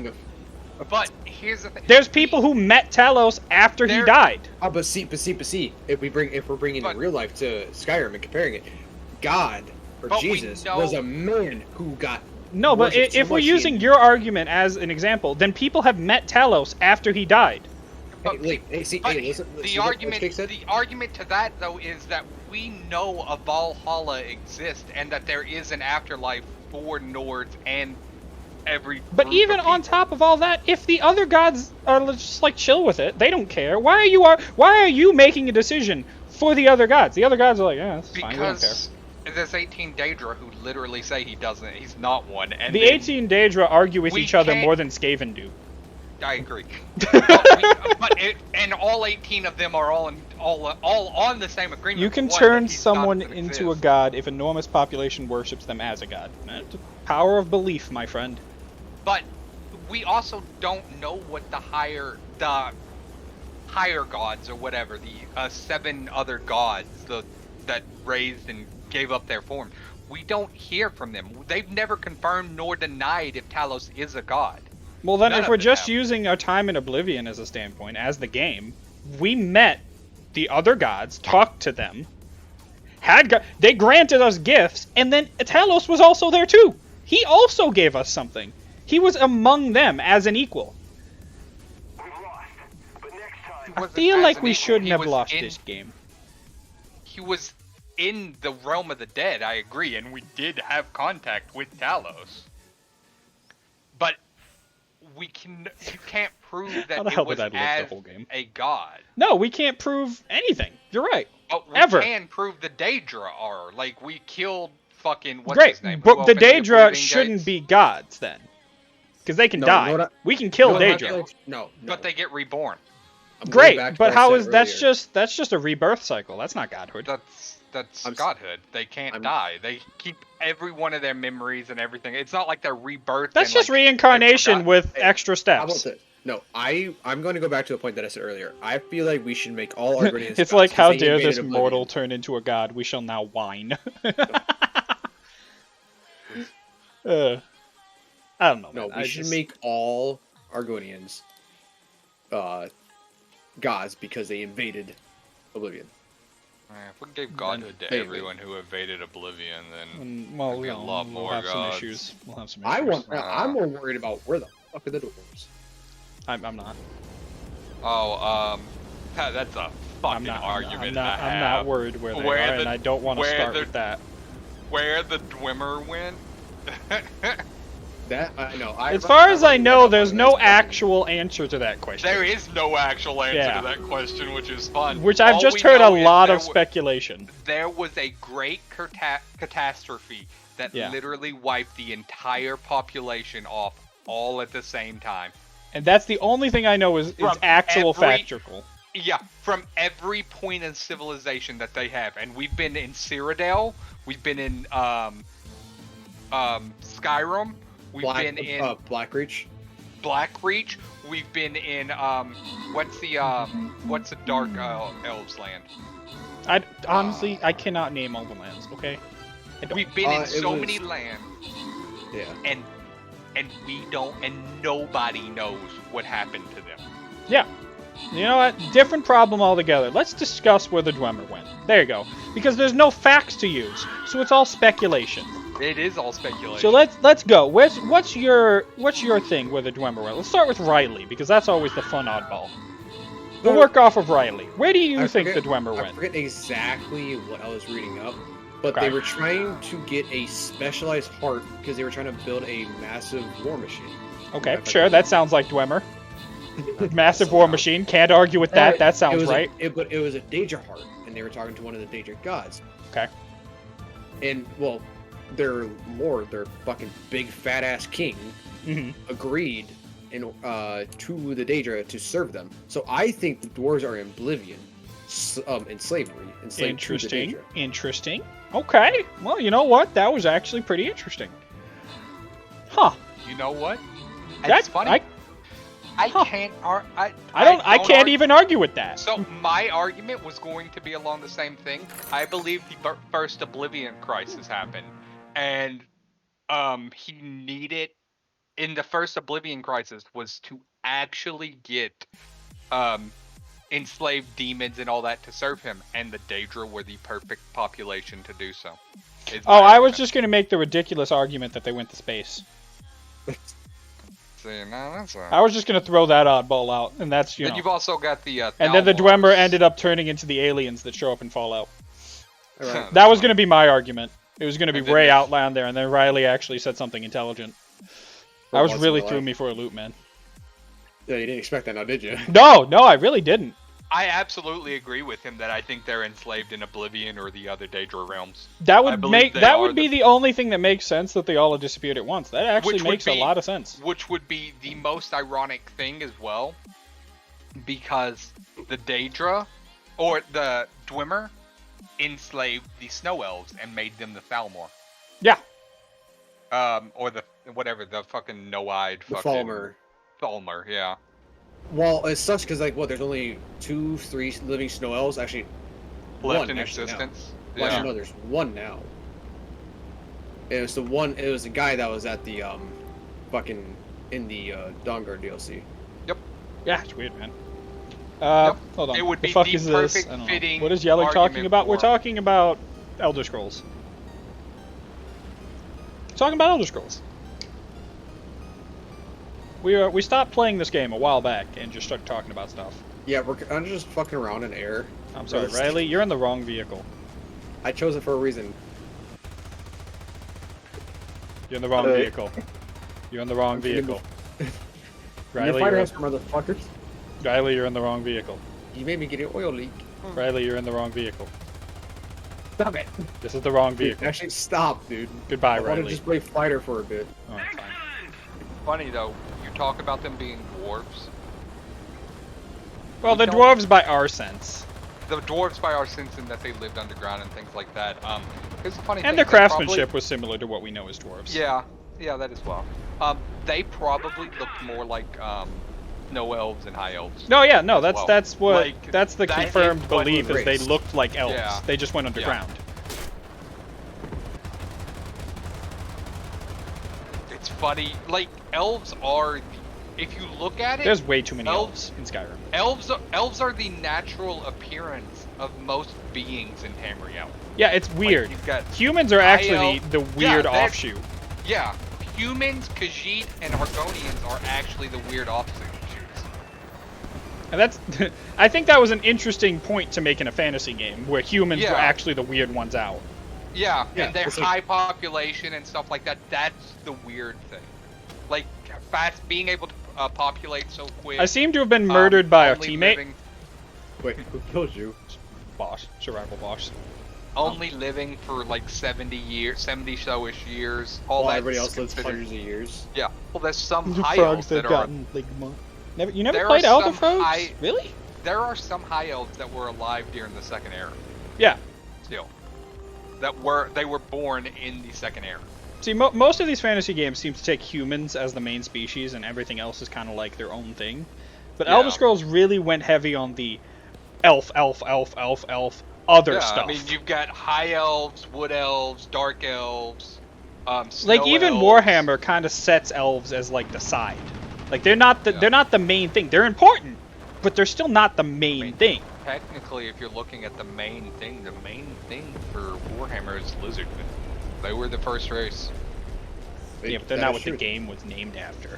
But here's the thing. There's people who met Talos after he There- died. Oh, but see. If we're bringing But- in real life to Skyrim and comparing it, God or But we Jesus know- was a man who got. No, but worshipped so if we're much he- using your argument as an example, then people have met Talos after he died. Hey, wait, hey, see, But hey, listen. the see what argument, Jake said? the argument to that though is that we know a Valhalla exists and that there is an afterlife for Nords and every. But group even of on people. top of all that, if the other gods are just like chill with it, they don't care. Why are you making a decision for the other gods? The other gods are like, yeah, that's fine. We don't care. Because there's 18 Daedra who literally say he's not one. And The then 18 Daedra argue with we each other can't- more than Skaven do. I agree. And all 18 of them are all on the same agreement. You can one, turn that he's not someone gonna into a exist. god if enormous population worships them as a god. That's the power of belief, my friend. But we also don't know what the higher gods or whatever, the 7 other gods that raised and gave up their form. We don't hear from them. They've never confirmed nor denied if Talos is a god. Well, then, None if of we're them just have. using our time in Oblivion as a standpoint, as the game, we met the other gods, talked to them, they granted us gifts, and then Talos was also there too. He also gave us something. He was among them as an equal. We've lost. But next time. I wasn't feel as like an we equal, shouldn't he have was lost in- this game. He was in the realm of the dead, I agree, and we did have contact with Talos. But you can't prove How that the it hell was did I live the as whole game? a god. No, we can't prove anything. You're right. But we Ever. can prove the Daedra are. Like, we killed fucking, what's Great, his name? but Who the opened Daedra Oblivion shouldn't Gates? be gods then, because they can No, die. you know what We can kill No, not Daedra. like- no, no. But they get reborn. I'm going Great, back to but what I how said is that's earlier. just a rebirth cycle? That's not godhood. That's I'm s- godhood. They can't I'm- die. They keep every one of their memories and everything. It's not like they're rebirthed. That's and, just like, they've reincarnation forgotten. with Hey, extra How about steps. this? No, I'm going to go back to a point that I said earlier. I feel like we should make all Argonians It's gods, like, 'cause how they dare invaded this Oblivion. mortal turn into a god? We shall now whine. I don't know. No, man. we I should just- make all Argonians gods because they invaded Oblivion. If we gave godhood to They- everyone who invaded Oblivion, then Well, There'd be a lot we'll more have some gods. issues. We'll have some issues. I'm more worried about where the fuck are the dwarves. I'm not. That's a I'm fucking not. argument. I'm not worried where they Where are, the- and I don't want to where start the- with that. Where the Dwemer went. That I know. As far as I know, there's no actual answer to that question. There is no actual answer Yeah. to that question, which is fun. Which I've All just we heard a know is lot there of speculation. There was a great catastrophe that Yeah. literally wiped the entire population off all at the same time. And that's the only thing I know is From actual every- factual. Yeah, from every point in civilization that they have. And we've been in Cyrodiil, we've been in Skyrim, we've been in Blackreach. Blackreach, we've been in what's the dark elves land? I honestly I cannot name all the lands. Okay. I don't. We've been in it so was- many lands, Yeah. and we don't, and nobody knows what happened to them. Yeah. You know what? Different problem altogether. Let's discuss where the Dwemer went. There you go. Because there's no facts to use, so it's all speculation. It is all speculation. So let's go. What's your thing where the Dwemer went? Let's start with Riley because that's always the fun oddball. We'll work off of Riley. Where do you think the Dwemer I went? forget exactly what I was reading up, but Okay. they were trying to get a specialized heart because they were trying to build a massive war machine. Okay, If I sure. could- That sounds like Dwemer. Massive war machine. Can't argue with that. That sounds right. But it was a Daedra heart, and they were talking to one of the Daedra gods. Okay. And well, their lord, their fucking big fat ass king, hmm agreed to the Daedra to serve them. So I think the dwarves are in Oblivion, in slavery, enslaved to the Interesting. Daedra. Interesting. Okay. Well, you know what? That was actually pretty interesting. Huh. You know what? That's It's funny. I Huh. can't. I can't even argue with that. So my argument was going to be along the same thing. I believe the first Oblivion crisis happened, and he needed in the first Oblivion crisis was to actually get enslaved demons and all that to serve him, and the Daedra were the perfect population to do so. is my Oh, I was argument. just gonna make the ridiculous argument that they went to space. See, no, that's I was just gonna throw that oddball out, and that's Then know. you've also got the And then the Thalmors. Dwemer ended up turning into the aliens that show up in Fallout. All right. That was gonna be my argument. It was gonna be And then Ray there's- Outland there, and then Riley actually said something intelligent. For I was once in really my threw life. me for a loop, man. Yeah, you didn't expect that now, did you? No, I really didn't. I absolutely agree with him that I think they're enslaved in Oblivion or the other Daedra realms. That I would believe make they that are would be the only thing that makes sense that they all disappeared at once. That actually Which would makes a be- lot of sense. Which would be the most ironic thing as well, because the Daedra, or the Dwemer, enslaved the Snow Elves and made them the Thalmor. Yeah. Or the whatever the fucking no-eyed The fucking Falmer. Thalmor, yeah. Well, it sucks because like, what? There's only 2, 3 living snow elves. Actually, Left one in actually now. existence. Well, Yeah. actually, no, there's one now. It was the one. It was the guy that was at the fucking in the Dawnguard DLC. Yeah, it's weird, man. Yep. Hold on. It would the be fuck the is this? perfect I don't know. fitting What is Yeller talking argument about? We're for- talking about Elder Scrolls. Talking about Elder Scrolls. We stopped playing this game a while back and just started talking about stuff. Yeah, I'm just fucking around in air. I'm sorry, Really? Riley, you're in the wrong vehicle. I chose it for a reason. You're in the wrong Hey. vehicle. You're in the wrong I'm thinking- vehicle. You're Riley, fighter you're, for motherfuckers. Riley, you're in the wrong vehicle. You made me get an oil leak. Riley, you're in the wrong vehicle. Stop it. This is the wrong Dude, vehicle. actually, stop, dude. Goodbye, I want to Riley. just play fighter for a bit. Oh, fine. Funny though, you talk about them being dwarves. Well, we the don't- dwarves by our sense. The dwarves, by our sense, in that they lived underground and things like that. Here's the funny thing. And their they probably- craftsmanship was similar to what we know as dwarves. Yeah, that as well. They probably looked more like snow elves and high elves. No, yeah, no, as that's well. that's what Like, that's the that is confirmed what belief is they race. looked like elves. Yeah. They just went underground. It's funny. Like elves are, if you look at it, There's way too many Elves- elves in Skyrim. elves are the natural appearance of most beings in Tamriel. Yeah, it's weird. you've got Humans are high actually elf- the weird they're- offshoot. Yeah, humans, Khajiit, and Argonians are actually the weird offshoots. And that's I think that was an interesting point to make in a fantasy game where humans Yeah. were actually the weird ones out. Yeah, Yeah, and their it's like- high population and stuff like that, that's the weird thing. Like, fast, being able to populate so quick. I seem to have been murdered by a only teammate. living- Wait, who killed you? Boss, survival boss. Only living for like 70 so-ish years. All While that everybody else lives considered- hundreds of years. Yeah. Well, there's some high elves that are. You never There played are Elder some Frogs? high- Really? There are some high elves that were alive during the Second Era. Yeah. Still, they were born in the Second Era. See, most of these fantasy games seem to take humans as the main species, and everything else is kind of like their own thing. But Yeah. Elder Scrolls really went heavy on the elf, other Yeah, stuff. I mean, you've got high elves, wood elves, dark elves. Like snow even elves. Warhammer kind of sets elves as like the side. Like they're not the Yeah. they're not the main thing. They're important, but they're still not the main thing. Technically, if you're looking at the main thing for Warhammer is lizardmen. They were the first race. Yeah, but they're That not is what the true. game was named after.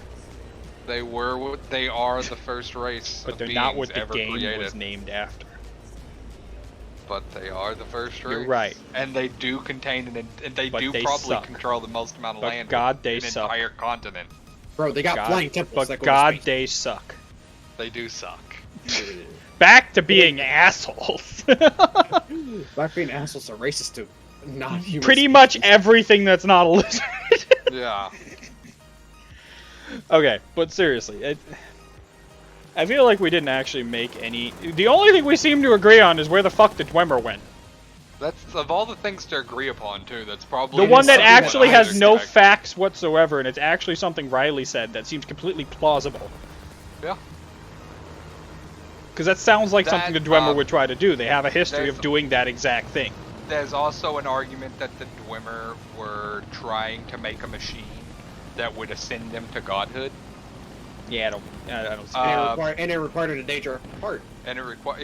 They are the first race. But of they're not beings what the ever game created. was named after. But they are the first race. You're right. And they do contain and they But do they probably suck. control the most amount of But land. God, in they an suck. entire continent. Bro, they got flying God, temples. but that go to God, space. they suck. They do suck. Back to being assholes. Black being assholes are racist to non-human. Pretty species. much everything that's not a lizard. Yeah. Okay, but seriously, I feel like we didn't actually make any. The only thing we seem to agree on is where the fuck the Dwemer went. That's of all the things to agree upon too. That's The probably one that something that actually I has no expect. facts whatsoever, and it's actually something Riley said that seems completely plausible. Yeah. Because that sounds like something the That, Dwemer would try to do. They have a history there's- of doing that exact thing. There's also an argument that the Dwemer were trying to make a machine that would ascend them to godhood, Yeah, I don't see And, it. it required a Daedra heart. and it required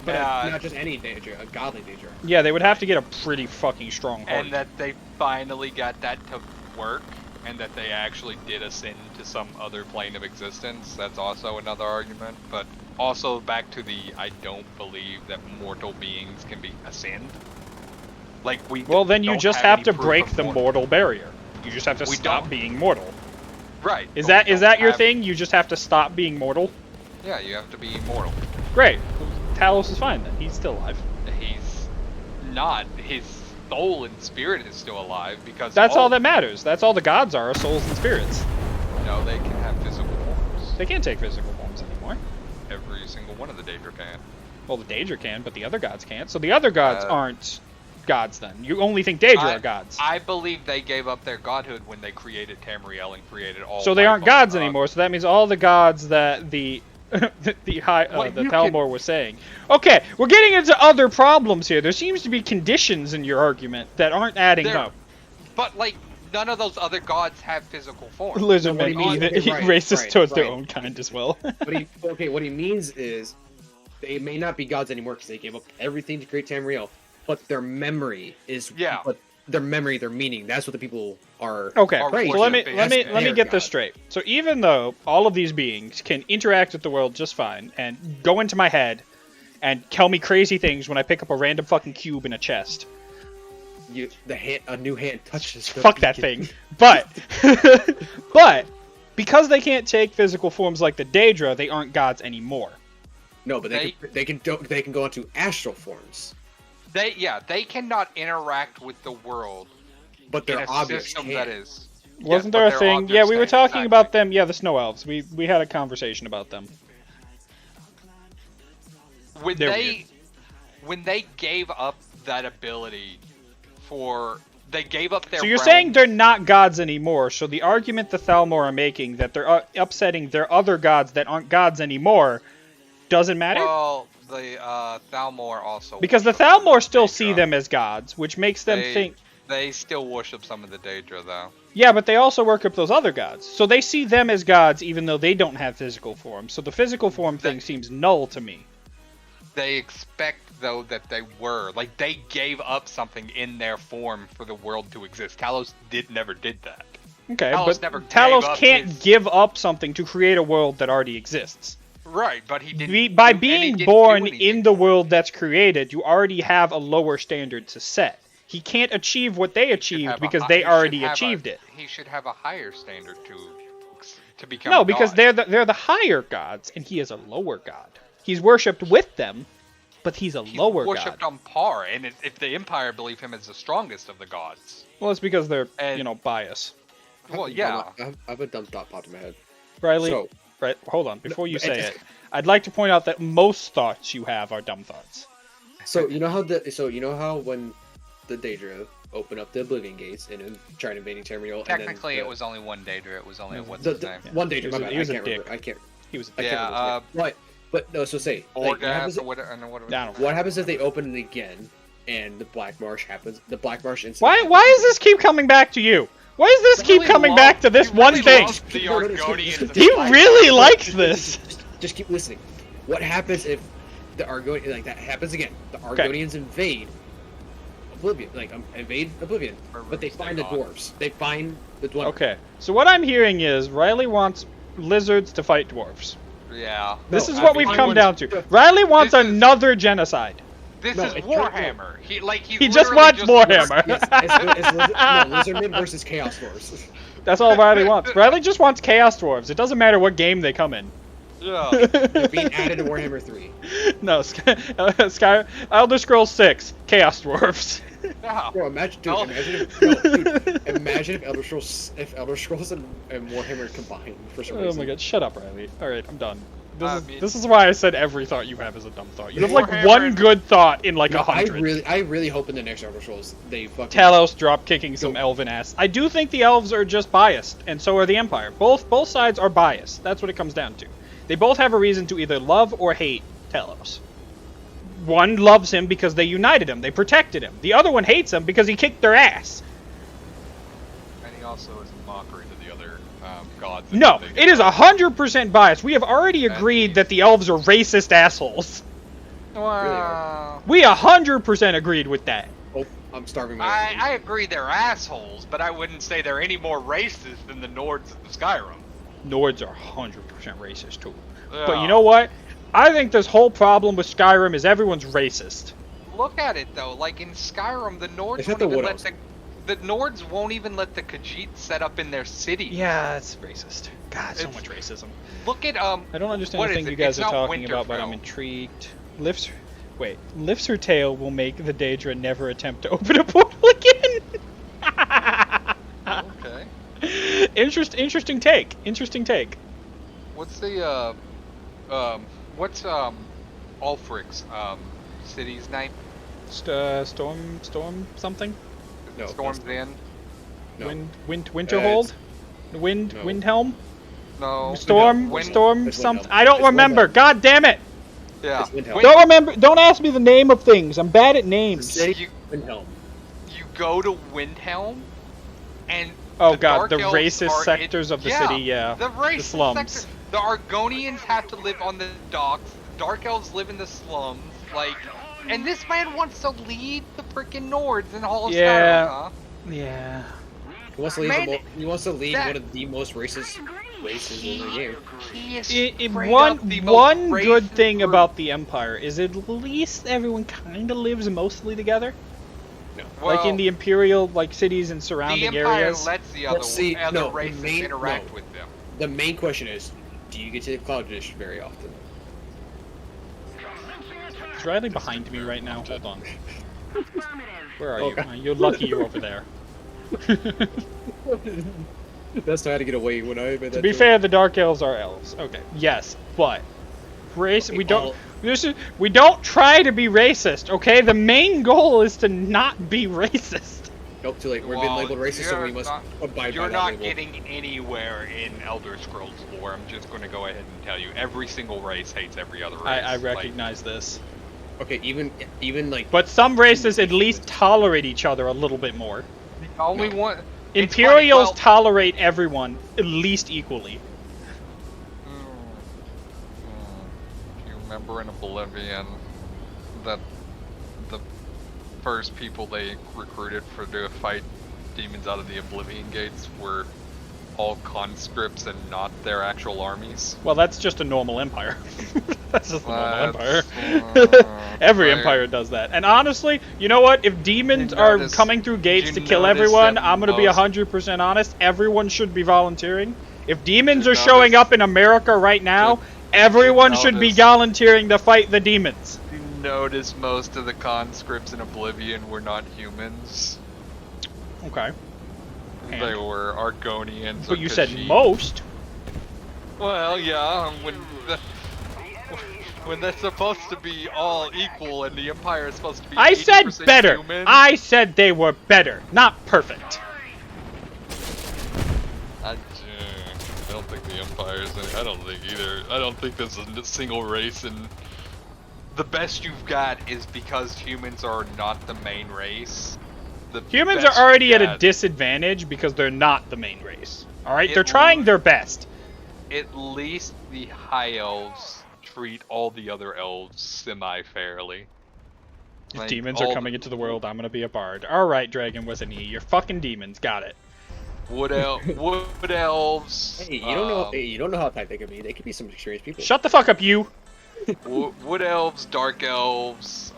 But Yeah. not just any Daedra, a godly Daedra. Yeah, they would have to get a pretty fucking strong heart. and that they finally got that to work, and that they actually did ascend to some other plane of existence. That's also another argument. But also back to the I don't believe that mortal beings can be ascend. Like we. Well, then you don't just have have any to proof break of the mortal barrier. You just have to We stop don't. being mortal. Right. Is but we that don't that your have- thing? You just have to stop being mortal? Yeah, you have to be immortal. Great. Talos is fine then. He's still alive. He's not. His soul and spirit is still alive because That's all that matters. That's all the gods are souls and spirits. No, they can have physical forms. They can't take physical forms anymore. Every single one of the Daedra can. Well, the Daedra can, but the other gods can't. So the other gods Uh, aren't gods then. You only think Daedra I- are gods. I believe they gave up their godhood when they created Tamriel and created all. So they aren't life on gods Earth. anymore. So that means all the gods that the the Well, the you Talmor was saying. Okay, we're getting into other problems here. There seems to be conditions in your argument that aren't adding There- up. But like, none of those other gods have physical forms. Lizard what men he means- even right, racist right, towards their right. own kind as well. What he means is they may not be gods anymore because they gave up everything to create Tamriel, but their memory is Yeah. But their memory, their meaning, that's what the people are. Okay, Or Right. so let me worship let me as let me their get this god. straight. So even though all of these beings can interact with the world just fine and go into my head and tell me crazy things when I pick up a random fucking cube in a chest, A new hand touches. the fuck that beacon. thing. But but because they can't take physical forms like the Daedra, they aren't gods anymore. No, but they can go into astral forms, They cannot interact with the world but in their a objects system can. that is. Wasn't but there a their thing? Yeah, objects we were can, talking exactly. about them. Yeah, the snow elves. We had a conversation about them. when They're when they gave up that ability they gave up their So you're realm. saying they're not gods anymore, so the argument the Thalmor are making that they're upsetting their other gods that aren't gods anymore doesn't matter? Well, the Thalmor also Because the worship some of Thalmor the still see Daedra. them as gods, which makes them think... They still worship some of the Daedra, though. Yeah, but they also worship those other gods. So they see them as gods even though they don't have physical form. So the physical form thing seems null to me. They expect, though, that they were. Like, they gave up something in their form for the world to exist. Talos never did that. Okay, Talos never but Talos gave up can't his- give up something to create a world that already exists. Right, but he didn't. By do- and he being didn't born do anything. in the world that's created, you already have a lower standard to set. He can't achieve what they He should achieved have a because hi- they he should already have a- achieved it. He should have a higher standard to become. No, a because god. they're the higher gods, and he is a lower god. He's worshipped with them, but he's a He's lower worshipped god. on par, and if the Empire believe him as the strongest of the gods, Well, it's because they're, And- biased. well, yeah. I have a dumb thought popped in my head. Riley, So, right, hold on. Before you No, say it's- it, I'd like to point out that most thoughts you have are dumb thoughts. so you know how when the Daedra open up the Oblivion Gates and try invading Tamriel, Technically, and then it was only one Daedra. It was only a what's the, his name? one He Daedra. was My a- bad. he was a I can't dick. remember. I can't. He was. I can't Yeah, remember his name. But no. So say like, what happens? Orgath or what? I don't know. What happens if they open it again and the Black Marsh happens? The Black Marsh incident. Why does this keep coming back to you? Why does this keep coming back to this He one really thing? loves the No, no, no, Argonians. and He the Black really Marsh. likes this. Just keep listening. What happens if the Argonians like that happens again? The Argonians invade Oblivion, invade Oblivion, but they find the dwarves. They find the dwarves. Okay, so what I'm hearing is Riley wants lizards to fight dwarves. Yeah. This No, is I what think we've he come wants- down to. Riley wants This is- another genocide. This No, is it's Warhammer. He's He just literally wants Warhammer. Yes, Lizardmen versus Chaos Dwarves. That's all Riley wants. Riley just wants Chaos Dwarves. It doesn't matter what game they come in. Yeah. They're being added to Warhammer 3. No, Sky, Elder Scrolls 6, Chaos Dwarves. Yeah. Bro, imagine, No. imagine if Elder Scrolls and Warhammer combined for some Oh reason. my god, shut up, Riley. Alright, I'm done. I mean- This is why I said every thought you have is a dumb thought. You have like Warhammer one and- good thought in like No, I 100. really hope in the next Elder Scrolls they fucking Talos drop kicking some Go. elven ass. I do think the elves are just biased, and so are the Empire. Both sides are biased. That's what it comes down to. They both have a reason to either love or hate Talos. One loves him because they united him, they protected him. The other one hates him because he kicked their ass. And he also is a mockery to the other gods. that No, they it is get. 100% biased. We have already That's agreed me. that the elves are racist assholes. Wow. We 100% agreed with that. Oh, I'm starving my I agree they're assholes, but I wouldn't say they're any more racist than the Nords of Skyrim. Nords are 100% racist too. But Yeah. you know what? I think this whole problem with Skyrim is everyone's racist. Look at it though, like in Skyrim, the Nords Except won't the even Wood let the Nords won't even let the Khajiit set up in their city. Yeah, it's racist. God, so It's- much racism. Look at I don't understand what the is thing it? you guys It's are not talking about, but I'm Winterfell. intrigued. Lifts her tail will make the Daedra never attempt to open a portal again. Okay. Interesting take. Interesting take. What's the what's Ulfric's city's name? Storm something. No, Storm's that's- End. No. Winterhold. Wind no. Windhelm. No. Storm Wind- Storm It's something. Windhelm. I don't It's remember. Windhelm. God damn it. Yeah. It's Windhelm. Wind- Don't remember. Don't ask me the name of things. I'm bad at names. City You- Windhelm. You go to Windhelm, and Oh the god, Dark the Elves racist are sectors of the yeah, city. Yeah. The racist slums. sector. The Argonians have to live on the docks. The Dark Elves live in the slums. Like, and this man wants to lead the freaking Nords in Hall of Yeah. Skyrim, huh? Yeah. He wants to lead, Man, he wants to lead that- one of the most racist races in the game. He is It, straight one up the most one good racist thing group. about the Empire is at least everyone kind of lives mostly together. Like in Well, the Imperial like cities and the surrounding Empire areas. lets the other, Let's see, other no, races main- interact no. with them. The main question is, do you get to the Cloud Dish very often? Is Riley behind me right now? Hold on. Where are Oh, you? God. You're lucky you're over there. That's how I had to get away when I made that. To be joke. fair, the Dark Elves are elves. Okay. Yes, but we don't We don't try to be racist, okay? The main goal is to not be racist. Nope, too late. We're being labeled racist, so we must abide by You're that not label. getting anywhere in Elder Scrolls lore. I'm just going to go ahead and tell you, every single race hates every other race. I Like, recognize this. Okay, even like But some races at least tolerate each other a little bit more. the only one. it's Imperials funny, tolerate everyone at least equally. Do you remember in Oblivion that the first people they recruited to fight demons out of the Oblivion Gates were all conscripts and not their actual armies? Well, that's just a normal empire. That's just a normal That's, empire. Every fair. empire does that. And honestly, you know what? If demons You are notice- coming through gates you to kill notice everyone, that I'm gonna be most- 100% honest. Everyone should be volunteering. If demons You are showing notice- up in America right now, you everyone should be notice- volunteering to fight the demons. You notice most of the conscripts in Oblivion were not humans. Okay. And- They were Argonians. But or you said Khajiit. most. Well, yeah, when they're supposed to be all equal and the Empire is supposed to be I said 80% better. human. I said they were better, not perfect. I don't think the Empire's I don't think either. I don't think there's a single race, and the best you've got is because humans are not the main race. The Humans best are already you've at a got- disadvantage because they're not the main race. Alright? It They're trying will- their best. At least the High Elves treat all the other elves semi-fairly. If Like, demons all are coming into the world, I'm gonna be a bard. Alright, Dragon was an E. You're fucking demons. Got it. Wood elves. hey, you don't know how tight they could be. They could be some experienced people. Shut the fuck up, you! Wood elves, dark elves,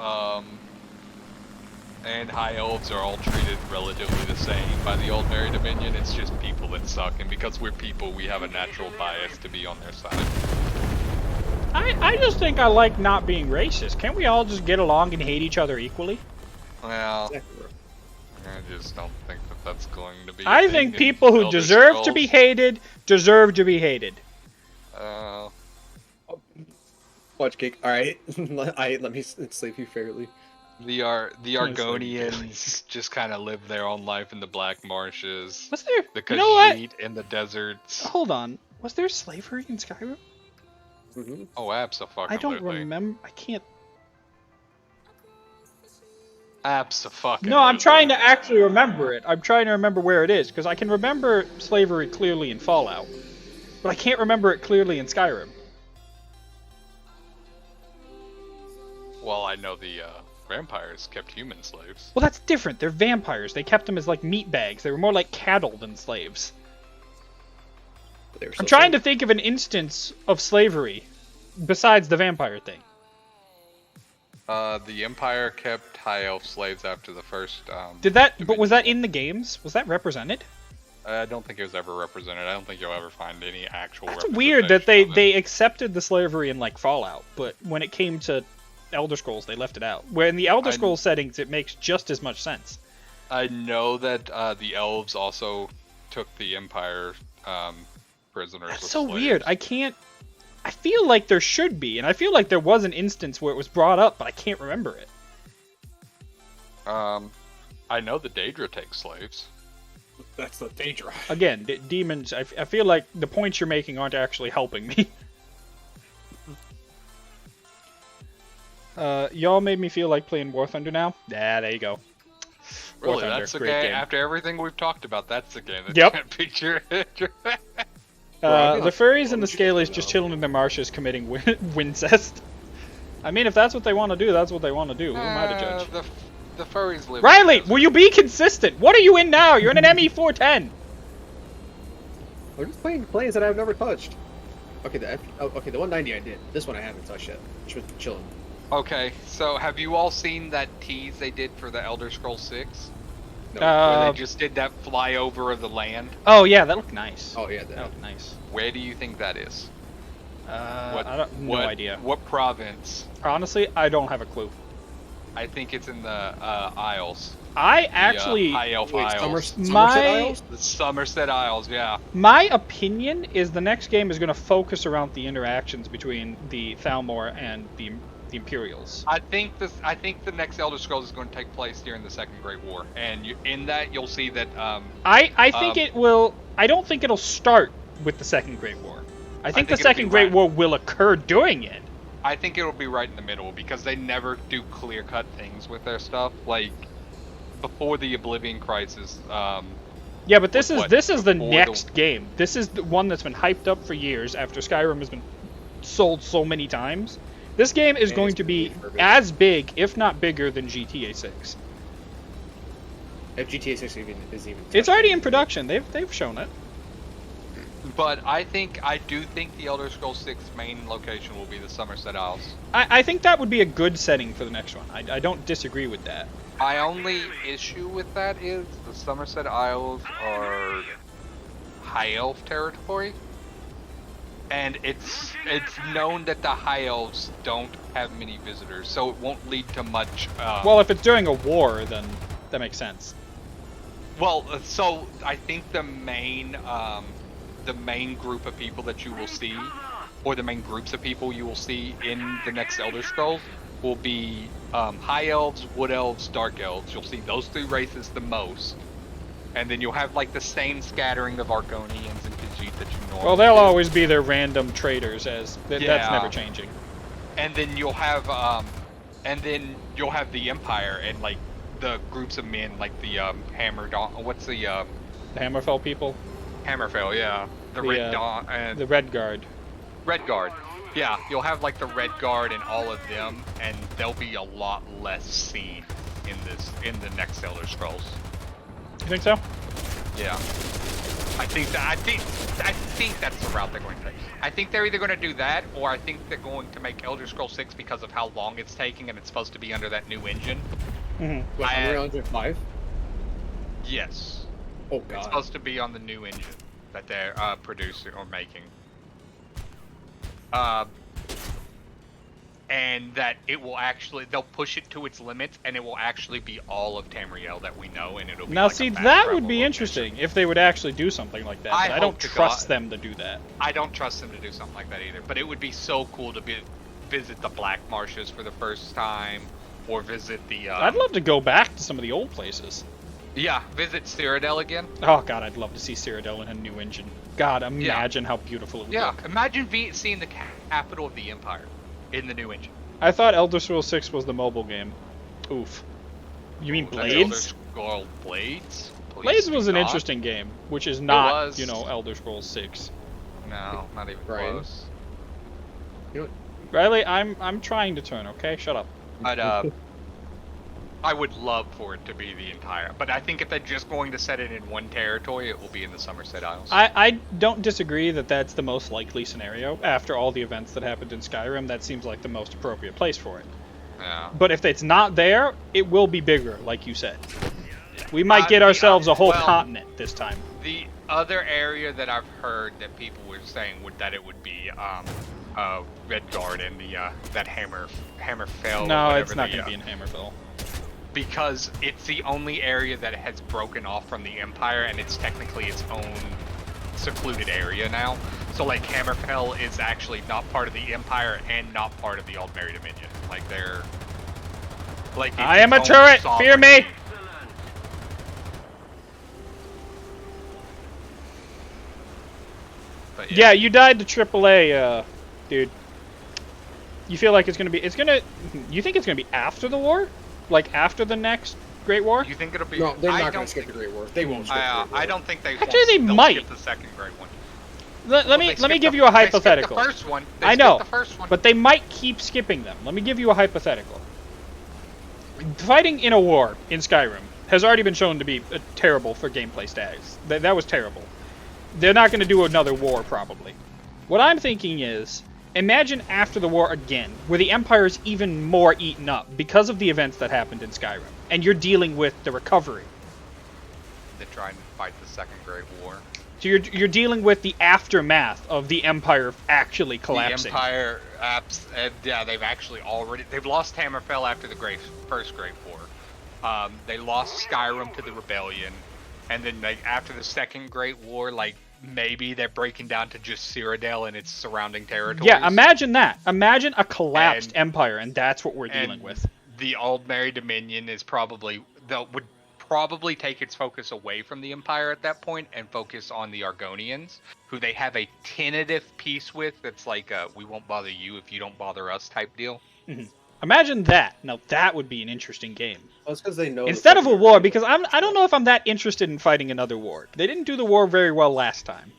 and high elves are all treated relatively the same by the Ordinary Dominion. It's just people that suck, and because we're people, we have a natural bias to be on their side. I just think I like not being racist. Can't we all just get along and hate each other equally? Well, Exactly. I just don't think that that's going to be. a I thing think in people who Elder deserve to Scrolls. be hated deserve to be hated. Watch cake. All right, let me enslave you fairly. The Argonians just kind of live their own life in the Black Marshes. Was there? The You know what? Khajiit in the deserts. Hold on. Was there slavery in Skyrim? Mm-hmm. Oh, absolutely. I don't remember. I can't. Absolutely. No, I'm trying to actually remember it. I'm trying to remember where it is because I can remember slavery clearly in Fallout, but I can't remember it clearly in Skyrim. Well, I know the vampires kept human slaves. Well, that's different. They're vampires. They kept them as like meat bags. They were more like cattle than slaves. I'm trying to think of an instance of slavery besides the vampire thing. The Empire kept high elf slaves after the first. Did that? But Dominion. was that in the games? Was that represented? I don't think it was ever represented. I don't think you'll ever find any actual. That's weird that representation of it. they accepted the slavery in like Fallout, but when it came to Elder Scrolls, they left it out. Where in the Elder I- Scrolls settings, it makes just as much sense. I know that the elves also took the Empire prisoners. That's as so slaves. weird. I feel like there should be, and I feel like there was an instance where it was brought up, but I can't remember it. I know the Daedra takes slaves. That's the danger. Again, demons. I feel like the points you're making aren't actually helping me. Y'all made me feel like playing War Thunder now. Yeah, there you go. War Really, Thunder, that's the great game. game. After everything we've talked about, that's the game that Yep. can't beat your. The furries and the scalies just chilling in their marshes committing wincest. I mean, if that's what they want to do, that's what they want to do. Who am I to judge? The furries live. Riley, in the will you be consistent? What are you in now? You're in an ME410. I'm just playing planes that I've never touched. Okay, the 190 I did. This one I haven't touched yet. Just been chilling. Okay, so have you all seen that tease they did for the Elder Scrolls 6? No. Where they just did that flyover of the land? Oh yeah, that looked nice. Oh yeah, That that. looked nice. Where do you think that is? I don't. No what- idea. What province? Honestly, I don't have a clue. I think it's in the Isles. I actually, High Elf Wait, Isles. Somerset My- Isles? The Somerset Isles, yeah. my opinion is the next game is going to focus around the interactions between the Thalmor and the Imperials. I think the next Elder Scrolls is going to take place during the Second Great War, and in that you'll see that. I think it will. I don't think it'll start with the Second Great War. I think the think it'll be Second Great right- War will occur during it. I think it'll be right in the middle because they never do clear-cut things with their stuff. Like before the Oblivion Crisis, Yeah, but this What, is the before the- next game. This is the one that's been hyped up for years after Skyrim has been sold so many times. This game is And going it's to be perfect. as big, if not bigger, than GTA 6. If GTA 6 is even. It's already in production. They've shown it. but I do think the Elder Scrolls 6 main location will be the Somerset Isles. I think that would be a good setting for the next one. I don't disagree with that. My only issue with that is the Somerset Isles are High Elf territory, and it's known that the High Elves don't have many visitors, so it won't lead to much. Well, if it's during a war, then that makes sense. Well, so I think the main group of people that you will see, or the main groups of people you will see in the next Elder Scrolls, will be High Elves, Wood Elves, Dark Elves. You'll see those three races the most, and then you'll have like the same scattering of Argonians and Khajiit that you normally. Well, they'll do. always be their random traders, as that's Yeah. never changing. And then you'll have the Empire and like the groups of men like the Hammer Dawn. What's the The Hammerfell people, Hammerfell? Yeah, the Red Dawn and the Red Guard. Red Guard. Yeah, you'll have like the Red Guard and all of them, and they'll be a lot less seen in the next Elder Scrolls. You think so? Yeah. I think that's the route they're going to take. I think they're either going to do that, or I think they're going to make Elder Scrolls 6 because of how long it's taking, and it's supposed to be under that new engine. Mm-hmm. What, Unreal Engine 5? Yes. Oh It's god. supposed to be on the new engine that they're producing or making. And that it will actually, they'll push it to its limits, and it will actually be all of Tamriel that we know, and it'll be Now, like a see, fast that travel would be location. interesting if they would actually do something like that. I But I don't hope to trust God. them to do that. I don't trust them to do something like that either, but it would be so cool to visit the Black Marshes for the first time, or visit the. I'd love to go back to some of the old places. Yeah, visit Cyrodiil again. Oh god, I'd love to see Cyrodiil in a new engine. God, imagine how beautiful it would Yeah, look. imagine seeing the capital of the Empire in the new engine. I thought Elder Scrolls 6 was the mobile game. Oof. You mean That's Elder Blades? Scrolls Blades? Please Blades be was an not. interesting game, which is not, was. you know, Elder Scrolls 6. No, not even Brian? close. You know Riley, I'm trying to turn, okay? Shut up. But I would love for it to be the entire. But I think if they're just going to set it in one territory, it will be in the Somerset Isles. I don't disagree that that's the most likely scenario. After all the events that happened in Skyrim, that seems like the most appropriate place for it. Yeah. But if it's not there, it will be bigger, like you said. We might get ourselves a whole well, continent this time. The other area that I've heard that people were saying that it would be Redguard and the that Hammerfell. or No, whatever it's not the, going to be in Hammerfell. because it's the only area that has broken off from the Empire, and it's technically its own secluded area now. So like Hammerfell is actually not part of the Empire and not part of the Aldmeri Dominion. Like they're like I am a turret! Fear me! But Yeah, you died to AAA, dude. You feel like it's gonna be? You think it's gonna be after the war? Like after the next Great War? You think it'll be? No, they're I not going don't to skip think- the Great War. They won't skip the Great War. I don't think they. Actually, they they'll might. skip the second Great One. Let Well, me they let me skipped give the- you a they skipped hypothetical. The first one. They I skipped know, the first one. but they might keep skipping them. Let me give you a hypothetical. Fighting in a war in Skyrim has already been shown to be terrible for gameplay stats. That was terrible. They're not going to do another war, probably. What I'm thinking is, imagine after the war again, where the Empire is even more eaten up because of the events that happened in Skyrim, and you're dealing with the recovery. They're trying to fight the Second Great War. So you're dealing with the aftermath of the Empire actually collapsing. The Empire apps, yeah, they've lost Hammerfell after the First Great War, They lost Skyrim to the Rebellion, and then like after the Second Great War, like maybe they're breaking down to just Cyrodiil and its surrounding territories. Yeah, imagine that. Imagine a collapsed empire, and that's what we're dealing And with. the Aldmeri Dominion is probably would probably take its focus away from the Empire at that point and focus on the Argonians, who they have a tentative peace with. That's like we won't bother you if you don't bother us type deal. Imagine that. Now that would be an interesting game. Well, it's because they know. Instead of a war, because I don't know if I'm that interested in fighting another war. They didn't do the war very well last time.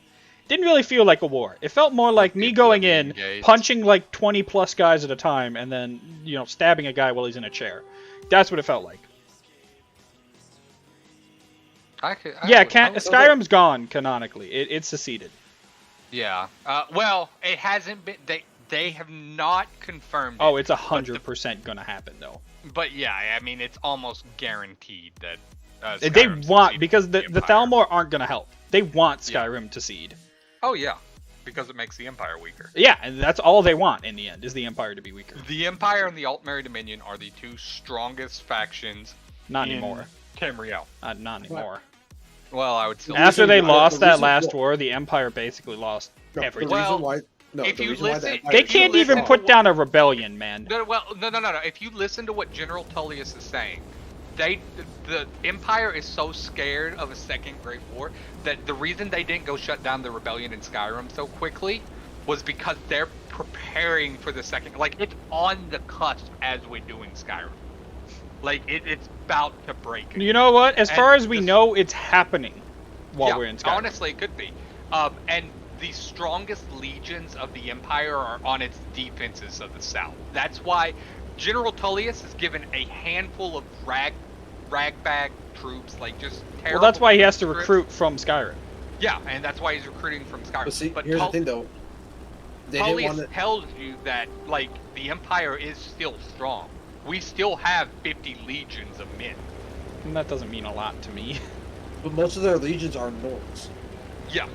Didn't really feel like a war. It felt more like me going in, Engaged. punching like 20 plus guys at a time, and then, you know, stabbing a guy while he's in a chair. That's what it felt like. Skyrim's gone canonically. It's seceded. Yeah. Well, it hasn't been. They have not confirmed. Oh, it's 100% gonna happen though. But yeah, I mean, it's almost guaranteed that. They Skyrim's want succeeding because the Empire. Thalmor aren't gonna help. They want Skyrim to cede. Oh yeah, because it makes the Empire weaker. Yeah, and that's all they want in the end is the Empire to be weaker. The Empire and the Altmeri Dominion are the two strongest factions. Not in anymore. Tamriel. Not anymore. Well, I would still. After they the lost that reason- last war, the Empire basically lost No, the everything. reason Well, why. No, if the you reason why listen- the Empire- They if you can't even listen- put down a rebellion, man. No. If you listen to what General Tullius is saying, the Empire is so scared of a second Great War that the reason they didn't go shut down the rebellion in Skyrim so quickly was because they're preparing for the second. Like, it's on the cusp as we're doing Skyrim. Like, it's about to break. You know what? As And far as we this- know, it's happening while Yeah, we're in Skyrim. honestly, it could be. And the strongest legions of the Empire are on its defenses of the south. That's why General Tullius is given a handful of ragbag troops, like just terrible. Well, that's why he has to troops. recruit from Skyrim. Yeah, and that's why he's recruiting from Skyrim. But see, here's the thing though. They didn't Tullius want to. tells you that, like, the Empire is still strong. We still have 50 legions of men. And that doesn't mean a lot to me. But most of their legions are Nords. Yeah.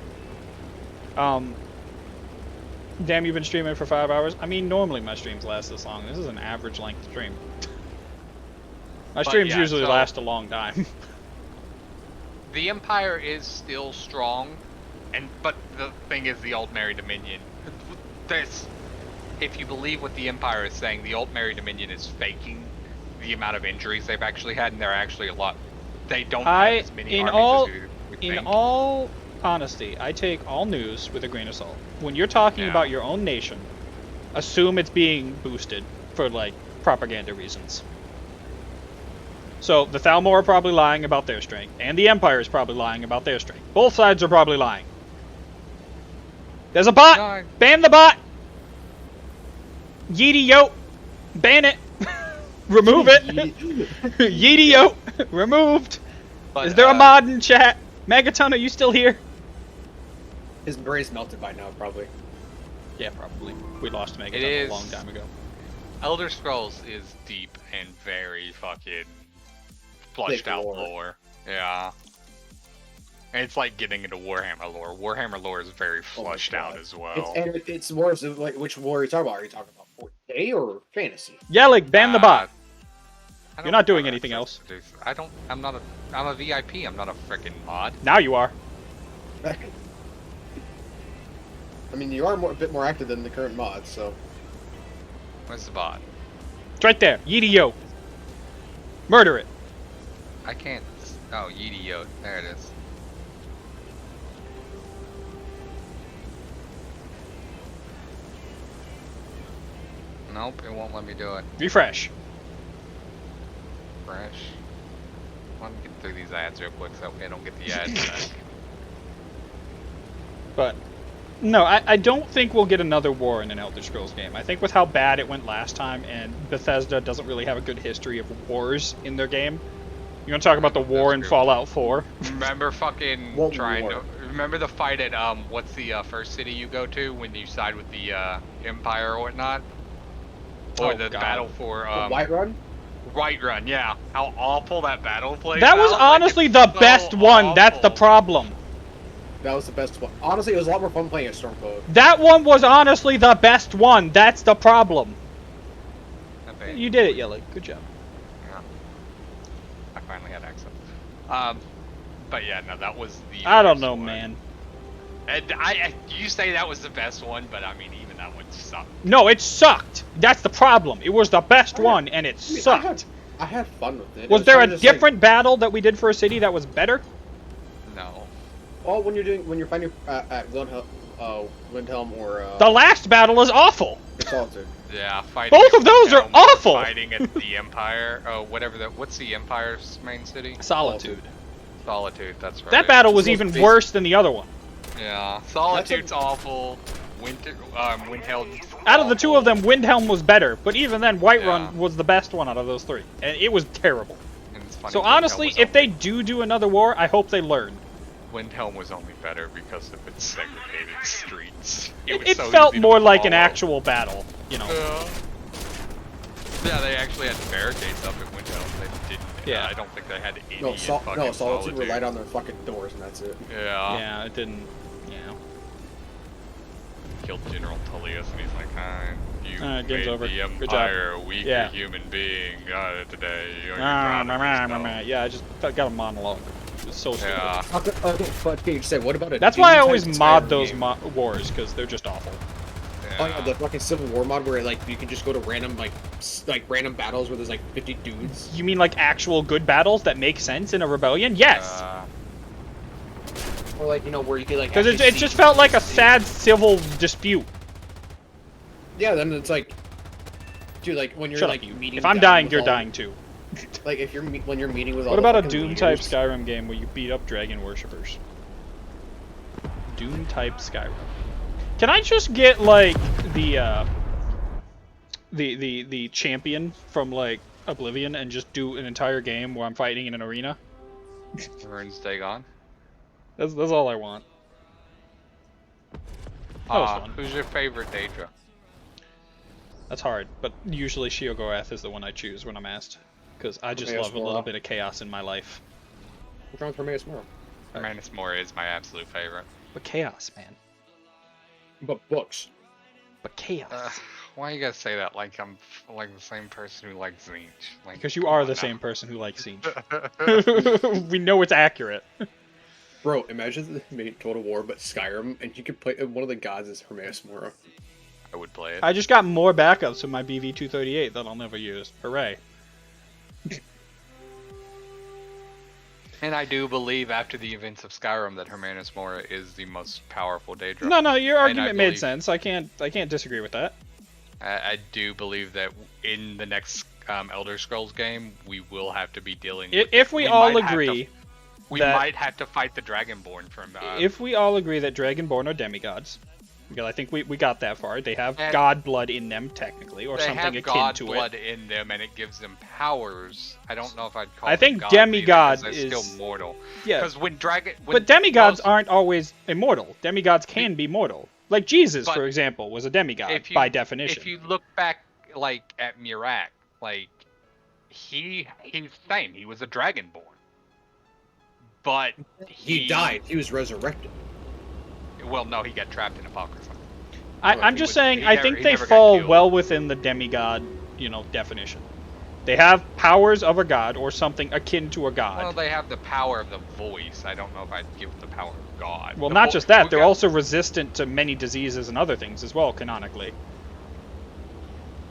Damn, you've been streaming for 5 hours? I mean, normally my streams last this long. This is an average length stream. My But streams yeah, usually so- last a long time. The Empire is still strong, but the thing is, the Altmeri Dominion. If you believe what the Empire is saying, the Altmeri Dominion is faking the amount of injuries they've actually had, and they're actually a lot. They don't have as many armies as we In think. all honesty, I take all news with a grain of salt. When you're talking Yeah. about your own nation, assume it's being boosted for, like, propaganda reasons. So, the Thalmor are probably lying about their strength, and the Empire is probably lying about their strength. Both sides are probably lying. There's a bot! No. Ban the bot! Yeety yo! Ban it! Remove it! Yeety yo! Removed! But, Is there a mod in chat? Megaton, are you still here? His brain's melted by now, probably. Yeah, probably. We lost It Megaton a is- long time ago. Elder Scrolls is deep and very fucking flushed out lore. lore. Yeah. And it's like getting into Warhammer lore. Warhammer lore is very Oh my flushed out God. as well. It's more of like which war are you talking about? Are you talking about 4K or fantasy? Yeah, like, ban the bot. I You're don't not doing have anything access to do- I'm a VIP, I'm not a freaking mod. Now you are. I mean, you are a bit more active than the current mods, so. Where's the bot? It's right there. Yeety yo! Murder it. I can't. Oh, Yeety Yo. There it is. Nope, it won't let me do it. Refresh. Fresh. Let me get through these ads real quick so I don't get the ads back. But, no, I don't think we'll get another war in an Elder Scrolls game. I think with how bad it went last time, and Bethesda doesn't really have a good history of wars in their game. You want to talk about the war in That's true. Fallout 4? Remember fucking What trying war? to... Remember the fight at, what's the first city you go to when you side with the, Empire or whatnot? Or Oh, the God. battle for, The Whiterun? Whiterun, yeah. How awful that battle played That was out. Like, honestly it's the so best one. That's the awful. problem. That was the best one. Honestly, it was a lot more fun playing at Stormcloak. That one was honestly the best one. That's the problem. I think. You did it, Yelly. Good job. Yeah. But yeah, no, that was the. I don't worst know, one. man. And you say that was the best one, but I mean, even that one sucked. No, it sucked. That's the problem. It was the best one, and it I mean, sucked. I had fun with it. Was It there a kinda just like- different battle that we did for a city that was better? No. Oh, when you're fighting at Windhelm or The last battle is awful. Solitude. Yeah, fighting. Both of those are Helm or awful. Fighting at the Empire. Oh, whatever the. What's the Empire's main city? Solitude. Solitude. That's right. That battle was Just even basic- worse than the other one. Yeah, Solitude's awful. Windhelm. Out of the two of them, Windhelm was better, but even then, Whiterun Yeah. was the best one out of those three, and it was terrible. And it's funny, So Windhelm honestly, was if they only- do another war, I hope they learn. Windhelm was only better because of its segregated streets. It was so felt easy to more like an follow. actual battle, you know. Yeah, they actually had barricades up at Windhelm. They didn't. Yeah. I don't think they had any. No, in fucking Solitude relied on their fucking doors, and that's it. Yeah. Yeah, it didn't. Yeah. Killed General Tullius, and he's like, "Hi, you Game's made over. the Good job." Empire a weaker Yeah. human being today. Are you Ah, proud of yourself?" Yeah, I just got a monologue. It's so stupid. Yeah. Okay, but Gage said, what about it? That's why I always mod those wars, because they're just awful. Oh yeah, the fucking Civil War mod where like you can just go to random like random battles where there's like 50 dudes. You mean like actual good battles that make sense in a rebellion? Yes! Or like where you can like. Because actually it see just felt like a see- sad civil dispute. Yeah, then it's like, dude, like when you're Shut like up, you. meeting. If I'm down dying, with you're all- dying too. Like if you're when you're meeting with all. What the about a fucking Doom-type leaders- Skyrim game where you beat up dragon worshippers? Doom-type Skyrim. Can I just get, like, the champion from, like, Oblivion and just do an entire game where I'm fighting in an arena? Rune's Dagon. That's all I want. That was fun. Who's your favorite Daedra? That's hard, but usually Sheogorath is the one I choose when I'm asked. Because I just Hermaeus love a little Mora. bit of chaos in my life. What's wrong with Hermaeus Mora? Manus Mora is my absolute favorite. But chaos, man. But books. But chaos. Why you gotta say that like I'm like the same person who likes Zinch? Like, Because you come are on the now. same person who likes Siege. We know it's accurate. Bro, imagine they made Total War but Skyrim, and you could play one of the gods is Hermaeus Mora. I would play it. I just got more backups of my BV-238 that I'll never use. Hooray. And I do believe after the events of Skyrim that Hermanus Mora is the most powerful Daedra. No, your And I argument made believe- sense. I can't disagree with that. I do believe that in the next Elder Scrolls game, we will have to be dealing. If we all agree, we that- might have to fight the Dragonborn from. if we all agree that Dragonborn are demigods, because I think we got that far, they have And- god blood in them technically, or they something have akin god to blood it. in them, and it gives them powers. I don't know if I'd call. I them think gods either, demigod 'cause they're is- still mortal. Yeah, Because when but demigods also- aren't always immortal. Demigods can be mortal. Like Jesus, But for example, was a demigod if you- by definition. If you look back, like at Mirak, like he's the same. He was a Dragonborn, but He died. He was resurrected. Well, no, he got trapped in Apocrypha. I'm he just was- saying, he I never- think he they never got fall killed. well within the demigod, definition. They have powers of a god or something akin to a god. Well, they have the power of the voice. I don't know if I'd give them the power of God. Well, The not vo- just that, we they're got- also resistant to many diseases and other things as well, canonically.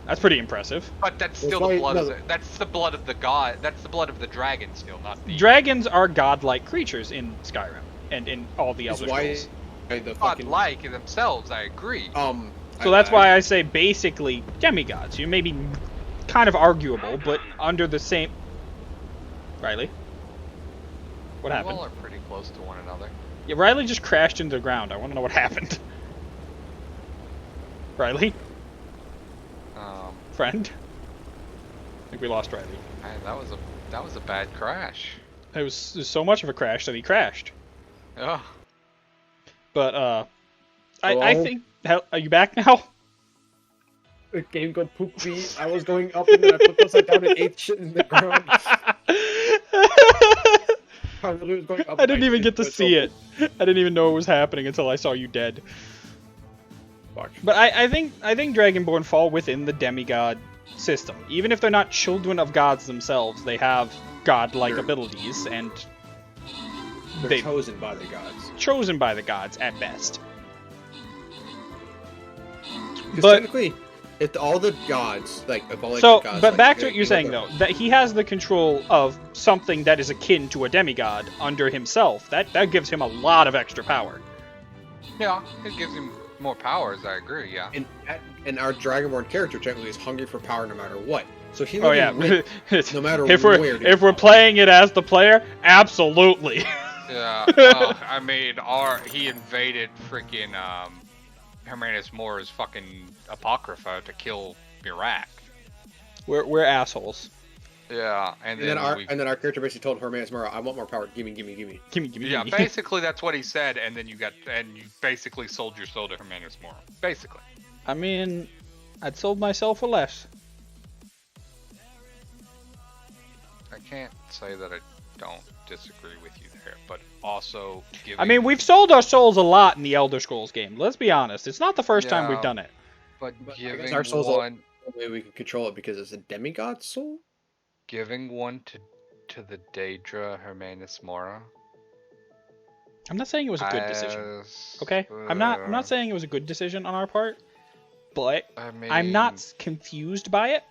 That's pretty impressive. But that's Well, still sorry, the blood. no. Of the, that's the blood of the god. That's the blood of the dragon, still, not the Dragons are godlike creatures in Skyrim and in all the That's Elder why Scrolls. the fucking godlike in themselves. I agree. So that's why I say basically demigods. You may be kind of arguable, but under the same... Riley? What You happened? all are pretty close to one another. Yeah, Riley just crashed into the ground. I want to know what happened. Riley? Friend? I think we lost Riley. Man, that was a bad crash. It was so much of a crash that he crashed. Oh, But, I Hello? think... Are you back now? The game got pooped me. I was going up and then I flipped upside down and ate shit in the ground. I literally was going up I and didn't even ate get to shit, see so- it. I didn't even know it was happening until I saw you dead. Fuck. But I think Dragonborn fall within the demigod system. Even if they're not children of gods themselves, they have godlike Sure. abilities, and They're They chosen by the gods. chosen by the gods at best. Because But- technically, if all the gods, like, if all like, So, the gods, but like, back to they- what you're they saying look though, that he has the control of something that is akin to a demigod under himself. That gives him a lot of extra power. Yeah, it gives him more powers. I agree. Yeah. and our Dragonborn character technically is hungry for power no matter what. So he Oh will yeah. win no matter if where. if we're playing it as the player, absolutely. Yeah. Well, I mean, he invaded freaking Hermanus Moore's fucking Apocrypha to kill Mirak. we're assholes. Yeah, And then our character basically told Hermanus Mora, "I want more power. Gimme." Gimme. Yeah, basically that's what he said, and then you basically sold your soul to Hermanus Mora. Basically. I mean, I'd sold myself for less. I can't say that I don't disagree with you there, but also giving. I mean, we've sold our souls a lot in the Elder Scrolls game. Let's be honest. It's not the first time we've Yeah. done it. but But I guess giving our soul's one, The way we can control it because it's a demigod soul. giving one to the Daedra Hermanus Mora. I'm not saying it was a good decision. as, Okay? I'm not saying it was a good decision on our part, but I mean, I'm not confused by it.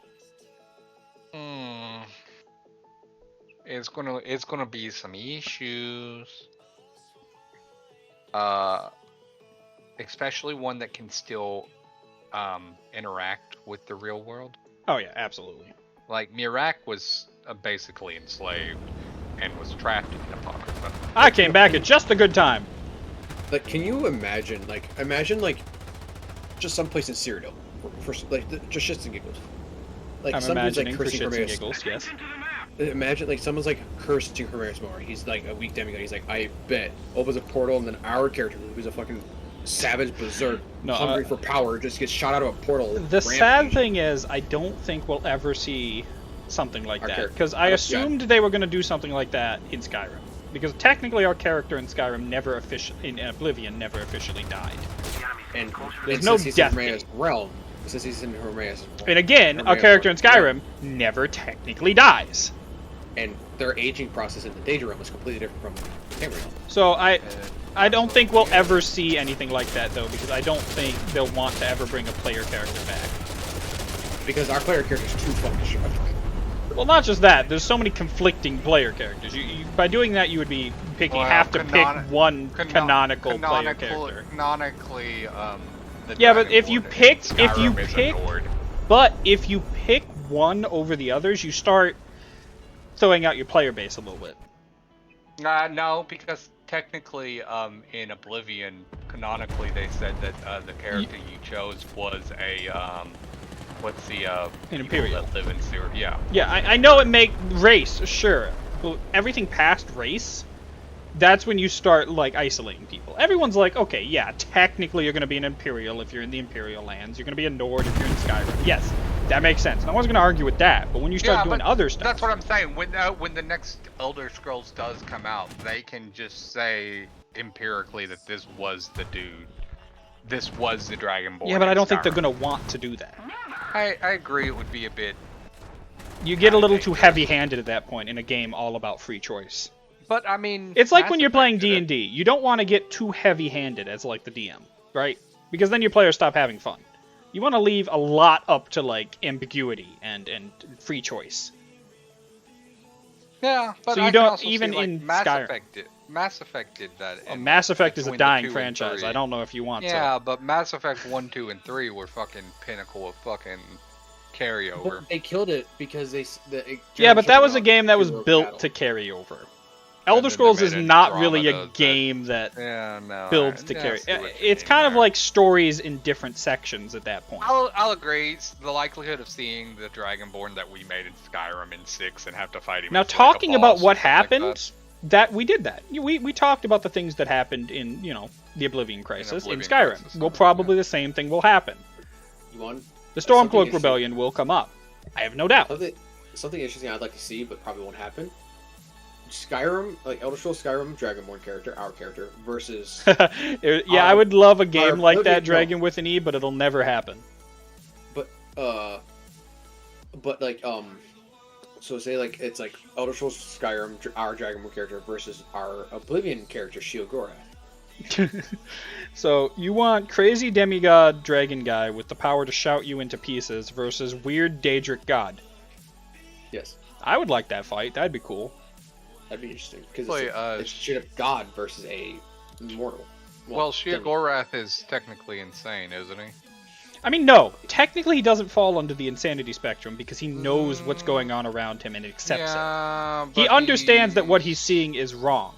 It's gonna be some issues. Especially one that can still interact with the real world. Oh yeah, absolutely. Like Mirak was basically enslaved and was trapped in Apocrypha. I came back at just a good time. Like, can you imagine? Imagine just someplace in Cyrodiil for just shits and giggles. Like I'm somebody's imagining for cursing shits and Hermanus. giggles, yes. Imagine someone's cursing Hermanus Mora. He's like a weak demigod. He's like, I bet. Opens a portal, and then our character, who's a fucking savage berserk, No, hungry for power, just gets shot out of a portal. The sad thing is, I don't think we'll ever see something like Our that. character. Because I Yeah. assumed they were going to do something like that in Skyrim. Because technically our character in Skyrim in Oblivion never officially died. And There's and no since he's death in Hermanus' realm, since he's in Hermanus' And again, our Hermanus' character in realm, Skyrim never technically dies. and their aging process in the Daedra realm is completely different from Tamriel. So I don't think we'll ever see anything like that though, because I don't think they'll want to ever bring a player character back. Because our player character is too fucking strong. Well, not just that. There's so many conflicting player characters. By doing that, you would be picking have to pick one canonical player character. Canonically, the Yeah, but if you Dragonborn in pick- Skyrim is a Nord. But if you pick one over the others, you start throwing out your player base a little bit. No, because technically, in Oblivion, canonically, they said that the character you chose was a what's the An people Imperial. that live in Syria? Yeah. Yeah, I know it make race, sure. But everything past race, that's when you start, isolating people. Everyone's like, okay, yeah, technically you're going to be an Imperial if you're in the Imperial lands. You're going to be a Nord if you're in Skyrim. Yes, that makes sense. No one's going to argue with that. But when you start doing but other stuff... That's what I'm saying. When the next Elder Scrolls does come out, they can just say empirically that this was the dude. This was the Dragonborn. Yeah, but I in don't think they're Skyrim. going to want to do that. I agree. It would be a bit. You get a little too dangerous. heavy-handed at that point in a game all about free choice. But I mean, It's like when Mass you're playing Effect did it. D&D. You don't want to get too heavy-handed as, the DM, right? Because then your players stop having fun. You want to leave a lot up to, ambiguity and free choice. Yeah, but So you I don't- can also even see, in Mass Skyrim. Effect Mass Effect did that. in, Mass Effect is a between the dying 2 and franchise. 3. I don't know if you want Yeah, but Mass Effect 1, 2, and 3 were fucking pinnacle of fucking carryover. But they killed it because it to. Yeah, but that was a jumped game that was through a built battle. to carry over. then Elder they Scrolls made is a not drama really a that- game that Yeah, no. builds to carry. It's kind of like stories in different sections at that point. I'll agree. It's the likelihood of seeing the Dragonborn that we made in Skyrim in 6 and have to fight him. Now, as, like, a talking about boss what and stuff like happened, that we did that. We talked about the things that happened in, the Oblivion Crisis in Oblivion Skyrim. Crisis, Well, probably the same thing will happen. You want The Something Stormcloak interesting. Rebellion will come up. I have no doubt. something interesting I'd like to see, but probably won't happen. Skyrim, Elder Scrolls Skyrim Dragonborn character, our character, versus Yeah, I would love a game our like that, Oblivion- Dragon with an E, but it'll never happen. so say like it's like Elder Scrolls Skyrim, our Dragonborn character versus our Oblivion character, Sheogorath. So you want crazy demigod dragon guy with the power to shout you into pieces versus weird Daedric god. Yes, I would like that fight. That'd be cool. that'd be interesting because Wait, it's straight up God versus a mortal. Well, Sheogorath is technically insane, isn't he? I mean, no. Technically, he doesn't fall under the insanity spectrum because he knows what's going on around him and accepts it. He but understands that what he's seeing is wrong.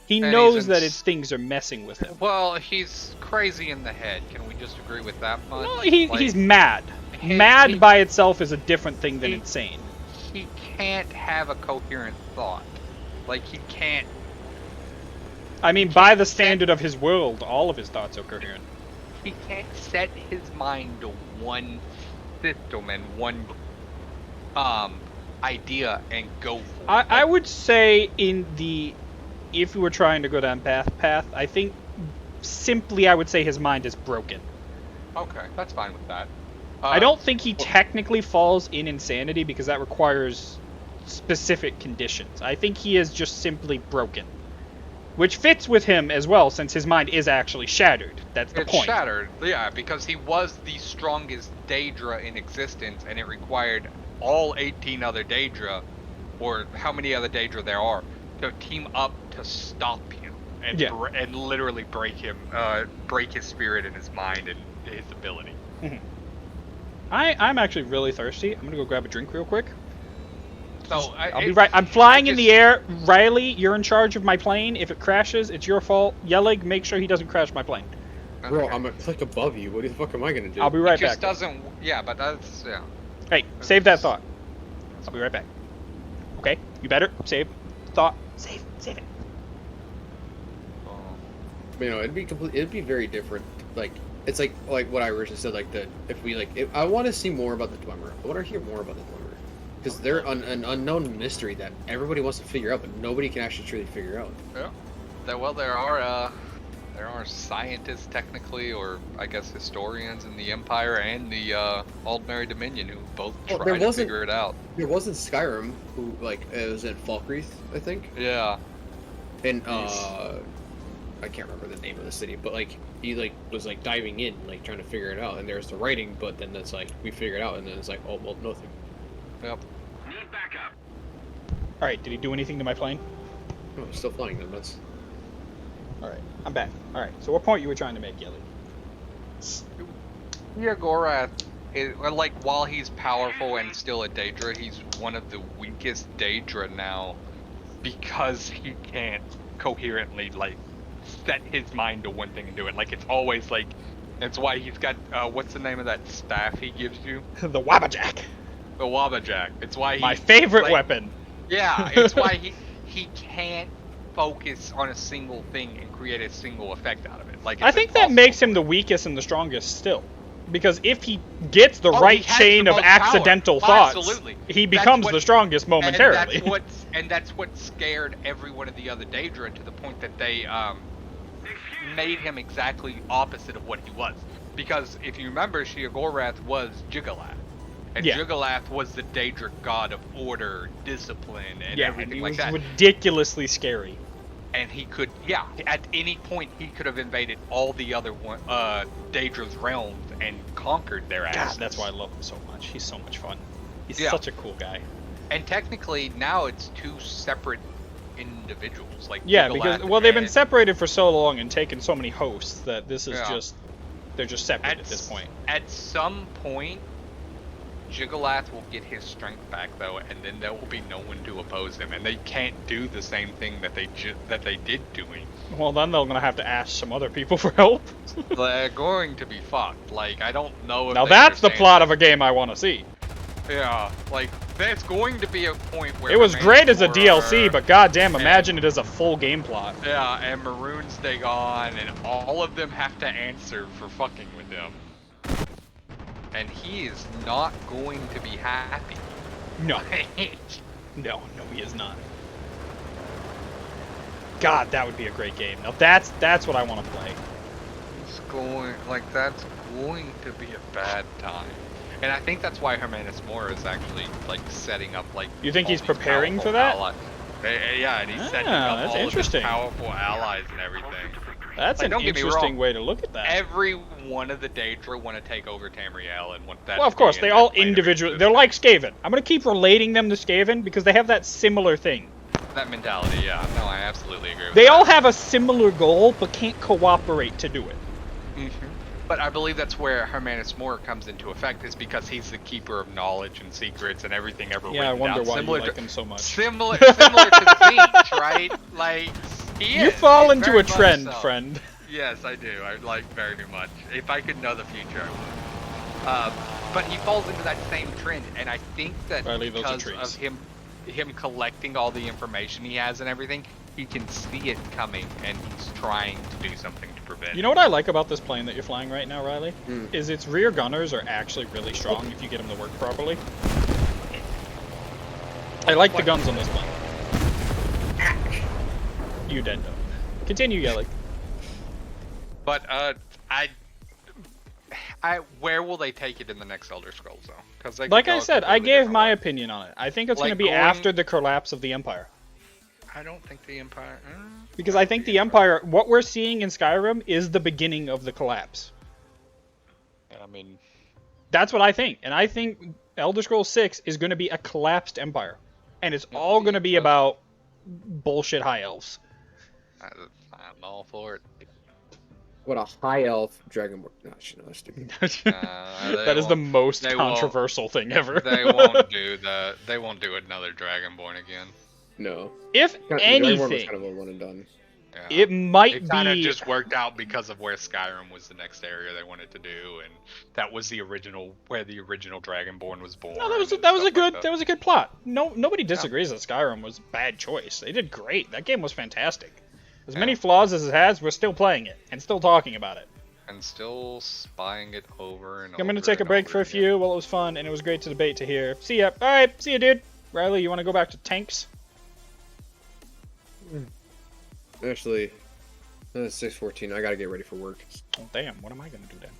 He And knows he's that things are messing with him. Well, he's crazy in the head. Can we just agree with that much? Well, Like, he's mad. he- Mad he- by itself is a different thing than he- insane. He can't have a coherent thought. Like, he can't. I mean, by the standard of his world, all of his thoughts are coherent. He can't set his mind to one system and one idea and go for it. I would say if we were trying to go down path, I think simply I would say his mind is broken. Okay, that's fine with that. I don't think he technically falls in insanity because that requires specific conditions. I think he is just simply broken. Which fits with him as well, since his mind is actually shattered. That's the It's point. shattered, yeah, because he was the strongest Daedra in existence, and it required all 18 other Daedra, or how many other Daedra there are, to team up to stop him and Yeah. and literally break his spirit and his mind and his ability. I'm actually really thirsty. I'm gonna go grab a drink real quick. So I'll be right. I'm flying in the air. Riley, you're in charge of my plane. If it crashes, it's your fault. Yellig, make sure he doesn't crash my plane. Bro, I'm a click above you. What the fuck am I gonna do? I'll be right It just back. doesn't. Yeah, but that's yeah. Hey, save that thought. I'll be right back. Okay, you better save thought. Save it. You know, it'd be very different. Like it's like what I originally said. Like I want to see more about the Dwemer. I want to hear more about the Dwemer because they're an unknown mystery that everybody wants to figure out, but nobody can actually truly figure out. Yeah. There are scientists technically, or I guess historians in the Empire and the Aldmeri Dominion who both Well, try there to wasn't- figure it out. There wasn't Skyrim who it was in Falkreath, I think, Yeah. and I can't remember the name of the city, but he was diving in, trying to figure it out, and there's the writing, but then it's we figure it out, and then it's oh well, nothing. Yep. Need backup. All right, did he do anything to my plane? Oh, I'm still flying them. That's All right, I'm back. All right, so what point you were trying to make, Yellig? Yeah, Gorath is while he's powerful and still a Daedra, he's one of the weakest Daedra now because he can't coherently set his mind to one thing and do it. It's always that's why he's got what's the name of that staff he gives you? The Wabbajack. The Wabbajack. It's why My favorite like- weapon. Yeah, it's why he can't focus on a single thing and create a single effect out of it. I think that makes him the weakest and the strongest still. Because if he gets the right he has chain the of most power. accidental thoughts, Absolutely. he That's becomes what- the strongest momentarily. And that's what scared every one of the other Daedra to the point that they made him exactly opposite of what he was. Because if you remember, Sheogorath was Jigalath. And Yeah. Jigalath was the Daedric god of order, discipline, and Yeah, everything and he like was that. ridiculously scary. And he could, at any point he could have invaded all the other Daedra's realms and conquered their God, asses. that's why I love him so much. He's so much fun. He's Yeah. such a cool guy. And technically now it's two separate individuals. Yeah, Jigalath because they've been and- separated for so long and taken so many hosts that this is Yeah. they're just separate at this point. At some point, Jigalath will get his strength back though, and then there will be no one to oppose him, and they can't do the same thing that they did doing. Well, then they're gonna have to ask some other people for help. They're going to be fucked. I don't know if Now they that's the understand plot that. of a game I want to see. Yeah, there's going to be a point where It was great as a Maroon's DLC, War- but goddamn, imagine it as a full game plot. Yeah, and Maroon's Dagon, and all of them have to answer for fucking with him. And he is not going to be happy. No, no, he is not. God, that would be a great game. Now that's what I want to play. It's going, that's going to be a bad time. And I think that's why Hermanus Mora is actually like setting up like. You think all he's these preparing powerful for that? allies. Yeah, and he's setting Ah, up that's all interesting. of his powerful allies and everything. That's Like, an don't get me interesting wrong. way to look at that. Every one of the Daedra want to take over Tamriel and want that. Well, of to course, be they in all their plane of individually. They're like Skaven. I'm gonna keep relating them to Skaven because they have that similar thing. that mentality. Yeah, no, I absolutely agree. With They that. all have a similar goal, but can't cooperate to do it. Mhm. But I believe that's where Hermanus Mora comes into effect, is because he's the keeper of knowledge and secrets and everything ever Yeah, I written wonder down. why Similar you like to, him so much. Similar to Tzeentch, right? Like he You is. fall He's into very a trend, much so. friend. Yes, I do. I like very much. If I could know the future, I would. But he falls into that same trend, and I think that Riley, those are because trees. of him collecting all the information he has and everything, he can see it coming, and he's trying to do something to prevent. You know what I like about this plane that you're flying right now, Riley? Hmm. Is its rear gunners are actually really strong if you get them to work properly. I like the guns on this plane. You dead though. Continue yelling. But where will they take it in the next Elder Scrolls though? Because Like I said, I gave my opinion on it. I think it's Like going to be going- after the collapse of the Empire. I don't think the Empire. Because I think the Empire, what we're seeing in Skyrim, is the beginning of the collapse. I mean, That's what I think. And I think Elder Scrolls 6 is going to be a collapsed empire. And it's all going to be about bullshit high elves. I'm all for it. What a high elf dragonborn. No, that's stupid. That is the most they won't- controversial thing ever. They won't do the. They won't do another Dragonborn again. No. If Dragonborn was anything, kind of a one and done. Yeah. it might It kind of be... just worked out because of where Skyrim was the next area they wanted to do, and that was the original where the original Dragonborn was born. No, that was and a stuff good like that was a good plot. Nobody disagrees that Skyrim was a bad choice. They did great. That game was fantastic. As many Yeah. flaws as it has, we're still playing it and still talking about it. And still spying it over and I'm gonna over take a and break over for a again. few. Well, it was fun and it was great to debate to hear. See ya. All right, see ya, dude. Riley, you want to go back to tanks? Actually, it's 6:14. I gotta get ready for work. Oh, damn. What am I gonna do then?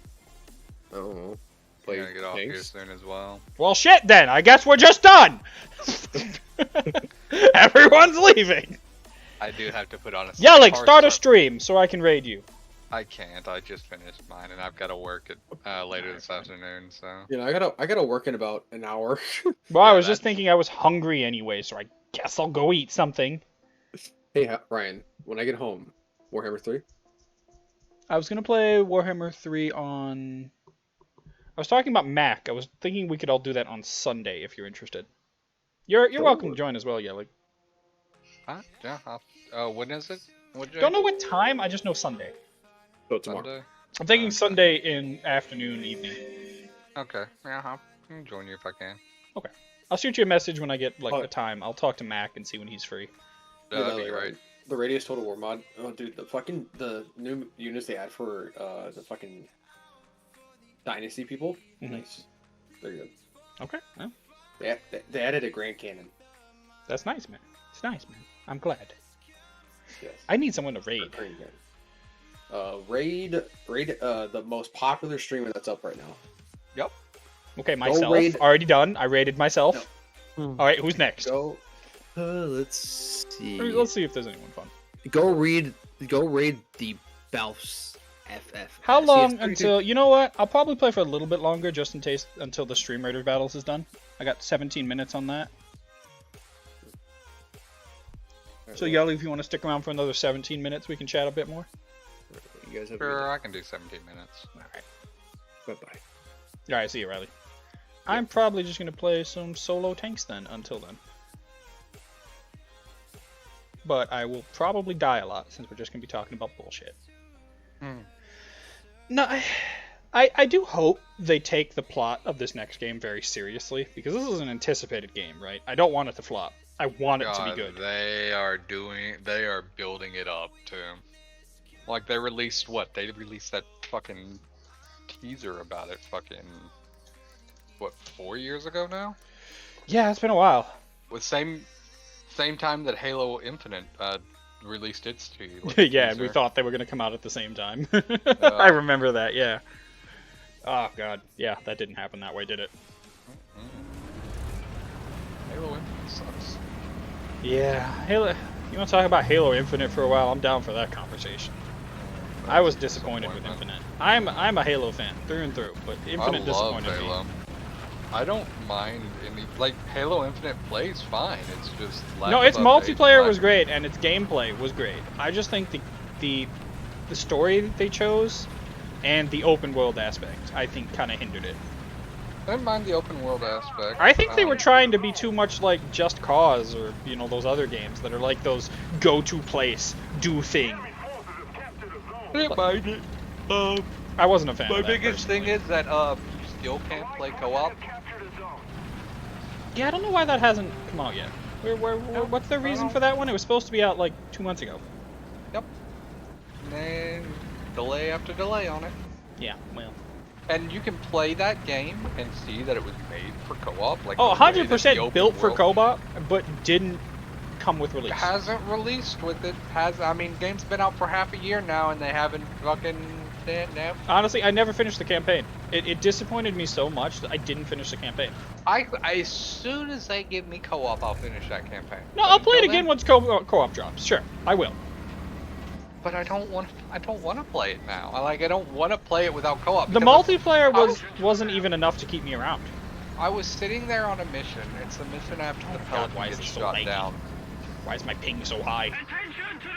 I don't know. I Play gotta get off here tanks. soon as well. Well, shit then. I guess we're just done. Everyone's leaving. I do have to put on a. Yelling, car start a server. stream so I can raid you. I can't. I just finished mine, and I've got to work at later this afternoon. So You know, I gotta work in about an hour. Well, I Yeah, was just that's- thinking I was hungry anyway, so I guess I'll go eat something. Hey, Ryan, when I get home, Warhammer 3. I was gonna play Warhammer 3 on... I was talking about Mac. I was thinking we could all do that on Sunday if you're interested. You're welcome to join as well, Yellig. huh? Yeah. When is it? What day? Don't know what time, I just know Sunday. So tomorrow. Sunday. I'm thinking Okay. Sunday in afternoon, evening. Okay. Yeah, I'll join you if I can. I'll shoot you a message when I get like Oh. the time. I'll talk to Mac and see when he's free. Yeah, That'd that be way, great. The Radius Total War mod. Oh, dude, the new units they add for the fucking Dynasty people. Mhm. Nice. They're good. Okay, well, They added a Grand Cannon. that's nice, man. It's nice, man. I'm glad. Yes. I need someone to raid. Very good. Raid, the most popular streamer that's up right now. Yep. Okay, myself. raid- Already done. I raided myself. All right, who's next? Go. Let's see. Let's see if there's anyone fun. Go raid the Balfs FF. How See, long it's pretty until... You know what? I'll probably play for a little bit longer just in case until the Stream Raiders battles is done. I got 17 minutes on that. good. So, Yelly, if you want to stick around for another 17 minutes, we can chat a bit more. You guys have a good Sure, I can do 17 minutes. All right. day. Bye-bye. All right, see you, Riley. I'm probably just going to play some solo tanks then, until then. But I will probably die a lot, since we're just going to be talking about bullshit. Hmm. No, I do hope they take the plot of this next game very seriously, because this is an anticipated game, right? I don't want it to flop. I want it to be God, good. They are building it up too. Like they released what? They released that fucking teaser about it fucking what, 4 years ago now? Yeah, it's been a while. With same time that Halo Infinite released its Yeah, and we teaser. thought they were going to come out at the same time. I remember that, yeah. Oh god, yeah, that didn't happen that way, did it? Halo Infinite sucks. Yeah, Halo. You want to talk about Halo Infinite for a while? I'm down for that conversation. I was disappointed with Infinite. I'm a Halo fan through and through, but Infinite I love disappointed Halo. me. I don't mind any like Halo Infinite plays fine. It's just No, its multiplayer was great and its gameplay was great. I just think the story that they chose and the open world aspect, I think, kind of hindered it. I didn't mind the open world aspect. I think they were trying to be too much like Just Cause or, you know, those other games that are like those go-to place, do thing. I didn't mind it. I wasn't a fan My of that biggest thing personally. is that you still can't play co-op. Yeah, I don't know why that hasn't come out yet. What's the reason for that one? It was supposed to be out like 2 months ago. Yep. And then delay after delay on it. Yeah, well. And you can play that game and see that it was made for co-op. Like Oh, the way that the 100% open built for world co-op, but didn't come with release. hasn't released with it. I mean, game's been out for half a year now, and they haven't fucking. No. Honestly, I never finished the campaign. It disappointed me so much that I didn't finish the campaign. As soon as they give me co-op, I'll finish that campaign. No, But I'll play it until again then- once co-op drops. Sure, I will. But I don't want to play it now. I don't want to play it without co-op. The because multiplayer wasn't even enough to keep me around. I was sitting there on a mission. It's the mission after the God, Pelican why is gets this so shot laggy? down. Why is my ping so high?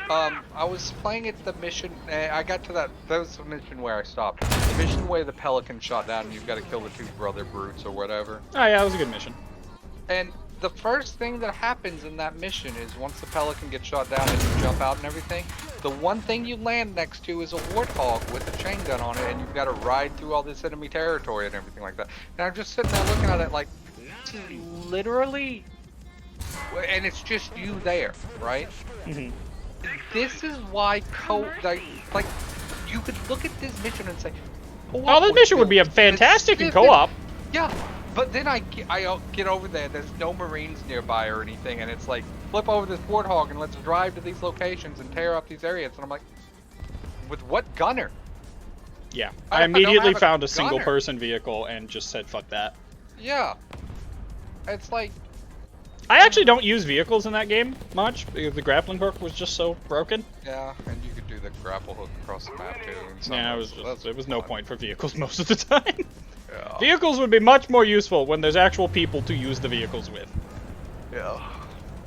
I was playing it the mission. I got to that was the mission where I stopped. The mission where the Pelican shot down, and you've got to kill the two brother brutes or whatever. Oh yeah, that was a good mission. And the first thing that happens in that mission is once the Pelican gets shot down and you jump out and everything, the one thing you land next to is a Warthog with a chain gun on it, and you've got to ride through all this enemy territory and everything like that. And I'm just sitting there looking at it like, literally, and it's just you there, right? Mhm. This is why like you could look at this mission and say, Oh, this mission would be a fantastic in co-op. Yeah, but then I get over there. There's no Marines nearby or anything, and it's like flip over this Warthog and let's drive to these locations and tear up these areas. And I'm like, with what gunner? Yeah, I I don't immediately have a found a gunner. single-person vehicle and just said, "Fuck that." Yeah, it's like I actually don't use vehicles in that game much because the grappling hook was just so broken. yeah, and you could do the grapple hook across the map too. And so Yeah, that's it was no fun. point for vehicles most of the time. Yeah. Vehicles would be much more useful when there's actual people to use the vehicles with. Yeah.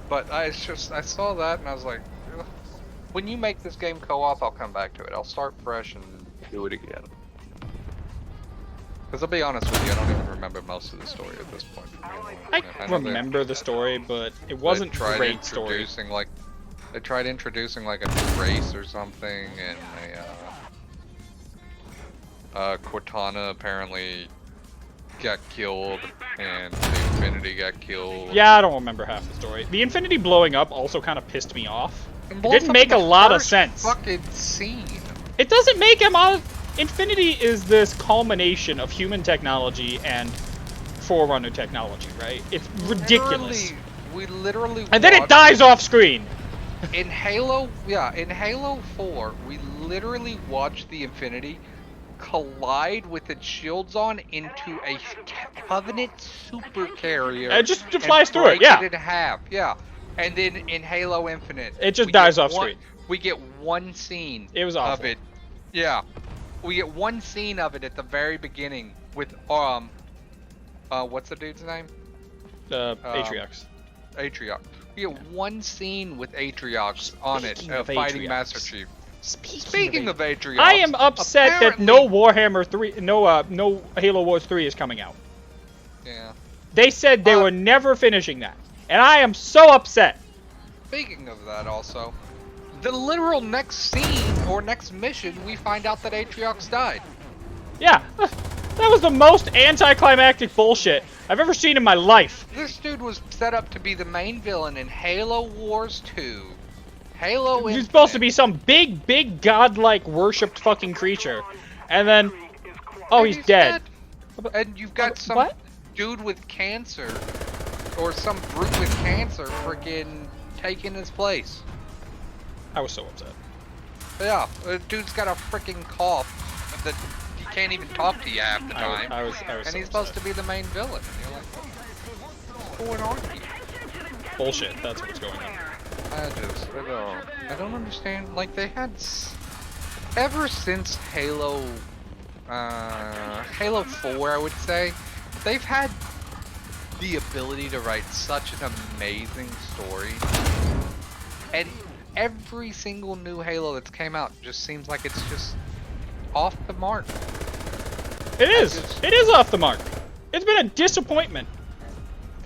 But I saw that and I was like, ugh. When you make this game co-op, I'll come back to it. I'll start fresh and do it again. Because I'll be honest with you, I don't even remember most of the story at this point. I know remember the story, but it wasn't they tried great story. introducing like they tried introducing like a new race or something, and Cortana apparently got killed, and the Infinity got killed. Yeah, I don't remember half the story. The Infinity blowing up also kind of pissed me off. And It blows didn't up make in a the lot of first sense. Fucking scene. It doesn't make him all. Infinity is this culmination of human technology and Forerunner technology, right? It's ridiculous. We literally And then it watched- dies off screen. In Halo 4, we literally watched the Infinity collide with its shields on into a Covenant super carrier. It just and flies through it, break yeah. in half, yeah. And then in Halo Infinite, It just we dies get off screen. We get one scene It was of awful. it. Yeah. We get one scene of it at the very beginning with what's the dude's name? Atriox. Atriox. We get one scene with Atriox on it, Speaking of fighting Atriox. Master Chief. Speaking Speaking of of Atriox, I am upset that no Warhammer 3, no Halo Wars 3 is coming out. Yeah. They said they were never finishing that. And I am so upset. Speaking of that, also, the literal next scene or next mission, we find out that Atriox died. Yeah, that was the most anticlimactic bullshit I've ever seen in my life. This dude was set up to be the main villain in Halo Wars 2. Halo He's supposed to be Infinite. some big godlike worshipped fucking creature. And then, oh, he's dead. And you've got some What? dude with cancer, or some brute with cancer, freaking taking his place. I was so upset. Yeah, the dude's got a freaking cough that he can't even talk to you half the time. I was and so he's supposed upset. to be the main villain. And you're like, what's going on here? Bullshit. That's what's going on. I don't understand. Like they had, ever since Halo 4, I would say, they've had the ability to write such an amazing story. And every single new Halo that's came out just seems like it's just off the mark. It is. It is off the mark. It's been a disappointment.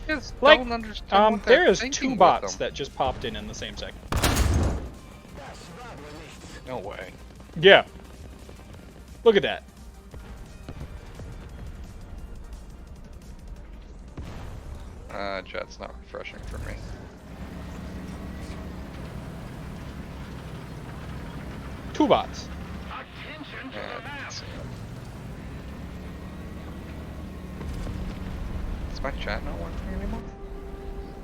Just Like, don't understand what there they're is thinking 2 with bots them. that just popped in the same second. No way. Yeah. Look at that. Chat's not refreshing for me. Two bots. Yeah, I can see it. Is my chat not working anymore?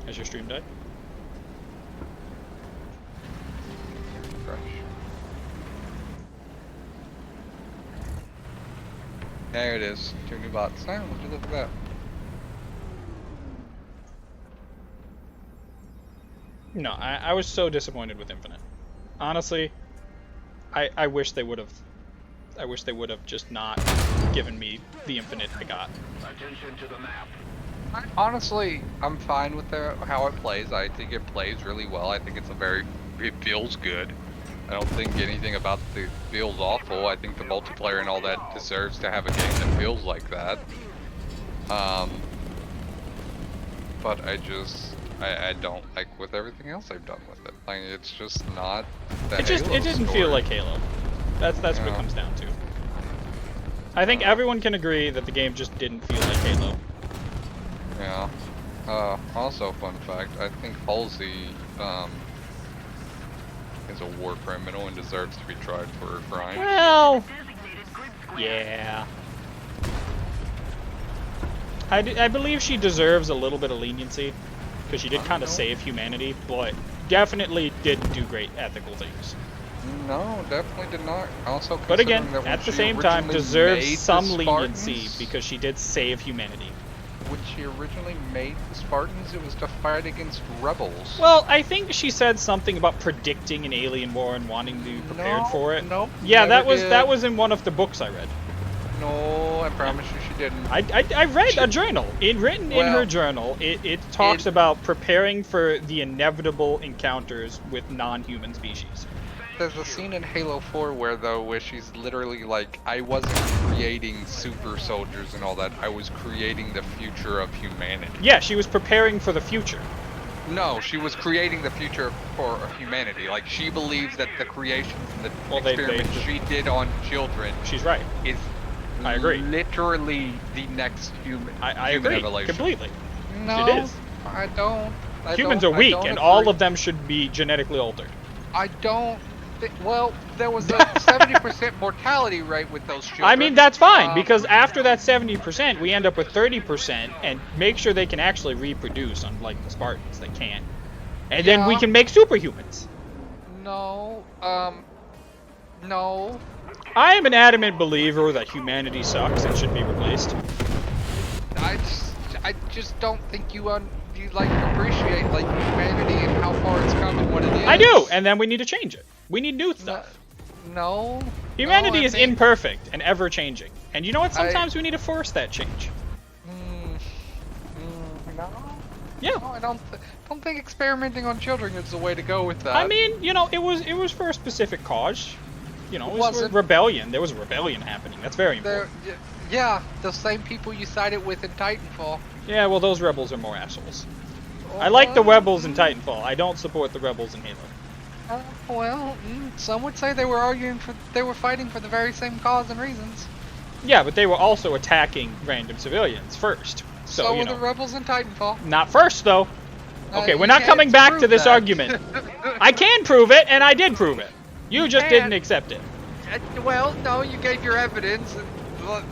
Has your stream died? Fresh. There it is. 2 new bots. Now, would you look at that? No, I was so disappointed with Infinite. Honestly, I wish they would have. I wish they would have just not given me the Infinite I got. Attention to the map. Honestly, I'm fine with how it plays. I think it plays really well. I think it feels good. I don't think anything about it feels awful. I think the multiplayer and all that deserves to have a game that feels like that. But I don't like with everything else I've done with it. Like it's just not that. It didn't feel like Halo. That's what it comes down to. I think everyone can agree that the game just didn't feel like Halo. Yeah. Also, fun fact, I think Halsey, is a war criminal and deserves to be tried for her crime. Well, yeah. I believe she deserves a little bit of leniency, because she did kind of save humanity, but definitely didn't do great ethical things. No, definitely did not. Also, But again, considering that when at the she same time, originally deserves made some the leniency, Spartans- because she did save humanity. when she originally made the Spartans, it was to fight against rebels. Well, I think she said something about predicting an alien war and wanting to be prepared for it. No, Yeah, that never was did. in one of the books I read. No, I promise you she didn't. I read a journal. Written in her Well, journal, it talks about preparing for the inevitable encounters with non-human species. There's a scene in Halo 4 where she's literally like, I wasn't creating super soldiers and all that, I was creating the future of humanity. Yeah, she was preparing for the future. No, she was creating the future for humanity. Like, she believes that the creations and the Well, they experiments just- she did on children She's right. is I agree. literally the next I human agree evolution. completely. No, It is. I don't. Humans are weak, and all of them should be genetically altered. I don't. Well, there was a 70% mortality rate with those children. I mean, that's fine, because after that 70%, we end up with 30%, and make sure they can actually reproduce, unlike the Spartans, they can't. And then we Yeah. can make superhumans. No, no. I am an adamant believer that humanity sucks and should be replaced. I just don't think you like appreciate like humanity and how far it's come and what it is. I do, and then we need to change it. We need new stuff. No. Humanity no, I is think- imperfect and ever-changing. And you know what? Sometimes we need to force that change. No. Yeah. No, I don't think experimenting on children is the way to go with that. I mean, you know, it was for a specific cause. You know, it was Wasn't. rebellion. There was a rebellion happening. That's very important. Yeah, the same people you sided with in Titanfall. Yeah, well, those rebels are more assholes. I like the rebels in Titanfall. I don't support the rebels in Halo. Some would say they were fighting for the very same cause and reasons. Yeah, but they were also attacking random civilians first. So, you were know. the rebels in Titanfall. Not first, though. Okay, You we're not can't coming back to prove this that. argument. I can prove it, and I did prove it. You just can't. didn't accept it. Well, no, you gave your evidence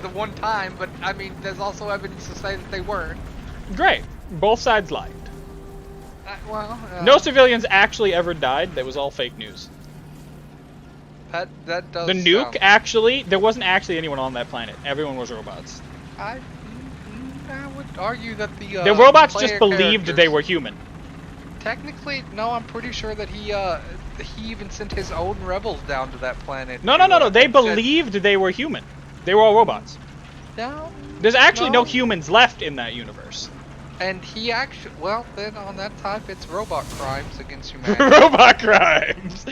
the one time, but I mean, there's also evidence to say that they weren't. Great. Both sides lied. Well, No civilians actually ever died. That was all fake news. That does The nuke, sound- actually, there wasn't actually anyone on that planet. Everyone was robots. I would argue that the The robots just player believed they characters- were human. Technically, no. I'm pretty sure that he even sent his own rebels down to that planet. No. They and said, believed they were human. They were all robots. no. There's actually no No. humans left in that universe. And he actually, well, then on that type, it's robot crimes against humanity. Robot crimes.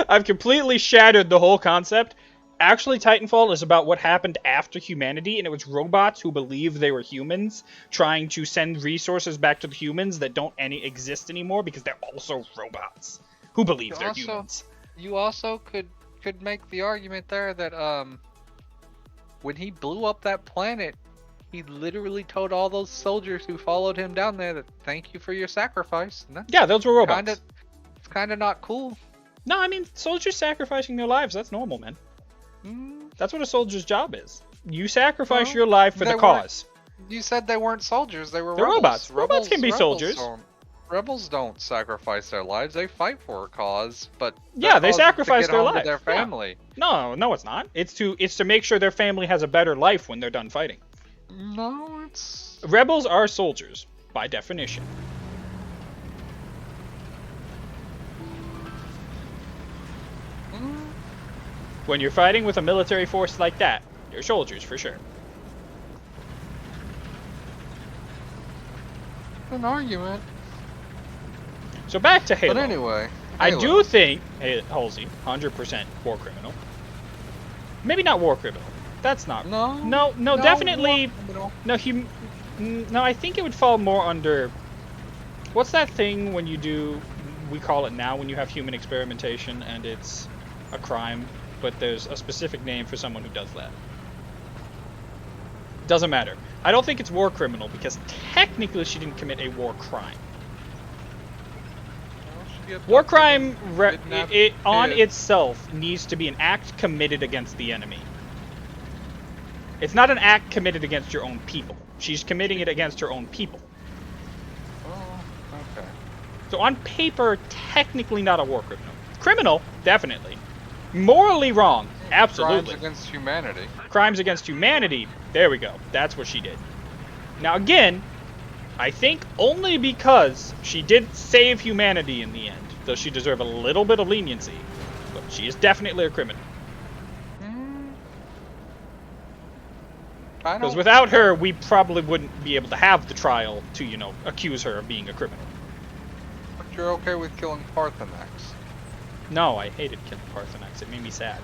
I've completely shattered the whole concept. Actually, Titanfall is about what happened after humanity, and it was robots who believed they were humans trying to send resources back to the humans that don't exist anymore because they're also robots who believe they're Also- humans. You also could make the argument there that when he blew up that planet, he literally told all those soldiers who followed him down there that thank you for your sacrifice. And that's Yeah, those were robots. it's kind of not cool. No, I mean, soldiers sacrificing their lives, that's normal, man. That's what a soldier's job is. You sacrifice Well, your life for they the weren't- cause. You said they weren't soldiers; they were They're rebels. robots. Robots can be soldiers. Rebels don't sacrifice their lives; they fight for a cause. But Yeah, their they cause is to sacrifice get their home to life. their Yeah. family. No, it's not. It's to make sure their family has a better life when they're done fighting. No, it's Rebels are soldiers, by definition. When you're fighting with a military force like that, you're soldiers for sure. an argument. So back to Halo. But anyway, I Halo. do think, hey, Halsey, 100% war criminal. Maybe not war criminal. That's not. No, definitely. war criminal. No, I think it would fall more under. What's that thing when you do? We call it now when you have human experimentation and it's a crime, but there's a specific name for someone who does that. Doesn't matter. I don't think it's war criminal because technically she didn't commit a war crime. War crime it on itself needs to be an act committed against the enemy. It's not an act committed against your own people. She's committing it against her own people. Oh, okay. So on paper, technically not a war criminal. Criminal, definitely. Morally wrong, absolutely. Crimes against humanity. Crimes against humanity, there we go. That's what she did. Now again, I think only because she did save humanity in the end, does she deserve a little bit of leniency. But she is definitely a criminal. Because without her, we probably wouldn't be able to have the trial to, you know, accuse her of being a criminal. But you're okay with killing Parthenax. No, I hated killing Parthenax. It made me sad.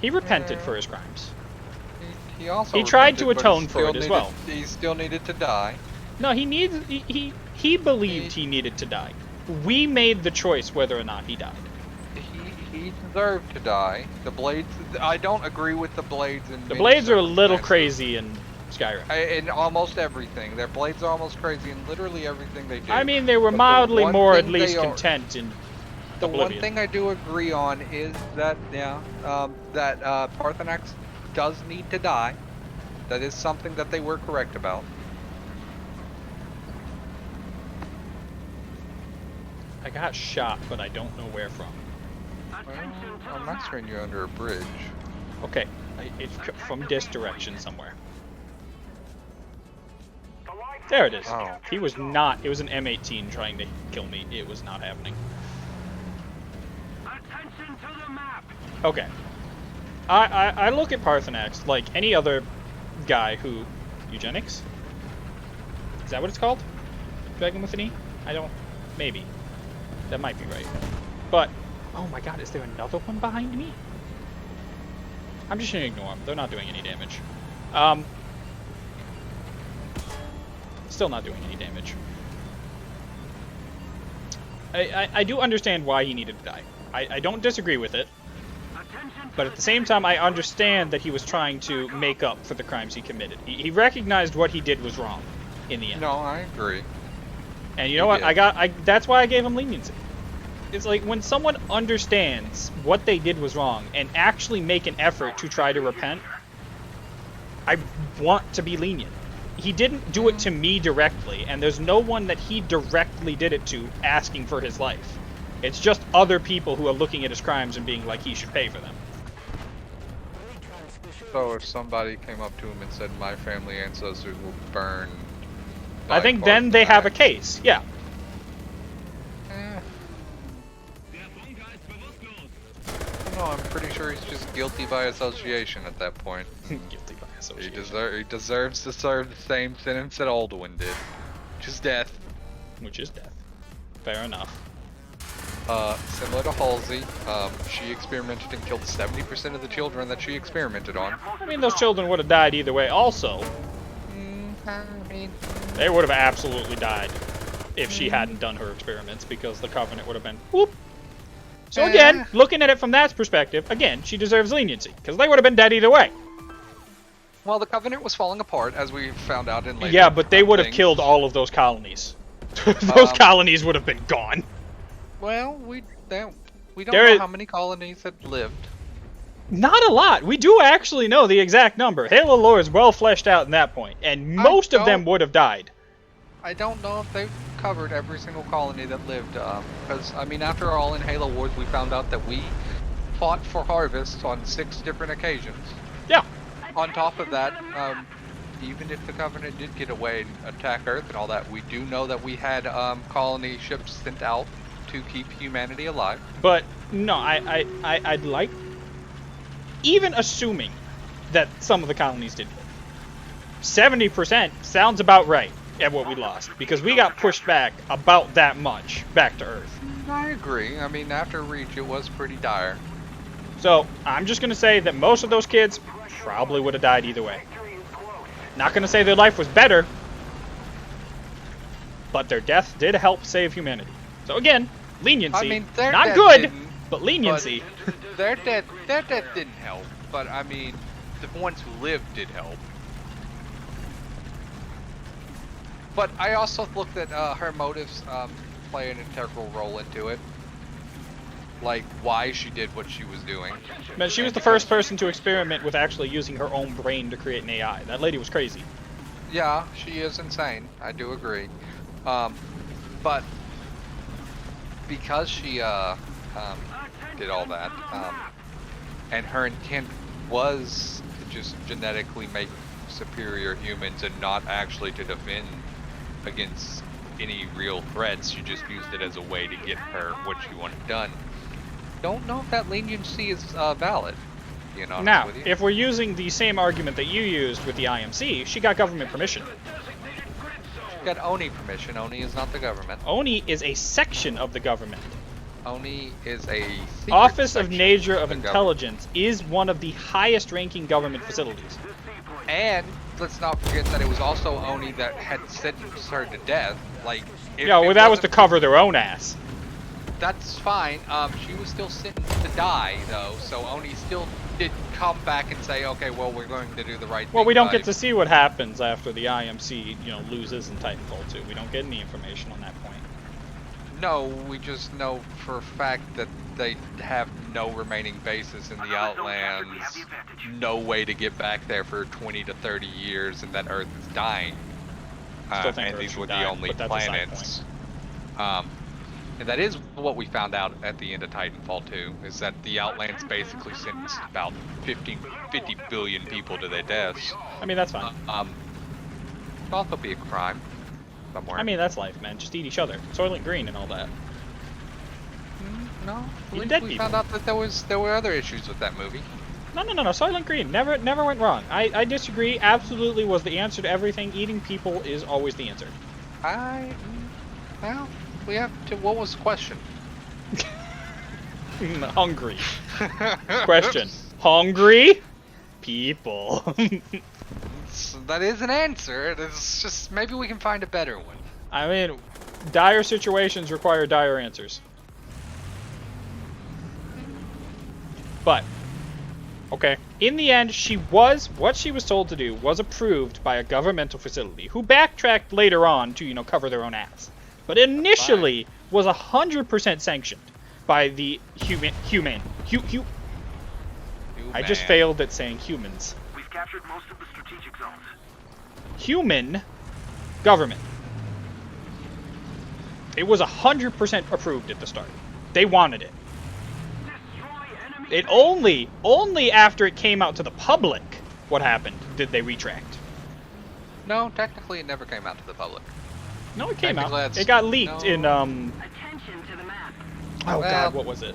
He repented for his crimes. He also He tried to repented, but atone he for still it as needed- well. He still needed to die. No, he believed he needed to die. We made the choice whether or not he died. He deserved to die. The blades. I don't agree with the blades. The blades are a little crazy in Skyrim. In almost everything, their blades are almost crazy in literally everything they do. I mean, they were But the mildly one more at thing least they are- content in The Oblivion. one thing I do agree on is that Parthenax does need to die. That is something that they were correct about. I got shot, but I don't know where from. Well, I'm answering you under a bridge. Okay, it's from this direction somewhere. There it is. Oh. He was not. It was an M18 trying to kill me. It was not happening. Attention to the map. Okay. I look at Parthenax like any other guy who... Eugenics? Is that what it's called? Dragon with an E? I don't... Maybe. That might be right. But... Oh my god, is there another one behind me? I'm just gonna ignore them. They're not doing any damage. Still not doing any damage. I do understand why he needed to die. I don't disagree with it. But at the same time, I understand that he was trying to make up for the crimes he committed. He recognized what he did was wrong in the end. No, I agree. And you know what? That's why I gave him leniency. It's like when someone understands what they did was wrong and actually make an effort to try to repent, I want to be lenient. He didn't do it to me directly, and there's no one that he directly did it to asking for his life. It's just other people who are looking at his crimes and being like he should pay for them. So if somebody came up to him and said, "My family ancestors were burned," I think then they have a case. Yeah. No, I'm pretty sure he's just guilty by association at that point. Guilty by He, association. he deserves to serve the same sentence that Alduin did, which is death. Which is death. Fair enough. Similar to Halsey, she experimented and killed 70% of the children that she experimented on. I mean, those children would have died either way. Also, I mean, they would have absolutely died if she hadn't done her experiments, because the Covenant would have been whoop. So again, looking at it from that perspective, again, she deserves leniency, because they would have been dead either way. well, the Covenant was falling apart, as we found out in later. Yeah, but they would have things. killed all of those colonies. Those colonies would have been gone. Well, we don't There know is- how many colonies had lived. Not a lot. We do actually know the exact number. Halo lore is well fleshed out in that point, and most of them would have died. I don't know if they've covered every single colony that lived, because, I mean, after all, in Halo Wars, we found out that we fought for Harvest on 6 different occasions. Yeah. On top of that, even if the Covenant did get away and attack Earth and all that, we do know that we had colony ships sent out to keep humanity alive. But no, I'd like, even assuming that some of the colonies did, 70% sounds about right at what we lost, because we got pushed back about that much back to Earth. I agree. I mean, after Reach, it was pretty dire. So I'm just gonna say that most of those kids probably would have died either way. Not gonna say their life was better, but their death did help save humanity. So again, leniency. I mean, their not death good, didn't, but leniency. Their death didn't help, but I mean, the ones who lived did help. But I also looked at her motives play an integral role into it. Like, why she did what she was doing. Man, she was the first person to experiment with actually using her own brain to create an AI. That lady was crazy. Yeah, she is insane. I do agree. But because she did all that, and her intent was to just genetically make superior humans and not actually to defend against any real threats, she just used it as a way to get her what she wanted done. Don't know if that leniency is valid. You know, Now, with you. if we're using the same argument that you used with the IMC, she got government permission. She got ONI permission. ONI is not the government. ONI is a section of the government. ONI is a secret Office of section Nature of the government. Intelligence is one of the highest ranking government facilities. And let's not forget that it was also ONI that had sentenced her to death. Like, if Yeah, well, it that was to wasn't- cover their own ass. That's fine. She was still sentenced to die, though, so ONI still did come back and say, okay, well, we're going to do the right thing. Well, we don't by- get to see what happens after the IMC, loses in Titanfall 2. We don't get any information on that point. No, we just know for a fact that they have no remaining bases in the Outlands, no way to get back there for 20 to 30 years, and that Earth is dying. Still think And Earth these should were the die, only but that's a side planets. And that is what we found out at the end of Titanfall 2, is that the Outlands basically sentenced about 50 billion people to their deaths. I mean, that's fine. It'd also be a crime somewhere. I mean, that's life, man. Just eat each other. Soylent Green and all that. no, even we, dead we people. found out that there were other issues with that movie. No. Soylent Green never went wrong. I disagree. Absolutely was the answer to everything. Eating people is always the answer. Well, we have to. What was the question? Hungry. Question. Hungry people. That is an answer. It's just maybe we can find a better one. I mean, dire situations require dire answers. But, okay. In the end, what she was told to do was approved by a governmental facility, who backtracked later on to, cover their own ass. But initially was 100% sanctioned by the I just failed at saying humans. We've captured most of the strategic zones. Human government. It was 100% approved at the start. They wanted it. It only after it came out to the public, what happened, did they retract. No, technically it never came out to the public. No, it came out. Technically, that's- It got leaked in, Attention to the map. oh Well, god, what was it?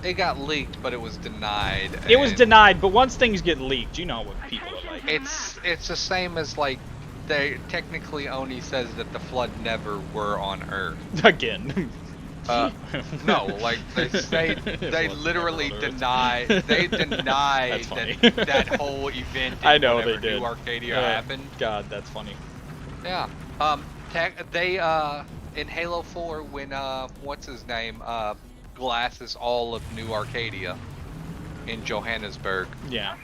It got leaked, but it was denied. It was and denied, but once things get leaked, you know what people are like. It's the same as like they technically Oni says that the flood never were on Earth. Again. No, like they say they was literally never on Earth. deny That's funny. that whole event. I know they whenever did. New Arcadia happened. God, that's funny. Yeah. They in Halo 4 when what's his name glasses all of New Arcadia in Johannesburg. Yeah.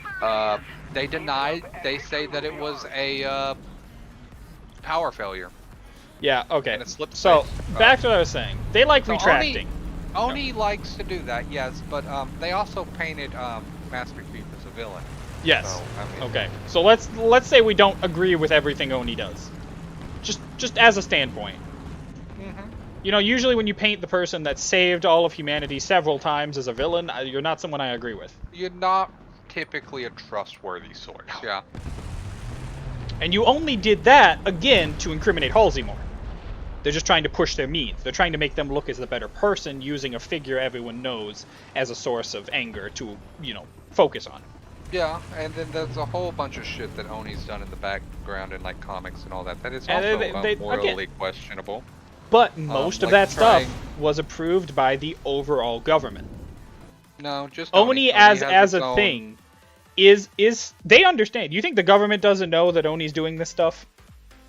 They denied. They say that it was a power failure. Yeah, okay. And it slipped So, space. back to what I was saying. They like So retracting. Oni likes to do that, yes, but they also painted Master Chief as a villain. Yes. So, I mean, Okay. So let's say we don't agree with everything Oni does. Just as a standpoint. mhm. You know, usually when you paint the person that saved all of humanity several times as a villain, you're not someone I agree with. You're not typically a trustworthy source. Yeah. And you only did that, again, to incriminate Halsey more. They're just trying to push their means. They're trying to make them look as the better person using a figure everyone knows as a source of anger to, you know, focus on. Yeah, and then there's a whole bunch of shit that Oni's done in the background in like comics and all that. That is And also they- morally again- questionable. But most of like that stuff trying- was approved by the overall government. No, just Oni has as its a own- thing is they understand. You think the government doesn't know that Oni's doing this stuff?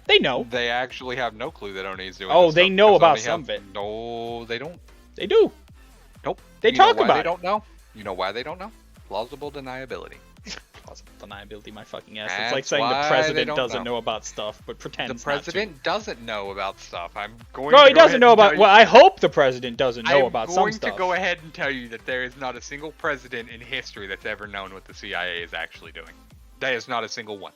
They know. They actually have no clue that Oni's doing. Oh, this they stuff, know because about Oni some have- of it. No, they don't. They do. Nope. They You know talk why about they it. don't know. You know why they don't know? Plausible deniability. Plausible deniability, my fucking ass. It's like That's saying the why they president don't doesn't know. know about stuff, but The pretends president doesn't know about stuff. I'm going. No, to he go doesn't ahead know and about. tell you- Well, I hope the president doesn't know I'm about some going stuff. to go ahead and tell you that there is not a single president in history that's ever known what the CIA is actually doing. There is not a single one.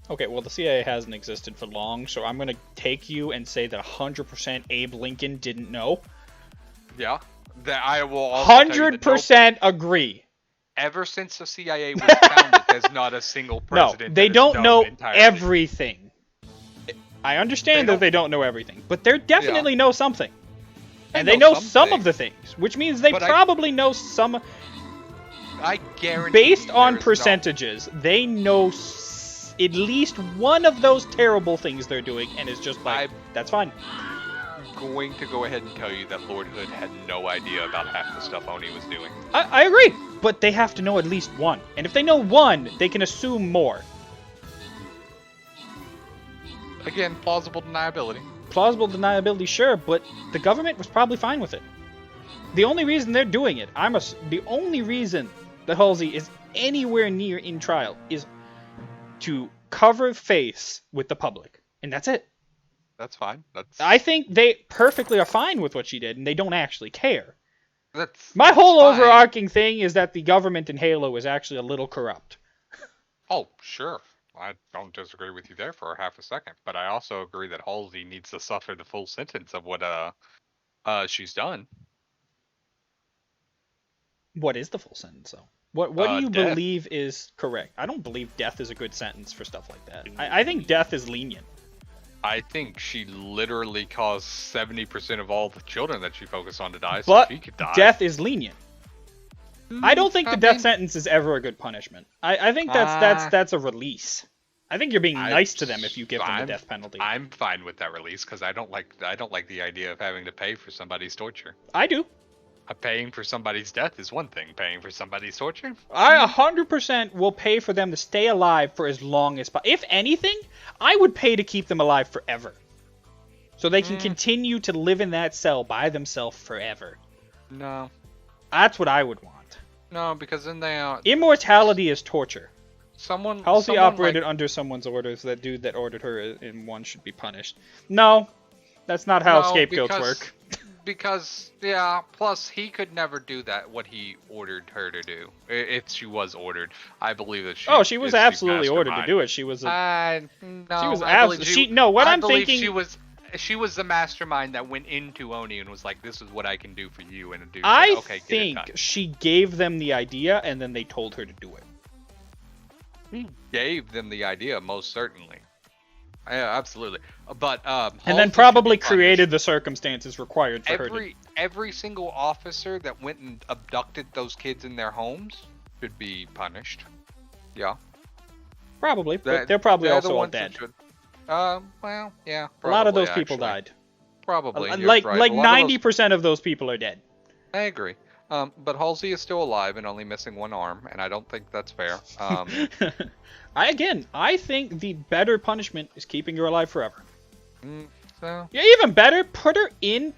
Okay, well, the CIA hasn't existed for long, so I'm gonna take you and say that 100% Abe Lincoln didn't know. Yeah. That I will also tell you that 100% agree. ever since the CIA was founded, there's not a single No, president. they that has don't known know entirely. everything. I understand They that they don't know everything, but they definitely know something. And They they know know some something. of the things, which means they But probably know some. I guarantee. Based you on there is percentages, they know at least one of those terrible things they're doing, and it's just like, that's fine. I'm going to go ahead and tell you that Lord Hood had no idea about half the stuff Oni was doing. I agree, but they have to know at least one. And if they know one, they can assume more. Again, plausible deniability. Plausible deniability, sure, but the government was probably fine with it. The only reason they're doing it, the only reason that Halsey is anywhere near in trial is to cover face with the public. And that's it. That's fine. I think they perfectly are fine with what she did, and they don't actually care. That's My whole fine. overarching thing is that the government in Halo is actually a little corrupt. Oh, sure. I don't disagree with you there for half a second, but I also agree that Halsey needs to suffer the full sentence of what she's done. What is the full sentence, though? What do you Death. believe is correct? I don't believe death is a good sentence for stuff like that. I think death is lenient. I think she literally caused 70% of all the children that she focused on to die, But so she could die. death is lenient. I don't think I the death mean- sentence is ever a good punishment. I think that's a release. I think you're being nice to them if you give them the I'm- death penalty. I'm fine with that release because I don't like the idea of having to pay for somebody's torture. I do. Paying for somebody's death is one thing. Paying for somebody's torture? I 100% will pay for them to stay alive for as long as possible. If anything, I would pay to keep them alive forever. So they can continue to live in that cell by themselves forever. No. That's what I would want. No, because then they are... Immortality is torture. Someone... Halsey someone operated under someone's orders. That dude that ordered her in one should be punished. No, that's not how No, scapegoats because- work. Because, yeah, plus he could never do that, what he ordered her to do. If she was ordered. I believe that she She was is the absolutely ordered to mastermind. do it. She was a... No, She was I believe no, what I I'm believe thinking- she was she was the mastermind that went into Oni and was like, "This is what I can do for you," and a dude I said, "Okay, get it think done." she gave them the idea, and then they told her to do it. He gave them the idea, most certainly. Yeah, absolutely. But And Halsey then should probably be punished. created the circumstances required for her to... Every single officer that went and abducted those kids in their homes should be punished. Yeah. Probably, but they're probably the also all ones that dead. should. Well, yeah. A lot of probably, those people actually. died. Probably. you're Like right. like A lot of those- 90% of those people are dead. I agree. But Halsey is still alive and only missing one arm, and I don't think that's fair. I think the better punishment is keeping her alive forever. So Yeah, even better,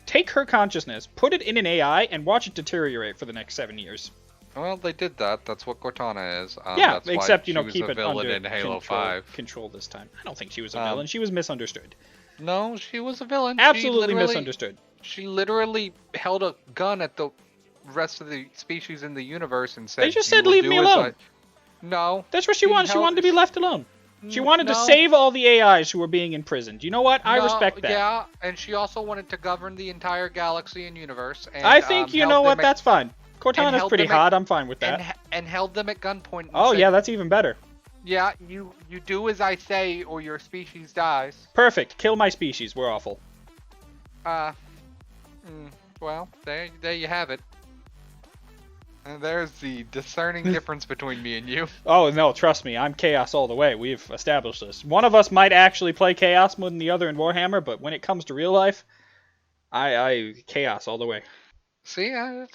take her consciousness, put it in an AI, and watch it deteriorate for the next 7 years. well, they did that. That's what Cortana is. Yeah, that's why except, she was keep a it villain under in Halo 5. control this time. I don't think she was a villain. She was misunderstood. No, she was a villain. Absolutely misunderstood. She literally held a gun at the rest of the species in the universe and said, They just "You said, will "Leave do me as alone." I-" No. That's what she wanted. She held- wanted to be left alone. She wanted to No. save all the AIs who were being imprisoned. You know what? I No, respect that. Yeah, and she also wanted to govern the entire galaxy and universe. And, I think, you held know them what? at- That's fine. Cortana's held pretty them at- hot. I'm fine with that. and held them at gunpoint. And Oh, said, yeah, that's even better. Yeah, you do as I say, or your species dies. Perfect. Kill my species. We're awful. Well, there you have it. And there's the discerning difference between me and you. Oh, no, trust me. I'm Chaos all the way. We've established this. One of us might actually play Chaos more than the other in Warhammer, but when it comes to real life, I Chaos all the way. See, I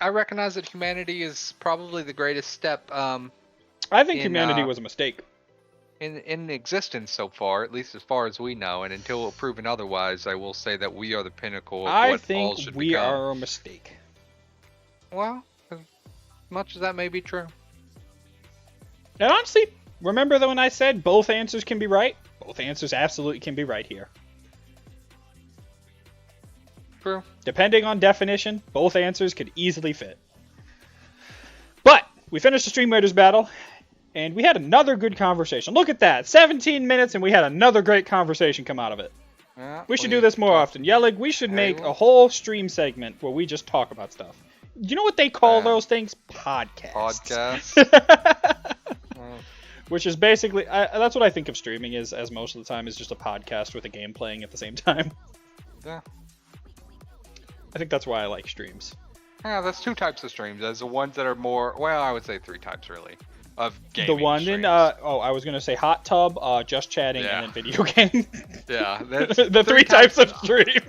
recognize that humanity is probably the greatest step I think humanity was a mistake. in existence so far, at least as far as we know. And until proven otherwise, I will say that we are the pinnacle of I what all think should we become. are a mistake. Well, as much as that may be true. And honestly, remember that when I said both answers can be right? Both answers absolutely can be right here. True. Depending on definition, both answers could easily fit. But we finished the Stream Raiders battle, and we had another good conversation. Look at that, 17 minutes, and we had another great conversation come out of it. Yeah, We should do this more often. Yellig, we should make Halo. a whole stream segment where we just talk about stuff. You know what they call those things? Podcasts. Podcast. Which is basically, that's what I think of streaming is, as most of the time is just a podcast with a game playing at the same time. Yeah. I think that's why I like streams. Yeah, there's two types of streams. There's the ones that are more, well, I would say three types really, of gaming The one streams. in, I was going to say hot tub, just chatting, Yeah. and then video game. Yeah, that's the three types of stream.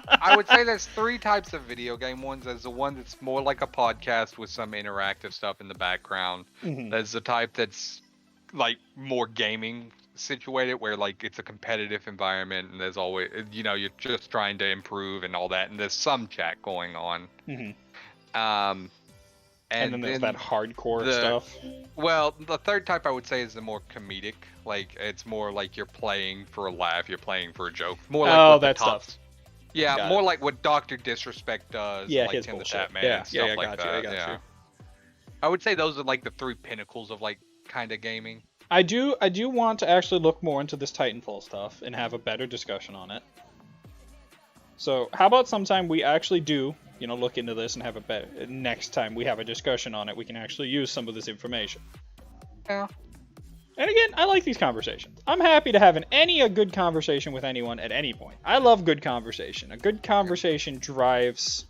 I would say there's three types of video game ones. There's the one that's more like a podcast with some interactive stuff in the background. Mhm. There's the type that's like more gaming situated where like it's a competitive environment and there's always, you know, you're just trying to improve and all that, and there's some chat going on. Mhm. And then there's that hardcore stuff. Well, the third type I would say is the more comedic. Like it's more like you're playing for a laugh, you're playing for a joke. More like Oh, what the that top- stuff. Yeah, Got more like what Dr. Disrespect does. Yeah, like his Tim the bullshit. Tatman Yeah, and stuff yeah, I like got that. you, I got yeah. you. I would say those are like the three pinnacles of like kind of gaming. I do want to actually look more into this Titanfall stuff and have a better discussion on it. So how about sometime we actually do, you know, look into this and have a better, next time we have a discussion on it, we can actually use some of this information. Yeah. And again, I like these conversations. I'm happy to have a good conversation with anyone at any point. I love good conversation. A good conversation drives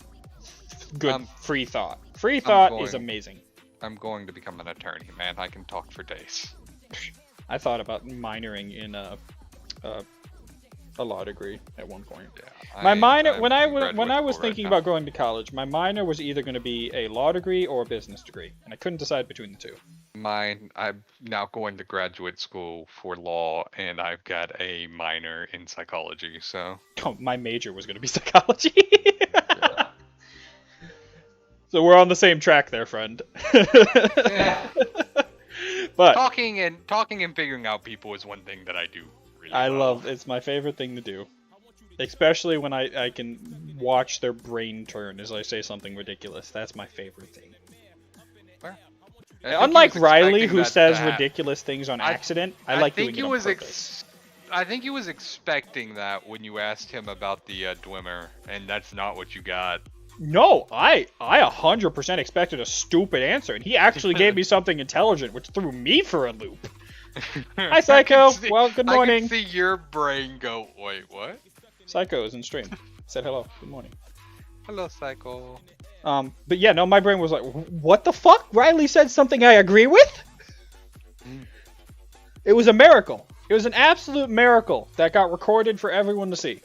good free thought. Free thought is going- amazing. I'm going to become an attorney, man. I can talk for days. I thought about minoring in a law degree at one point. Yeah. My minor, I'm when I in was graduate school thinking right now. about going to college, my minor was either going to be a law degree or a business degree, and I couldn't decide between the two. I'm now going to graduate school for law, and I've got a minor in psychology. So Oh, my major was going to be psychology. So we're on the same track there, friend. But talking and figuring out people is one thing that I do really I well. love, it's my favorite thing to do. Especially when I can watch their brain turn as I say something ridiculous. That's my favorite thing. I think he Unlike was Riley, expecting who that to says happen. ridiculous things on accident, I like doing think it he on was purpose. I think he was expecting that when you asked him about the Dwemer, and that's not what you got. No, I 100% expected a stupid answer, and he actually gave me something intelligent, which threw me for a loop. Hi, Psycho. Well, good I morning. can see your brain go, wait, what? Psycho is in stream. Said hello. Good morning. Hello, Psycho. But yeah, no, my brain was like, what the fuck? Riley said something I agree with? It was a miracle. It was an absolute miracle that got recorded for everyone to see.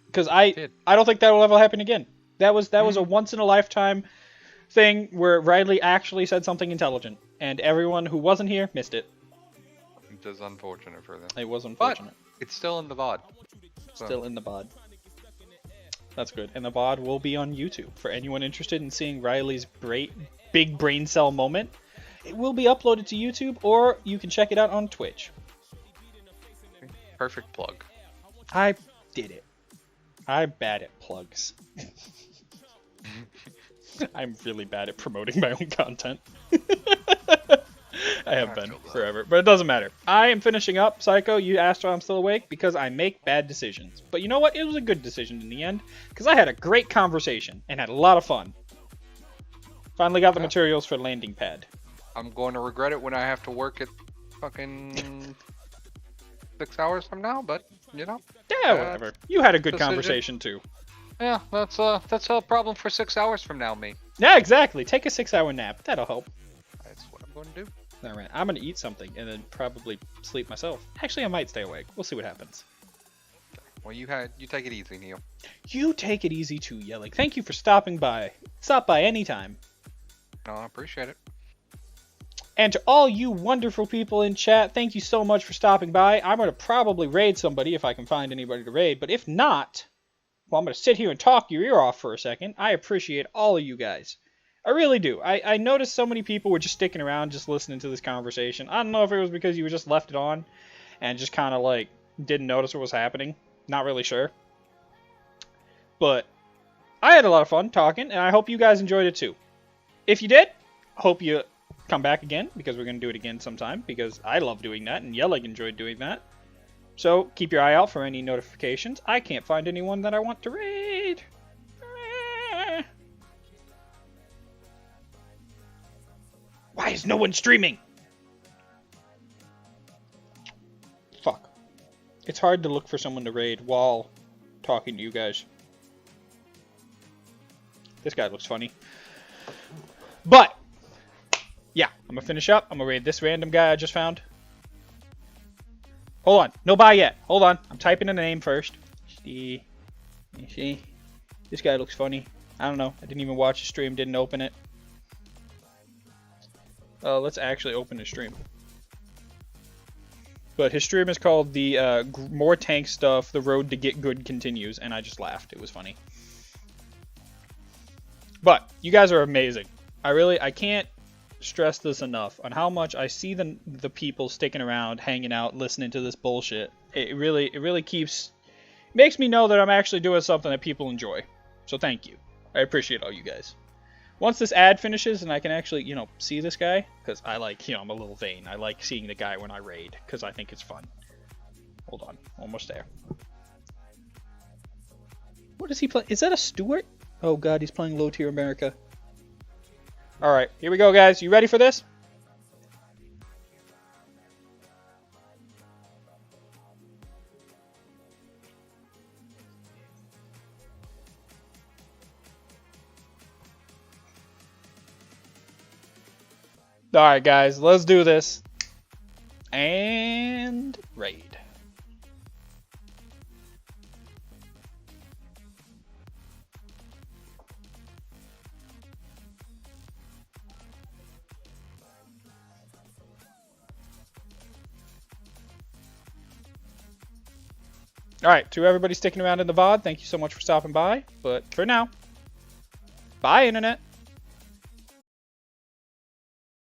Because I don't think that will ever happen again. That was a once in a lifetime thing where Riley actually said something intelligent, and everyone who wasn't here missed it. It is unfortunate for them. It was unfortunate. But it's still in the VOD. So. Still in the VOD. That's good. And the VOD will be on YouTube for anyone interested in seeing Riley's big brain cell moment. It will be uploaded to YouTube, or you can check it out on Twitch. Perfect plug. I did it. I'm bad at plugs. I'm really bad at promoting my own content. I have been forever, but it doesn't matter. I am finishing up. Psycho, you asked why I'm still awake, because I make bad decisions. But you know what? It was a good decision in the end, because I had a great conversation and had a lot of fun. Finally got the materials for landing pad. I'm going to regret it when I have to work at fucking 6 hours from now, but, you know. Yeah, whatever. You had a good decision. Conversation, too. Yeah, that's a problem for 6 hours from now, me. Yeah, exactly. Take a 6-hour nap. That'll help. That's what I'm going to do. All right, I'm going to eat something and then probably sleep myself. Actually, I might stay awake. We'll see what happens. Well, you take it easy, Neil. You take it easy, too, Yellick. Thank you for stopping by. Stop by anytime. No, I appreciate it. And to all you wonderful people in chat, thank you so much for stopping by. I'm going to probably raid somebody if I can find anybody to raid, but if not, well, I'm going to sit here and talk your ear off for a second. I appreciate all of you guys. I really do. I noticed so many people were just sticking around, just listening to this conversation. I don't know if it was because you just left it on and just kind of like didn't notice what was happening. Not really sure. But I had a lot of fun talking, and I hope you guys enjoyed it too. If you did, hope you come back again, because we're going to do it again sometime, because I love doing that, and Yellig enjoyed doing that. So, keep your eye out for any notifications. I can't find anyone that I want to raid. Why is no one streaming? Fuck. It's hard to look for someone to raid while talking to you guys. This guy looks funny. But yeah, I'm gonna finish up. I'm gonna raid this random guy I just found. Hold on, no buy yet. Hold on, I'm typing in a name first. See, this guy looks funny. I don't know. I didn't even watch the stream. Didn't open it. Let's actually open his stream. But his stream is called the More Tank Stuff. The Road to Get Good Continues, and I just laughed. It was funny. But you guys are amazing. I can't stress this enough on how much I see the people sticking around, hanging out, listening to this bullshit. It really makes me know that I'm actually doing something that people enjoy. So thank you. I appreciate all you guys. Once this ad finishes and I can actually, see this guy, because I like, I'm a little vain. I like seeing the guy when I raid, because I think it's fun. Hold on, almost there. What is he playing? Is that a Stewart? Oh god, he's playing Low Tier America. Alright, here we go, guys. You ready for this? Alright, guys, let's do this. And raid. Alright, to everybody sticking around in the VOD, thank you so much for stopping by. But for now, bye, Internet.